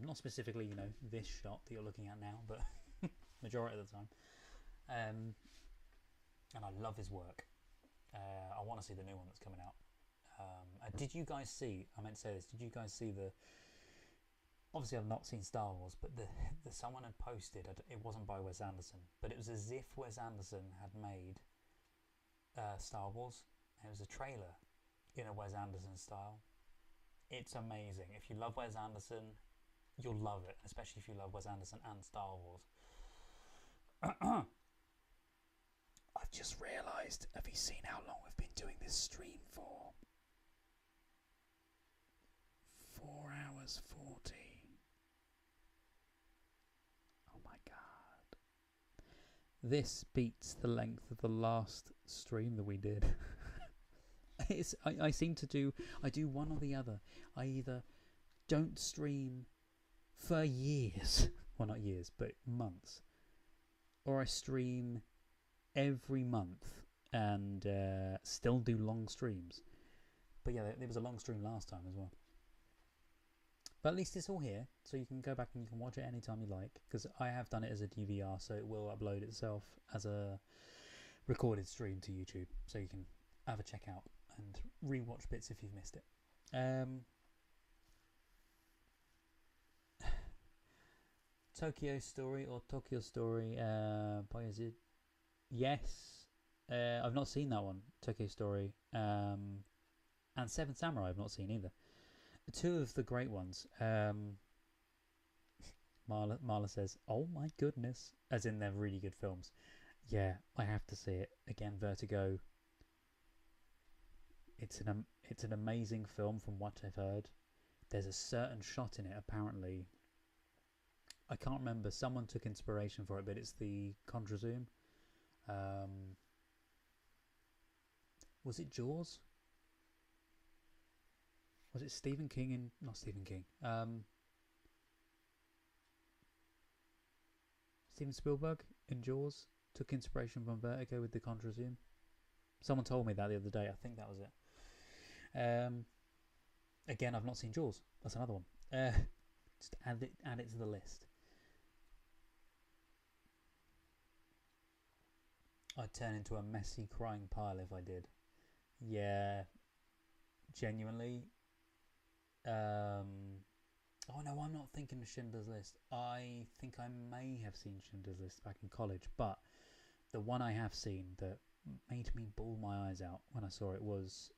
Not specifically, this shot that you're looking at now, but majority of the time. And I love his work. I want to see the new one that's coming out. Did you guys see, I meant to say this, did you guys see obviously I've not seen Star Wars, but someone had posted, it wasn't by Wes Anderson, but it was as if Wes Anderson had made Star Wars, and it was a trailer in a Wes Anderson style. It's amazing. If you love Wes Anderson, you'll love it, especially if you love Wes Anderson and Star Wars. I've just realised, have you seen how long we've been doing this stream for? 4 hours 40. Oh my god. This beats the length of the last stream that we did. I do one or the other. I either don't stream for years, well not years, but months, or I stream every month and still do long streams. But yeah, there was a long stream last time as well. But at least it's all here, so you can go back and you can watch it anytime you like, because I have done it as a DVR, so it will upload itself as a recorded stream to YouTube, so you can have a check out and rewatch bits if you've missed it. Tokyo Story or Tokyo Story by is it? Yes, I've not seen that one, Tokyo Story, and Seven Samurai I've not seen either. Two of the great ones. Marla says, "Oh my goodness," as in they're really good films. Yeah, I have to see it again. Vertigo. It's an amazing film from what I've heard. There's a certain shot in it, apparently. I can't remember. Someone took inspiration for it, but it's the Contra Zoom. Was it Jaws? Was it Stephen King and not Stephen King? Steven Spielberg in Jaws took inspiration from Vertigo with the Contra Zoom. Someone told me that the other day. I think that was it. Again, I've not seen Jaws. That's another one. Just add it to the list. I'd turn into a messy crying pile if I did. Yeah, genuinely. Oh no, I'm not thinking of Schindler's List. I think I may have seen Schindler's List back in college, but the one I have seen that made me bawl my eyes out when I saw it was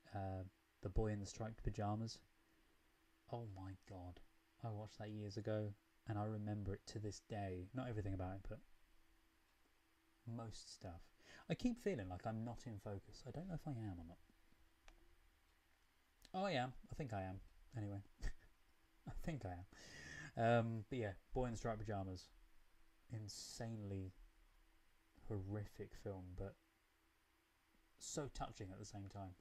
The Boy in the Striped Pyjamas. Oh my god. I watched that years ago and I remember it to this day. Not everything about it, but most stuff. I keep feeling like I'm not in focus. I don't know if I am or not. Oh, I am. I think I am. Anyway. I think I am. But yeah, Boy in the Striped Pyjamas. Insanely horrific film, but so touching at the same time.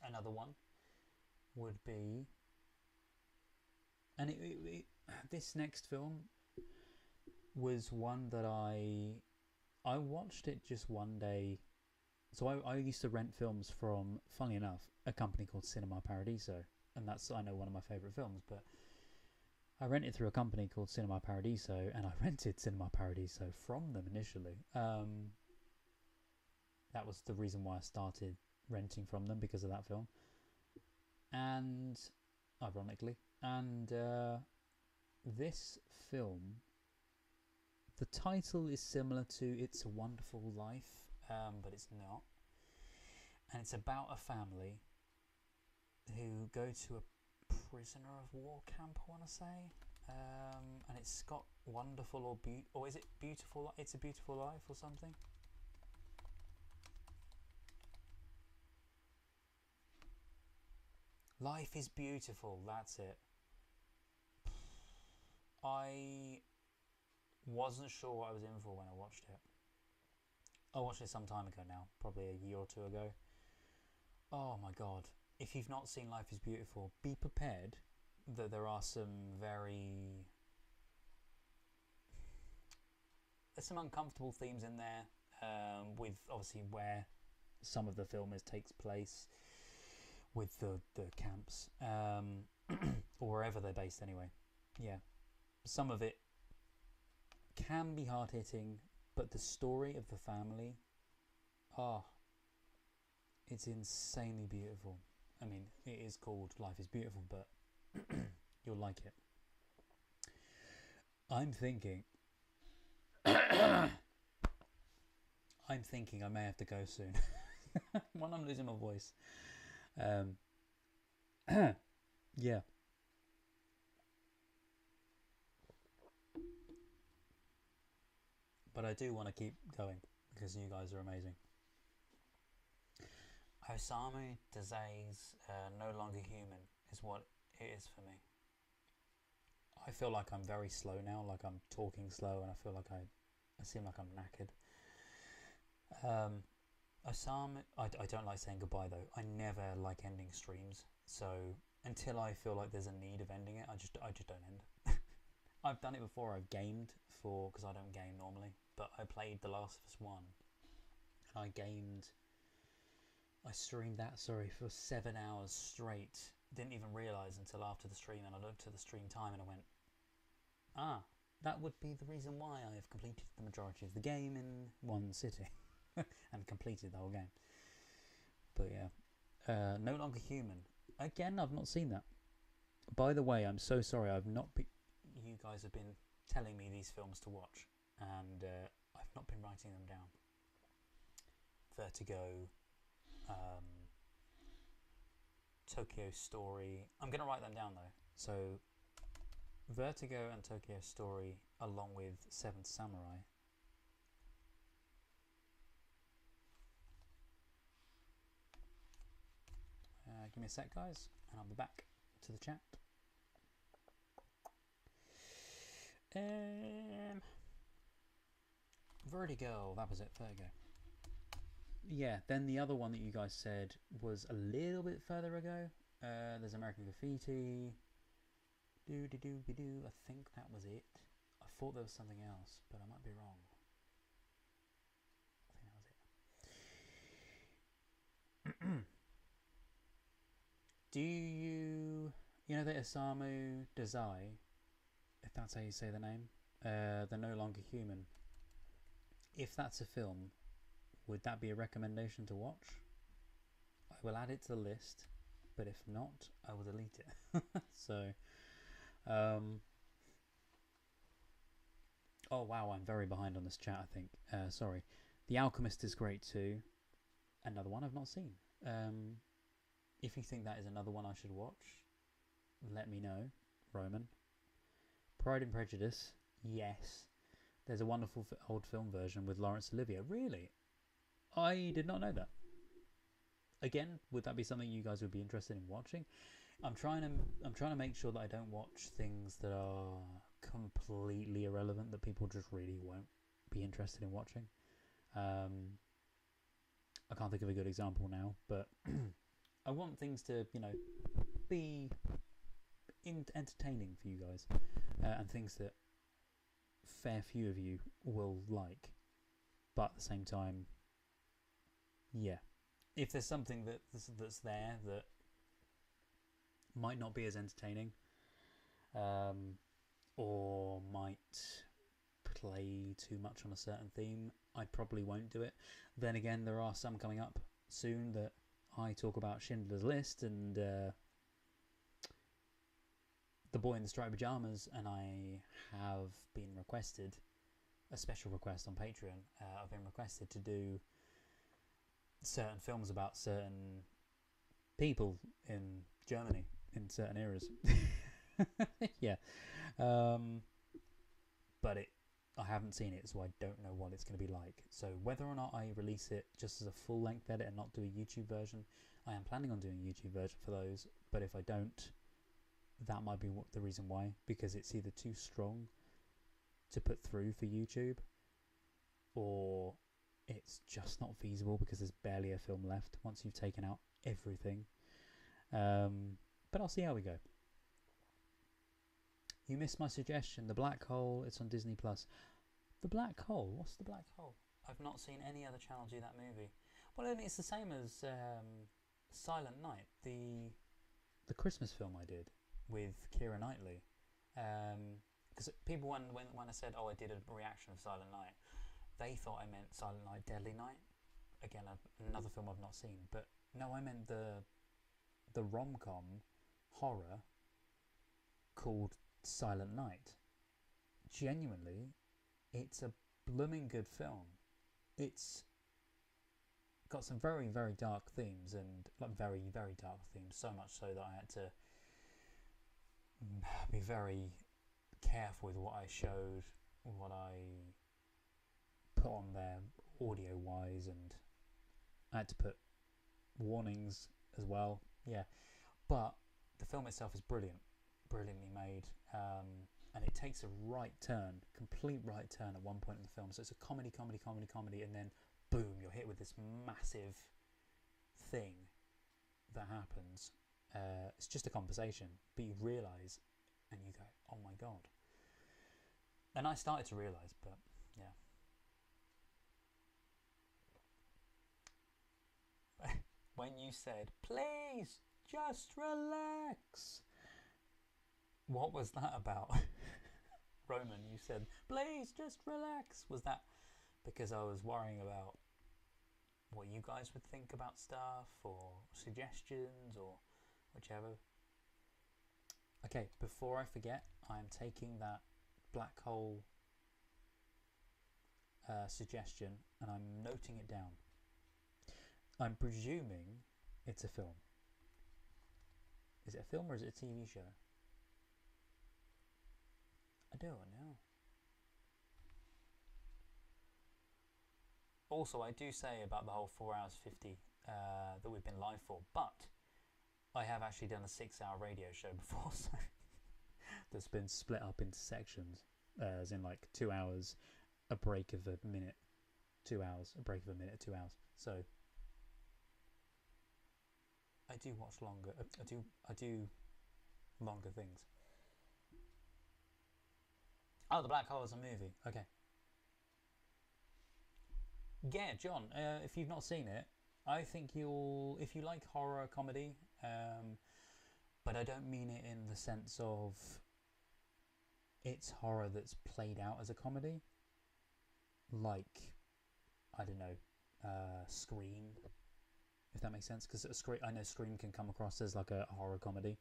Another one would be, and this next film was one that I watched it just one day. So I used to rent films from, funnily enough, a company called Cinema Paradiso, and that's, I know, one of my favourite films, but I rented through a company called Cinema Paradiso, and I rented Cinema Paradiso from them initially. That was the reason why I started renting from them, because of that film. And, ironically, and this film, the title is similar to It's a Wonderful Life, but it's not. And it's about a family who go to a prisoner of war camp, I want to say. And it's got wonderful or is it beautiful? It's a Beautiful Life or something. Life is Beautiful, that's it. I wasn't sure what I was in for when I watched it. I watched it some time ago now, probably a year or two ago. Oh my god. If you've not seen Life is Beautiful, be prepared that there are there's some uncomfortable themes in there, with obviously where some of the film takes place, with the camps, or wherever they're based anyway. Yeah, some of it can be hard-hitting, but the story of the family, it's insanely beautiful. I mean, it is called Life is Beautiful, but you'll like it. I'm thinking I may have to go soon. When I'm losing my voice. Yeah. But I do want to keep going because you guys are amazing. Osamu Dazai's No Longer Human is what it is for me. I feel like I'm very slow now, like I'm talking slow, and I feel like I seem like I'm knackered. Osamu, I don't like saying goodbye though. I never like ending streams, so until I feel like there's a need of ending it, I just don't end. I've done it before. I've gamed because I don't game normally, but I played The Last of Us 1, and I streamed that, for 7 hours straight. Didn't even realise until after the stream, and I looked at the stream time and I went, that would be the reason why I have completed the majority of the game in one sitting and completed the whole game. But yeah, No Longer Human. Again, I've not seen that. By the way, I'm so sorry. You guys have been telling me these films to watch, and I've not been writing them down. Vertigo, Tokyo Story. I'm going to write them down though. So Vertigo and Tokyo Story, along with Seventh Samurai. Give me a sec, guys, and I'll be back to the chat. Vertigo, that was it. Vertigo. Yeah, then the other one that you guys said was a little bit further ago. There's American Graffiti. I think that was it. I thought there was something else, but I might be wrong. I think that was it. Do you know that Osamu Dazai if that's how you say the name, They're No Longer Human. If that's a film, would that be a recommendation to watch? I will add it to the list, but if not, I will delete it. So, oh wow, I'm very behind on this chat, I think. Sorry. The Alchemist is great too. Another one I've not seen. If you think that is another one I should watch, let me know, Roman. Pride and Prejudice, yes. There's a wonderful old film version with Laurence Olivier. Really? I did not know that. Again, would that be something you guys would be interested in watching? I'm trying to make sure that I don't watch things that are completely irrelevant that people just really won't be interested in watching. I can't think of a good example now, but I want things to, be entertaining for you guys, and things that fair few of you will like. But at the same time, yeah, if there's something that's there that might not be as entertaining, or might play too much on a certain theme, I probably won't do it. Then again, there are some coming up soon that I talk about: Schindler's List and The Boy in the Striped Pyjamas, and I have been requested a special request on Patreon. I've been requested to do certain films about certain people in Germany in certain eras. Yeah, but I haven't seen it, so I don't know what it's going to be like. So whether or not I release it just as a full-length edit and not do a YouTube version, I am planning on doing a YouTube version for those. But if I don't, that might be the reason why, because it's either too strong to put through for YouTube, or it's just not feasible because there's barely a film left once you've taken out everything. But I'll see how we go. You missed my suggestion, The Black Hole. It's on Disney Plus. The Black Hole? What's The Black Hole? I've not seen any other channel do that movie. Well, I mean, it's the same as Silent Night, the Christmas film I did with Keira Knightley. Because people, when I said, I did a reaction of Silent Night, they thought I meant Silent Night, Deadly Night. Again, another film I've not seen. But no, I meant the rom-com horror called Silent Night. Genuinely, it's a blooming good film. It's got some very, very dark themes, and very, very dark themes, so much so that I had to be very careful with what I showed, what I put on there audio wise, and I had to put warnings as well. Yeah, but the film itself is brilliantly made, and it takes a complete right turn at one point in the film. So it's a comedy, and then boom, you're hit with this massive thing that happens. It's just a conversation, but you realise and you go, oh my god. And I started to realise, but yeah. When you said, please just relax, what was that about? Roman, you said, please just relax. Was that because I was worrying about what you guys would think about stuff, or suggestions, or whichever? Okay, before I forget, I'm taking that Black Hole suggestion and I'm noting it down. I'm presuming it's a film. Is it a film or is it a TV show? I don't know. Also, I do say about the whole 4 hours 50 that we've been live for, but I have actually done a 6-hour radio show before, so that's been split up into sections, as in like 2 hours, a break of a minute, 2 hours, a break of a minute, 2 hours. So I do watch longer. I do longer things. Oh, The Black Hole is a movie. Okay. Yeah, John. If you've not seen it, I think you'll. If you like horror comedy, but I don't mean it in the sense of it's horror that's played out as a comedy, like, I don't know, Scream, if that makes sense, because I know Scream can come across as like a horror comedy,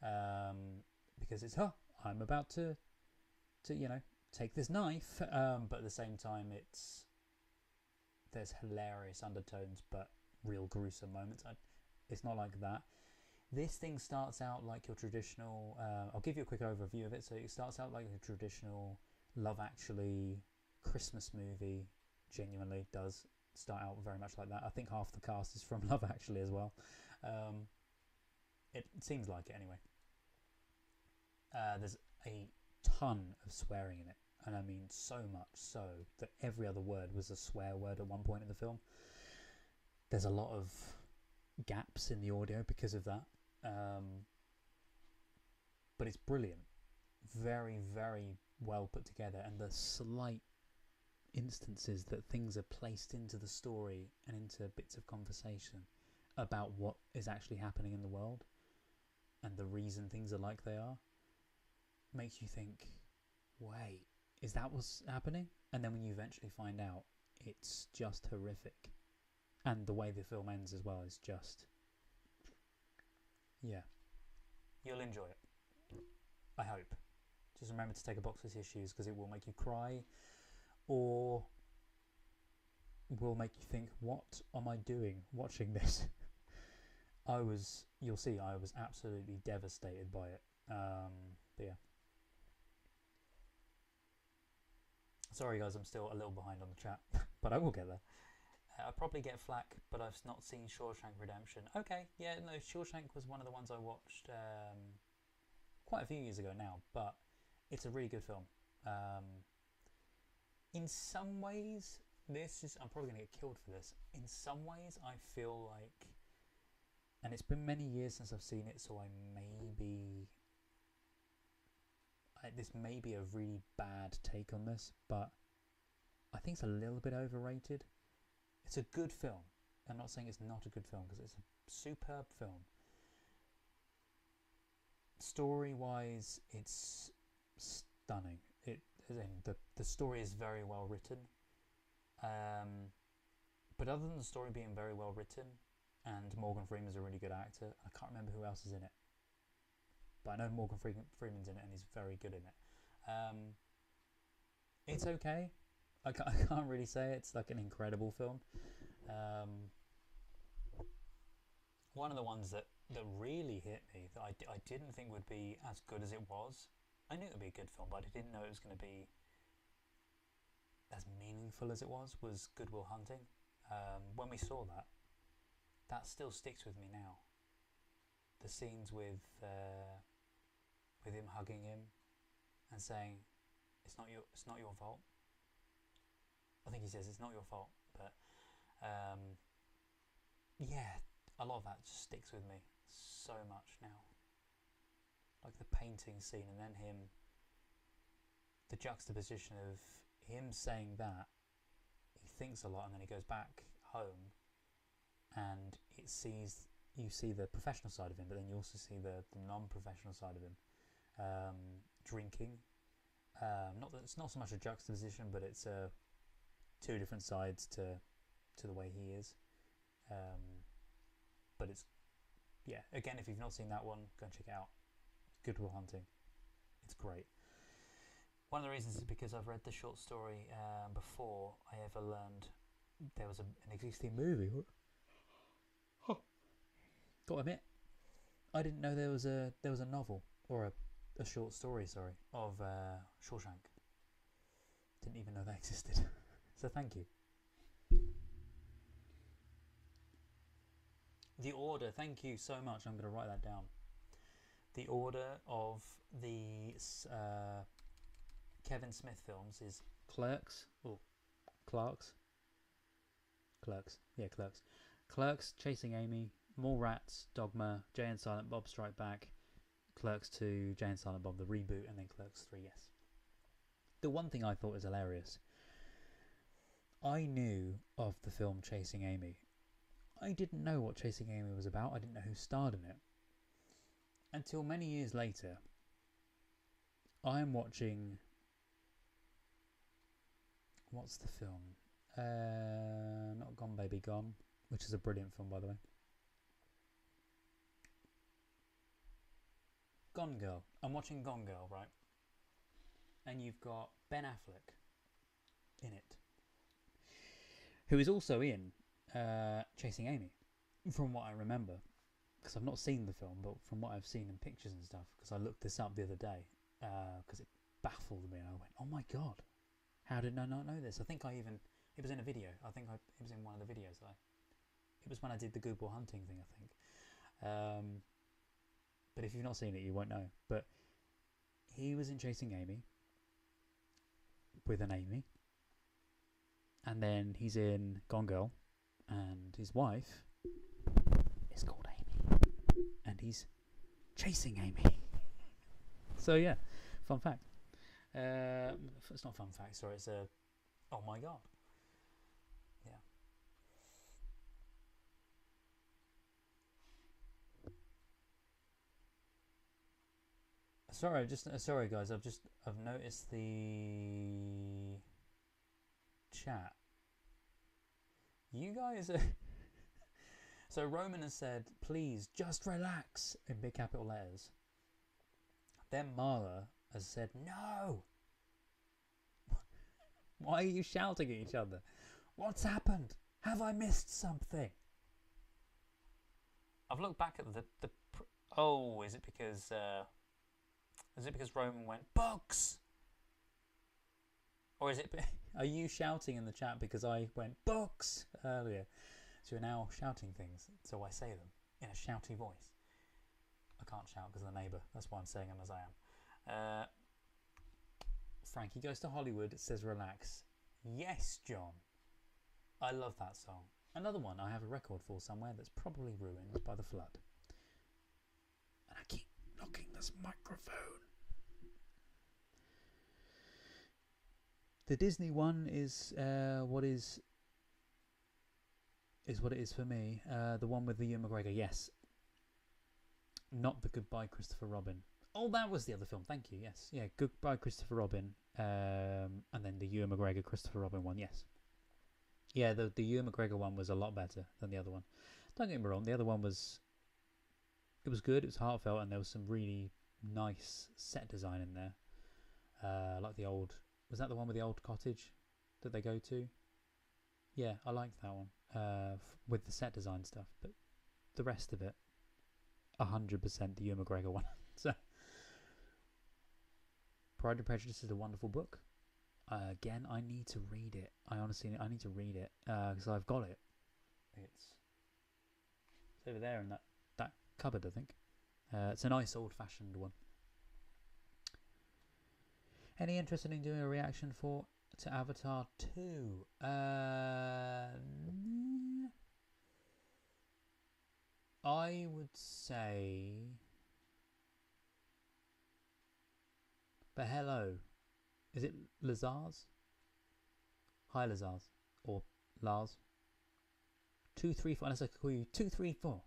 because it's I'm about to take this knife, but at the same time there's hilarious undertones but real gruesome moments. It's not like that. This thing starts out like your traditional, I'll give you a quick overview of it. So it starts out like a traditional Love Actually Christmas movie. Genuinely does start out very much like that. I think half the cast is from Love Actually as well. It seems like it anyway. There's a ton of swearing in it, and I mean so much so that every other word was a swear word at one point in the film. There's a lot of gaps in the audio because of that, but it's brilliant. Very, very well put together, and the slight instances that things are placed into the story and into bits of conversation about what is actually happening in the world and the reason things are like they are makes you think, wait, is that what's happening? And then when you eventually find out, it's just horrific. And the way the film ends as well is just, yeah, you'll enjoy it, I hope. Just remember to take a box of tissues, because it will make you cry, or will make you think, what am I doing watching this? You'll see, I was absolutely devastated by it. But yeah. Sorry guys, I'm still a little behind on the chat, but I will get there. I'll probably get flack, but I've not seen Shawshank Redemption. Okay, yeah, no, Shawshank was one of the ones I watched quite a few years ago now, but it's a really good film. In some ways, I'm probably going to get killed for this. In some ways, I feel like, and it's been many years since I've seen it, so this may be a really bad take on this, but I think it's a little bit overrated. It's a good film. I'm not saying it's not a good film, because it's a superb film. Story-wise, it's stunning. The story is very well written. But other than the story being very well written, and Morgan Freeman's a really good actor, I can't remember who else is in it, but I know Morgan Freeman's in it and he's very good in it. It's okay. I can't really say it's like an incredible film. One of the ones that really hit me, that I didn't think would be as good as it was. I knew it would be a good film, but I didn't know it was going to be as meaningful as it was Good Will Hunting. When we saw that still sticks with me now. The scenes with him hugging him and saying, it's not your fault. I think he says it's not your fault, but yeah, a lot of that just sticks with me so much now. Like the painting scene, and then the juxtaposition of him saying that he thinks a lot, and then he goes back home and you see the professional side of him, but then you also see the non-professional side of him, drinking. Not that it's not so much a juxtaposition, but it's two different sides to the way he is. But it's, yeah, again, if you've not seen that one, go and check it out. Good Will Hunting. It's great. One of the reasons is because I've read the short story before I ever learned there was an existing movie. Gotta admit, I didn't know there was a novel, or a short story, sorry, of Shawshank. Didn't even know that existed. So thank you. The order, thank you so much. I'm going to write that down. The order of the Kevin Smith films is Clerks. Oh, Clerks. Yeah, Clerks. Clerks, Chasing Amy, Mallrats, Dogma, Jay and Silent Bob Strike Back, Clerks 2, Jay and Silent Bob the reboot, and then Clerks 3, yes. The one thing I thought was hilarious, I knew of the film Chasing Amy. I didn't know what Chasing Amy was about. I didn't know who starred in it. Until many years later, I'm watching. What's the film? Not Gone Baby Gone, which is a brilliant film, by the way. Gone Girl. I'm watching Gone Girl, right? And you've got Ben Affleck in it, who is also in Chasing Amy, from what I remember. Because I've not seen the film, but from what I've seen in pictures and stuff, because I looked this up the other day, because it baffled me, and I went, "Oh my god, how did I not know this?" I think it was in a video. It was in one of the videos. It was when I did the Google hunting thing, I think. But if you've not seen it, you won't know. But he was in Chasing Amy with an Amy, and then he's in Gone Girl, and his wife is called Amy, and he's chasing Amy. So yeah, fun fact. It's not fun fact. Sorry, it's a. Oh my god. Yeah. Sorry guys. I've noticed the chat. You guys are. So Roman has said, "Please just relax" in big capital letters. Then Mara has said, "No." Why are you shouting at each other? What's happened? Have I missed something? I've looked back at the. Oh, is it because Roman went books? Or is it? Are you shouting in the chat because I went books earlier? So you're now shouting things. So I say them in a shouty voice. I can't shout because of the neighbour. That's why I'm saying them as I am. Frankie Goes to Hollywood says relax. Yes, John. I love that song. Another one I have a record for somewhere that's probably ruined by the flood. And I keep knocking this microphone. The Disney one is what it is for me. The one with the Ewan McGregor, yes. Not the Goodbye Christopher Robin. Oh, that was the other film. Thank you. Yes, yeah. Goodbye Christopher Robin, and then the Ewan McGregor Christopher Robin one. Yes. Yeah, the Ewan McGregor one was a lot better than the other one. Don't get me wrong. The other one was. It was good. It was heartfelt, and there was some really nice set design in there. Like the old. Was that the one with the old cottage that they go to? Yeah, I liked that one. With the set design stuff, but the rest of it, 100% the Ewan McGregor one. So. Pride and Prejudice is a wonderful book. Again, I need to read it. I need to read it because I've got it. It's over there in that cupboard, I think. It's a nice old-fashioned one. Any interested in doing a reaction to Avatar 2? I would say. But hello, is it Lazars? Hi Lazars, or Lars. 234, unless I could call you 234.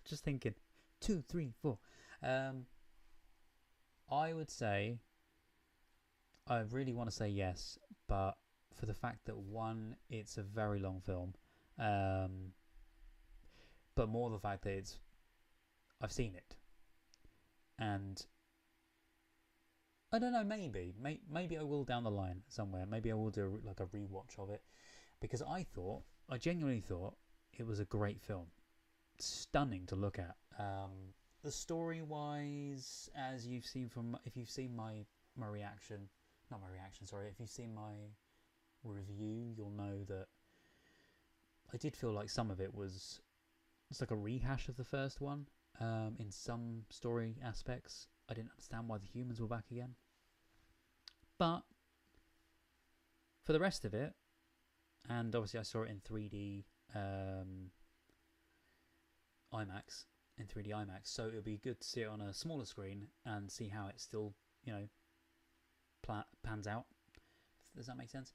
Just thinking, 234. I would say, I really want to say yes, but for the fact that one, it's a very long film, but more the fact that I've seen it, and I don't know, maybe I will down the line somewhere. Maybe I will do like a rewatch of it, because I genuinely thought it was a great film, stunning to look at. The story wise, as you've seen if you've seen my reaction, not my reaction, sorry, if you've seen my review, you'll know that I did feel like some of it's like a rehash of the first one. In some story aspects, I didn't understand why the humans were back again. But for the rest of it, and obviously I saw it in 3D IMAX, so it'll be good to see it on a smaller screen and see how it still, pans out. Does that make sense?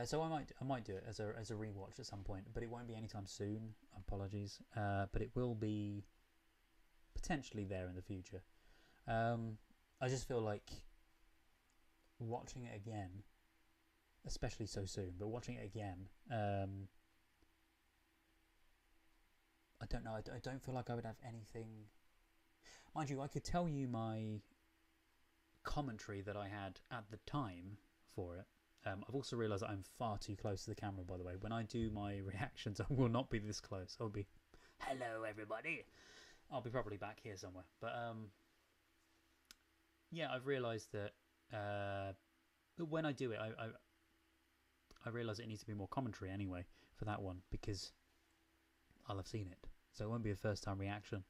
So I might do it as a rewatch at some point, but it won't be anytime soon. Apologies, but it will be potentially there in the future. I just feel like watching it again, especially so soon, but watching it again, I don't know. I don't feel like I would have anything. Mind you, I could tell you my commentary that I had at the time for it. I've also realised that I'm far too close to the camera, by the way. When I do my reactions, I will not be this close. I'll be, hello everybody. I'll be probably back here somewhere. But yeah, I've realised that when I do it, I realise it needs to be more commentary anyway for that one, because I'll have seen it. So it won't be a first time reaction.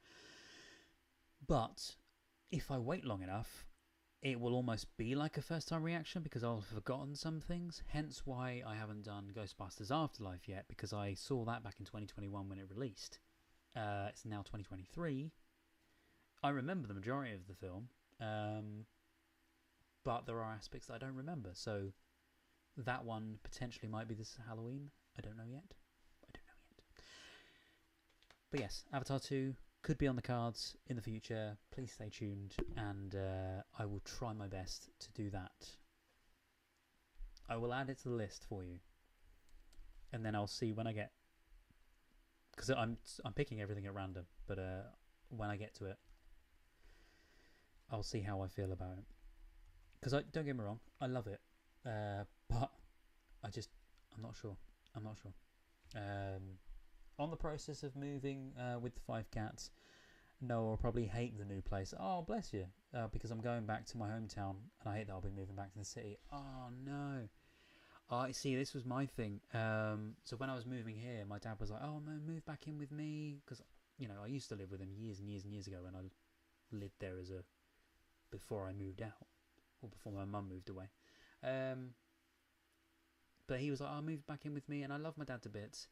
But if I wait long enough, it will almost be like a first time reaction, because I'll have forgotten some things. Hence why I haven't done Ghostbusters Afterlife yet, because I saw that back in 2021 when it released. It's now 2023. I remember the majority of the film, but there are aspects that I don't remember. So that one potentially might be this Halloween. I don't know yet. But yes, Avatar 2 could be on the cards in the future. Please stay tuned, and I will try my best to do that. I will add it to the list for you, and then I'll see when I get, because I'm picking everything at random. But when I get to it, I'll see how I feel about it. Because don't get me wrong, I love it, but I'm not sure. On the process of moving with the 5 cats, no, I'll probably hate the new place. Oh, bless you. Because I'm going back to my hometown, and I hate that I'll be moving back to the city. Oh, no. I see, this was my thing. So when I was moving here, my dad was like, oh, no, move back in with me. Because, you know, I used to live with him years and years and years ago, when I lived there before I moved out. Or before my mum moved away. But he was like, oh, move back in with me. And I love my dad to bits.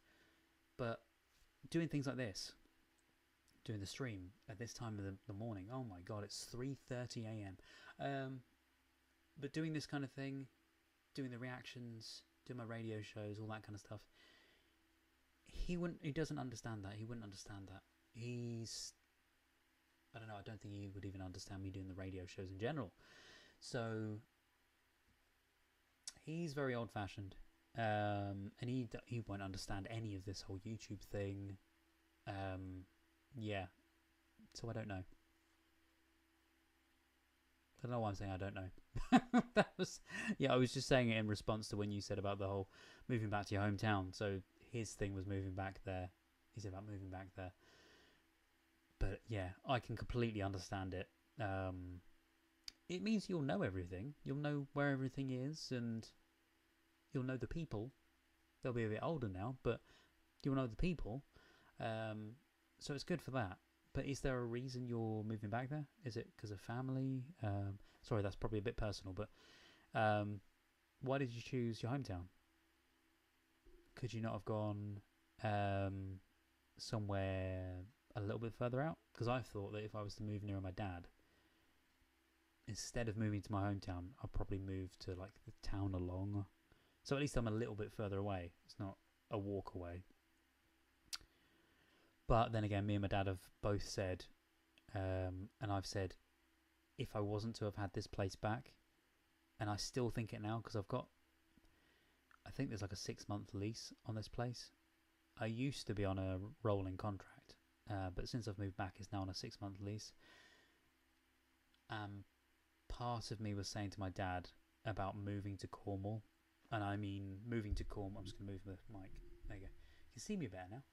But doing things like this, doing the stream at this time of the morning, oh my god, it's 3:30 a.m. But doing this kind of thing, doing the reactions, doing my radio shows, all that kind of stuff, he doesn't understand that. He wouldn't understand that. I don't know, I don't think he would even understand me doing the radio shows in general. So he's very old-fashioned. And he won't understand any of this whole YouTube thing. Yeah. So I don't know. I don't know why I'm saying I don't know. I was just saying it in response to when you said about the whole moving back to your hometown. So his thing was moving back there. He said about moving back there. But yeah, I can completely understand it. It means you'll know everything. You'll know where everything is, and you'll know the people. They'll be a bit older now, but you'll know the people. So it's good for that. But is there a reason you're moving back there? Is it because of family? Sorry, that's probably a bit personal, but why did you choose your hometown? Could you not have gone somewhere a little bit further out? Because I thought that if I was to move near my dad, instead of moving to my hometown, I'd probably move to like the town along. So at least I'm a little bit further away. It's not a walk away. But then again, me and my dad have both said, and I've said, if I wasn't to have had this place back, and I still think it now, because I think there's like a 6-month lease on this place. I used to be on a rolling contract, but since I've moved back, it's now on a 6-month lease. Part of me was saying to my dad about moving to Cornwall. And I mean, moving to Cornwall. I'm just going to move the mic. There you go. You can see me better now.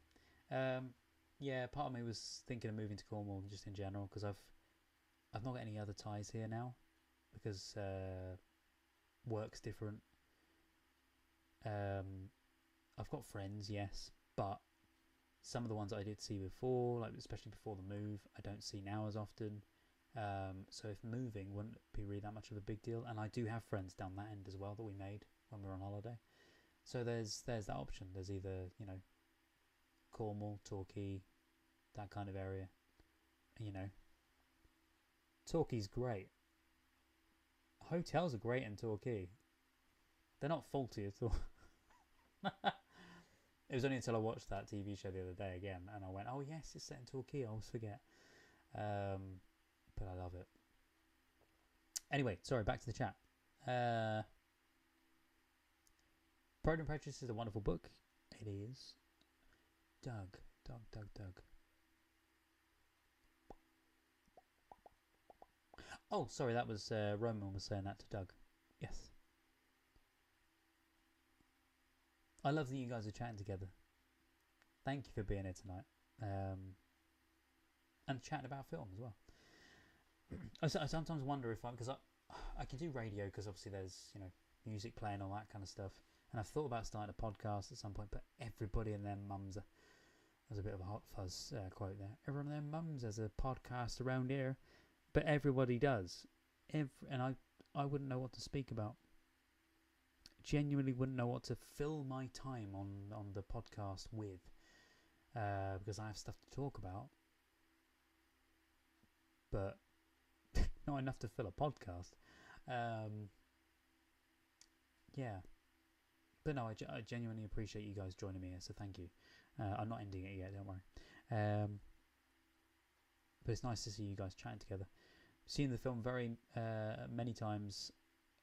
Yeah, part of me was thinking of moving to Cornwall just in general, because I've not got any other ties here now, because work's different. I've got friends, yes, but some of the ones I did see before, like especially before the move, I don't see now as often. So if moving wouldn't be really that much of a big deal, and I do have friends down that end as well that we made when we were on holiday. So there's that option. There's either, you know, Cornwall, Torquay, that kind of area. You know, Torquay's great. Hotels are great in Torquay. They're not faulty at all. It was only until I watched that TV show the other day again, and I went, oh yes, it's set in Torquay, I always forget. But I love it. Anyway, sorry, back to the chat. Pride and Prejudice is a wonderful book. It is. Doug. Oh, sorry, that was Roman was saying that to Doug. Yes. I love that you guys are chatting together. Thank you for being here tonight. And chatting about film as well. I sometimes wonder if because I can do radio because obviously there's music playing, all that kind of stuff. And I've thought about starting a podcast at some point, but everybody and their mums there's a bit of a hot fuzz quote there. Everyone and their mums has a podcast around here, but everybody does. And I wouldn't know what to speak about. Genuinely wouldn't know what to fill my time on the podcast with, because I have stuff to talk about, but not enough to fill a podcast. Yeah. But no, I genuinely appreciate you guys joining me here, so thank you. I'm not ending it yet, don't worry. But it's nice to see you guys chatting together. Seen the film very many times,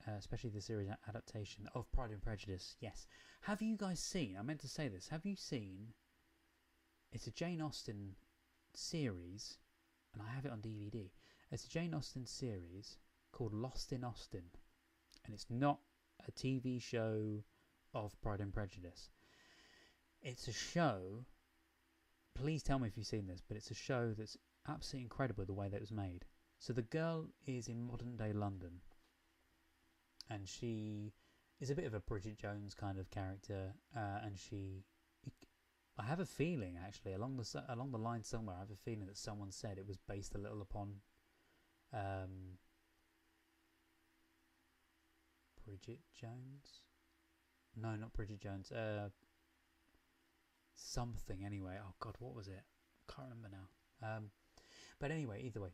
especially the series adaptation of Pride and Prejudice. Yes. Have you guys seen, I meant to say this, have you seen, it's a Jane Austen series, and I have it on DVD. It's a Jane Austen series called Lost in Austen, and it's not a TV show of Pride and Prejudice. It's a show, please tell me if you've seen this, but it's a show that's absolutely incredible the way that it was made. So the girl is in modern day London, and she is a bit of a Bridget Jones kind of character, and I have a feeling actually along the line somewhere, I have a feeling that someone said it was based a little upon Bridget Jones. No, not Bridget Jones. Something anyway. Oh God, what was it? Can't remember now. But anyway, either way,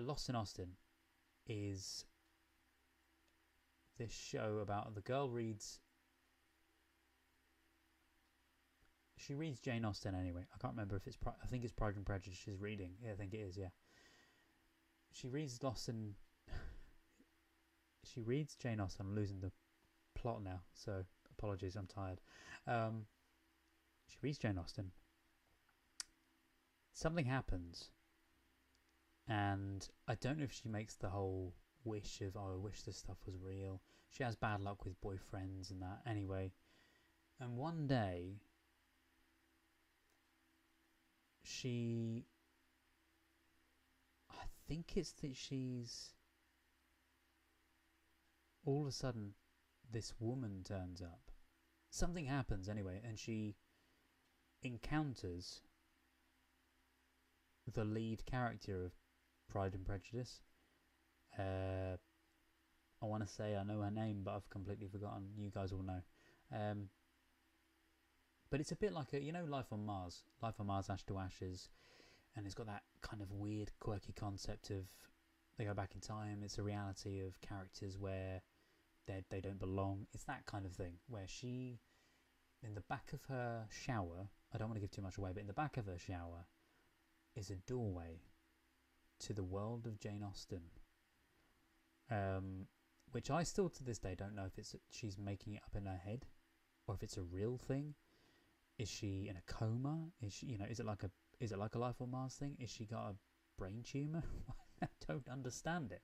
Lost in Austen is this show about the girl reads. She reads Jane Austen anyway. I can't remember if it's. I think it's Pride and Prejudice she's reading. Yeah, I think it is. Yeah. She reads She reads Jane Austen. I'm losing the plot now, so apologies. I'm tired. She reads Jane Austen. Something happens, and I don't know if she makes the whole wish of, oh, I wish this stuff was real. She has bad luck with boyfriends and that. Anyway, and one day, I think it's that she's, all of a sudden, this woman turns up. Something happens anyway, and she encounters the lead character of Pride and Prejudice. I want to say I know her name, but I've completely forgotten. You guys all know. But it's a bit like Life on Mars. Life on Mars, Ash to Ashes. And it's got that kind of weird, quirky concept of they go back in time. It's a reality of characters where they don't belong. It's that kind of thing where she, in the back of her shower, I don't want to give too much away, but in the back of her shower is a doorway to the world of Jane Austen, which I still to this day don't know if she's making it up in her head or if it's a real thing. Is she in a coma? Is she, is it like a Life on Mars thing? Is she got a brain tumor? I don't understand it,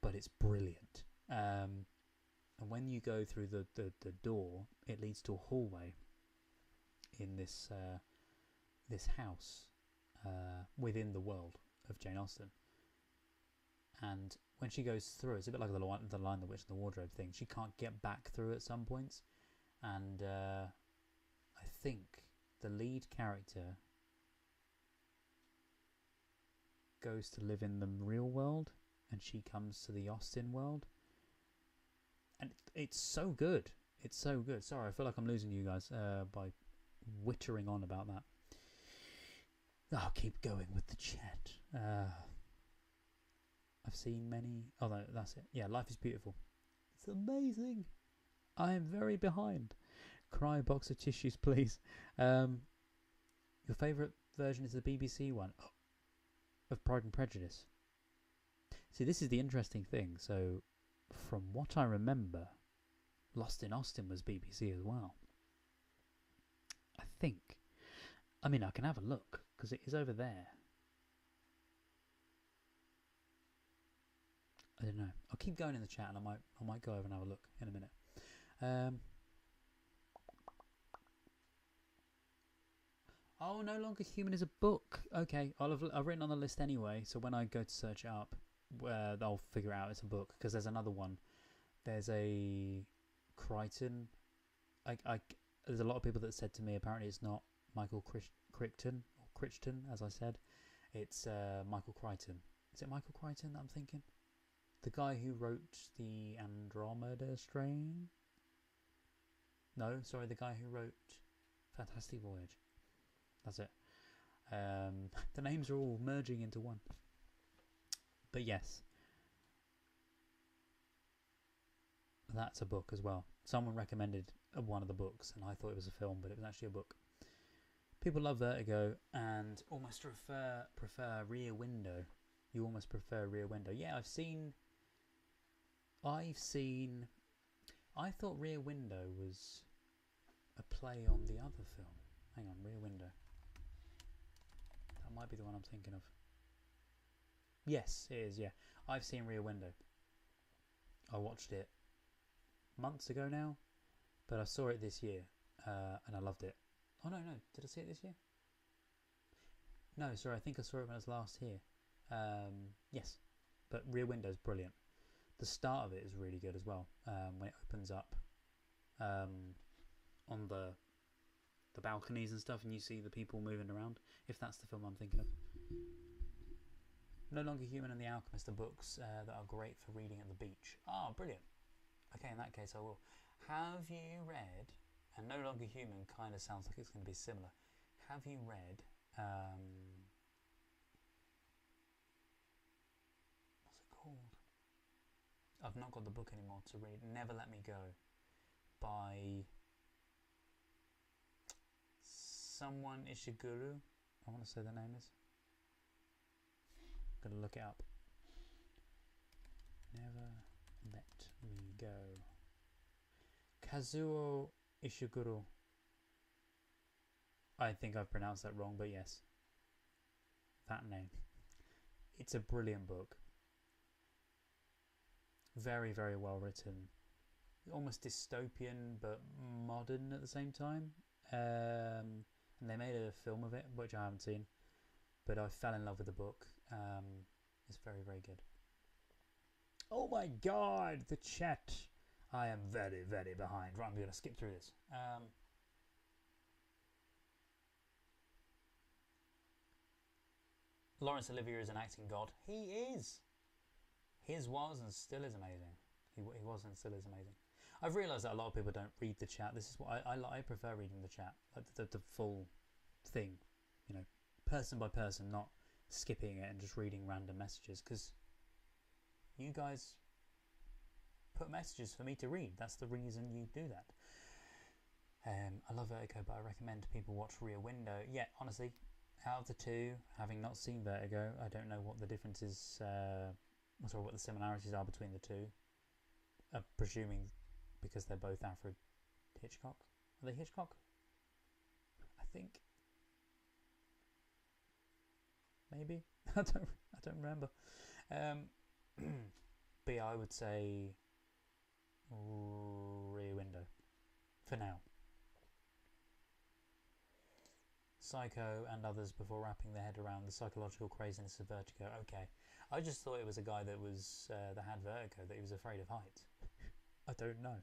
but it's brilliant. And when you go through the door, it leads to a hallway in this house within the world of Jane Austen. And when she goes through, it's a bit like the Lion, the Witch, and the Wardrobe thing. She can't get back through at some points, and I think the lead character goes to live in the real world, and she comes to the Austen world. And it's so good. It's so good. Sorry, I feel like I'm losing you guys by wittering on about that. I'll keep going with the chat. I've seen many. Oh, no, that's it. Yeah, Life is Beautiful. It's amazing. I am very behind. Cry box of tissues, please. Your favourite version is the BBC one of Pride and Prejudice. See, this is the interesting thing. So, from what I remember, Lost in Austin was BBC as well. I think. I mean, I can have a look because it is over there. I don't know. I'll keep going in the chat, and I might go over and have a look in a minute. Oh, No Longer Human is a book. Okay, I've written on the list anyway. So when I go to search it up, I'll figure out it's a book because there's another one. There's a Crichton. There's a lot of people that said to me apparently it's not Michael Crichton or Crichton, as I said. It's Michael Crichton. Is it Michael Crichton that I'm thinking? The guy who wrote the Andromeda Strain? No, sorry, the guy who wrote Fantastic Voyage. That's it. The names are all merging into one. But yes. That's a book as well. Someone recommended one of the books and I thought it was a film, but it was actually a book. People love Vertigo and almost prefer Rear Window. You almost prefer Rear Window. Yeah, I thought Rear Window was a play on the other film. Hang on, Rear Window. That might be the one I'm thinking of. Yes, it is, yeah. I've seen Rear Window. I watched it months ago now, but I saw it this year, and I loved it. Oh, no. Did I see it this year? No, sorry, I think I saw it when I was last here. Yes, but Rear Window's brilliant. The start of it is really good as well, when it opens up on the balconies and stuff, and you see the people moving around, if that's the film I'm thinking of. No Longer Human and The Alchemist are books that are great for reading at the beach. Ah, brilliant. Okay, in that case I will. Have you read, and No Longer Human kind of sounds like it's going to be similar, have you read, what's it called? I've not got the book anymore to read. Never Let Me Go by someone Ishiguro. I want to say the name is. I'm going to look it up. Never Let Me Go. Kazuo Ishiguro. I think I've pronounced that wrong, but yes. That name. It's a brilliant book. Very, very well written. Almost dystopian, but modern at the same time. And they made a film of it, which I haven't seen. But I fell in love with the book. It's very, very good. Oh my god, the chat. I am very, very behind. Right, I'm going to skip through this. Laurence Olivier is an acting god. He is. His was and still is amazing. He was and still is amazing. I've realised that a lot of people don't read the chat. This is what I prefer reading the chat, like the full thing, you know, person by person, not skipping it and just reading random messages, because you guys put messages for me to read. That's the reason you do that. I love Vertigo, but I recommend people watch Rear Window. Yeah, honestly, out of the two, having not seen Vertigo, I don't know what the differences, sorry, what the similarities are between the two. Presuming because they're both Alfred Hitchcock. Are they Hitchcock? I think. Maybe. I don't remember. But yeah, I would say Rear Window for now. Psycho and others before wrapping their head around the psychological craziness of Vertigo. Okay, I just thought it was a guy that was that had vertigo, that he was afraid of heights. I don't know.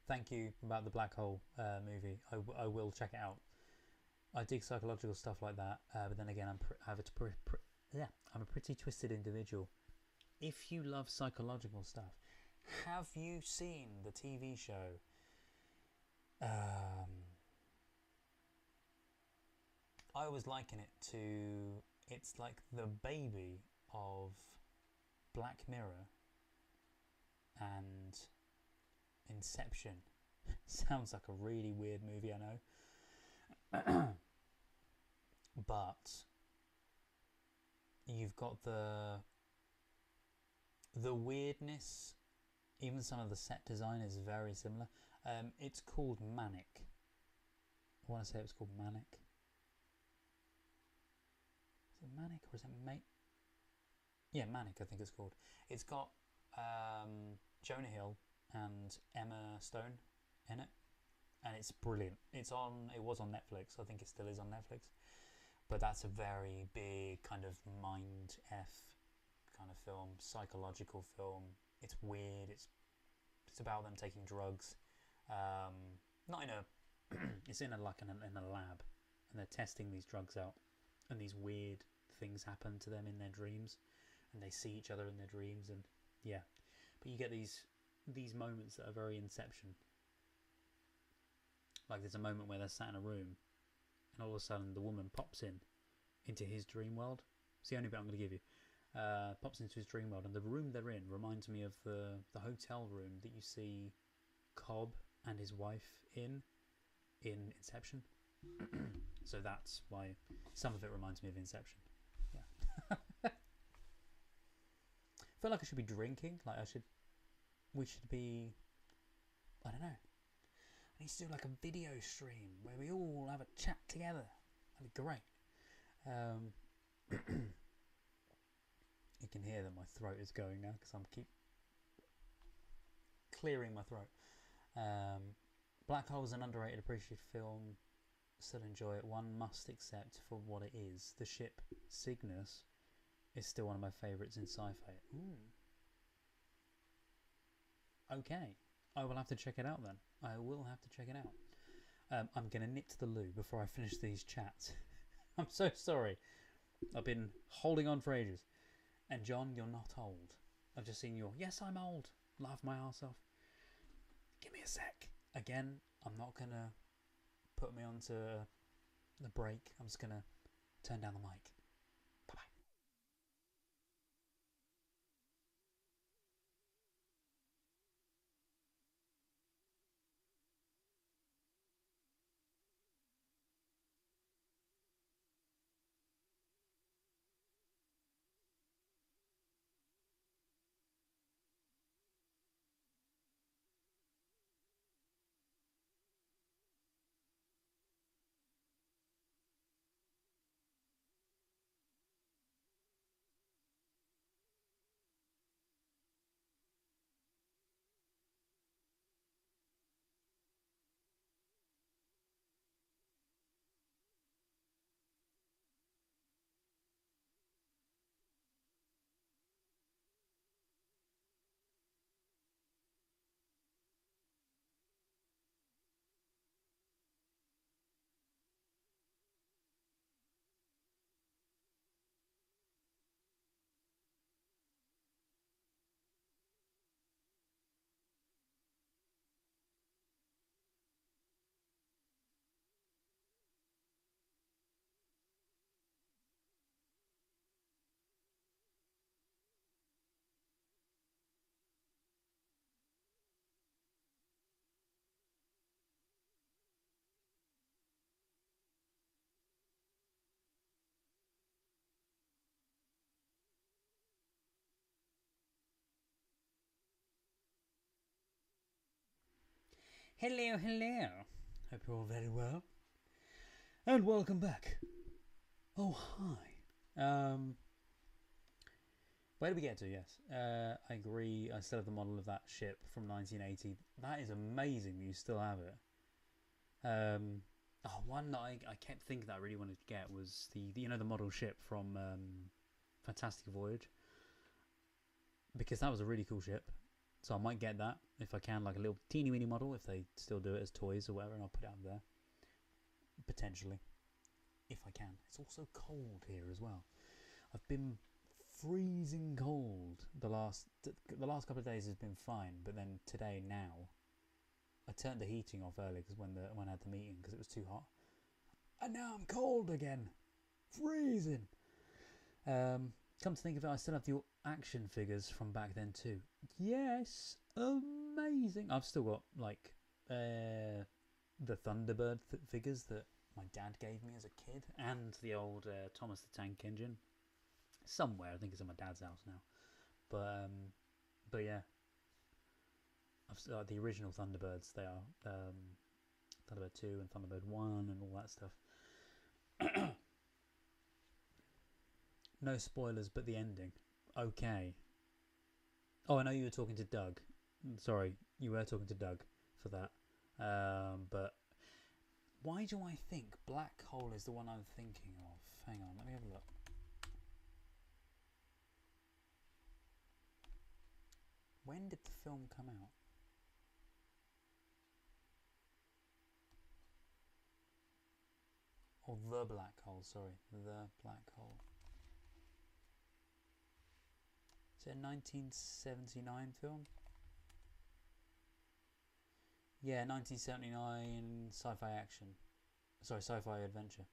Thank you about the black hole movie. I will check it out. I dig psychological stuff like that, but then again, I'm a pretty twisted individual. If you love psychological stuff, have you seen the TV show? I always liken it to, it's like the baby of Black Mirror and Inception. Sounds like a really weird movie, I know. but you've got the weirdness. Even some of the set design is very similar. It's called Manic. I want to say it was called Manic. Is it Manic or is it Yeah, Manic, I think it's called. It's got Jonah Hill and Emma Stone in it, and it's brilliant. It was on Netflix. I think it still is on Netflix. But that's a very big kind of mind F kind of film, psychological film. It's weird. It's about them taking drugs. Not in a. It's in a lab, and they're testing these drugs out, and these weird things happen to them in their dreams, and they see each other in their dreams, and yeah. But you get these moments that are very Inception. Like there's a moment where they're sat in a room, and all of a sudden the woman pops into his dream world. It's the only bit I'm going to give you. Pops into his dream world, and the room they're in reminds me of the hotel room that you see Cobb and his wife in Inception. So that's why some of it reminds me of Inception. Yeah. I feel like I should be drinking. Like we should be. I don't know. I need to do like a video stream where we all have a chat together. That'd be great. You can hear that my throat is going now because I'm keep clearing my throat. Black Hole is an underrated, appreciated film. Still enjoy it. One must accept for what it is. The ship Cygnus is still one of my favourites in sci-fi. Ooh. Okay. I will have to check it out then. I will have to check it out. I'm going to nip to the loo before I finish these chats. I'm so sorry. I've been holding on for ages. And John, you're not old. I've just seen your, yes, I'm old. Laugh my ass off. Give me a sec. Again, I'm not going to put me onto the break. I'm just going to turn down the mic. Bye-bye. Hello, hello. Hope you're all very well. And welcome back. Oh, hi. Where did we get to? Yes. I agree. I still have the model of that ship from 1980. That is amazing that you still have it. One that I kept thinking that I really wanted to get was the model ship from Fantastic Voyage. Because that was a really cool ship. So I might get that if I can, like a little teeny weeny model, if they still do it as toys or whatever, and I'll put it out there. Potentially. If I can. It's also cold here as well. I've been freezing cold the last couple of days has been fine, but then today now I turned the heating off early because when I had the meeting because it was too hot, and now I'm cold again, freezing. Come to think of it, I still have the action figures from back then too. Yes, amazing. I've still got like the Thunderbird figures that my dad gave me as a kid. And the old Thomas the Tank Engine. Somewhere, I think it's in my dad's house now. But yeah. The original Thunderbirds, they are Thunderbird 2 and Thunderbird 1 and all that stuff. No spoilers, but the ending. Okay. Oh, I know you were talking to Doug. Sorry, you were talking to Doug for that. But why do I think Black Hole is the one I'm thinking of? Hang on, let me have a look. When did the film come out? Or The Black Hole, sorry. The Black Hole. Is it a 1979 film? Yeah, 1979 sci-fi action. Sorry, sci-fi adventure.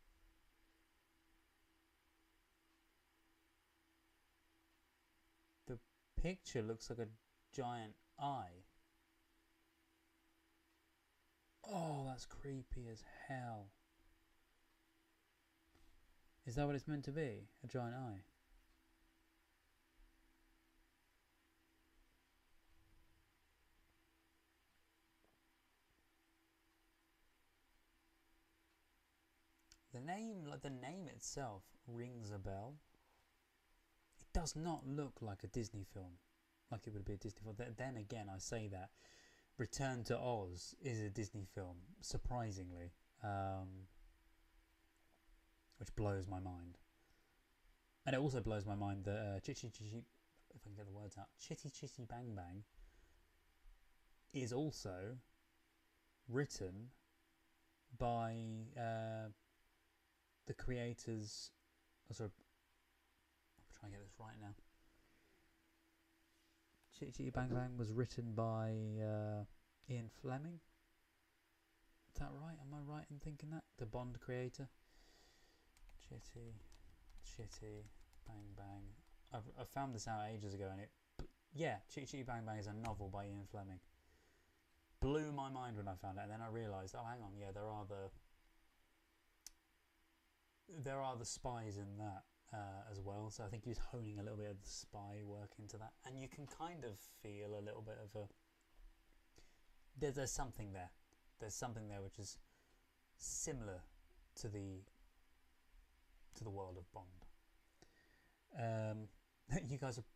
The picture looks like a giant eye. Oh, that's creepy as hell. Is that what it's meant to be? A giant eye? The name itself rings a bell. It does not look like a Disney film, like it would be a Disney film. Then again, I say that Return to Oz is a Disney film, surprisingly, which blows my mind. And it also blows my mind that Chitty Chitty, if I can get the words out, Chitty Chitty Bang Bang is also written by the creators. Oh, sorry, I'm trying to get this right now. Chitty Chitty Bang Bang was written by Ian Fleming. Is that right? Am I right in thinking that? The Bond creator. Chitty Chitty Bang Bang. I found this out ages ago, and yeah, Chitty Chitty Bang Bang is a novel by Ian Fleming. Blew my mind when I found it, and then I realised, oh, hang on, yeah, there are the spies in that as well. So I think he was honing a little bit of the spy work into that, and you can kind of feel a little bit of a there's something there. There's something there which is similar to the world of Bond.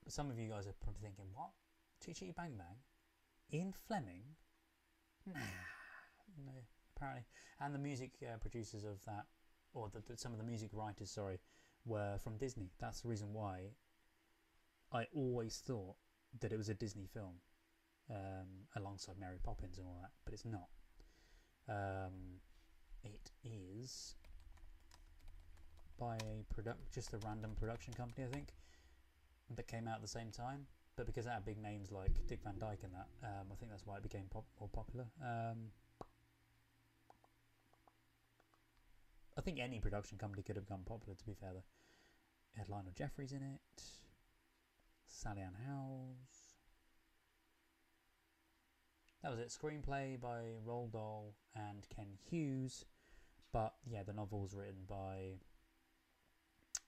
Some of you guys are probably thinking, what? Chitty Chitty Bang Bang? Ian Fleming? Nah, no, apparently. And the music producers of that, or some of the music writers, sorry, were from Disney. That's the reason why I always thought that it was a Disney film, alongside Mary Poppins and all that, but it's not. It is by just a random production company, I think, that came out at the same time. But because it had big names like Dick Van Dyke and that, I think that's why it became more popular. I think any production company could have become popular, to be fair, though. It had Lionel Jeffries in it, Sally Ann Howes. That was it. Screenplay by Roald Dahl and Ken Hughes. But yeah, the novel's written by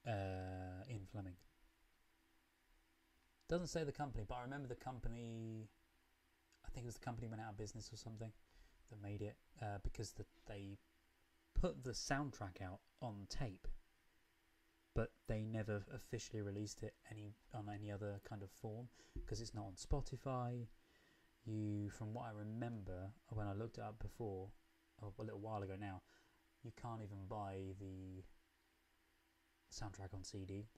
Ian Fleming. Doesn't say the company, but I remember the company. I think it was the company went out of business or something that made it, because they put the soundtrack out on tape, but they never officially released it on any other kind of form, because it's not on Spotify. From what I remember when I looked it up before, a little while ago now, you can't even buy the soundtrack on CD.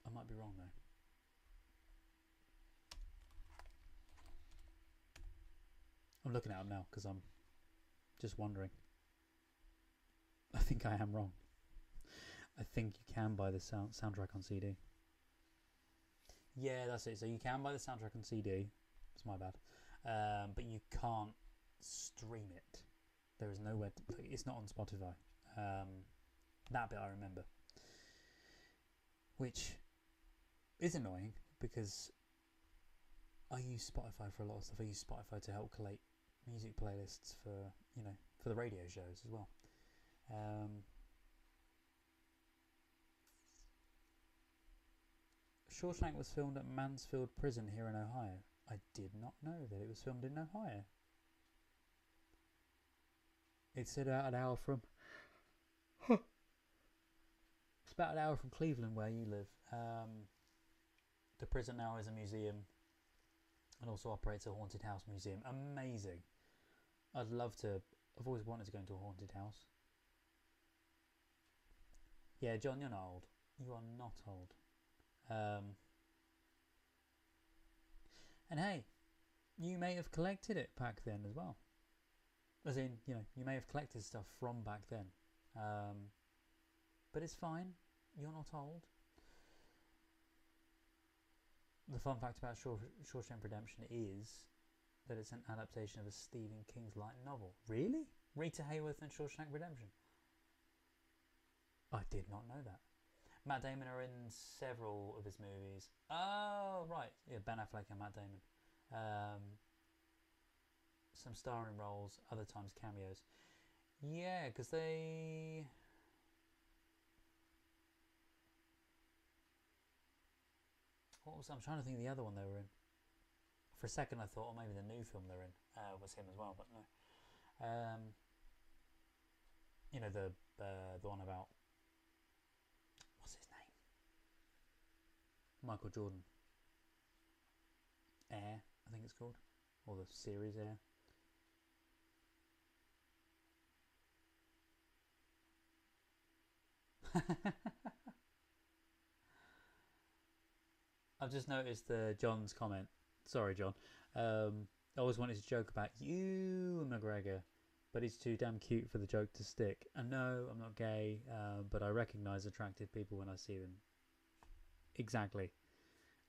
I might be wrong though. I'm looking at them now because I'm just wondering. I think I am wrong. I think you can buy the soundtrack on CD. Yeah, that's it. So you can buy the soundtrack on CD. It's my bad. But you can't stream it. There is nowhere to play. It's not on Spotify. That bit I remember. Which is annoying because I use Spotify for a lot of stuff. I use Spotify to help collate music playlists for the radio shows as well. Shawshank was filmed at Mansfield Prison here in Ohio. I did not know that it was filmed in Ohio. It's about an hour from... It's about an hour from Cleveland, where you live. The prison now is a museum and also operates a haunted house museum. Amazing. I'd love to... I've always wanted to go into a haunted house. Yeah, John, you're not old. You are not old. And hey, you may have collected it back then as well. As in, you know, you may have collected stuff from back then. But it's fine. You're not old. The fun fact about Shawshank Redemption is that it's an adaptation of a Stephen King's light novel. Really? Rita Hayworth and Shawshank Redemption? I did not know that. Matt Damon are in several of his movies. Oh, right. Yeah, Ben Affleck and Matt Damon. Some starring roles, other times cameos. Yeah, because they... What was... I'm trying to think of the other one they were in. For a second I thought, oh, maybe the new film they're in was him as well, but no. You know, the one about... What's his name? Michael Jordan. Air, I think it's called. Or the series Air. I've just noticed John's comment. Sorry, John. I always wanted to joke about you, McGregor, but he's too damn cute for the joke to stick. And no, I'm not gay, but I recognise attractive people when I see them. Exactly.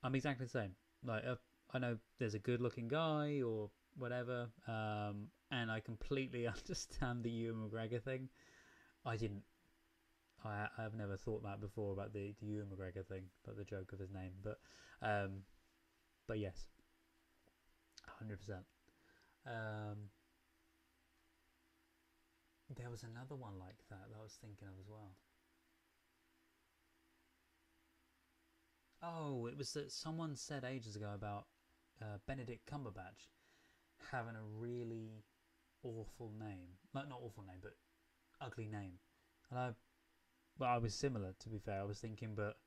I'm exactly the same. Like, I know there's a good-looking guy or whatever, and I completely understand the Ewan McGregor thing. I've never thought that before about the Ewan McGregor thing, about the joke of his name, but yes, 100%. There was another one like that I was thinking of as well. Oh, it was that someone said ages ago about Benedict Cumberbatch having a really awful name. Like, not awful name, but ugly name. And I was similar, to be fair. I was thinking, but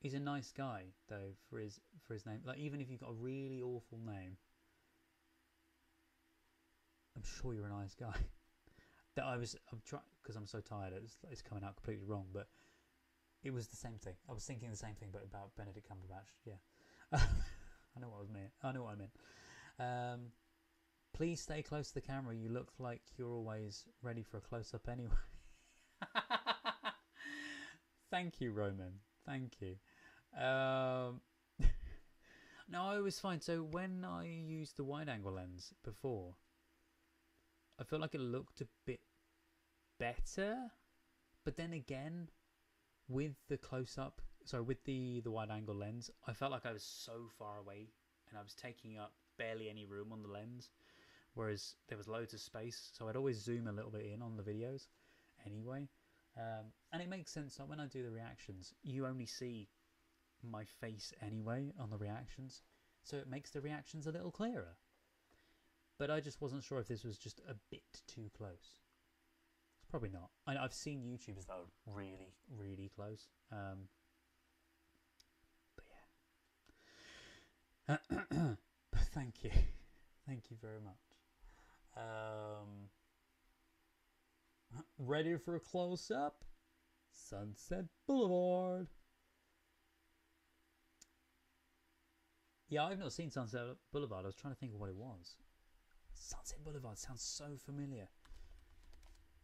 he's a nice guy, though, for his name. Like, even if you've got a really awful name, I'm sure you're a nice guy. I'm trying, because I'm so tired. It's coming out completely wrong, but it was the same thing. I was thinking the same thing, but about Benedict Cumberbatch. Yeah, I know what I meant. Please stay close to the camera. You look like you're always ready for a close-up anyway. Thank you, Roman. Thank you. No, I was fine. So when I used the wide-angle lens before, I felt like it looked a bit better. But then again, with the close-up, so with the wide-angle lens, I felt like I was so far away and I was taking up barely any room on the lens, whereas there was loads of space. So I'd always zoom a little bit in on the videos anyway. And it makes sense that when I do the reactions, you only see my face anyway on the reactions, so it makes the reactions a little clearer. But I just wasn't sure if this was just a bit too close. It's probably not. I've seen YouTubers that are really, really close. But yeah. But thank you. Thank you very much. Ready for a close-up? Sunset Boulevard. Yeah, I've not seen Sunset Boulevard. I was trying to think of what it was. Sunset Boulevard sounds so familiar.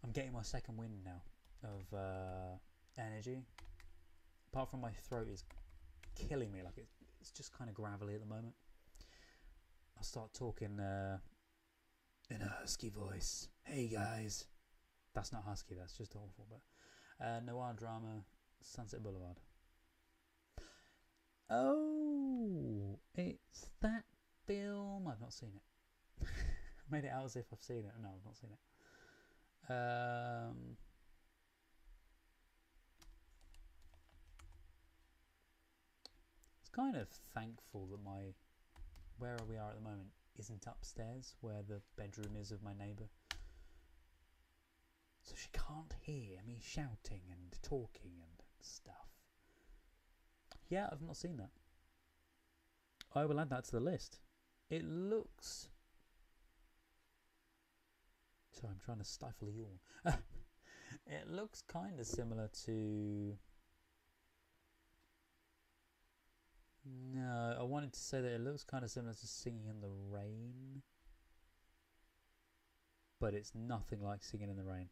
I'm getting my second wind now of energy. Apart from my throat is killing me. Like it's just kind of gravelly at the moment. I'll start talking in a husky voice. Hey guys. That's not husky, that's just awful. But noir drama, Sunset Boulevard. Oh, it's that film. I've not seen it. I made it out as if I've seen it. No, I've not seen it. It's kind of thankful that where we are at the moment isn't upstairs where the bedroom is of my neighbour. So she can't hear me shouting and talking and stuff. Yeah, I've not seen that. I will add that to the list. It looks... Sorry, I'm trying to stifle a yawn. It looks kind of similar to... No, I wanted to say that it looks kind of similar to Singing in the Rain. But it's nothing like Singing in the Rain.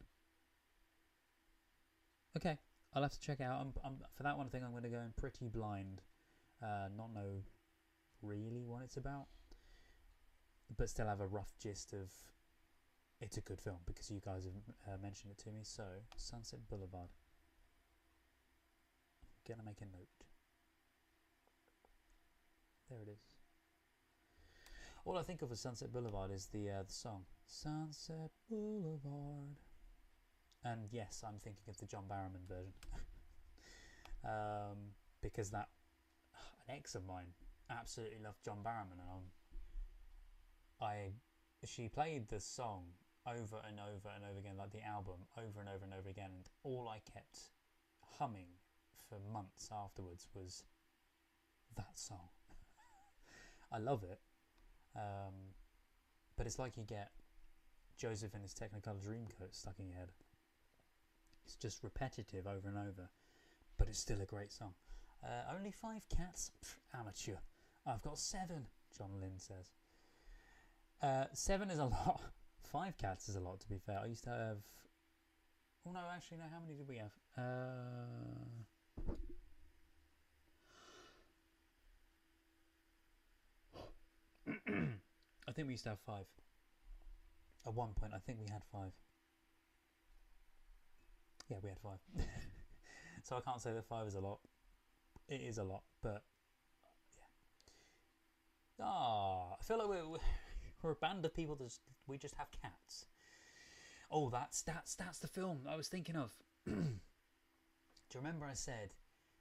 Okay, I'll have to check it out. For that one, I think I'm going to go in pretty blind. Not know really what it's about. But still have a rough gist of... It's a good film because you guys have mentioned it to me. So, Sunset Boulevard. I'm gonna make a note. There it is. All I think of as Sunset Boulevard is the song Sunset Boulevard. And yes, I'm thinking of the John Barrowman version. Because an ex of mine absolutely loved John Barrowman, and she played the song over and over and over again, like the album, over and over and over again, and all I kept humming for months afterwards was that song. I love it, but it's like you get Joseph and his Technicolor Dreamcoat stuck in your head. It's just repetitive over and over, but it's still a great song. Only 5 cats? Pff, amateur. I've got 7, John Lynn says. 7 is a lot. 5 cats is a lot, to be fair. I used to have... Oh, no, actually, no. How many did we have? I think we used to have 5. At one point, I think we had 5. Yeah, we had 5. So I can't say that 5 is a lot. It is a lot, but... Yeah. I feel like we're a band of people that we just have cats. Oh, that's the film I was thinking of. Do you remember I said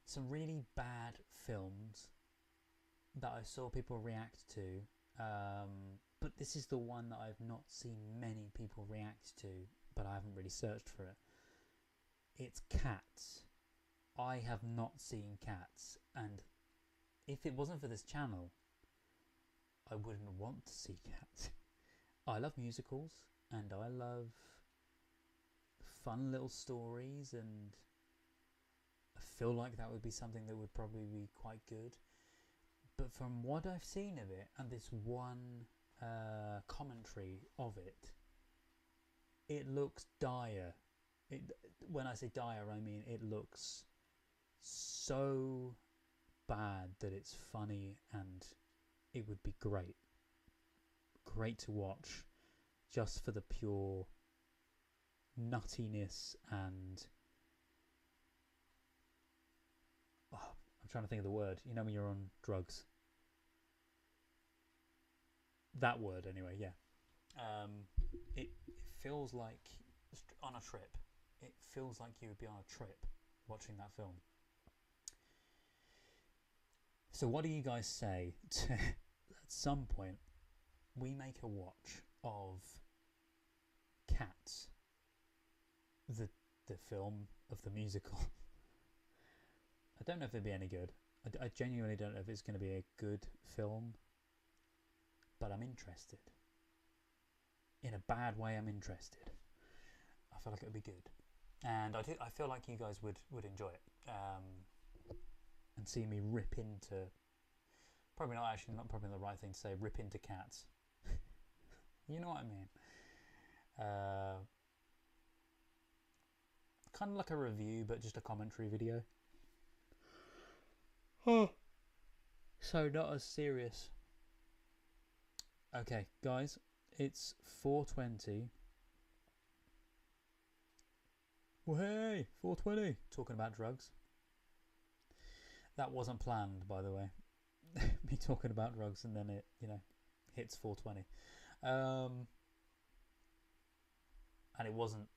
some really bad films that I saw people react to, but this is the one that I've not seen many people react to, but I haven't really searched for it. It's Cats. I have not seen Cats, and if it wasn't for this channel, I wouldn't want to see Cats. I love musicals, and I love fun little stories, and I feel like that would be something that would probably be quite good. But from what I've seen of it, and this one commentary of it, it looks dire. When I say dire, I mean it looks so bad that it's funny, and it would be great to watch just for the pure nuttiness and I'm trying to think of the word, you know, when you're on drugs, that word anyway. Yeah. It feels like on a trip. It feels like you would be on a trip watching that film. So what do you guys say to, at some point, we make a watch of Cats, the film of the musical? I don't know if it'd be any good. I genuinely don't know if it's going to be a good film, but I'm interested. In a bad way, I'm interested. I feel like it would be good, and I feel like you guys would enjoy it. And see me rip into, probably not the right thing to say, rip into Cats. You know what I mean? Kind of like a review, but just a commentary video. So not as serious. Okay, guys, it's 4:20. Well, hey, 4:20. Talking about drugs. That wasn't planned, by the way. Me talking about drugs, and then it, hits 4:20. And it wasn't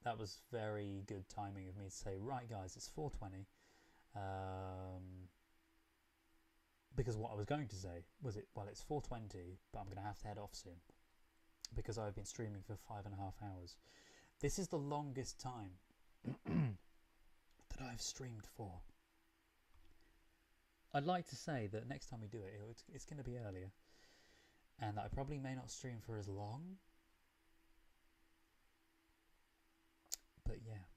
that was very good timing of me to say, right guys, it's 4:20. Because what I was going to say was it's 4:20, but I'm going to have to head off soon because I've been streaming for 5.5 hours. This is the longest time that I've streamed for. I'd like to say that next time we do it, it's going to be earlier, and that I probably may not stream for as long. But yeah,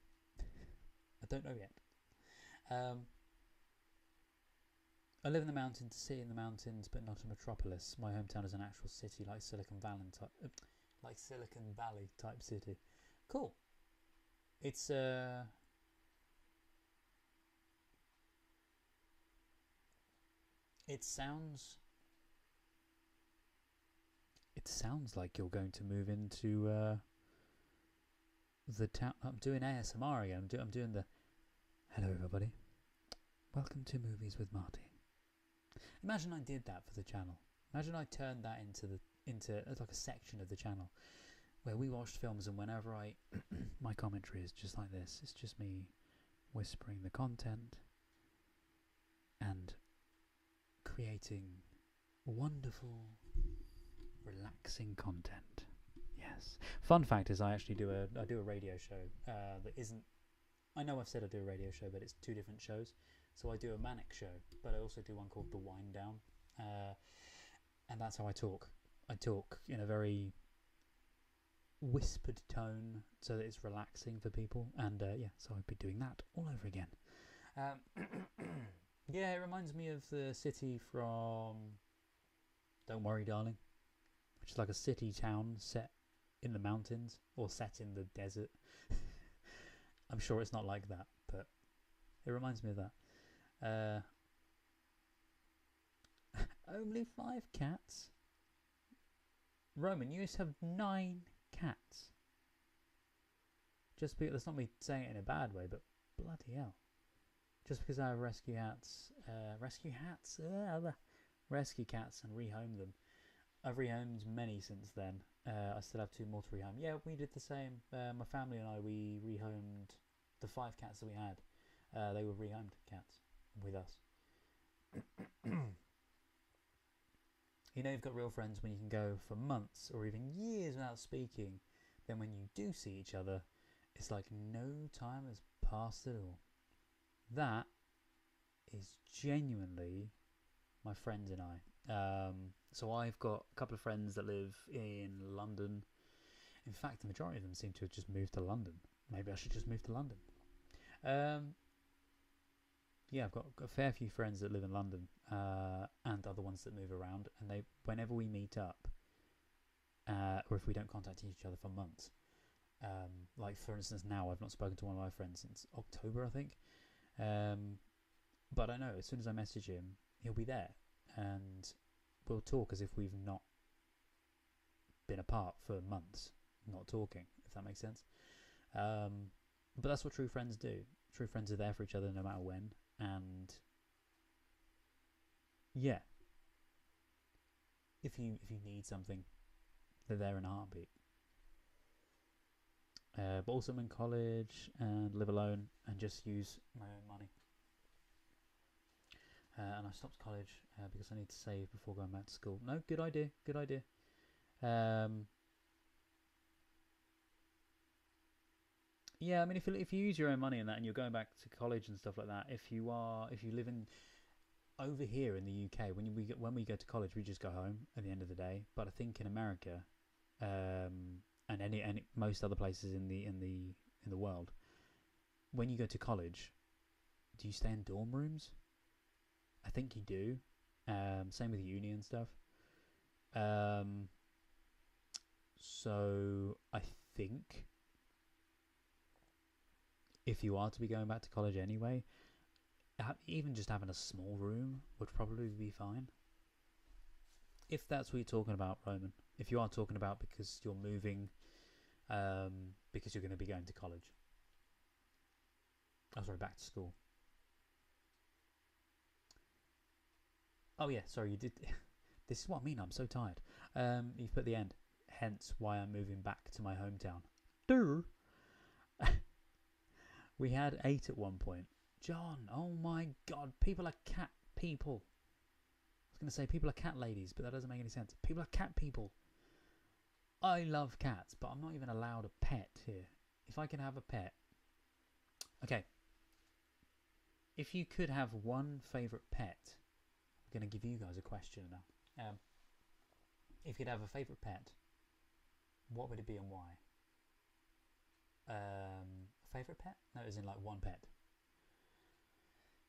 I don't know yet. I live in the mountains, city in the mountains, but not a metropolis. My hometown is an actual city, like Silicon Valley type city. Cool. It's It sounds like you're going to move into the town. I'm doing ASMR again. I'm doing the hello everybody. Welcome to Movies with Marty. Imagine I did that for the channel. Imagine I turned that into like a section of the channel where we watched films, and whenever my commentary is just like this. It's just me whispering the content and creating wonderful, relaxing content. Yes. Fun fact is, I actually do a radio show that isn't. I know I've said I do a radio show, but it's 2 different shows. So I do a manic show, but I also do one called The Wind Down, and that's how I talk. I talk in a very whispered tone so that it's relaxing for people, and so I'd be doing that all over again. Yeah, it reminds me of the city from Don't Worry Darling, which is like a city town set in the mountains or set in the desert. I'm sure it's not like that, but it reminds me of that. Only 5 cats? Roman, you used to have 9 cats. Just because, that's not me saying it in a bad way, but bloody hell. Just because I have rescue cats and rehome them. I've rehomed many since then. I still have 2 more to rehome. Yeah, we did the same. My family and I, we rehomed the 5 cats that we had. They were rehomed cats with us. You know, you've got real friends when you can go for months or even years without speaking. Then when you do see each other, it's like no time has passed at all. That is genuinely my friends and I. So I've got a couple of friends that live in London. In fact, the majority of them seem to have just moved to London. Maybe I should just move to London. Yeah, I've got a fair few friends that live in London, and other ones that move around. And whenever we meet up, or if we don't contact each other for months, like for instance, now I've not spoken to one of my friends since October, I think. But I know as soon as I message him, he'll be there, and we'll talk as if we've not been apart for months, not talking, if that makes sense. But that's what true friends do. True friends are there for each other no matter when, and yeah, if you need something, they're there in a heartbeat. But also I'm in college and live alone and just use my own money. And I stopped college because I need to save before going back to school. No, good idea. Yeah, I mean, if you use your own money and that, and you're going back to college and stuff like that, if you live in over here in the UK, when we go to college, we just go home at the end of the day. But I think in America, and any most other places in the world, when you go to college, do you stay in dorm rooms? I think you do. Same with uni and stuff. So I think if you are to be going back to college anyway, even just having a small room would probably be fine. If that's what you're talking about, Roman. If you are talking about because you're moving, because you're going to be going to college. Oh, sorry, back to school. Oh yeah, sorry, you did. This is what I mean, I'm so tired. You've put the end. Hence why I'm moving back to my hometown. We had 8 at one point. John, oh my god, people are cat people. I was going to say people are cat ladies, but that doesn't make any sense. People are cat people. I love cats, but I'm not even allowed a pet here. If I can have a pet. Okay. If you could have one favourite pet, I'm going to give you guys a question now. If you'd have a favourite pet, what would it be and why? Favourite pet? No, as in like one pet.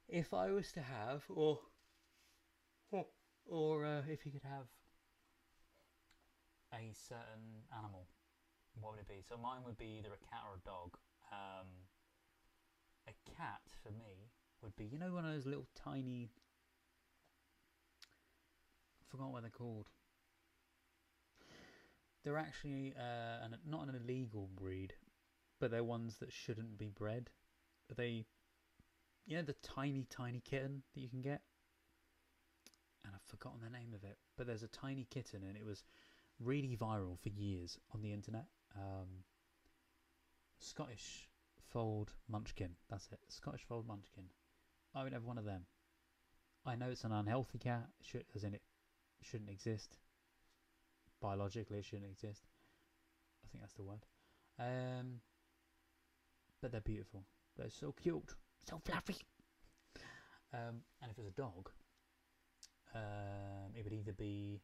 If I was to have, or if you could have a certain animal, what would it be? So mine would be either a cat or a dog. A cat for me would be, you know, one of those little tiny, I forgot what they're called. They're actually not an illegal breed, but they're ones that shouldn't be bred. They, you know, the tiny kitten that you can get, and I've forgotten the name of it, but there's a tiny kitten and it was really viral for years on the internet. Scottish fold munchkin, that's it, Scottish fold munchkin. I would have one of them. I know it's an unhealthy cat, as in it shouldn't exist. Biologically it shouldn't exist. I think that's the word. But they're beautiful. They're so cute, so fluffy. And if it was a dog, it would either be,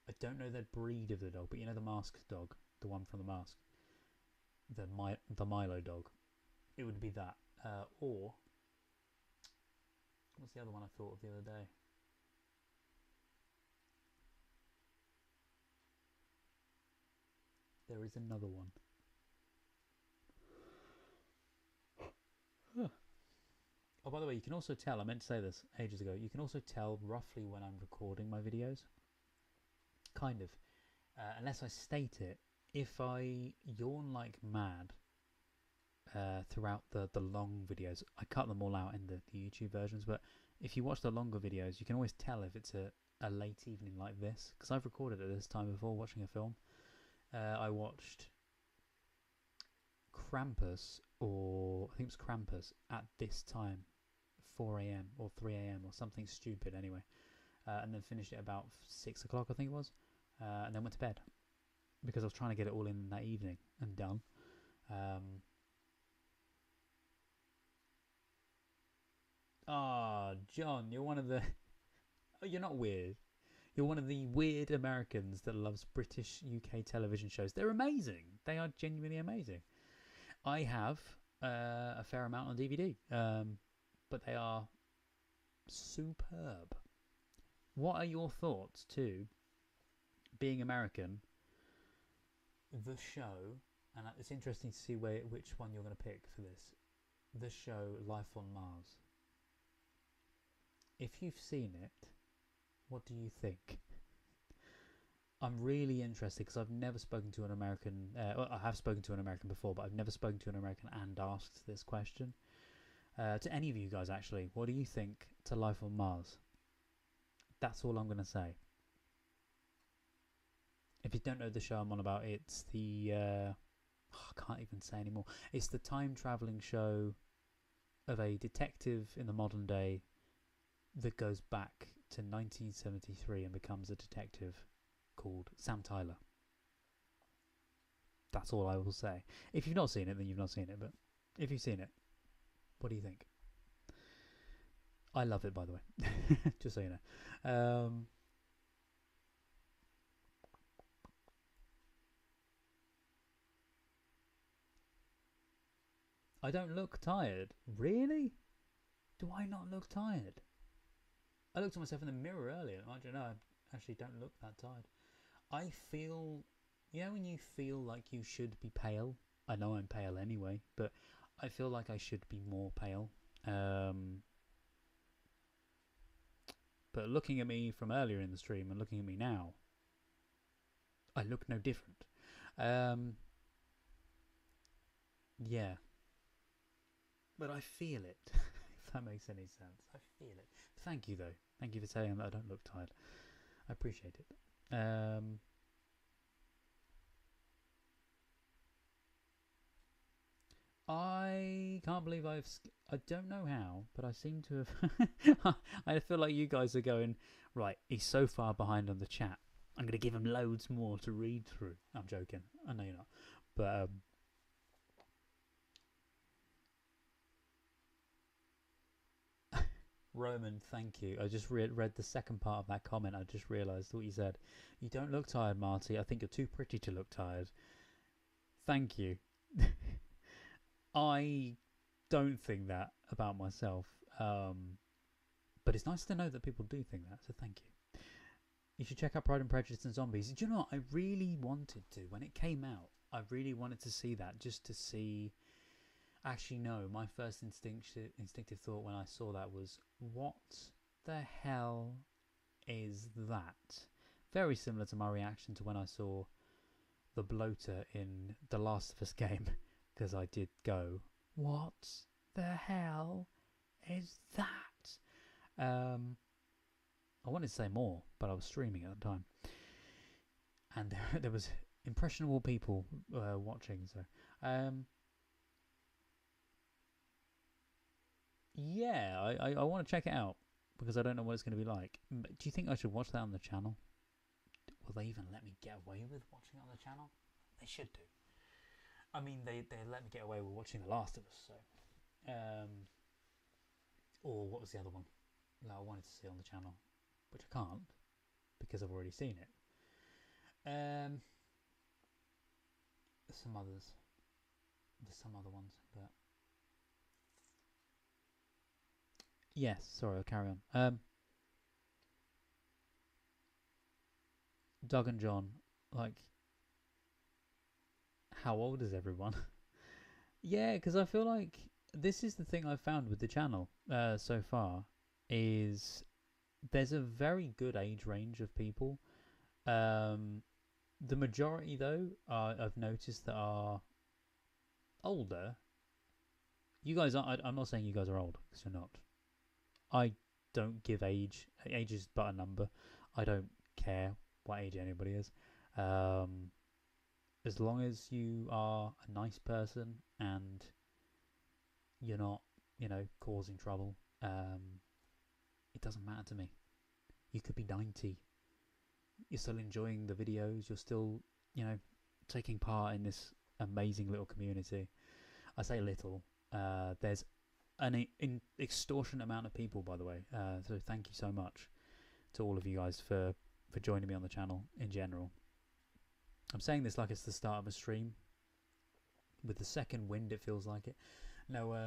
I don't know the breed of the dog, but you know the masked dog, the one from the Mask, the Milo dog. It would be that, or what's the other one I thought of the other day? There is another one. Oh, by the way, you can also tell, I meant to say this ages ago, you can also tell roughly when I'm recording my videos. Kind of. Unless I state it, if I yawn like mad throughout the long videos, I cut them all out in the YouTube versions, but if you watch the longer videos, you can always tell if it's a late evening like this, because I've recorded at this time before watching a film. I watched Krampus, or I think it was Krampus, at this time, 4 AM or 3 AM or something stupid anyway, and then finished it about 6 o'clock I think it was, and then went to bed because I was trying to get it all in that evening and done. John, you're one of the oh, you're not weird. You're one of the weird Americans that loves British UK television shows. They're amazing. They are genuinely amazing. I have a fair amount on DVD, but they are superb. What are your thoughts too, being American, the show, and it's interesting to see which one you're going to pick for this, the show Life on Mars. If you've seen it, what do you think? I'm really interested because I've never spoken to an American. Well, I have spoken to an American before, but I've never spoken to an American and asked this question. To any of you guys, actually, what do you think to Life on Mars? That's all I'm going to say. If you don't know the show I'm on about, it's the... I can't even say anymore. It's the time-travelling show of a detective in the modern day that goes back to 1973 and becomes a detective called Sam Tyler. That's all I will say. If you've not seen it, then you've not seen it, but if you've seen it, what do you think? I love it, by the way. Just so you know. I don't look tired. Really? Do I not look tired? I looked at myself in the mirror earlier. I don't know, I actually don't look that tired. I feel, you know when you feel like you should be pale? I know I'm pale anyway, but I feel like I should be more pale. But looking at me from earlier in the stream and looking at me now, I look no different. Yeah. But I feel it, if that makes any sense. I feel it. Thank you, though. Thank you for saying that I don't look tired. I appreciate it. I can't believe I don't know how, but I seem to have. I feel like you guys are going, right, he's so far behind on the chat. I'm going to give him loads more to read through. I'm joking. I know you're not. But, Roman, thank you. I just read the second part of that comment. I just realised what you said. You don't look tired, Marty. I think you're too pretty to look tired. Thank you. I don't think that about myself, but it's nice to know that people do think that, so thank you. You should check out Pride and Prejudice and Zombies. Do you know what? I really wanted to. When it came out, I really wanted to see that, just to see... Actually, no, my first instinctive thought when I saw that was, what the hell is that? Very similar to my reaction to when I saw the bloater in The Last of Us game. Because I did go, what the hell is that? I wanted to say more, but I was streaming at the time. And there was impressionable people watching. So, yeah, I want to check it out. Because I don't know what it's going to be like. Do you think I should watch that on the channel? Will they even let me get away with watching it on the channel? They should do. I mean, they let me get away with watching The Last of Us, so... or what was the other one that I wanted to see on the channel, which I can't, because I've already seen it. Some others. There's some other ones, but... Yes, sorry, I'll carry on. Doug and John, like... How old is everyone? Yeah, because I feel like this is the thing I've found with the channel so far, is there's a very good age range of people. The majority, though, I've noticed that are older. You guys are... I'm not saying you guys are old, because you're not. I don't give age. Age is but a number. I don't care what age anybody is. As long as you are a nice person and you're not, causing trouble, it doesn't matter to me. You could be 90. You're still enjoying the videos. You're still, taking part in this amazing little community. I say little. There's an extortionate amount of people, by the way. So thank you so much to all of you guys for joining me on the channel in general. I'm saying this like it's the start of a stream. With the second wind, it feels like it. No,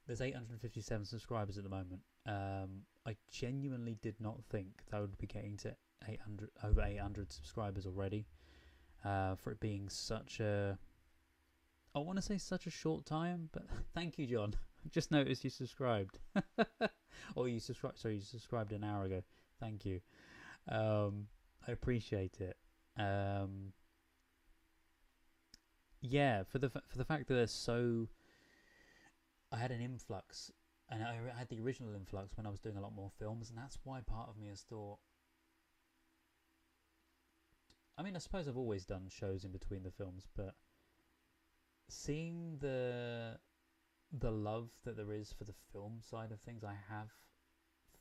there's 857 subscribers at the moment. I genuinely did not think that I would be getting to over 800 subscribers already. For it being such a... I want to say such a short time, but thank you, John. I just noticed you subscribed. Or you subscribed. Sorry, you subscribed an hour ago. Thank you. I appreciate it. Yeah, for the fact that there's so... I had an influx, and I had the original influx when I was doing a lot more films, and that's why part of me has thought... I mean, I suppose I've always done shows in between the films, but seeing the love that there is for the film side of things, I have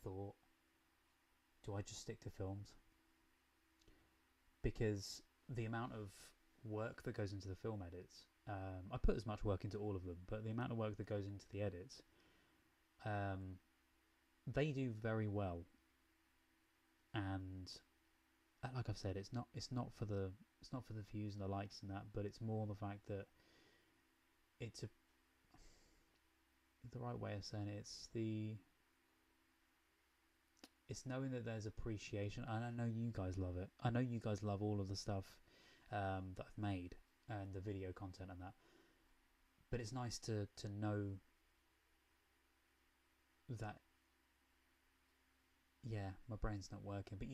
thought, do I just stick to films? Because the amount of work that goes into the film edits, I put as much work into all of them, but the amount of work that goes into the edits, they do very well. And like I've said, it's not for the views and the likes and that, but it's more the fact that it's the right way of saying it. It's knowing that there's appreciation, and I know you guys love it. I know you guys love all of the stuff that I've made and the video content and that. But it's nice to know that, yeah, my brain's not working, but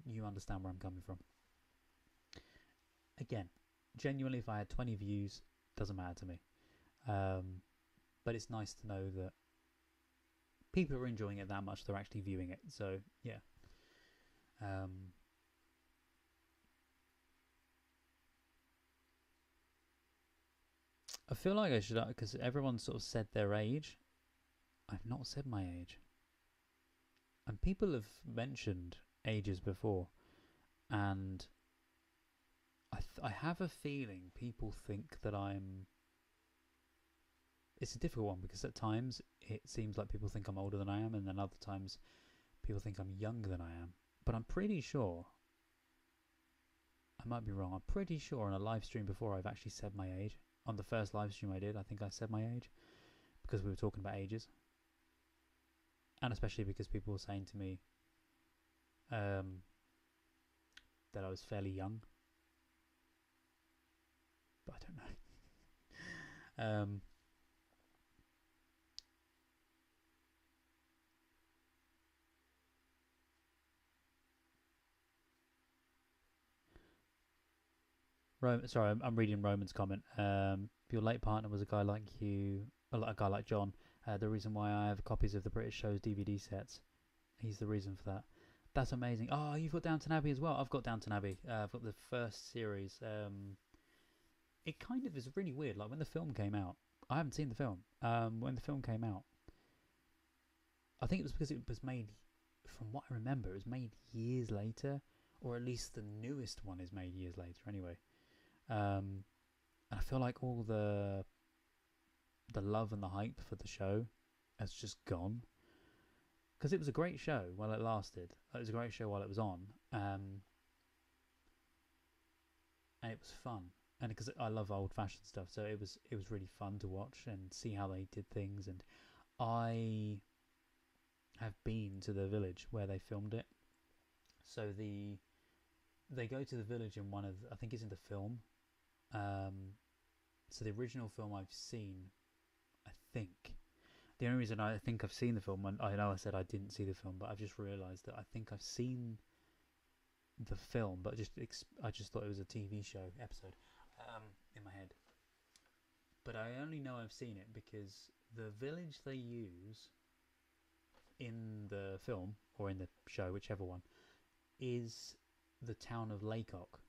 you understand where I'm coming from. Again, genuinely, if I had 20 views, doesn't matter to me. But it's nice to know that people are enjoying it that much, they're actually viewing it. So, yeah. I feel like I should, because everyone sort of said their age. I've not said my age. And people have mentioned ages before. And I have a feeling people think that I'm... It's a difficult one because at times it seems like people think I'm older than I am, and then other times people think I'm younger than I am. But I'm pretty sure, I might be wrong, I'm pretty sure on a live stream before I've actually said my age. On the first live stream I did, I think I said my age because we were talking about ages. And especially because people were saying to me that I was fairly young. But I don't know. Sorry, I'm reading Roman's comment. If your late partner was a guy like you, a guy like John, the reason why I have copies of the British shows DVD sets, he's the reason for that. That's amazing. Oh, you've got Downton Abbey as well. I've got Downton Abbey. I've got the first series. It kind of is really weird. Like when the film came out, I haven't seen the film. When the film came out, I think it was because it was made, from what I remember, it was made years later, or at least the newest one is made years later. Anyway. And I feel like all the love and the hype for the show has just gone, because it was a great show while it lasted. It was a great show while it was on, and it was fun. And because I love old-fashioned stuff, so it was really fun to watch and see how they did things. And I have been to the village where they filmed it. So they go to the village in one of, I think it's in the film. So the original film I've seen, I think, the only reason I think I've seen the film, and I know I said I didn't see the film, but I've just realised that I think I've seen the film, but I just thought it was a TV show episode in my head. But I only know I've seen it because the village they use in the film, or in the show, whichever one, is the town of Laycock.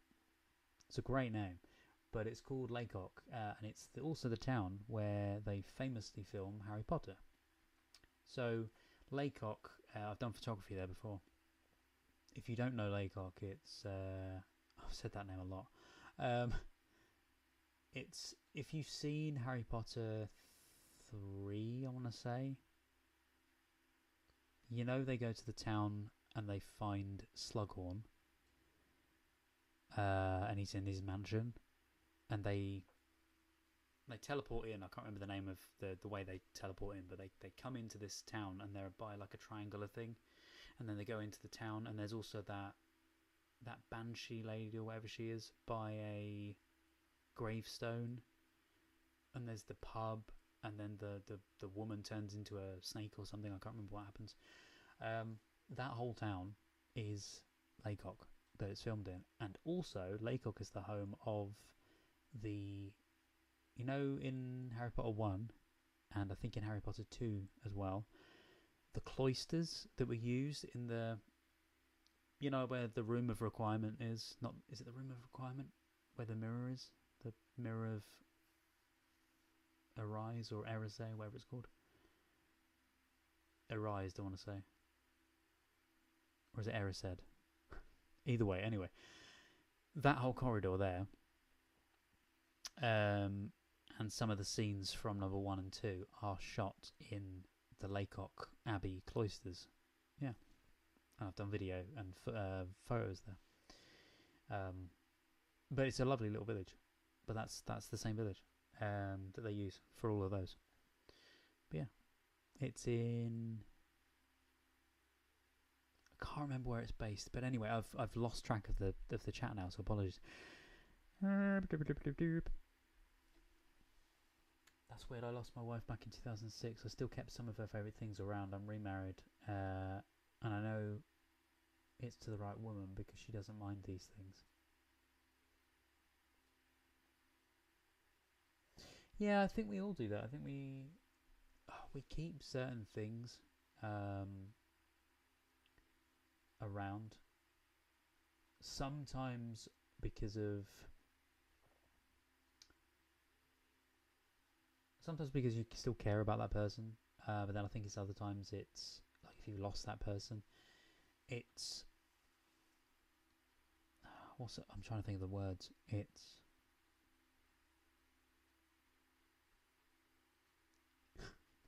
It's a great name, but it's called Laycock, and it's also the town where they famously film Harry Potter. So Laycock, I've done photography there before. If you don't know Laycock, it's I've said that name a lot. It's, if you've seen Harry Potter 3, I want to say, you know, they go to the town and they find Slughorn, and he's in his mansion, and they teleport in. I can't remember the name of the way they teleport in, but they come into this town and they're by like a triangular thing, and then they go into the town, and there's also that banshee lady or whatever she is by a gravestone, and there's the pub, and then the woman turns into a snake or something. I can't remember what happens. That whole town is Laycock that it's filmed in, and also Laycock is the home of the, you know, in Harry Potter 1 and I think in Harry Potter 2 as well, the cloisters that were used in the, you know, where the room of requirement is, not, is it the room of requirement where the mirror is, the mirror of Arise or Erase, whatever it's called, Arise, I want to say, or is it Erised? Either way, anyway, that whole corridor there, and some of the scenes from number 1 and 2 are shot in the Laycock Abbey cloisters. Yeah, and I've done video and photos there. But it's a lovely little village. But that's the same village that they use for all of those. But yeah, it's in, I can't remember where it's based, but anyway, I've lost track of the chat now, so apologies. That's weird. I lost my wife back in 2006. I still kept some of her favourite things around. I'm remarried, and I know it's to the right woman because she doesn't mind these things. Yeah, I think we all do that. I think we keep certain things around. Sometimes because of sometimes because you still care about that person, but then I think it's other times it's like if you lost that person, it's I'm trying to think of the words. It's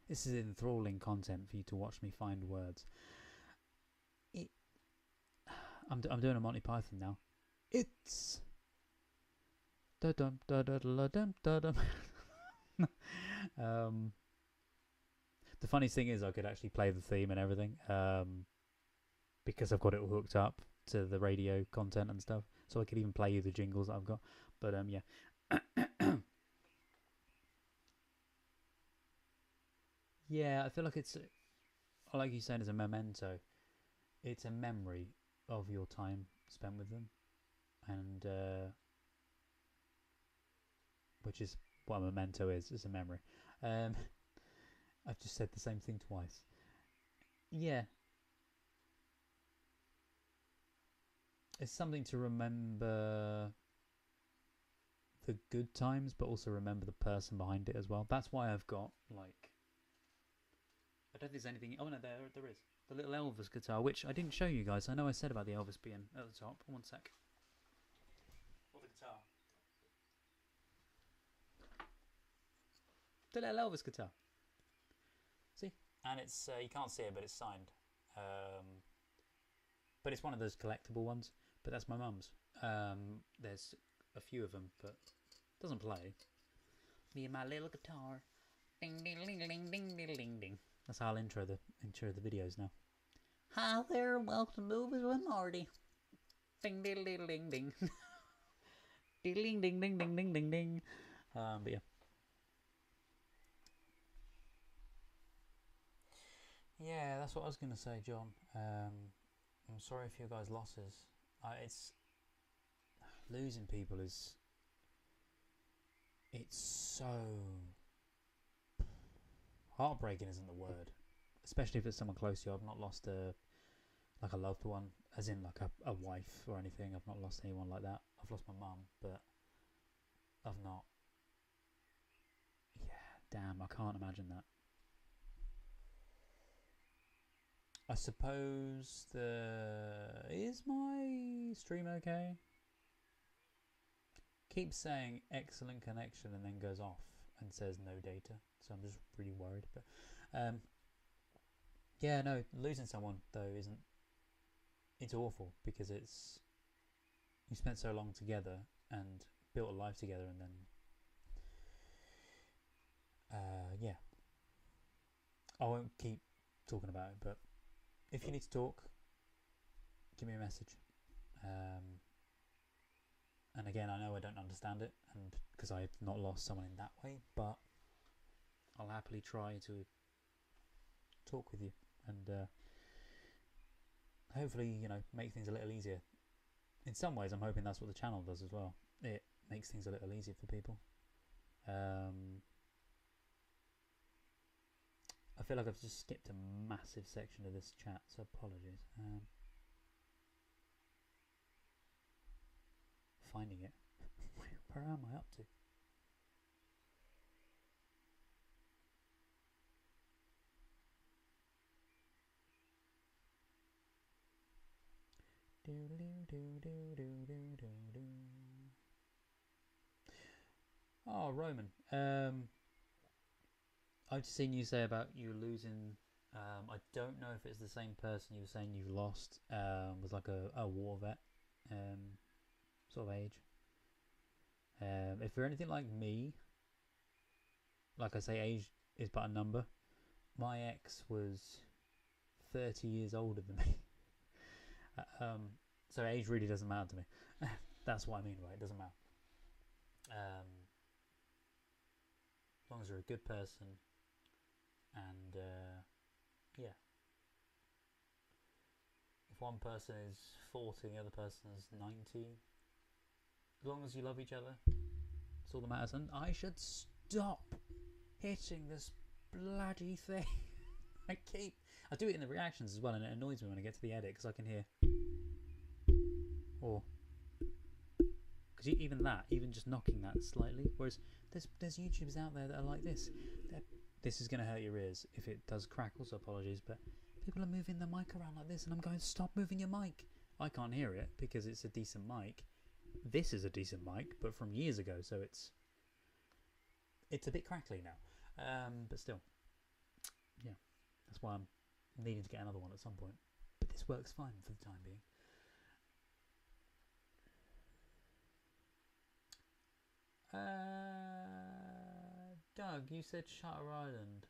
this is enthralling content for you to watch me find words. I'm doing a Monty Python now. It's da dum da da da dum da dum. The funniest thing is I could actually play the theme and everything, because I've got it all hooked up to the radio content and stuff, so I could even play you the jingles that I've got. But yeah. Yeah, I feel like it's, like you said, it's a memento. It's a memory of your time spent with them, and which is what a memento is. It's a memory. I've just said the same thing twice. Yeah, it's something to remember the good times, but also remember the person behind it as well. That's why I've got like, I don't think there's anything. Oh no, there is the little Elvis guitar, which I didn't show you guys. I know I said about the Elvis being at the top. One sec. Or the guitar. The little Elvis guitar. See? And it's you can't see it, but it's signed. But it's one of those collectible ones. But that's my mum's. There's a few of them, but it doesn't play. Me and my little guitar. Ding ding ding ding ding ding ding ding. That's how I'll intro the videos now. Hi there, welcome to Movies with Marty. Ding ding ding ding ding. Ding ding ding ding ding ding ding ding. But yeah. Yeah, that's what I was gonna say, John. I'm sorry for your guys' losses. It's losing people is. It's so heartbreaking, isn't the word? Especially if it's someone close to you. I've not lost a loved one, as in like a wife or anything. I've not lost anyone like that. I've lost my mum, but I've not. Yeah, damn, I can't imagine that. I suppose is my stream okay? Keeps saying excellent connection and then goes off and says no data, so I'm just really worried. But yeah, no, losing someone though isn't. It's awful because it's you spent so long together and built a life together, and then yeah, I won't keep talking about it, but if you need to talk, give me a message. And again, I know I don't understand it, and because I've not lost someone in that way, but I'll happily try to talk with you and hopefully, make things a little easier. In some ways, I'm hoping that's what the channel does as well. It makes things a little easier for people. I feel like I've just skipped a massive section of this chat, so apologies. Finding it. Where am I up to? Oh, Roman. I've seen you say about you losing. I don't know if it's the same person you were saying you lost. Was like a war vet, sort of age. If you're anything like me, like I say, age is but a number. My ex was 30 years older than me. So age really doesn't matter to me. That's what I mean by it doesn't matter. As long as you're a good person, and yeah. If one person is 40 and the other person is 90, as long as you love each other, that's all that matters. And I should stop hitting this bloody thing. I do it in the reactions as well, and it annoys me when I get to the edit because I can hear, or because because even that, even just knocking that slightly, whereas there's YouTubers out there that are like this. This is going to hurt your ears if it does crackle, so apologies, but people are moving the mic around like this, and I'm going, stop moving your mic. I can't hear it because it's a decent mic. This is a decent mic, but from years ago, so it's a bit crackly now. But still, yeah, that's why I'm needing to get another one at some point. But this works fine for the time being. Doug, you said Shutter Island.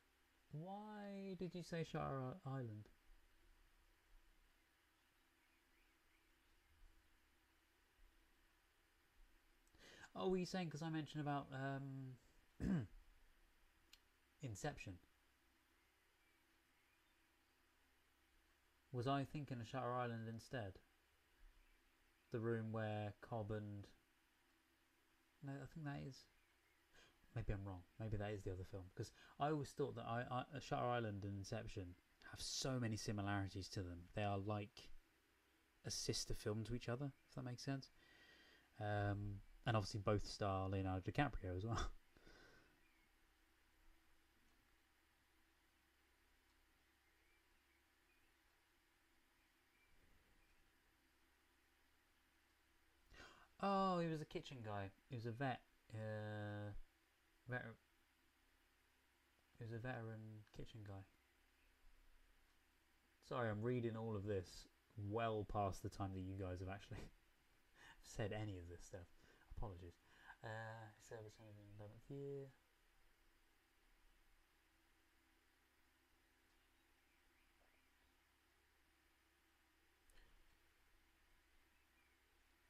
Why did you say Shutter Island? Oh, were you saying because I mentioned about Inception? Was I thinking of Shutter Island instead? The room where Cobb and... No, I think that is... Maybe I'm wrong. Maybe that is the other film. Because I always thought that Shutter Island and Inception have so many similarities to them. They are like a sister film to each other, if that makes sense. And obviously both star Leonardo DiCaprio as well. Oh, he was a kitchen guy. He was a vet. He was a veteran kitchen guy. Sorry, I'm reading all of this well past the time that you guys have actually said any of this stuff. Apologies. Service in the 11th year.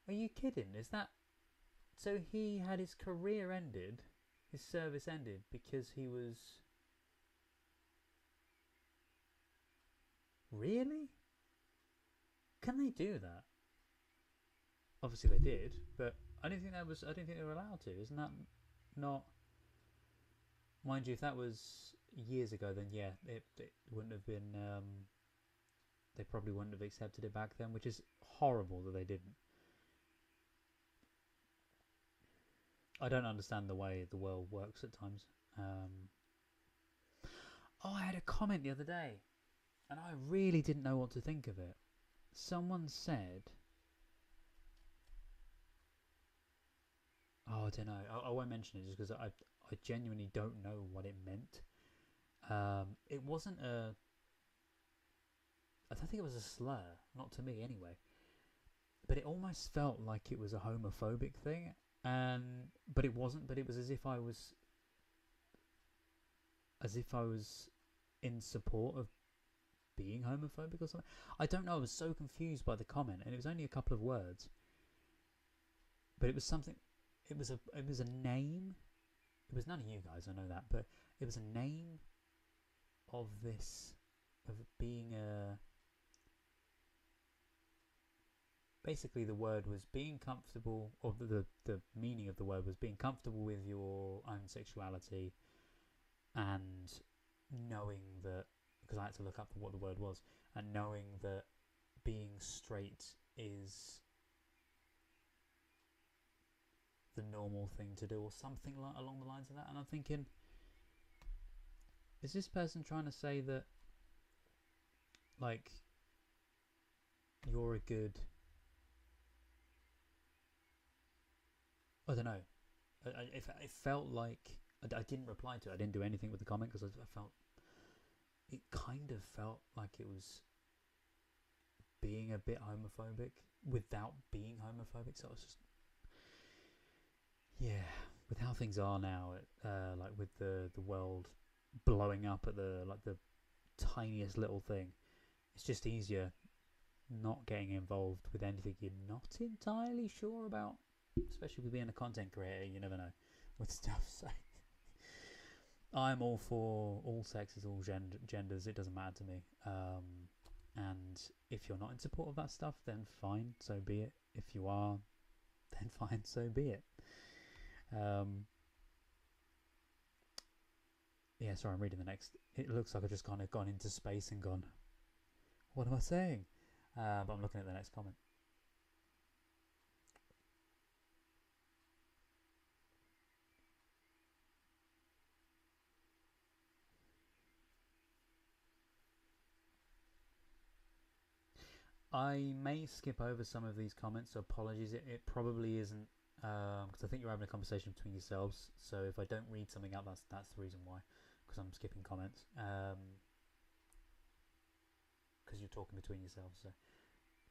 Are you kidding? Is that... So he had his career ended, his service ended because he was... Really? Can they do that? Obviously they did, but I don't think they were allowed to. Isn't that not... Mind you, if that was years ago, then yeah, it wouldn't have been... they probably wouldn't have accepted it back then, which is horrible that they didn't. I don't understand the way the world works at times. Oh, I had a comment the other day, and I really didn't know what to think of it. Someone said... Oh, I don't know. I won't mention it just because I genuinely don't know what it meant. It wasn't a... I don't think it was a slur. Not to me, anyway. But it almost felt like it was a homophobic thing. But it wasn't. But it was as if I was in support of being homophobic or something. I don't know. I was so confused by the comment, and it was only a couple of words. But it was something. It was a name. It was none of you guys, I know that, but it was a name of this, of being a... Basically the word was being comfortable, or the meaning of the word was being comfortable with your own sexuality, and knowing that, because I had to look up what the word was, and knowing that being straight is the normal thing to do, or something along the lines of that. And I'm thinking, is this person trying to say that, like, you're a good... I don't know. It felt like... I didn't reply to it. I didn't do anything with the comment because I felt... It kind of felt like it was being a bit homophobic without being homophobic. So I was just... Yeah, with how things are now, like with the world blowing up at the tiniest little thing, it's just easier not getting involved with anything you're not entirely sure about. Especially with being a content creator, you never know with stuff. So I'm all for all sexes, all genders. It doesn't matter to me. And if you're not in support of that stuff, then fine, so be it. If you are, then fine, so be it. Yeah, sorry, I'm reading the next. It looks like I've just kind of gone into space and gone, what am I saying? But I'm looking at the next comment. I may skip over some of these comments, so apologies. It probably isn't, because I think you're having a conversation between yourselves. So if I don't read something out, that's the reason why, because I'm skipping comments. Because you're talking between yourselves. So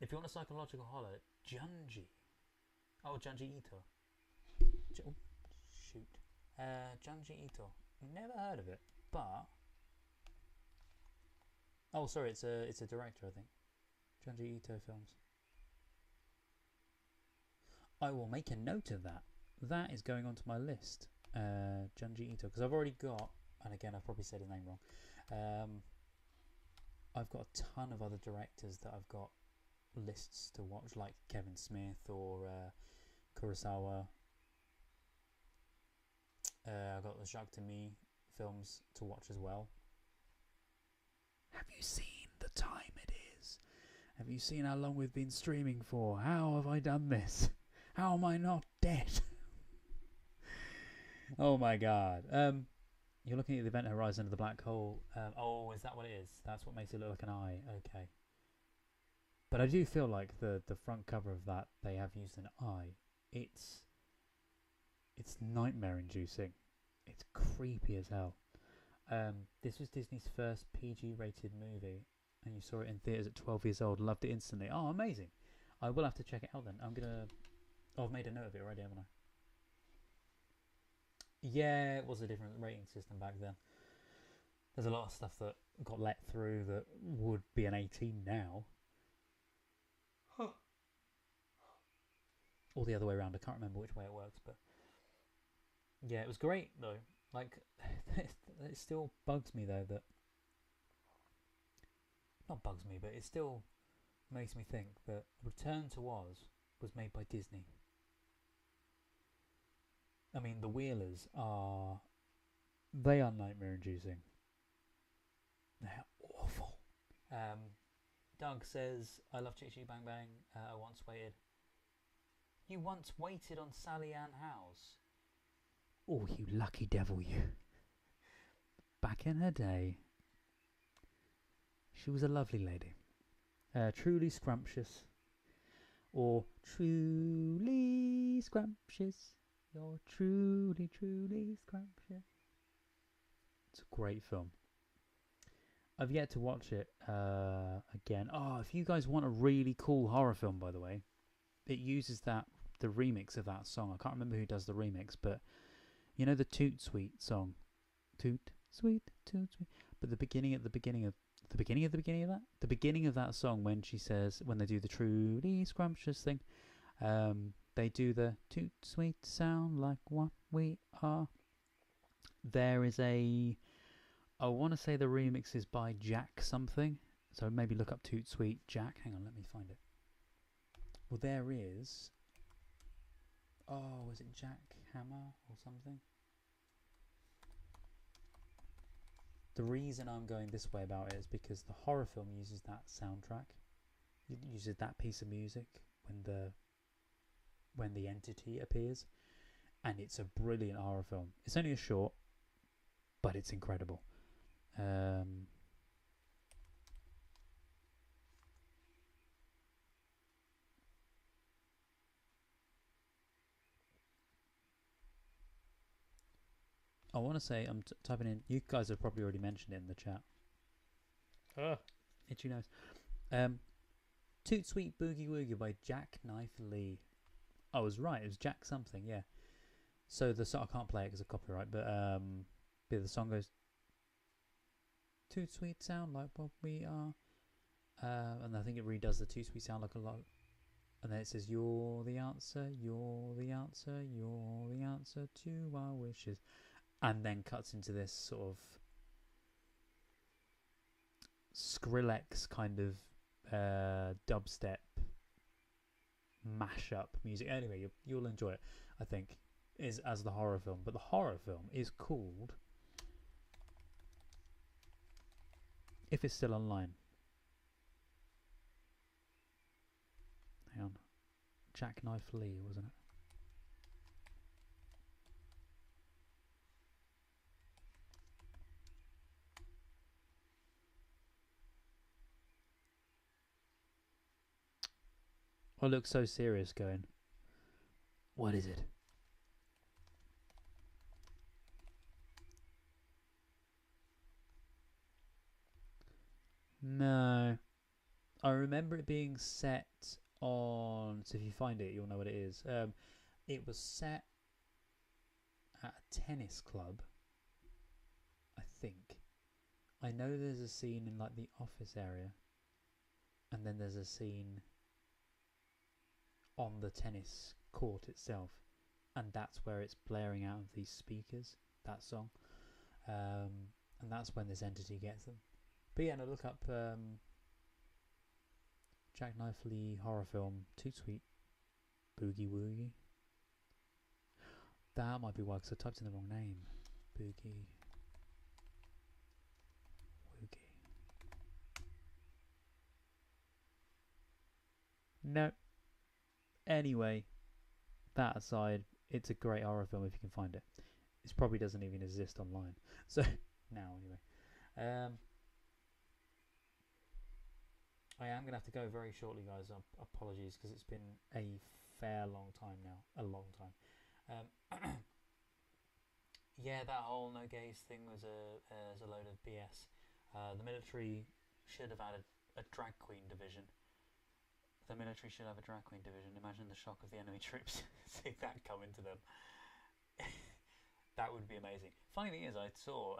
if you want a psychological horror, Junji. Oh, Junji Ito. Oh, shoot. Junji Ito. Never heard of it, but oh, sorry, it's a director, I think. Junji Ito films. I will make a note of that. That is going onto my list. Junji Ito, because I've already got, and again, I've probably said his name wrong. I've got a ton of other directors that I've got lists to watch, like Kevin Smith or Kurosawa. I've got the Jacques Demy films to watch as well. Have you seen the time it is? Have you seen how long we've been streaming for? How have I done this? How am I not dead? Oh my god. You're looking at the event horizon of the black hole. Oh, is that what it is? That's what makes it look like an eye. Okay. But I do feel like the front cover of that, they have used an eye. It's nightmare inducing. It's creepy as hell. This was Disney's first PG rated movie, and you saw it in theatres at 12 years old. Loved it instantly. Oh, amazing. I will have to check it out then. I've made a note of it already, haven't I? Yeah, it was a different rating system back then. There's a lot of stuff that got let through that would be an 18 now. Huh. Or the other way around. I can't remember which way it works, but yeah, it was great though. Like, it still bugs me though that, not bugs me, but it still makes me think that Return to Oz was made by Disney. I mean, the Wheelers they are nightmare inducing. They're awful. Doug says, I love Chick Chick Bang Bang. I once waited. You once waited on Sally Ann Howes? Oh, you lucky devil, you. Back in her day, she was a lovely lady. Truly scrumptious. Or truly scrumptious. You're truly, truly scrumptious. It's a great film. I've yet to watch it again. Oh, if you guys want a really cool horror film, by the way, it uses the remix of that song. I can't remember who does the remix, but you know the Toot Sweet song, Toot Sweet, Toot Sweet. But the beginning of that song, when they do the truly scrumptious thing, they do the Toot Sweet sound like what we are. There is I want to say the remix is by Jack something, so maybe look up Toot Sweet Jack. Hang on, let me find it. Well, there is. Oh, was it Jack Hammer or something? The reason I'm going this way about it is because the horror film uses that soundtrack. It uses that piece of music when the entity appears, and it's a brilliant horror film. It's only a short, but it's incredible. I want to say, I'm typing in, you guys have probably already mentioned it in the chat. Itchy nose. Toot Sweet Boogie Woogie by Jack Knife Lee. I was right, it was Jack something, yeah. So the song, I can't play it because of copyright, but the song goes, Toot Sweet sound like what we are. And I think it redoes the Toot Sweet sound like a lot. And then it says, you're the answer, you're the answer, you're the answer to our wishes. And then cuts into this sort of Skrillex kind of dubstep mashup music. Anyway, you'll enjoy it, I think, as the horror film. But the horror film is called, if it's still online, hang on, Jackknife Lee, wasn't it? I look so serious going, what is it? No. I remember it being set on... So if you find it, you'll know what it is. It was set at a tennis club, I think. I know there's a scene in like the office area, and then there's a scene on the tennis court itself, and that's where it's blaring out of these speakers, that song, and that's when this entity gets them. But yeah, no, look up Jack Knifley horror film Toot Sweet Boogie Woogie. That might be why, because I typed in the wrong name. Boogie Woogie. No. Anyway, that aside, it's a great horror film if you can find it. It probably doesn't even exist online. So, now anyway. I am going to have to go very shortly, guys. Apologies, because it's been a fair long time now. A long time. Yeah, that whole no gays thing was a load of BS. The military should have had a drag queen division. The military should have a drag queen division. Imagine the shock of the enemy troops seeing that come into them. That would be amazing. Funny thing is, I saw...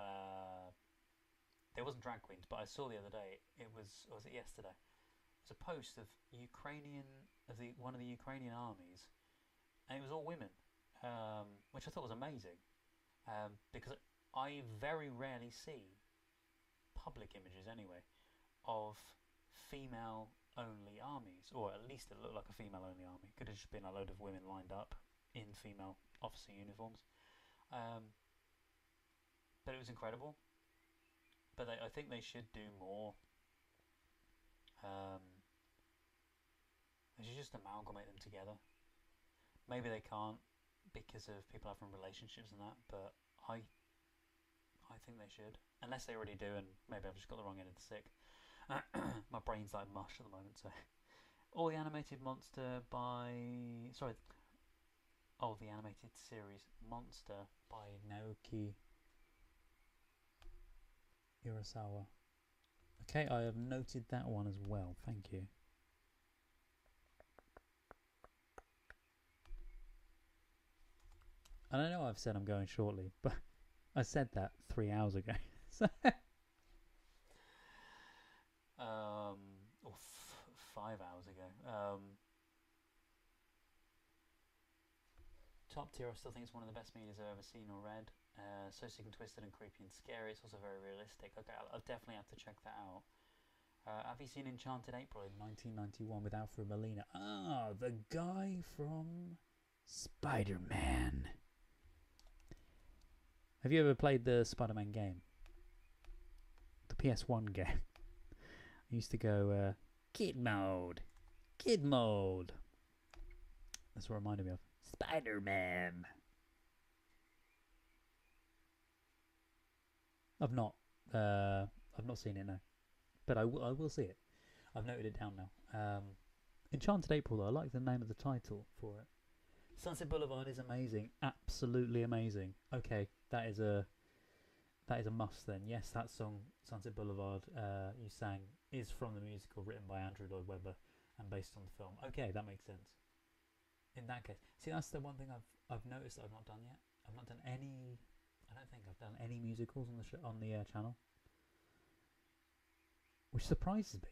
there wasn't drag queens, but I saw the other day, or was it yesterday? It was a post of one of the Ukrainian armies, and it was all women, which I thought was amazing, because I very rarely see public images anyway of female-only armies, or at least it looked like a female-only army. Could have just been a load of women lined up in female officer uniforms, but it was incredible. But I think they should do more. They should just amalgamate them together. Maybe they can't because of people having relationships and that, but I think they should. Unless they already do, and maybe I've just got the wrong end of the stick. My brain's like mush at the moment, so... All the animated monster by... Sorry. Oh, the animated series Monster by Naoki Urasawa. Okay, I have noted that one as well. Thank you. And I know I've said I'm going shortly, but I said that 3 hours ago. So or 5 hours ago. Top tier, I still think it's one of the best medias I've ever seen or read. So sick and twisted and creepy and scary. It's also very realistic. Okay, I'll definitely have to check that out. Have you seen Enchanted April in 1991 with Alfred Molina? Ah, the guy from Spider-Man. Have you ever played the Spider-Man game? The PS1 game. I used to go, kid mode. Kid mode. That's what it reminded me of. Spider-Man. I've not seen it, no. But I will see it. I've noted it down now. Enchanted April, though, I like the name of the title for it. Sunset Boulevard is amazing. Absolutely amazing. Okay, that is a must then. Yes, that song, Sunset Boulevard, you sang, is from the musical written by Andrew Lloyd Webber and based on the film. Okay, that makes sense. In that case. See, that's the one thing I've noticed that I've not done yet. I've not done any... I don't think I've done any musicals on the channel, which surprises me.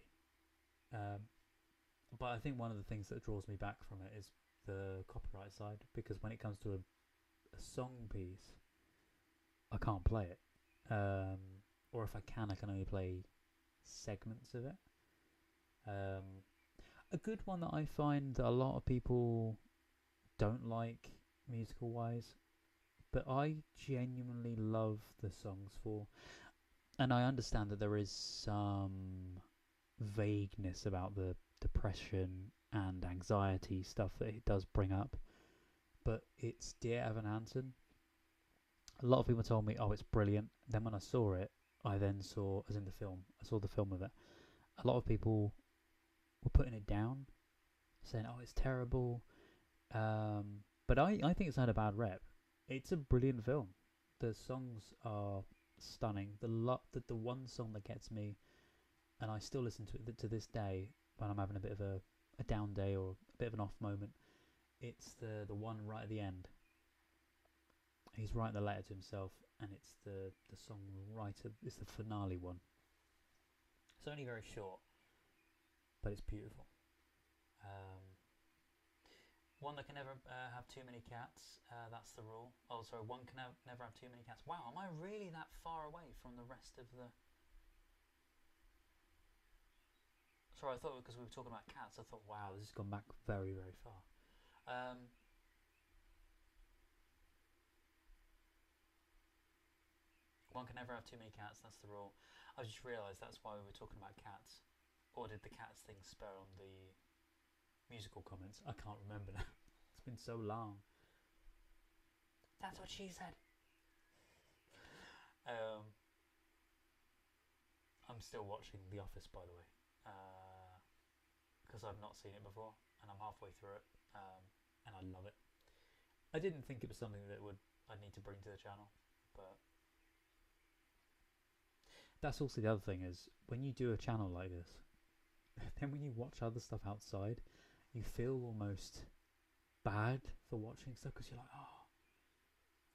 But I think one of the things that draws me back from it is the copyright side, because when it comes to a song piece, I can't play it, or if I can only play segments of it. A good one that I find that a lot of people don't like musical wise, but I genuinely love the songs for, and I understand that there is some vagueness about the depression and anxiety stuff that it does bring up, but it's Dear Evan Hansen. A lot of people told me, oh, it's brilliant. Then when I saw it, I then saw, as in the film, I saw the film of it. A lot of people were putting it down, saying, "Oh, it's terrible." But I think it's had a bad rep. It's a brilliant film. The songs are stunning. The one song that gets me, and I still listen to it to this day when I'm having a bit of a down day or a bit of an off moment. It's the one right at the end. He's writing the letter to himself, and it's the song right at, it's the finale one. It's only very short, but it's beautiful. One that can never have too many cats. That's the rule. Oh, sorry. One can never have too many cats. Wow, am I really that far away from the rest of the... Sorry, I thought because we were talking about cats, I thought, wow, this has gone back very, very far. One can never have too many cats, that's the rule. I just realised that's why we were talking about cats. Or did the cats thing spur on the musical comments? I can't remember now. It's been so long. That's what she said. I'm still watching The Office, by the way, because I've not seen it before, and I'm halfway through it, and I love it. I didn't think it was something that I'd need to bring to the channel, but that's also the other thing is when you do a channel like this, then when you watch other stuff outside, you feel almost bad for watching stuff because you're like, oh,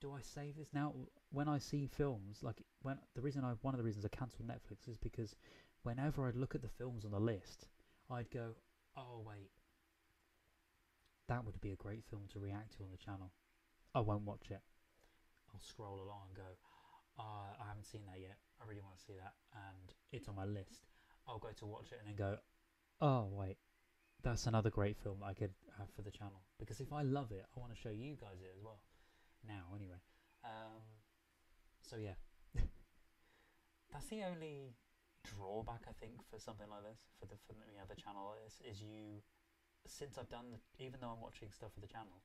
do I save this now? When I see films, like one of the reasons I cancelled Netflix is because whenever I'd look at the films on the list, I'd go, oh wait, that would be a great film to react to on the channel. I won't watch it. I'll scroll along and go, I haven't seen that yet. I really want to see that, and it's on my list. I'll go to watch it and then go, oh wait, that's another great film I could have for the channel. Because if I love it, I want to show you guys it as well. Now, anyway. So yeah, that's the only drawback I think for something like this, for the channel like this, is since I've done even though I'm watching stuff for the channel,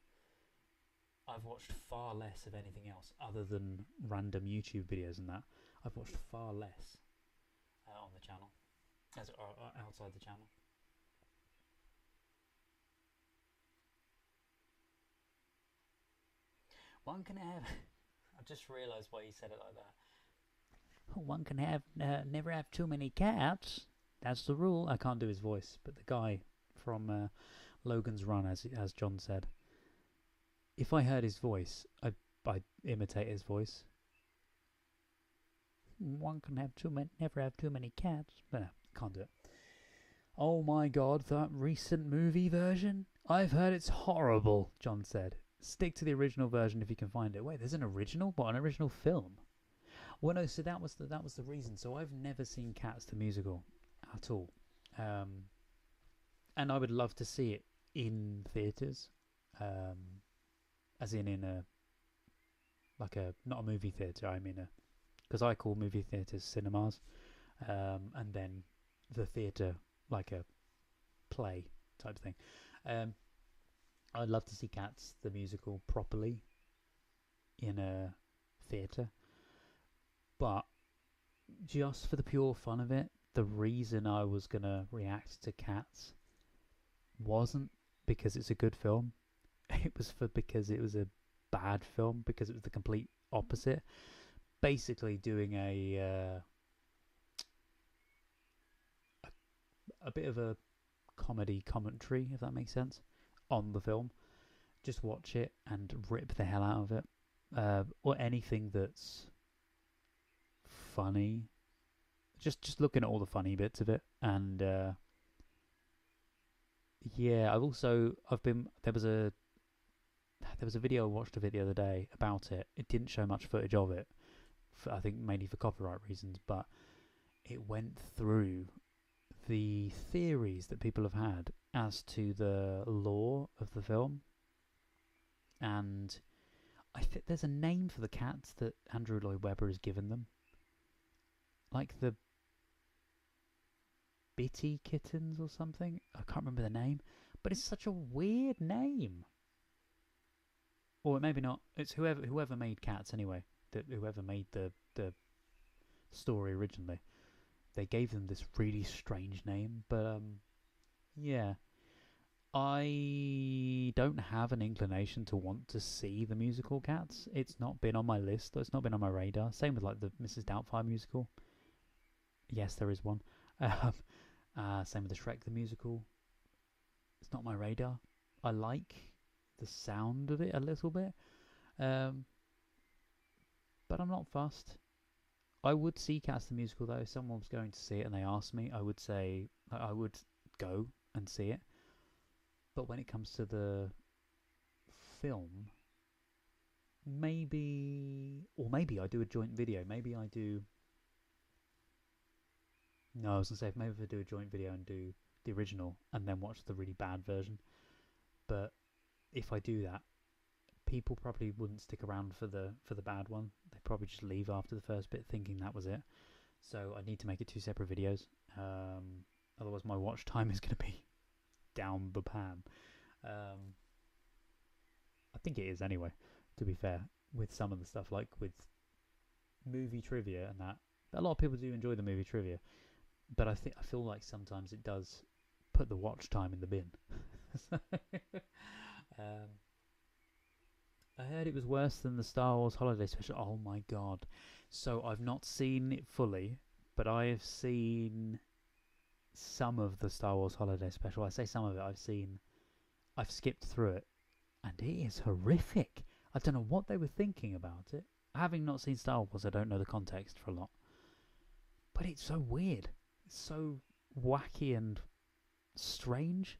I've watched far less of anything else other than random YouTube videos and that. I've watched far less on the channel, outside the channel. One can have... I just realised why he said it like that. One can have never have too many cats. That's the rule. I can't do his voice, but the guy from Logan's Run, as John said, if I heard his voice, I'd imitate his voice. One can have never have too many cats. But no, can't do it. Oh my god, that recent movie version? I've heard it's horrible, John said. Stick to the original version if you can find it. Wait, there's an original? What, an original film? Well, no, so that was the reason. So I've never seen Cats the musical at all. And I would love to see it in theatres. As in a... Like a... Not a movie theatre, I mean a... Because I call movie theatres cinemas. And then the theatre like a play type thing. I'd love to see Cats the musical properly in a theatre, but just for the pure fun of it, the reason I was gonna react to Cats wasn't because it's a good film. It was because it was a bad film, because it was the complete opposite. Basically doing a bit of a comedy commentary, if that makes sense, on the film. Just watch it and rip the hell out of it, or anything that's funny. Just looking at all the funny bits of it, and yeah, there was a video I watched of it the other day about it. It didn't show much footage of it, I think mainly for copyright reasons, but it went through the theories that people have had as to the lore of the film, and I think there's a name for the cats that Andrew Lloyd Webber has given them, like the Bitty Kittens or something. I can't remember the name, but it's such a weird name. Or maybe not. It's whoever made Cats anyway. Whoever made the story originally. They gave them this really strange name, but yeah, I don't have an inclination to want to see the musical Cats. It's not been on my list. It's not been on my radar. Same with like the Mrs. Doubtfire musical. Yes, there is one. Same with the Shrek the musical. It's not my radar. I like the sound of it a little bit, but I'm not fussed. I would see Cats the musical though. If someone was going to see it and they asked me, I would say I would go and see it. But when it comes to the film, maybe I do a joint video. Maybe I do. No, I was gonna say maybe if I do a joint video and do the original and then watch the really bad version. But if I do that, people probably wouldn't stick around for the bad one. They'd probably just leave after the first bit, thinking that was it. So I need to make it 2 separate videos. Otherwise, my watch time is going to be down the pan. I think it is anyway, to be fair, with some of the stuff, like with movie trivia and that. A lot of people do enjoy the movie trivia, but I feel like sometimes it does put the watch time in the bin. I heard it was worse than the Star Wars Holiday Special. Oh my god. So I've not seen it fully, but I have seen some of the Star Wars Holiday Special. I say some of it. I've skipped through it, and it is horrific. I don't know what they were thinking about it. Having not seen Star Wars, I don't know the context for a lot. But it's so weird. It's so wacky and strange.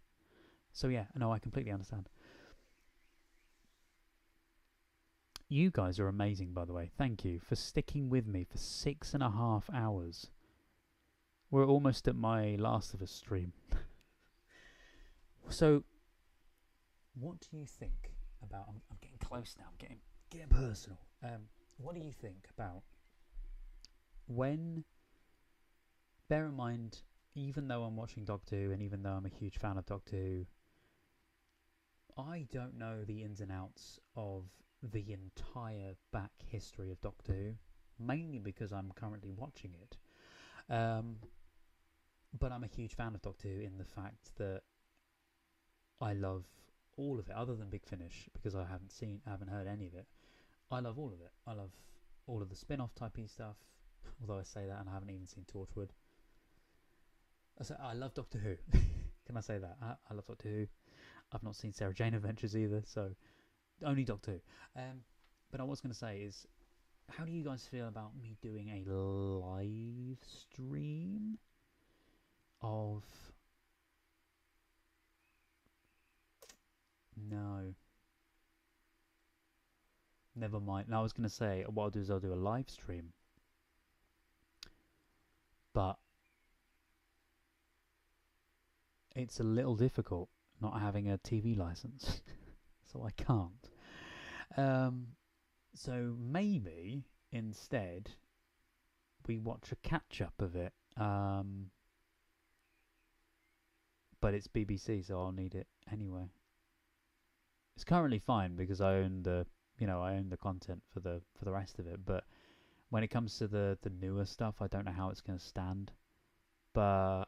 So yeah, no, I completely understand. You guys are amazing, by the way. Thank you for sticking with me for 6.5 hours. We're almost at my Last of Us stream. So, what do you think about... I'm getting close now. I'm getting personal. What do you think about when... Bear in mind, even though I'm watching Doctor Who and even though I'm a huge fan of Doctor Who, I don't know the ins and outs of the entire back history of Doctor Who, mainly because I'm currently watching it. But I'm a huge fan of Doctor Who in the fact that I love all of it, other than Big Finish, because I haven't heard any of it. I love all of it. I love all of the spin-off typey stuff, although I say that and I haven't even seen Torchwood. I love Doctor Who. Can I say that? I love Doctor Who. I've not seen Sarah Jane Adventures either, so only Doctor Who. But I was going to say is, how do you guys feel about me doing a live stream of... No. Never mind. No, I was going to say, what I'll do is I'll do a live stream. But it's a little difficult not having a TV license. So I can't. So maybe instead we watch a catch-up of it. But it's BBC, so I'll need it anyway. It's currently fine because I own the content for the rest of it. But when it comes to the newer stuff, I don't know how it's going to stand. But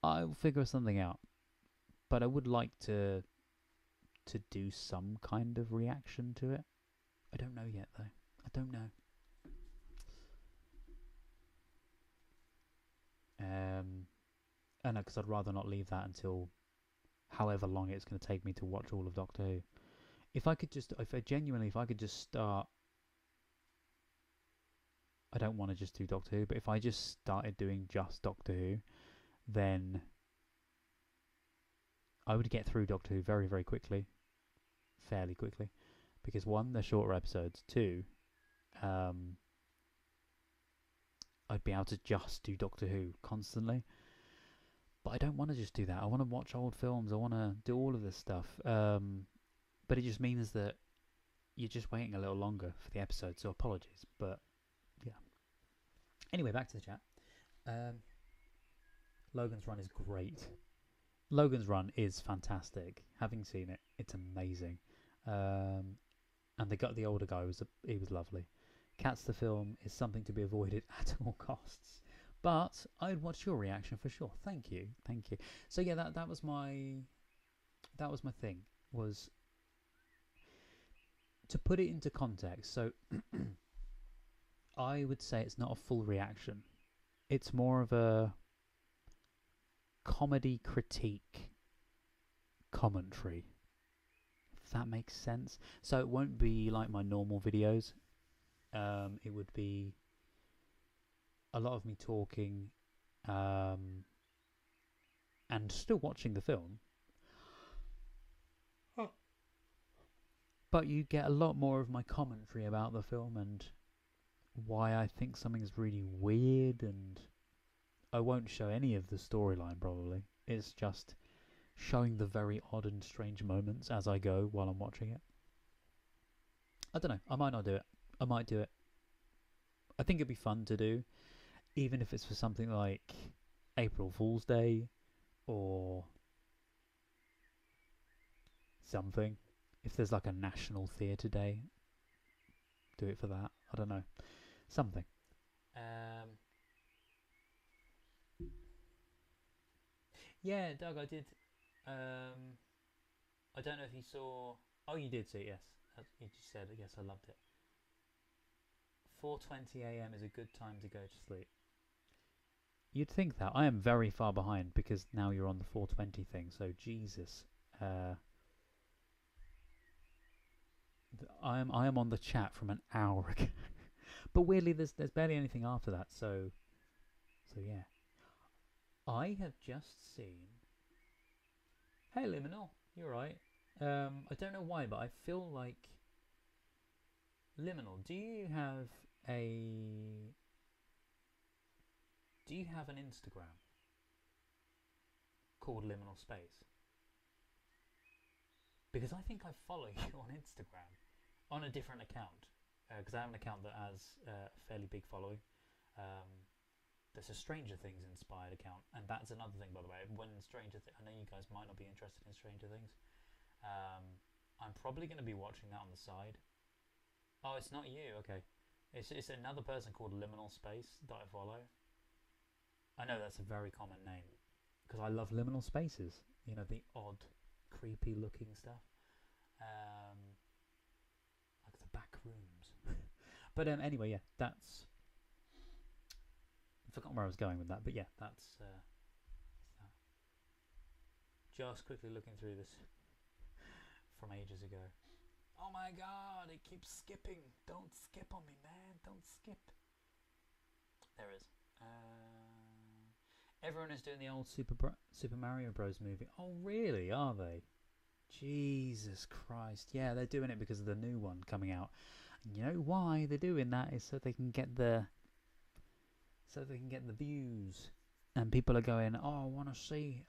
I'll figure something out. But I would like to do some kind of reaction to it. I don't know yet, though. I don't know. And because I'd rather not leave that until however long it's going to take me to watch all of Doctor Who. If I could just start... I don't want to just do Doctor Who, but if I just started doing just Doctor Who, then I would get through Doctor Who very, very quickly. Fairly quickly. Because 1, they're shorter episodes. 2, I'd be able to just do Doctor Who constantly. But I don't want to just do that. I want to watch old films. I want to do all of this stuff. But it just means that you're just waiting a little longer for the episode. So apologies. But yeah. Anyway, back to the chat. Logan's Run is great. Logan's Run is fantastic. Having seen it, it's amazing. And the older guy he was lovely. Cats the film is something to be avoided at all costs. But I'd watch your reaction for sure. Thank you. So yeah, that was my thing, was to put it into context. So I would say it's not a full reaction. It's more of a comedy critique commentary, if that makes sense. So it won't be like my normal videos. It would be a lot of me talking and still watching the film, but you get a lot more of my commentary about the film and why I think something's really weird. And I won't show any of the storyline probably. It's just showing the very odd and strange moments as I go while I'm watching it. I don't know, I might not do it. I might do it. I think it'd be fun to do, even if it's for something like April Fool's Day or something. If there's like a National Theatre Day, do it for that. I don't know, something. Yeah, Doug, I did. I don't know if you saw. Oh, you did see it, yes. You just said it. Yes, I loved it. 4:20 a.m. is a good time to go to sleep. You'd think that. I am very far behind because now you're on the 4:20 thing. So Jesus, I am on the chat from an hour ago. But weirdly, there's barely anything after that. So yeah. I have just seen. Hey, Liminal, you're right. I don't know why, but I feel like Liminal. Do you have an Instagram called Liminal Space? Because I think I follow you on Instagram on a different account. Because I have an account that has a fairly big following. There's a Stranger Things inspired account, and that's another thing, by the way. When I know you guys might not be interested in Stranger Things. I'm probably going to be watching that on the side. Oh, it's not you. Okay, it's another person called Liminal Space that I follow. I know that's a very common name because I love liminal spaces. You know, the odd, creepy looking stuff, like the back rooms. But anyway, yeah, that's. I've forgotten where I was going with that, but yeah, that's that. Just quickly looking through this from ages ago. Oh my god, it keeps skipping. Don't skip on me, man. Don't skip. There it is. Everyone is doing the old Super Mario Bros. Movie. Oh, really? Are they? Jesus Christ. Yeah, they're doing it because of the new one coming out. And you know why they're doing that is so they can get the views, and people are going, oh, I want to see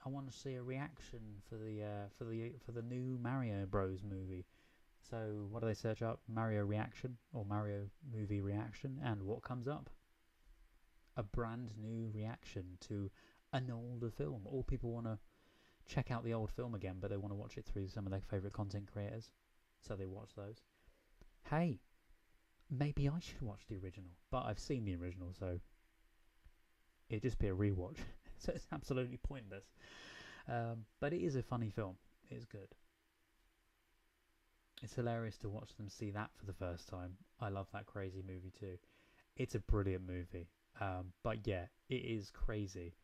a reaction for the new Mario Bros movie. So what do they search up? Mario reaction or Mario movie reaction, and what comes up? A brand new reaction to an older film. All people want to check out the old film again, but they want to watch it through some of their favourite content creators, so they watch those. Hey, maybe I should watch the original, but I've seen the original, so it'd just be a rewatch. So it's absolutely pointless. But it is a funny film. It's good. It's hilarious to watch them see that for the first time. I love that crazy movie too. It's a brilliant movie. But yeah, it is crazy.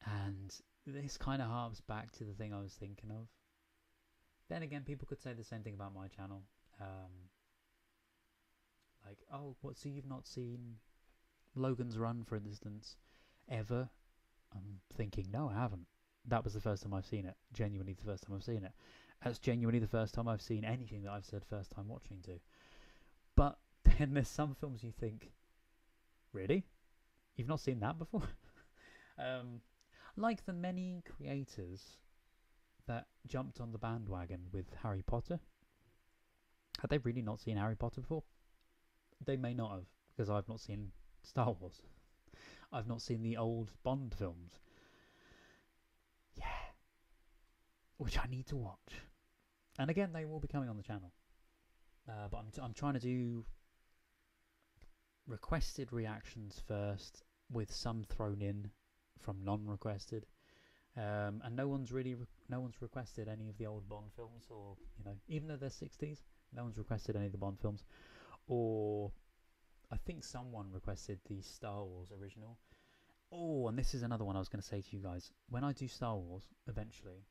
And this kind of harps back to the thing I was thinking of. Then again, people could say the same thing about my channel. Like, oh, what? So you've not seen Logan's Run, for instance, ever? I'm thinking, no, I haven't. That was the first time I've seen it. Genuinely the first time I've seen it. That's genuinely the first time I've seen anything that I've said first time watching to. But then there's some films you think, really? You've not seen that before? Like the many creators that jumped on the bandwagon with Harry Potter. Had they really not seen Harry Potter before? They may not have, because I've not seen Star Wars. I've not seen the old Bond films. Yeah. Which I need to watch. And again, they will be coming on the channel. But I'm trying to do requested reactions first, with some thrown in from non-requested. And no one's requested any of the old Bond films, or even though they're 60s, no one's requested any of the Bond films. Or I think someone requested the Star Wars original. Oh, and this is another one I was going to say to you guys. When I do Star Wars eventually,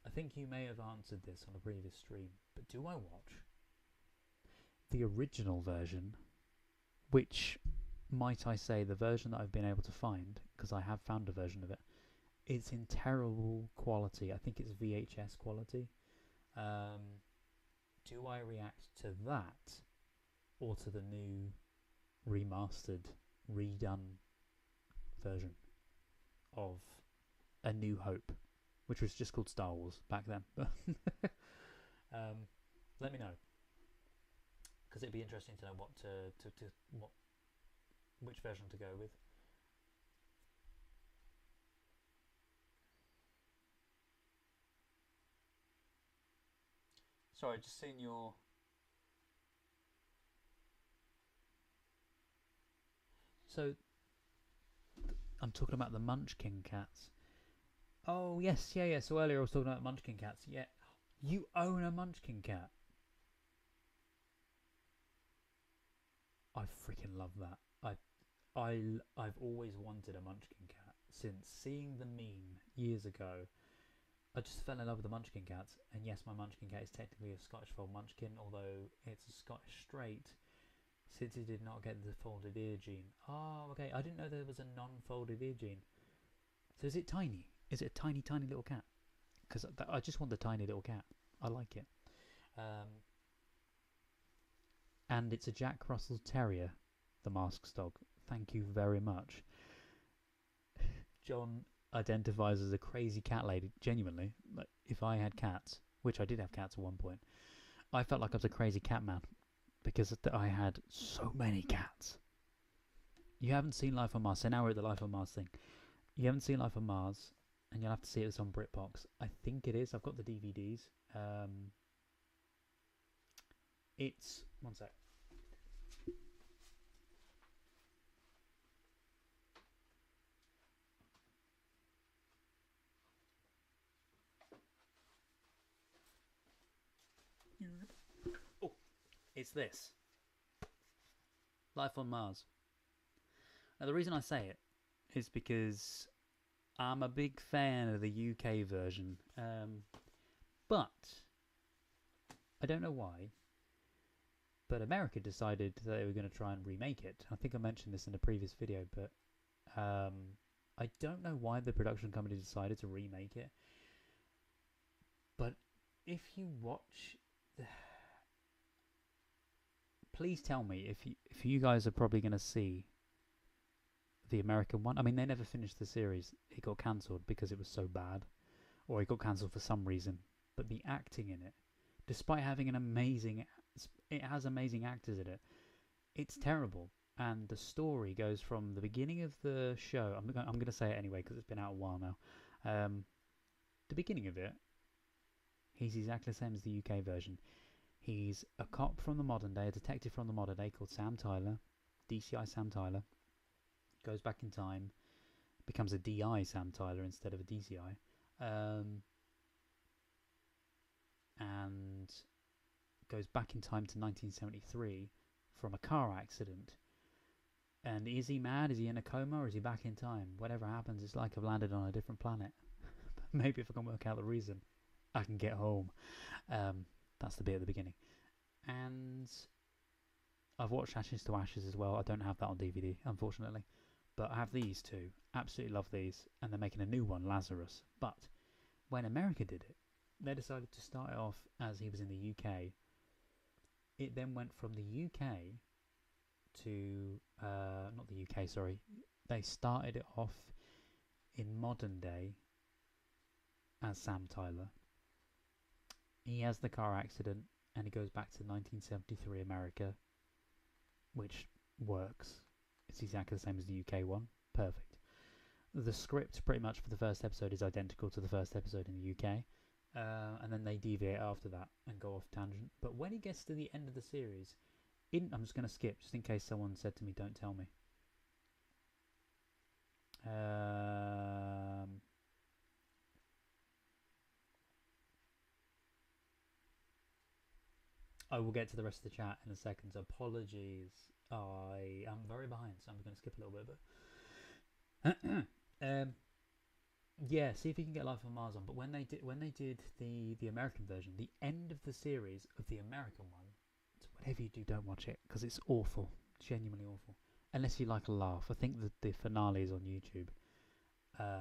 I think you may have answered this on a previous stream, but do I watch the original version, which, might I say, the version that I've been able to find, because I have found a version of it, it's in terrible quality. I think it's VHS quality. Do I react to that, or to the new remastered, redone version of A New Hope, which was just called Star Wars back then? Let me know, because it'd be interesting to know which version to go with. Sorry, just seen your... So, I'm talking about the Munchkin cats. Oh, yes, yeah. So earlier I was talking about Munchkin cats. Yeah, you own a Munchkin cat. I freaking love that. I've always wanted a Munchkin cat since seeing the meme years ago. I just fell in love with the Munchkin cats, and yes, my Munchkin cat is technically a Scottish Fold Munchkin, although it's a Scottish Straight, since it did not get the folded ear gene. Oh, okay, I didn't know there was a non-folded ear gene. So is it tiny? Is it a tiny, tiny little cat? Because I just want the tiny little cat. I like it. And it's a Jack Russell Terrier, the Masks dog. Thank you very much. John identifies as a crazy cat lady. Genuinely, like, if I had cats, which I did have cats at one point, I felt like I was a crazy cat man because I had so many cats. You haven't seen Life on Mars, so now we're at the Life on Mars thing. You haven't seen Life on Mars, and you'll have to see it. It's on BritBox. I think it is. I've got the DVDs. It's... one sec. Oh, it's this. Life on Mars. Now, the reason I say it is because I'm a big fan of the UK version. But I don't know why, but America decided that they were going to try and remake it. I think I mentioned this in a previous video, but I don't know why the production company decided to remake it. But if you watch... please tell me if you guys are probably going to see the American one. I mean, they never finished the series. It got cancelled because it was so bad, or it got cancelled for some reason. But the acting in it, despite having it has amazing actors in it, it's terrible. And the story goes from the beginning of the show. I'm going to say it anyway because it's been out a while now. The beginning of it, he's exactly the same as the UK version. He's a cop from the modern day, a detective from the modern day called Sam Tyler, DCI Sam Tyler. Goes back in time, becomes a DI Sam Tyler instead of a DCI, and goes back in time to 1973 from a car accident. And is he mad? Is he in a coma? Or is he back in time? Whatever happens, it's like I've landed on a different planet. But maybe if I can work out the reason, I can get home. That's the bit at the beginning. And I've watched Ashes to Ashes as well. I don't have that on DVD, unfortunately. But I have these two. Absolutely love these. And they're making a new one, Lazarus. But when America did it, they decided to start it off as he was in the UK. It then went from the UK to... not the UK, sorry. They started it off in modern day as Sam Tyler. He has the car accident and he goes back to 1973 America, which works. It's exactly the same as the UK one. Perfect. The script pretty much for the first episode is identical to the first episode in the UK, and then they deviate after that and go off tangent. But when he gets to the end of the series, I'm just going to skip just in case someone said to me, don't tell me. I will get to the rest of the chat in a second. So apologies. I am very behind, so I'm going to skip a little bit. But yeah, see if you can get Life on Mars on. But when they did the American version, the end of the series of the American one, so whatever you do, don't watch it because it's awful, genuinely awful. Unless you like a laugh. I think the finale is on YouTube.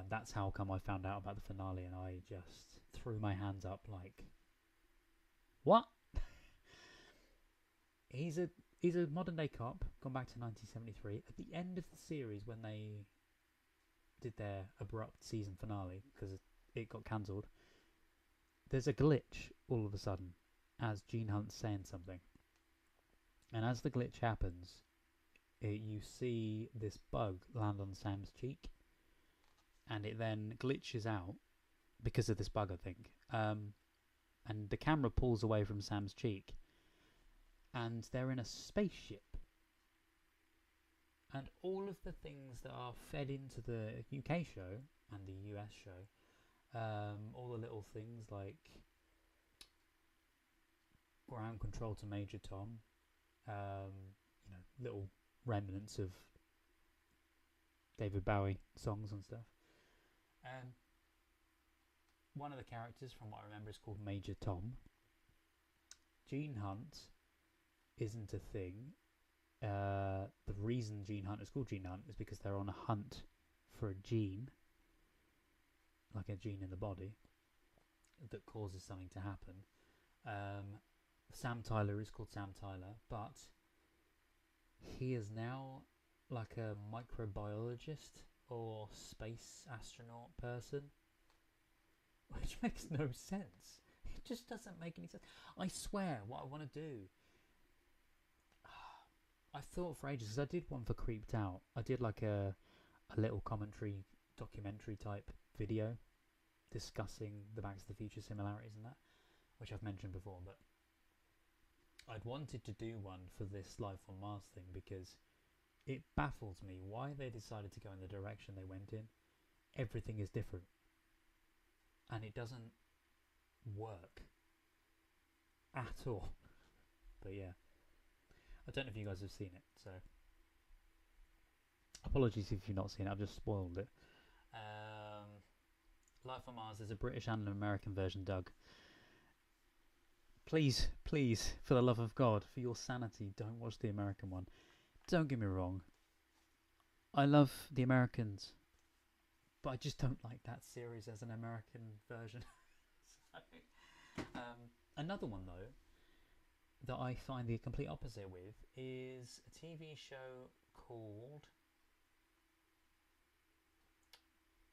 That's how come I found out about the finale, and I just threw my hands up like, what? He's a modern day cop, gone back to 1973. At the end of the series, when they did their abrupt season finale because it got cancelled, there's a glitch all of a sudden as Gene Hunt's saying something, and as the glitch happens, you see this bug land on Sam's cheek, and it then glitches out because of this bug, I think. And the camera pulls away from Sam's cheek, and they're in a spaceship. And all of the things that are fed into the UK show and the US show, all the little things like ground control to Major Tom, little remnants of David Bowie songs and stuff. One of the characters, from what I remember, is called Major Tom. Gene Hunt isn't a thing. The reason Gene Hunt is called Gene Hunt is because they're on a hunt for a gene, like a gene in the body, that causes something to happen. Sam Tyler is called Sam Tyler, but he is now like a microbiologist or space astronaut person, which makes no sense. It just doesn't make any sense. I swear, what I want to do, I thought for ages, because I did one for Creeped Out. I did like a little commentary, documentary type video discussing the Back to the Future similarities and that, which I've mentioned before, but I'd wanted to do one for this Life on Mars thing because it baffles me why they decided to go in the direction they went in. Everything is different, and it doesn't work at all. But yeah, I don't know if you guys have seen it, so apologies if you've not seen it. I've just spoiled it. Life on Mars, there's a British and an American version, Doug. Please, for the love of God, for your sanity, don't watch the American one. Don't get me wrong, I love the Americans, but I just don't like that series as an American version. Another one, though, that I find the complete opposite with is a TV show called,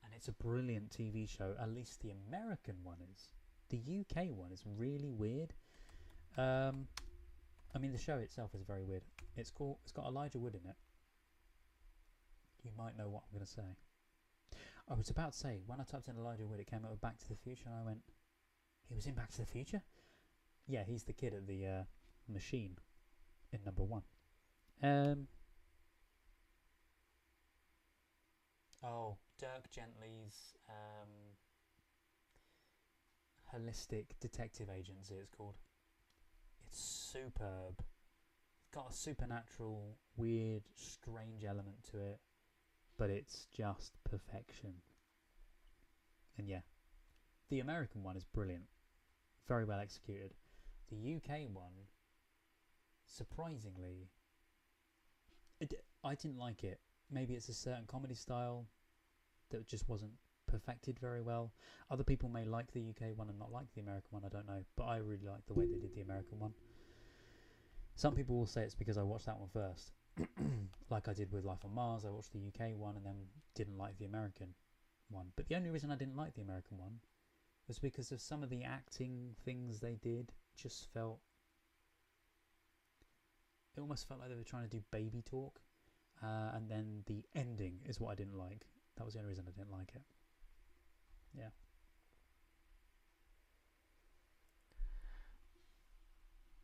and it's a brilliant TV show, at least the American one is. The UK one is really weird. I mean, the show itself is very weird. It's got Elijah Wood in it. You might know what I'm going to say. I was about to say, when I typed in Elijah Wood, it came up with Back to the Future, and I went, he was in Back to the Future? Yeah, he's the kid at the machine in number 1. Dirk Gently's Holistic Detective Agency, it's called. It's superb. It's got a supernatural, weird, strange element to it, but it's just perfection. And yeah, the American one is brilliant, very well executed. The UK one, surprisingly, I didn't like it. Maybe it's a certain comedy style that just wasn't perfected very well. Other people may like the UK one and not like the American one, I don't know, but I really like the way they did the American one. Some people will say it's because I watched that one first. Like I did with Life on Mars, I watched the UK one and then didn't like the American one. But the only reason I didn't like the American one was because of some of the acting things they did. Just felt, it almost felt like they were trying to do baby talk, and then the ending is what I didn't like. That was the only reason I didn't like it. Yeah.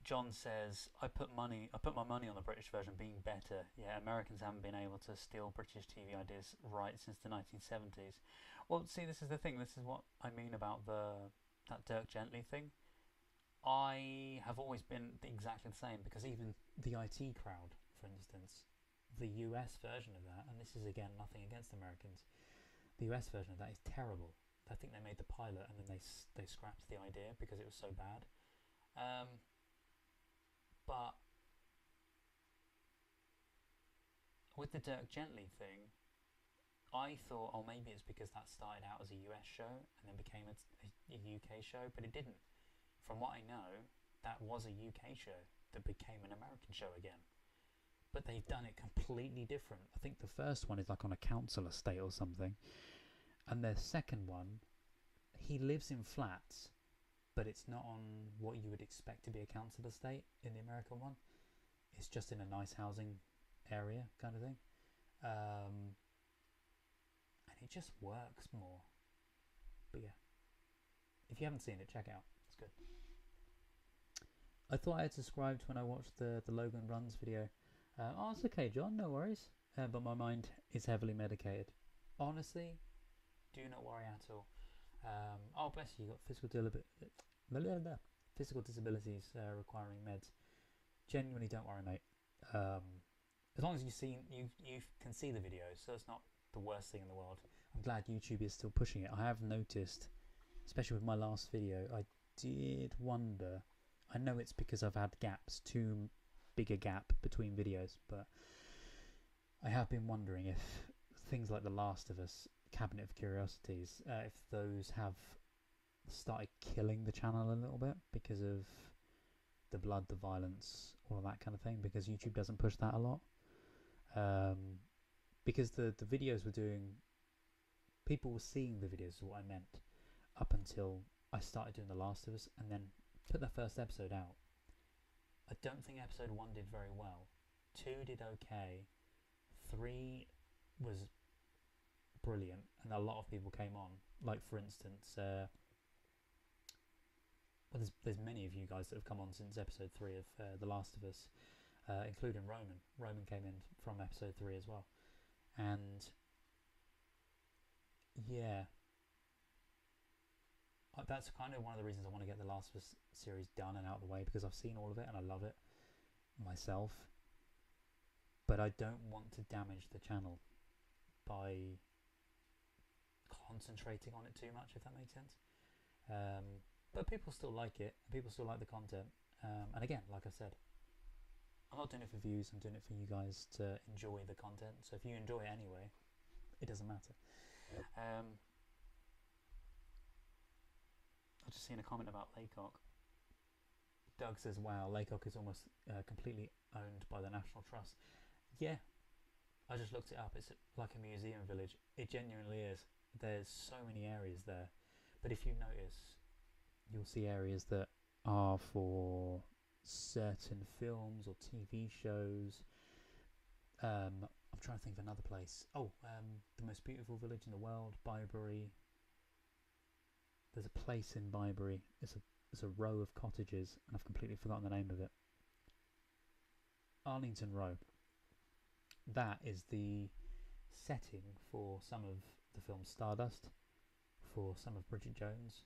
John says, I put my money on the British version being better. Yeah, Americans haven't been able to steal British TV ideas right since the 1970s. Well, see, this is the thing. This is what I mean about that Dirk Gently thing. I have always been exactly the same, because even the IT crowd, for instance, the US version of that, and this is again nothing against Americans, the US version of that is terrible. I think they made the pilot and then they scrapped the idea because it was so bad. But with the Dirk Gently thing, I thought, oh, maybe it's because that started out as a US show and then became a UK show, but it didn't. From what I know, that was a UK show that became an American show again. But they've done it completely different. I think the first one is like on a council estate or something. And the second one, he lives in flats, but it's not on what you would expect to be a council estate in the American one. It's just in a nice housing area kind of thing. And it just works more. But yeah, if you haven't seen it, check it out. It's good. I thought I had subscribed when I watched the Logan Runs video. Oh, it's okay, John, no worries. But my mind is heavily medicated. Honestly, do not worry at all. Oh, bless you, you got physical disabilities requiring meds. Genuinely, don't worry, mate. As long as you can see the videos, so it's not the worst thing in the world. I'm glad YouTube is still pushing it. I have noticed, especially with my last video, I did wonder. I know it's because I've had gaps, too big a gap between videos, but I have been wondering if things like The Last of Us, Cabinet of Curiosities, if those have started killing the channel a little bit because of the blood, the violence, all of that kind of thing, because YouTube doesn't push that a lot. Because the videos were doing, people were seeing the videos is what I meant, up until I started doing The Last of Us and then put the first episode out. I don't think episode 1 did very well. 2 did okay. 3 was brilliant, and a lot of people came on. Like, for instance, well, there's many of you guys that have come on since episode 3 of The Last of Us, including Roman. Roman came in from episode 3 as well. And yeah, that's kind of one of the reasons I want to get the Last of Us series done and out of the way, because I've seen all of it and I love it myself. But I don't want to damage the channel by concentrating on it too much, if that makes sense. But people still like it, people still like the content. And again, like I said, I'm not doing it for views, I'm doing it for you guys to enjoy the content. So if you enjoy it anyway, it doesn't matter. I've just seen a comment about Laycock. Doug says, wow, Laycock is almost completely owned by the National Trust. Yeah, I just looked it up. It's like a museum village. It genuinely is. There's so many areas there. But if you notice, you'll see areas that are for certain films or TV shows. I'm trying to think of another place. Oh, the most beautiful village in the world, Byberry. There's a place in Byberry. It's a row of cottages, and I've completely forgotten the name of it. Arlington Row. That is the setting for some of the film Stardust, for some of Bridget Jones,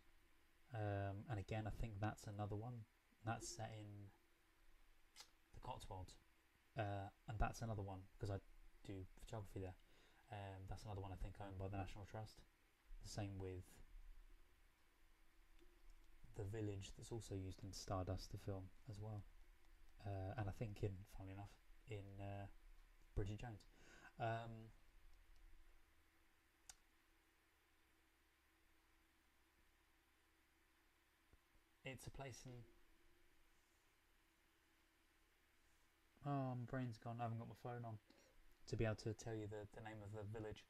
and again, I think that's another one. That's set in the Cotswolds, and that's another one because I do photography there. That's another one I think owned by the National Trust. The same with the village that's also used in Stardust, the film, as well. And I think funnily enough, in Bridget Jones. It's a place in... Oh, my brain's gone. I haven't got my phone on to be able to tell you the name of the village.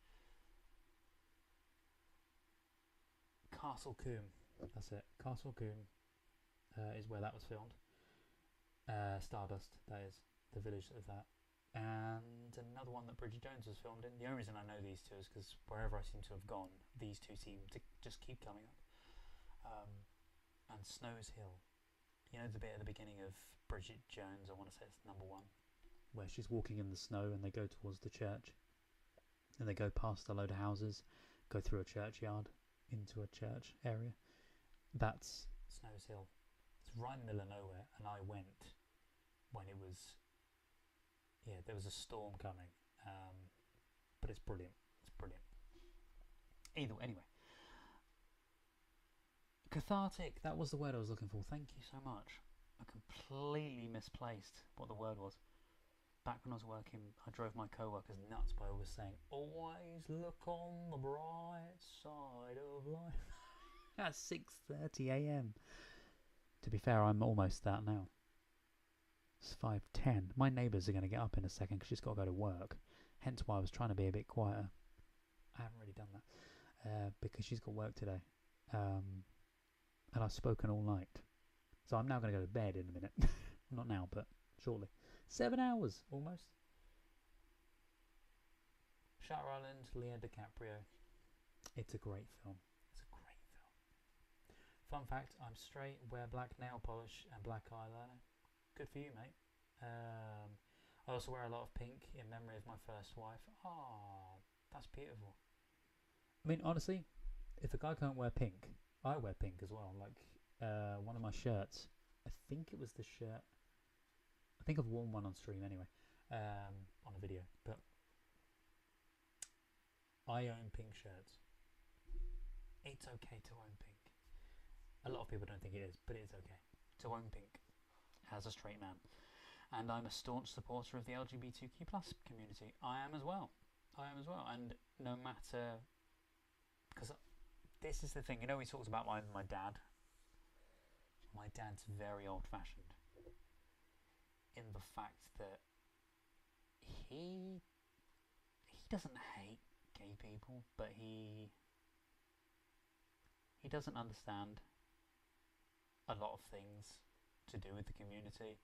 Castle Combe. That's it. Castle Combe is where that was filmed. Stardust, that is. The village of that. And another one that Bridget Jones was filmed in. The only reason I know these two is because wherever I seem to have gone, these two seem to just keep coming up. And Snows Hill You know the bit at the beginning of Bridget Jones, I want to say it's number 1, where she's walking in the snow and they go towards the church, and they go past a load of houses, go through a churchyard into a church area. That's Snows Hill. It's right in the middle of nowhere, and I went when it was, there was a storm coming, but it's brilliant. It's brilliant. Anyway, cathartic. That was the word I was looking for. Thank you so much. I completely misplaced what the word was. Back when I was working, I drove my co-workers nuts by always saying, "Always look on the bright side of life." at 6:30 a.m. To be fair, I'm almost that now. It's 5:10. My neighbours are going to get up in a second because she's got to go to work. Hence why I was trying to be a bit quieter. I haven't really done that because she's got work today. And I've spoken all night. So I'm now going to go to bed in a minute. Not now, but shortly. 7 hours, almost. Shutter Island, Leo DiCaprio. It's a great film. It's a great film. Fun fact, I'm straight, wear black nail polish and black eyeliner. Good for you, mate. I also wear a lot of pink in memory of my first wife. Ah, that's beautiful. I mean, honestly, if a guy can't wear pink, I wear pink as well. Like, one of my shirts, I think it was the shirt. I think I've worn one on stream anyway, on a video. But I own pink shirts. It's okay to own pink. A lot of people don't think it is, but it is okay to own pink as a straight man. And I'm a staunch supporter of the LGBTQ+ community. I am as well. And no matter, because this is the thing, you know, he talks about my dad. My dad's very old-fashioned in the fact that he doesn't hate gay people, but he doesn't understand a lot of things to do with the community.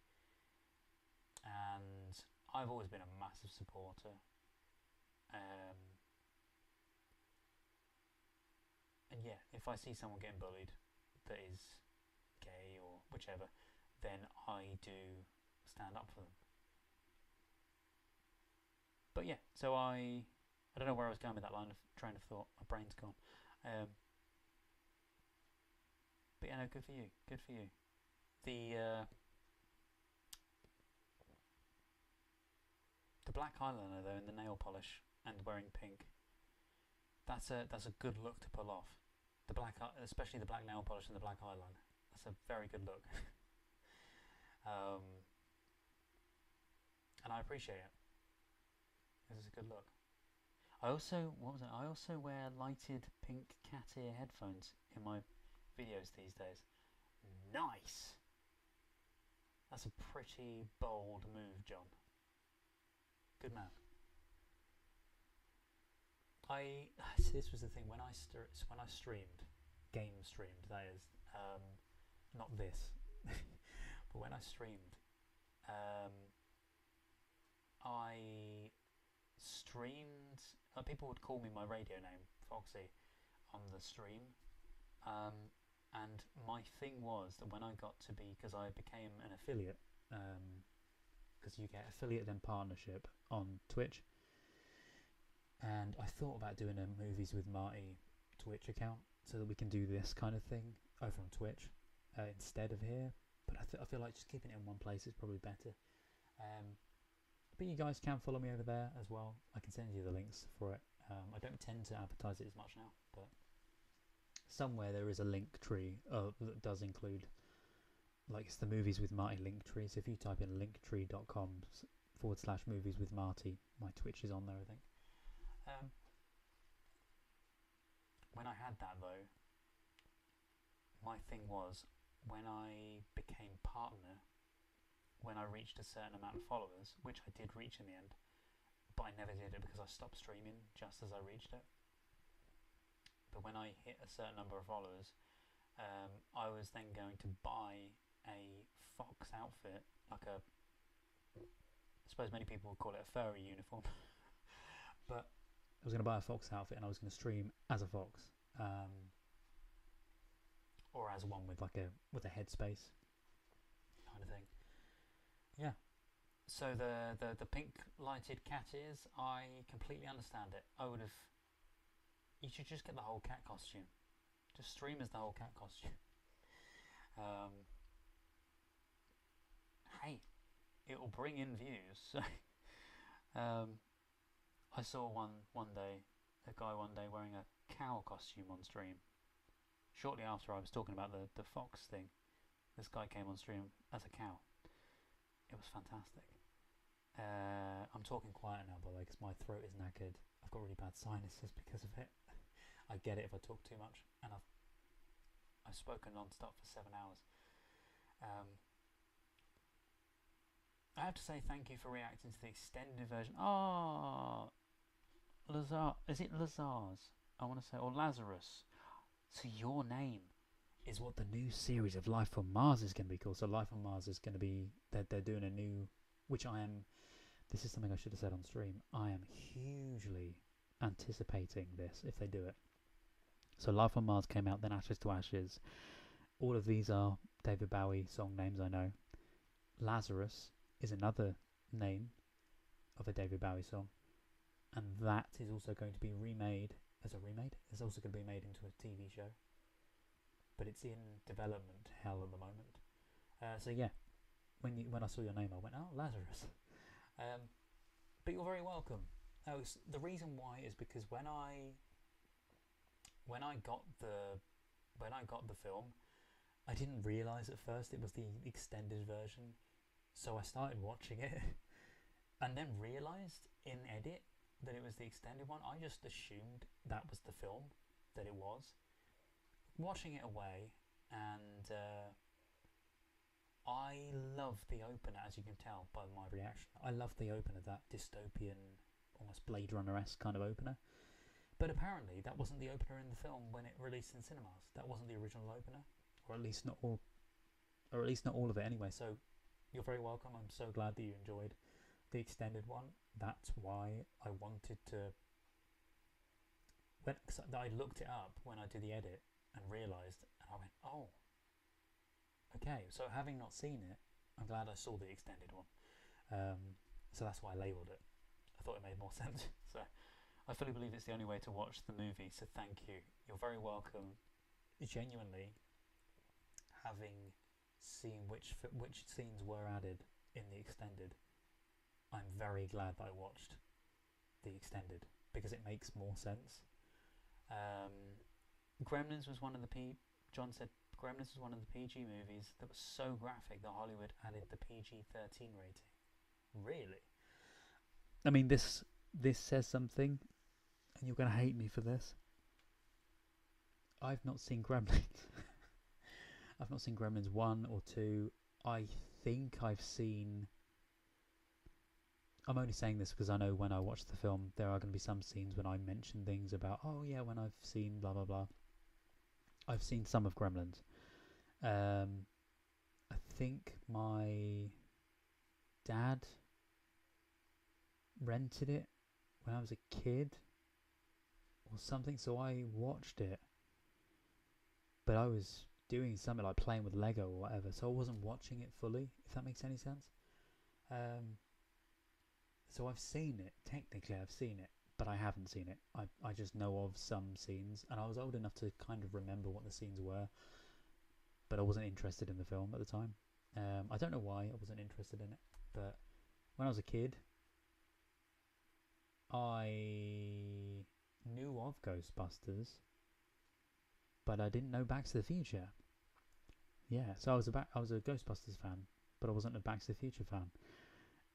And I've always been a massive supporter. And yeah, if I see someone getting bullied that is gay or whichever, then I do stand up for them. But yeah, so I don't know where I was going with that train of thought. My brain's gone. But yeah, no, good for you. Good for you. The black eyeliner though, and the nail polish, and wearing pink. That's a good look to pull off. The black, especially the black nail polish and the black eyeliner. That's a very good look. And I appreciate it. This is a good look. I also wear lighted pink cat ear headphones in my videos these days. Nice. That's a pretty bold move, John. Good man. This was the thing when I streamed, game streamed. That is, not this, but when I streamed, I streamed. People would call me my radio name, Foxy, on the stream. And my thing was that when I got to be, because I became an affiliate, because you get affiliate then partnership on Twitch, and I thought about doing a Movies with Marty Twitch account so that we can do this kind of thing over on Twitch instead of here, but I feel like just keeping it in one place is probably better. But you guys can follow me over there as well. I can send you the links for it. I don't tend to advertise it as much now, but somewhere there is a link tree that does include, like, it's the Movies with Marty link tree. So if you type in linktree.com/movies with Marty, my Twitch is on there, I think. When I had that though, my thing was when I became partner, when I reached a certain amount of followers, which I did reach in the end, but I never did it because I stopped streaming just as I reached it. But when I hit a certain number of followers, I was then going to buy a fox outfit, like I suppose many people would call it a furry uniform. But I was going to buy a fox outfit and I was going to stream as a fox, or as one with a headspace. yeah. So the pink lighted cat ears, I completely understand it. You should just get the whole cat costume. Just stream as the whole cat costume. Hey, it will bring in views. So, I saw a guy one day wearing a cow costume on stream. Shortly after I was talking about the fox thing, this guy came on stream as a cow. It was fantastic. I'm talking quiet now, by the way, because my throat is knackered. I've got really bad sinuses because of it. I get it if I talk too much, and I've spoken non-stop for 7 hours. I have to say thank you for reacting to the extended version. Oh, Lazar. Is it Lazars? I want to say, or Lazarus. So your name is what the new series of Life on Mars is going to be called. So Life on Mars is going to be, they're doing a new, which I am, this is something I should have said on stream, I am hugely anticipating this if they do it. So Life on Mars came out, then Ashes to Ashes. All of these are David Bowie song names, I know. Lazarus is another name of a David Bowie song, and that is also going to be remade as a remade. It's also going to be made into a TV show, but it's in development hell at the moment. So yeah, when I saw your name, I went, oh, Lazarus. But you're very welcome. The reason why is because when I got the film, I didn't realise at first it was the extended version. So I started watching it and then realised in edit that it was the extended one. I just assumed that was the film, that it was. Watching it away, and I love the opener, as you can tell by my reaction. I love the opener, that dystopian, almost Blade Runner-esque kind of opener. But apparently that wasn't the opener in the film when it released in cinemas. That wasn't the original opener, or at least not all of it anyway. So you're very welcome. I'm so glad that you enjoyed the extended one. That's why I wanted to. I looked it up when I did the edit and realised, and I went, oh, okay. So having not seen it, I'm glad I saw the extended one. So that's why I labelled it. I thought it made more sense. So I fully believe it's the only way to watch the movie. So thank you. You're very welcome. Genuinely, having seen which scenes were added in the extended, I'm very glad that I watched the extended because it makes more sense. Gremlins was one of the John said Gremlins was one of the PG movies that was so graphic that Hollywood added the PG-13 rating. Really? I mean, this says something, and you're going to hate me for this. I've not seen Gremlins. I've not seen Gremlins 1 or 2. I think I've seen... I'm only saying this because I know when I watch the film, there are going to be some scenes when I mention things about, oh yeah, when I've seen blah blah blah. I've seen some of Gremlins. I think my dad rented it when I was a kid or something, so I watched it. But I was doing something like playing with Lego or whatever, so I wasn't watching it fully, if that makes any sense. So I've seen it, technically I've seen it, but I haven't seen it. I just know of some scenes, and I was old enough to kind of remember what the scenes were, but I wasn't interested in the film at the time. I don't know why I wasn't interested in it, but when I was a kid, I knew of Ghostbusters, but I didn't know Back to the Future. Yeah, so I was a Ghostbusters fan, but I wasn't a Back to the Future fan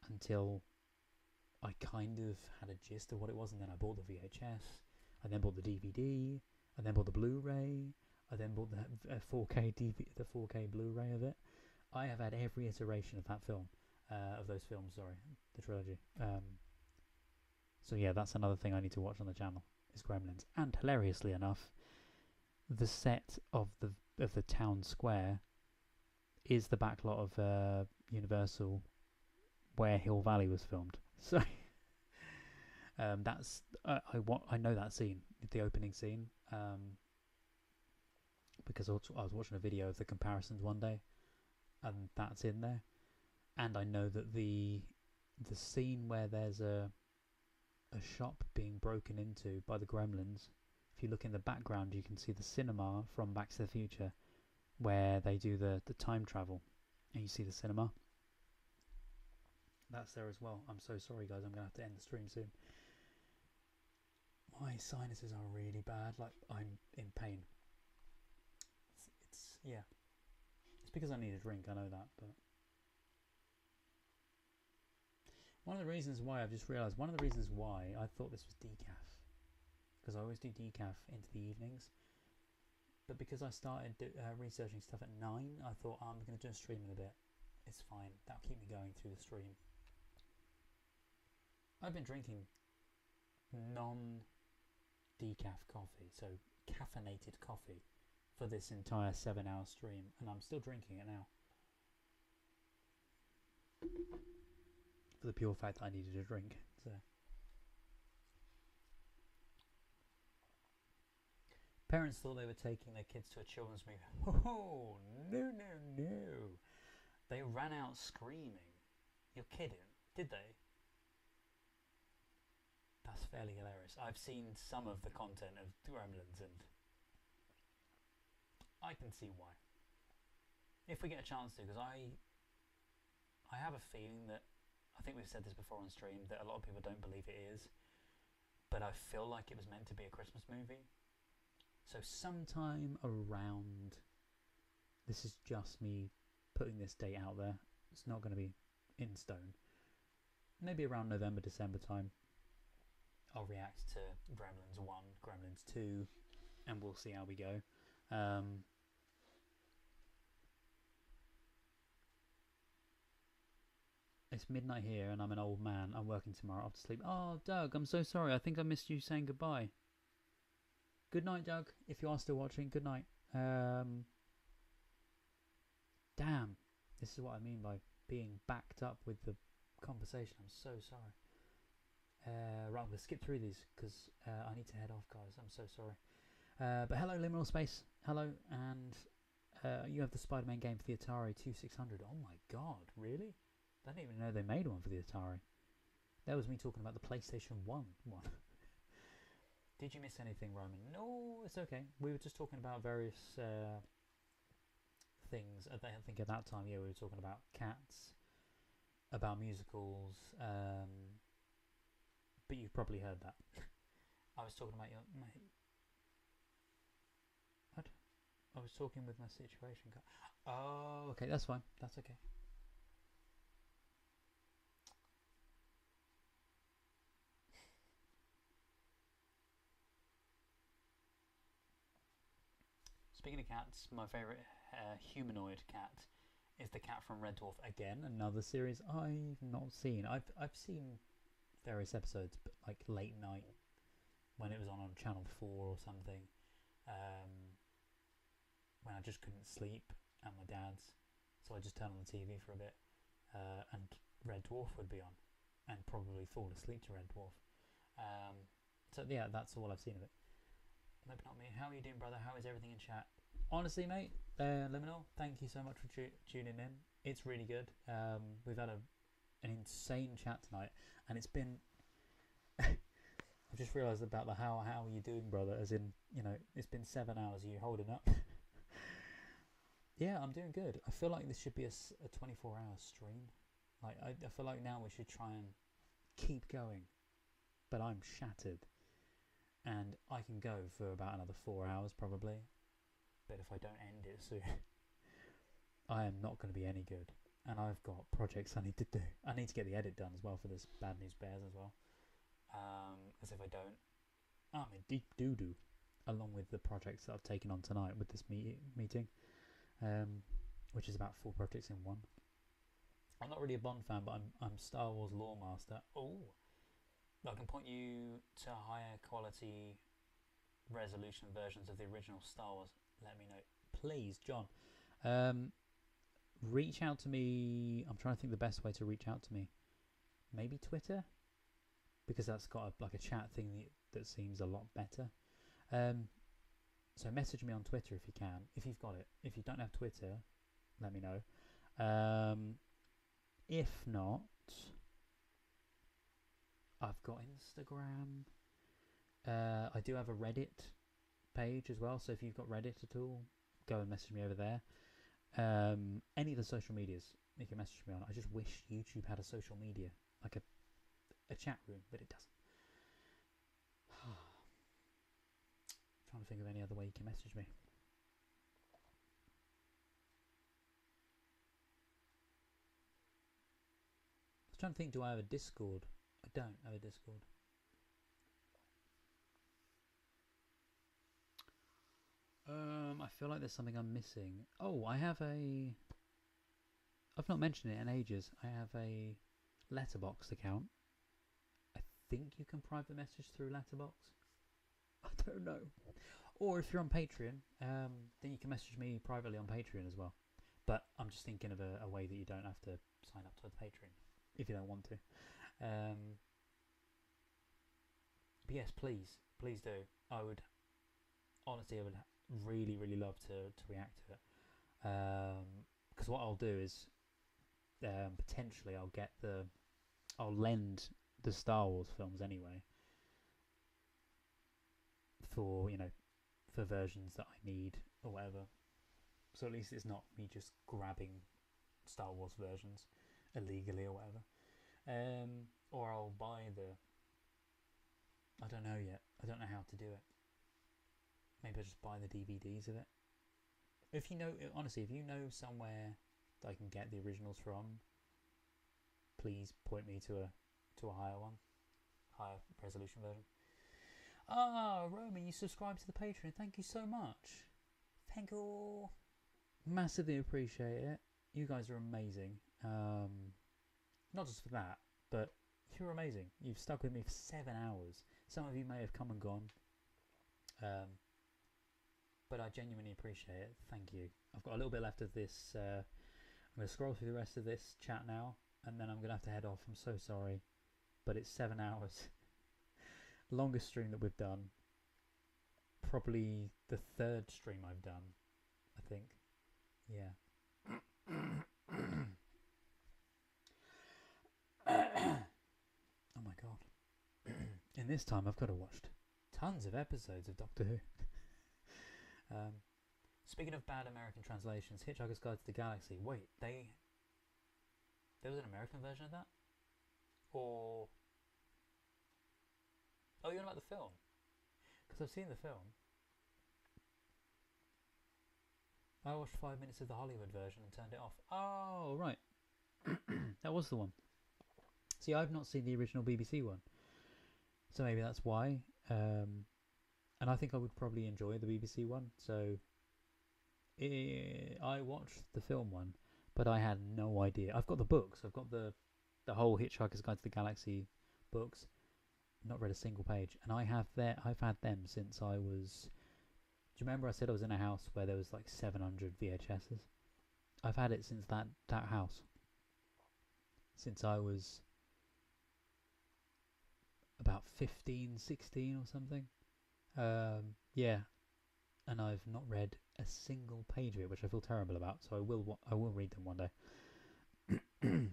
until I kind of had a gist of what it was, and then I bought the VHS, I then bought the DVD, I then bought the Blu-ray, I then bought the 4K Blu-ray of it. I have had every iteration of that film, of those films, sorry, the trilogy. So yeah, that's another thing I need to watch on the channel, is Gremlins. And hilariously enough, the set of the town square is the backlot of Universal, where Hill Valley was filmed. So that's I know that scene, the opening scene, because I was watching a video of the comparisons one day, and that's in there. and I know that the scene where there's a shop being broken into by the gremlins, if you look in the background you can see the cinema from Back to the Future where they do the time travel, and you see the cinema. That's there as well. I'm so sorry guys, I'm going to have to end the stream soon. My sinuses are really bad, like I'm in pain. It's yeah. It's because I need a drink, I know that, but one of the reasons why, I've just realised, one of the reasons why I thought this was decaf, because I always do decaf into the evenings, but because I started researching stuff at 9, I thought, oh, I'm going to do a stream in a bit. It's fine, that'll keep me going through the stream. I've been drinking non-decaf coffee, so caffeinated coffee, for this entire 7-hour stream, and I'm still drinking it now. For the pure fact that I needed a drink. So parents thought they were taking their kids to a children's movie. Oh, no, no, no. They ran out screaming. You're kidding, did they? That's fairly hilarious. I've seen some of the content of Gremlins and I can see why. If we get a chance to, because I have a feeling that, I think we've said this before on stream, that a lot of people don't believe it is, but I feel like it was meant to be a Christmas movie. So sometime around, this is just me putting this date out there, it's not going to be in stone, maybe around November, December time, I'll react to Gremlins 1, Gremlins 2, and we'll see how we go. It's midnight here and I'm an old man. I'm working tomorrow after sleep. Oh, Doug, I'm so sorry. I think I missed you saying goodbye. Good night, Doug. If you are still watching, good night. Damn. This is what I mean by being backed up with the conversation. I'm so sorry. Right, I'm going to skip through these because I need to head off, guys. I'm so sorry. But hello, Liminal Space. Hello, and you have the Spider-Man game for the Atari 2600. Oh my god, really? I didn't even know they made one for the Atari. That was me talking about the PlayStation 1 one. Did you miss anything, Roman? No, it's okay. We were just talking about various things. I think at that time, yeah, we were talking about cats, about musicals, but you've probably heard that. I was talking about what? I was talking with my situation card. Oh, okay, that's fine. That's okay. Speaking of cats, my favourite humanoid cat is the cat from Red Dwarf. Again, another series I've not seen. I've seen various episodes, but like late night when it was on Channel 4 or something. When I just couldn't sleep at my dad's, so I just turned on the TV for a bit, and Red Dwarf would be on, and probably fall asleep to Red Dwarf. So yeah, that's all I've seen of it. Maybe not me. How are you doing, brother? How is everything in chat? Honestly, mate, Liminal, thank you so much for tuning in. It's really good. We've had an insane chat tonight, and it's been... I've just realised about the how are you doing, brother, as in, you know, it's been 7 hours. Are you holding up? Yeah, I'm doing good. I feel like this should be a 24-hour stream. Like, I feel like now we should try and keep going, but I'm shattered. And I can go for about another 4 hours probably, but if I don't end it soon, I am not going to be any good. And I've got projects I need to do. I need to get the edit done as well for this Bad News Bears as well. As if I don't, I'm in deep doo-doo, along with the projects that I've taken on tonight with this meeting, which is about 4 projects in one. I'm not really a Bond fan, but I'm Star Wars lore master. Oh. I can point you to higher quality resolution versions of the original Star Wars. Let me know. Please, John. Reach out to me. I'm trying to think the best way to reach out to me. Maybe Twitter? Because that's got like a chat thing that seems a lot better. So message me on Twitter if you can. If you've got it. If you don't have Twitter, let me know. If not, I've got Instagram. I do have a Reddit page as well, so if you've got Reddit at all, go and message me over there. Any of the social medias you can message me on. I just wish YouTube had a social media, like a chat room, but it doesn't. Trying to think of any other way you can message me. I was trying to think, do I have a Discord? I don't have a Discord. I feel like there's something I'm missing. Oh, I have a... I've not mentioned it in ages. I have a Letterboxd account. I think you can private message through Letterboxd. I don't know. Or if you're on Patreon, then you can message me privately on Patreon as well. But I'm just thinking of a way that you don't have to sign up to the Patreon if you don't want to. But yes, please do. I would really, really love to react to it. Because what I'll do is potentially I'll lend the Star Wars films anyway for for versions that I need or whatever. So at least it's not me just grabbing Star Wars versions illegally or whatever. Or I'll buy I don't know yet. I don't know how to do it. Maybe I'll just buy the DVDs of it. If you know somewhere that I can get the originals from, please point me to a higher resolution version. Romy, you subscribed to the Patreon. Thank you so much. Thank you. Massively appreciate it. You guys are amazing. Not just for that, but you're amazing. You've stuck with me for 7 hours. Some of you may have come and gone. But I genuinely appreciate it. Thank you. I've got a little bit left of this. I'm going to scroll through the rest of this chat now, and then I'm going to have to head off. I'm so sorry. But it's 7 hours. Longest stream that we've done. Probably the third stream I've done, I think. Yeah. Oh my god. In this time I've got to watch tons of episodes of Doctor Who. Speaking of bad American translations, Hitchhiker's Guide to the Galaxy. Wait, there was an American version of that? Or... Oh, you're on about the film? Because I've seen the film. I watched 5 minutes of the Hollywood version and turned it off. Oh, right. That was the one. See, I've not seen the original BBC one. So maybe that's why. And I think I would probably enjoy the BBC one. So I watched the film one, but I had no idea. I've got the books. I've got the whole Hitchhiker's Guide to the Galaxy books. Not read a single page. And I've had them since I was... Do you remember I said I was in a house where there was like 700 VHSs? I've had it since that house. Since I was about 15, 16 or something. Yeah. And I've not read a single page of it, which I feel terrible about. So I will read them one day.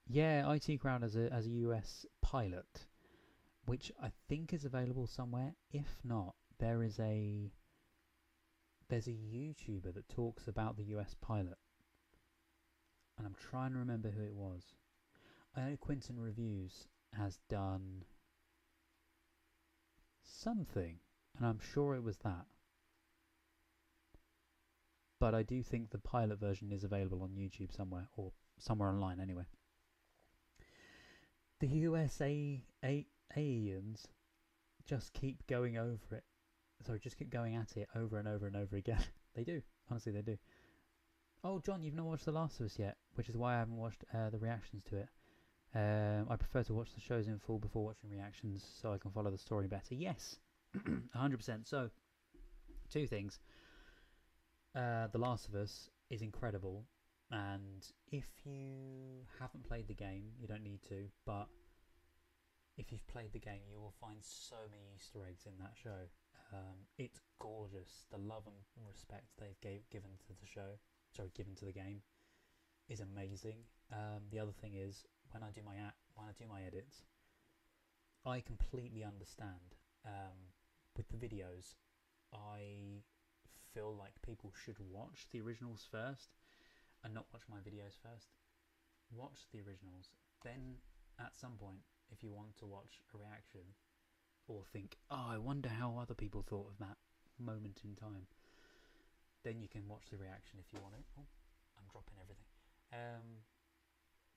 Yeah, IT Crowd as a US pilot, which I think is available somewhere. If not, there's a YouTuber that talks about the US pilot, and I'm trying to remember who it was. I know Quinton Reviews has done something, and I'm sure it was that. But I do think the pilot version is available on YouTube somewhere, or somewhere online anyway. The USA aliens just keep going over it. Sorry, just keep going at it over and over and over again. They do. Honestly, they do. Oh, John, you've not watched The Last of Us yet, which is why I haven't watched the reactions to it. I prefer to watch the shows in full before watching reactions so I can follow the story better. Yes, 100%. So, two things. The Last of Us is incredible, and if you haven't played the game, you don't need to, but if you've played the game, you will find so many Easter eggs in that show. It's gorgeous. The love and respect they've given to the show, given to the game, is amazing. The other thing is when I do my edits, I completely understand. With the videos, I feel like people should watch the originals first and not watch my videos first. Watch the originals, then at some point, if you want to watch a reaction or think, oh, I wonder how other people thought of that moment in time, then you can watch the reaction if you want it. Oh, I'm dropping everything.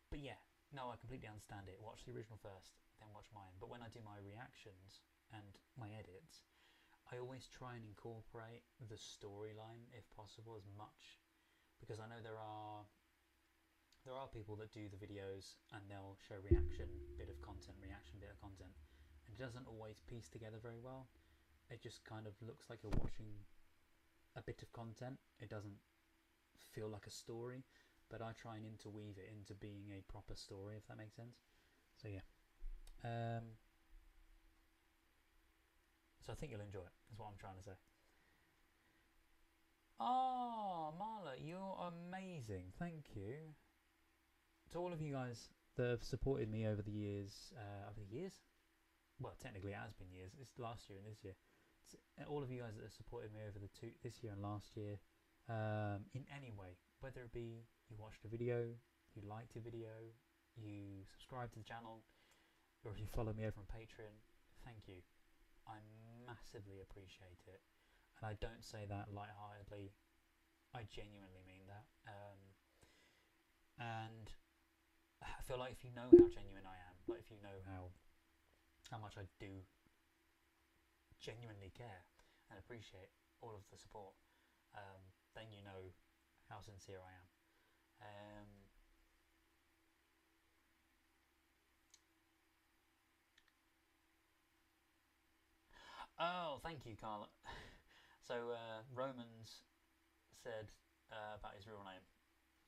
But yeah, no, I completely understand it. Watch the original first, then watch mine. But when I do my reactions and my edits, I always try and incorporate the storyline if possible as much, because I know there are people that do the videos and they'll show reaction bit of content, and it doesn't always piece together very well. It just kind of looks like you're watching a bit of content. It doesn't feel like a story, but I try and interweave it into being a proper story, if that makes sense. So yeah. So I think you'll enjoy it, is what I'm trying to say. Oh, Marla, you're amazing. Thank you. To all of you guys that have supported me over the years, well, technically it has been years. It's last year and this year. All of you guys that have supported me over this year and last year, in any way, whether it be you watched a video, you liked a video, you subscribed to the channel, or if you follow me over on Patreon, thank you. I massively appreciate it, and I don't say that lightheartedly. I genuinely mean that. And I feel like if you know how genuine I am, like if you know how much I do genuinely care and appreciate all of the support, then you know how sincere I am. Oh, thank you, Carla. So Romans said about his real name.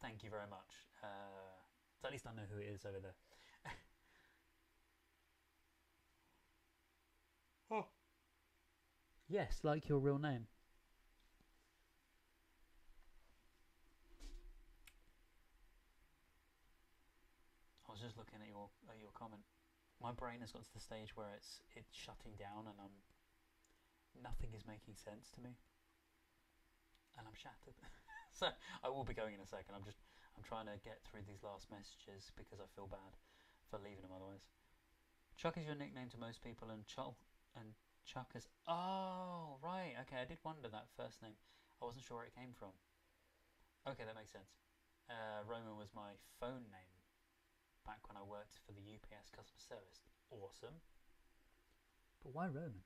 Thank you very much. So at least I know who it is over there. Oh. Yes, like your real name. I was just looking at your comment. My brain has got to the stage where it's shutting down, and nothing is making sense to me, and I'm shattered. So I will be going in a second. I'm trying to get through these last messages because I feel bad for leaving them otherwise. Chuck is your nickname to most people, and Chuck is... Oh, right. Okay, I did wonder that first name. I wasn't sure where it came from. Okay, that makes sense. Roman was my phone name back when I worked for the UPS customer service. Awesome. But why Roman?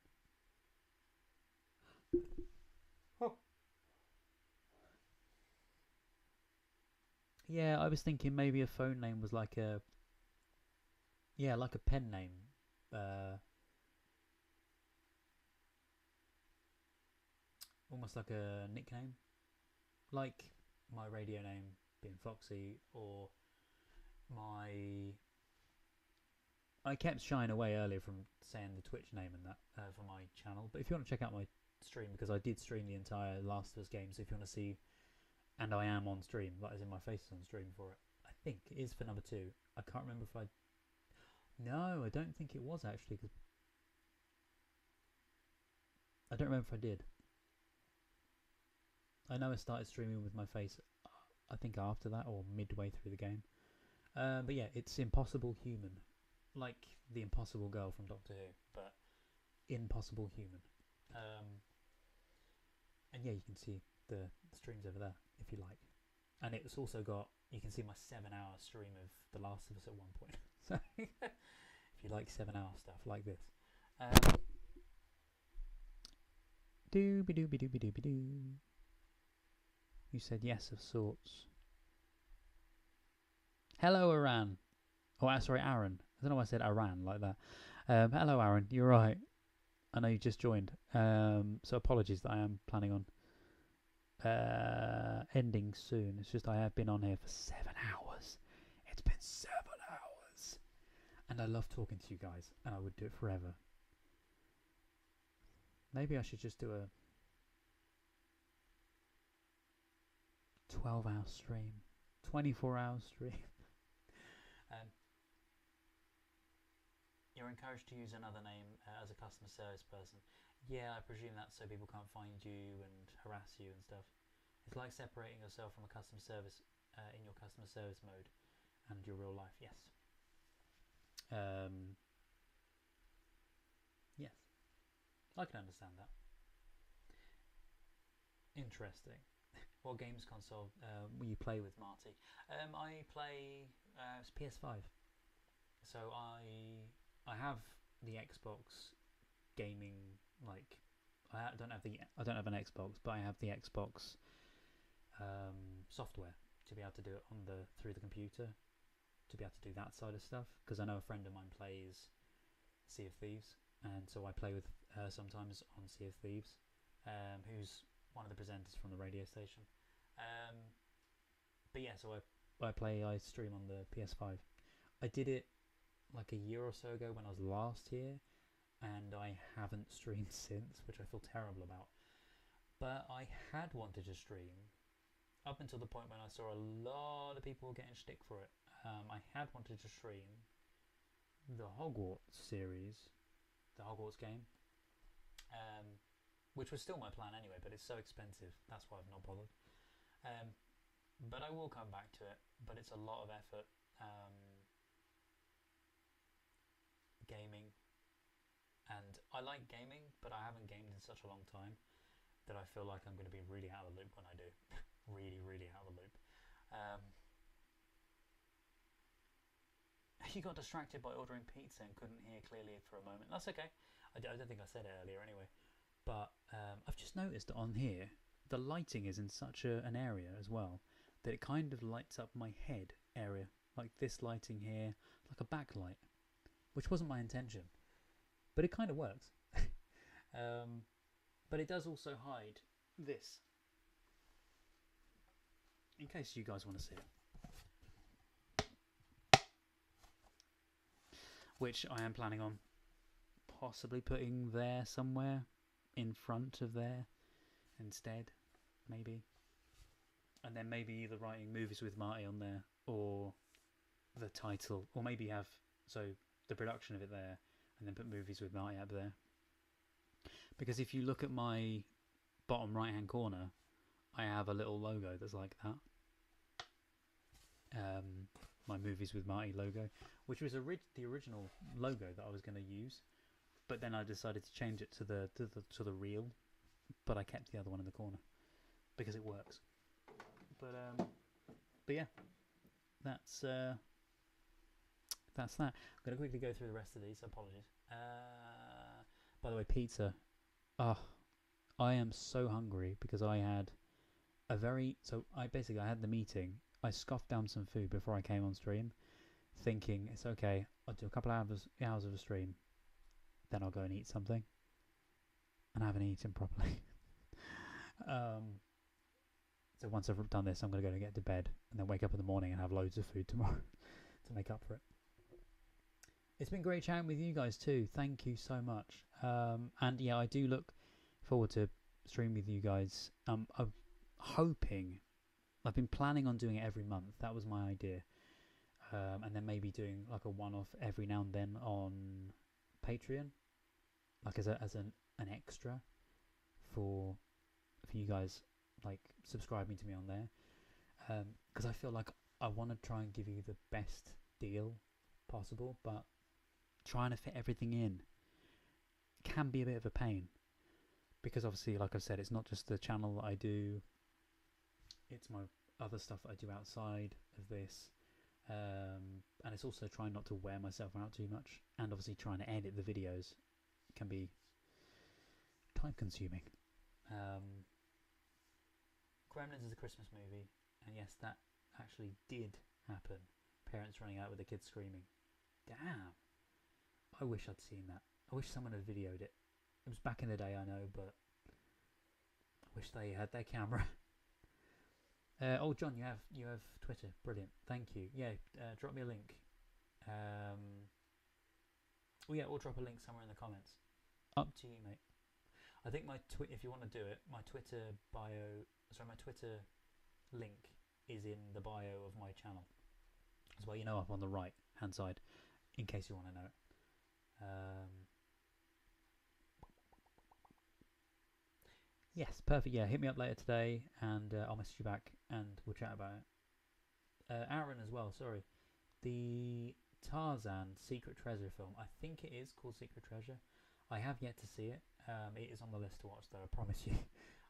Oh. Yeah, I was thinking maybe a phone name was like a... Yeah, like a pen name. Almost like a nickname. Like my radio name being Foxy, or my... I kept shying away earlier from saying the Twitch name and that for my channel, but if you want to check out my stream, because I did stream the entire Last of Us game, so if you want to see, and I am on stream, like as in my face is on stream for it. I think it is for number 2. I can't remember if I... No, I don't think it was actually, because I don't remember if I did. I know I started streaming with my face, I think after that, or midway through the game. But yeah, it's Impossible Human. Like the Impossible Girl from Doctor Who, but Impossible Human. And yeah, you can see the streams over there if you like. And it's also got, you can see my 7-hour stream of The Last of Us at one point. So if you like 7-hour stuff like this. Doobie-doobie-doobie-doobie-doo. You said yes of sorts. Hello, Aran. Oh, sorry, Aaron. I don't know why I said Aran like that. Hello, Aaron. You're right. I know you just joined. So apologies that I am planning on ending soon. It's just I have been on here for 7 hours. It's been 7 hours. And I love talking to you guys. And I would do it forever. Maybe I should just do a 12-hour stream. 24-hour stream. You're encouraged to use another name as a customer service person. Yeah, I presume that's so people can't find you and harass you and stuff. It's like separating yourself from a customer service in your customer service mode and your real life. Yes. Yes. I can understand that. Interesting. What games console will you play with, Marty? I play PS5. So I have the Xbox gaming, like I don't have an Xbox, but I have the Xbox software to be able to do it through the computer, to be able to do that side of stuff, because I know a friend of mine plays Sea of Thieves, and so I play with her sometimes on Sea of Thieves, who's one of the presenters from the radio station. But yeah, so I stream on the PS5. I did it like a year or so ago when I was last here, and I haven't streamed since, which I feel terrible about. But I had wanted to stream up until the point when I saw a lot of people getting shtick for it. I had wanted to stream the Hogwarts series, the Hogwarts game, which was still my plan anyway, but it's so expensive, that's why I've not bothered. But I will come back to it, but it's a lot of effort. Gaming, and I like gaming, but I haven't gamed in such a long time that I feel like I'm going to be really out of the loop when I do. really out of the loop. You got distracted by ordering pizza and couldn't hear clearly for a moment. That's okay. I don't think I said it earlier anyway, but I've just noticed that on here the lighting is in such an area as well that it kind of lights up my head area, like this lighting here, like a backlight, which wasn't my intention, but it kind of works. But it does also hide this, in case you guys want to see it, which I am planning on possibly putting there somewhere in front of there instead, maybe, and then maybe either writing Movies with Marty on there, or the title, or maybe have the production of it there, and then put Movies with Marty up there. Because if you look at my bottom right hand corner, I have a little logo that's like that, my Movies with Marty logo, which was the original logo that I was going to use, but then I decided to change it to the real, but I kept the other one in the corner because it works. But yeah, that's that. I'm going to quickly go through the rest of these. Apologies. By the way, pizza. I am so hungry because I had I had the meeting. I scoffed down some food before I came on stream, thinking it's okay. I'll do a couple of hours of a stream, then I'll go and eat something. And I haven't eaten properly. So once I've done this, I'm going to go and get to bed, and then wake up in the morning and have loads of food tomorrow to make up for it. It's been great chatting with you guys too. Thank you so much. And yeah, I do look forward to streaming with you guys. I'm hoping, I've been planning on doing it every month. That was my idea. And then maybe doing like a one-off every now and then on Patreon, like as an extra for you guys, like subscribing to me on there. Because I feel like I want to try and give you the best deal possible, but trying to fit everything in can be a bit of a pain, because obviously, like I've said, it's not just the channel that I do, it's my other stuff that I do outside of this, and it's also trying not to wear myself out too much, and obviously trying to edit the videos can be time consuming. Gremlins is a Christmas movie, and yes, that actually did happen. Parents running out with the kids screaming. Damn. I wish I'd seen that. I wish someone had videoed it. It was back in the day, I know, but I wish they had their camera. Oh, John, you have Twitter. Brilliant. Thank you. Yeah, drop me a link. Oh yeah, or drop a link somewhere in the comments. Up to you, mate. I think if you want to do it, my Twitter bio, my Twitter link is in the bio of my channel as well. You know, up on the right hand side, in case you want to know it. Yes, perfect. Yeah, hit me up later today, and I'll message you back, and we'll chat about it. Aaron as well. Sorry, the Tarzan Secret Treasure film. I think it is called Secret Treasure. I have yet to see it. It is on the list to watch, though. I promise you.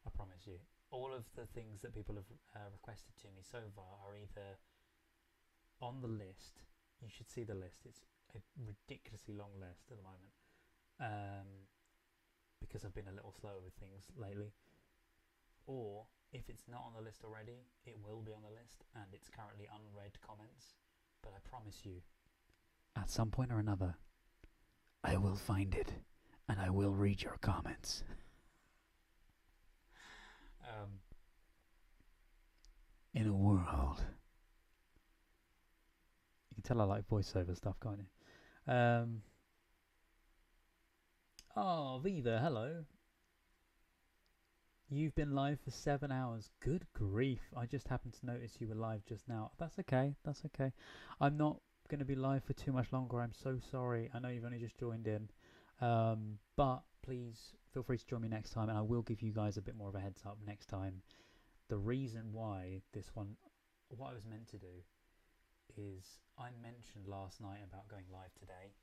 I promise you. All of the things that people have requested to me so far are either on the list. You should see the list. It's a ridiculously long list at the moment. Because I've been a little slower with things lately. Or if it's not on the list already, it will be on the list, and it's currently unread comments. But I promise you, at some point or another, I will find it, and I will read your comments. In a world, you can tell I like voiceover stuff, can't you? Oh, Viva, hello. You've been live for 7 hours. Good grief. I just happened to notice you were live just now. That's okay. That's okay. I'm not going to be live for too much longer. I'm so sorry. I know you've only just joined in. But please feel free to join me next time, and I will give you guys a bit more of a heads up next time. The reason why this one, what I was meant to do, is I mentioned last night about going live today.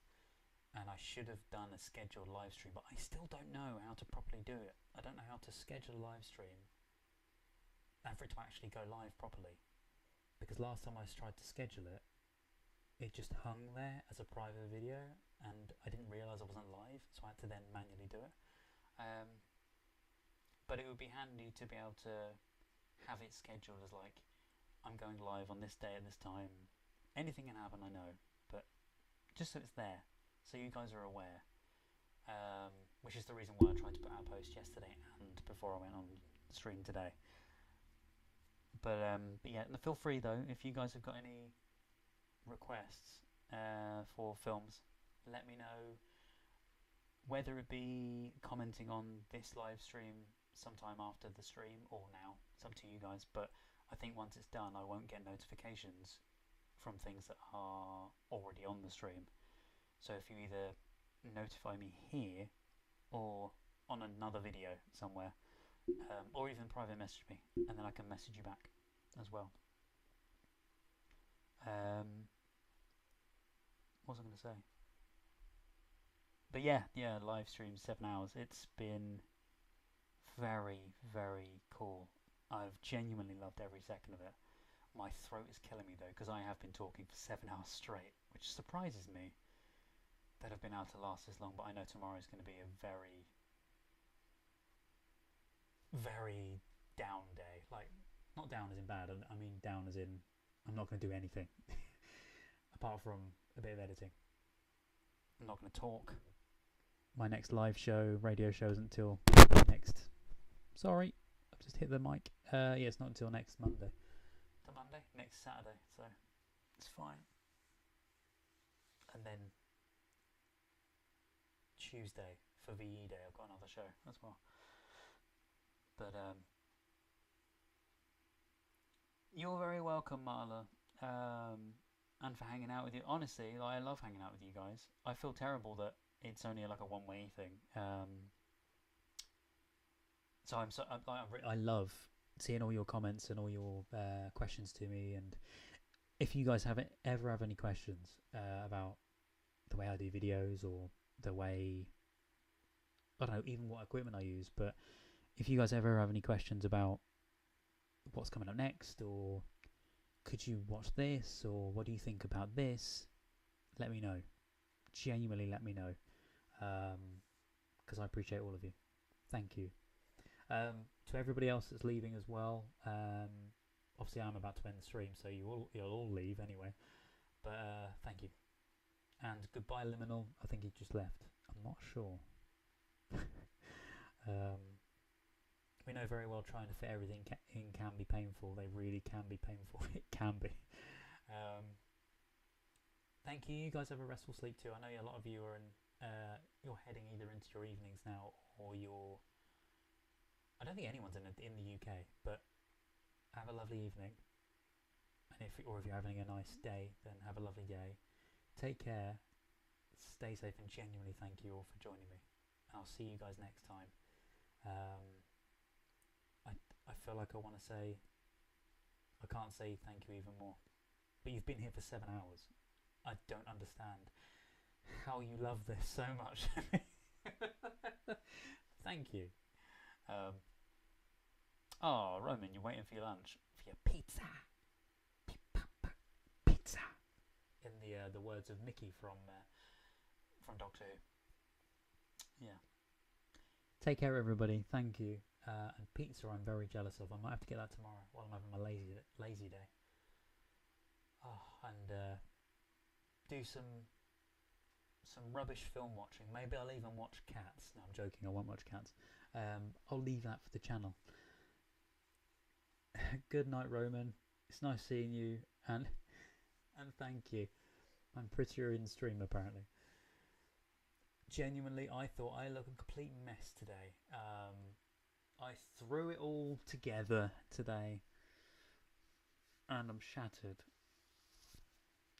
And I should have done a scheduled live stream, but I still don't know how to properly do it. I don't know how to schedule a live stream and for it to actually go live properly. Because last time I tried to schedule it, it just hung there as a private video, and I didn't realise I wasn't live, so I had to then manually do it. But it would be handy to be able to have it scheduled as like, I'm going live on this day at this time. Anything can happen, I know, but just so it's there. So you guys are aware, which is the reason why I tried to put out a post yesterday and before I went on stream today. But yeah, feel free though, if you guys have got any requests for films, let me know, whether it be commenting on this live stream sometime after the stream or now. It's up to you guys, but I think once it's done I won't get notifications from things that are already on the stream. So if you either notify me here or on another video somewhere, or even private message me, and then I can message you back as well. What was I going to say? But yeah, live stream 7 hours. It's been very, very cool. I've genuinely loved every second of it. My throat is killing me though, because I have been talking for 7 hours straight, which surprises me that I've been able to last this long, but I know tomorrow is going to be a very, very down day. Like, not down as in bad, I mean down as in I'm not going to do anything apart from a bit of editing. I'm not going to talk. My next live show, radio show, isn't until next... Sorry, I've just hit the mic. Yeah, it's not until next Monday. To Monday? Next Saturday, so it's fine. And then Tuesday for VE Day I've got another show as well. But you're very welcome, Marla, and for hanging out with you. Honestly, I love hanging out with you guys. I feel terrible that it's only like a one-way thing. So I love seeing all your comments and all your questions to me, and if you guys ever have any questions about the way I do videos or the way, I don't know, even what equipment I use, but if you guys ever have any questions about what's coming up next, or could you watch this, or what do you think about this, let me know. Genuinely let me know, because I appreciate all of you. Thank you. To everybody else that's leaving as well, obviously I'm about to end the stream, so you'll all leave anyway, but thank you. And goodbye, Liminal. I think he just left. I'm not sure. We know very well trying to fit everything in can be painful. They really can be painful. It can be. Thank you. You guys have a restful sleep too. I know a lot of you are you're heading either into your evenings now, or you're... I don't think anyone's in the UK, but have a lovely evening. if you're having a nice day, then have a lovely day. Take care, stay safe, and genuinely thank you all for joining me. I'll see you guys next time. I feel like I want to say, I can't say thank you even more, but you've been here for 7 hours. I don't understand how you love this so much. Thank you. Oh, Roman, you're waiting for your lunch, for your pizza. Pizza. In the words of Mickey from Doctor Who. Yeah. Take care, everybody. Thank you. And pizza, I'm very jealous of. I might have to get that tomorrow while I'm having my lazy day. Oh, and do some rubbish film watching. Maybe I'll even watch Cats. No, I'm joking. I won't watch Cats. I'll leave that for the channel. Good night, Roman. It's nice seeing you, and thank you. I'm prettier in stream apparently. Genuinely, I thought I looked a complete mess today. I threw it all together today, and I'm shattered.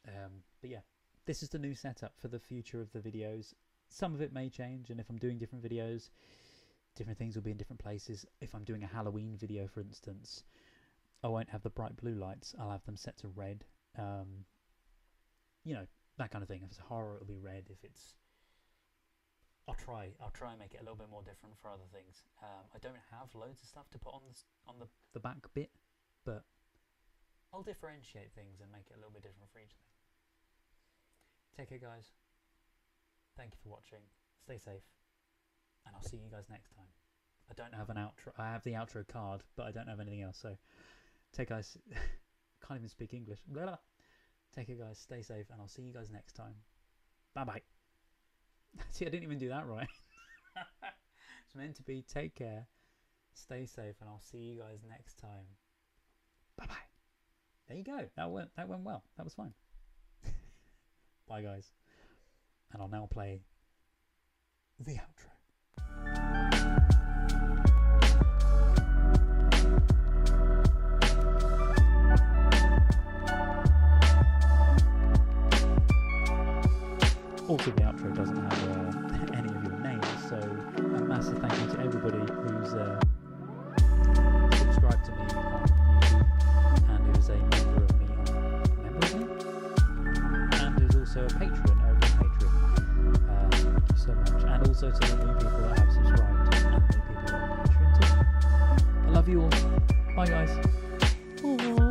But yeah, this is the new setup for the future of the videos. Some of it may change, and if I'm doing different videos, different things will be in different places. If I'm doing a Halloween video, for instance, I won't have the bright blue lights. I'll have them set to red. You know, that kind of thing. If it's horror, it'll be red. If it's, I'll try and make it a little bit more different for other things. I don't have loads of stuff to put on the back bit, but I'll differentiate things and make it a little bit different for each thing. Take care, guys. Thank you for watching. Stay safe, and I'll see you guys next time. I don't have an outro. I have the outro card, but I don't have anything else. So, take care, guys. Can't even speak English. Blah, blah. Take care, guys. Stay safe, and I'll see you guys next time. Bye bye. See, I didn't even do that right. It's meant to be take care, stay safe, and I'll see you guys next time. Bye bye. There you go. That went well. That was fine. Bye, guys. And I'll now play the outro. Also, the outro doesn't have any of your names, so a massive thank you to everybody who's subscribed to me on YouTube and who's a member of me and who's also a patron over Patreon. Thank you so much, and also to the new people that have subscribed and new people that are Patreon too. I love you all. Bye, guys. Aww.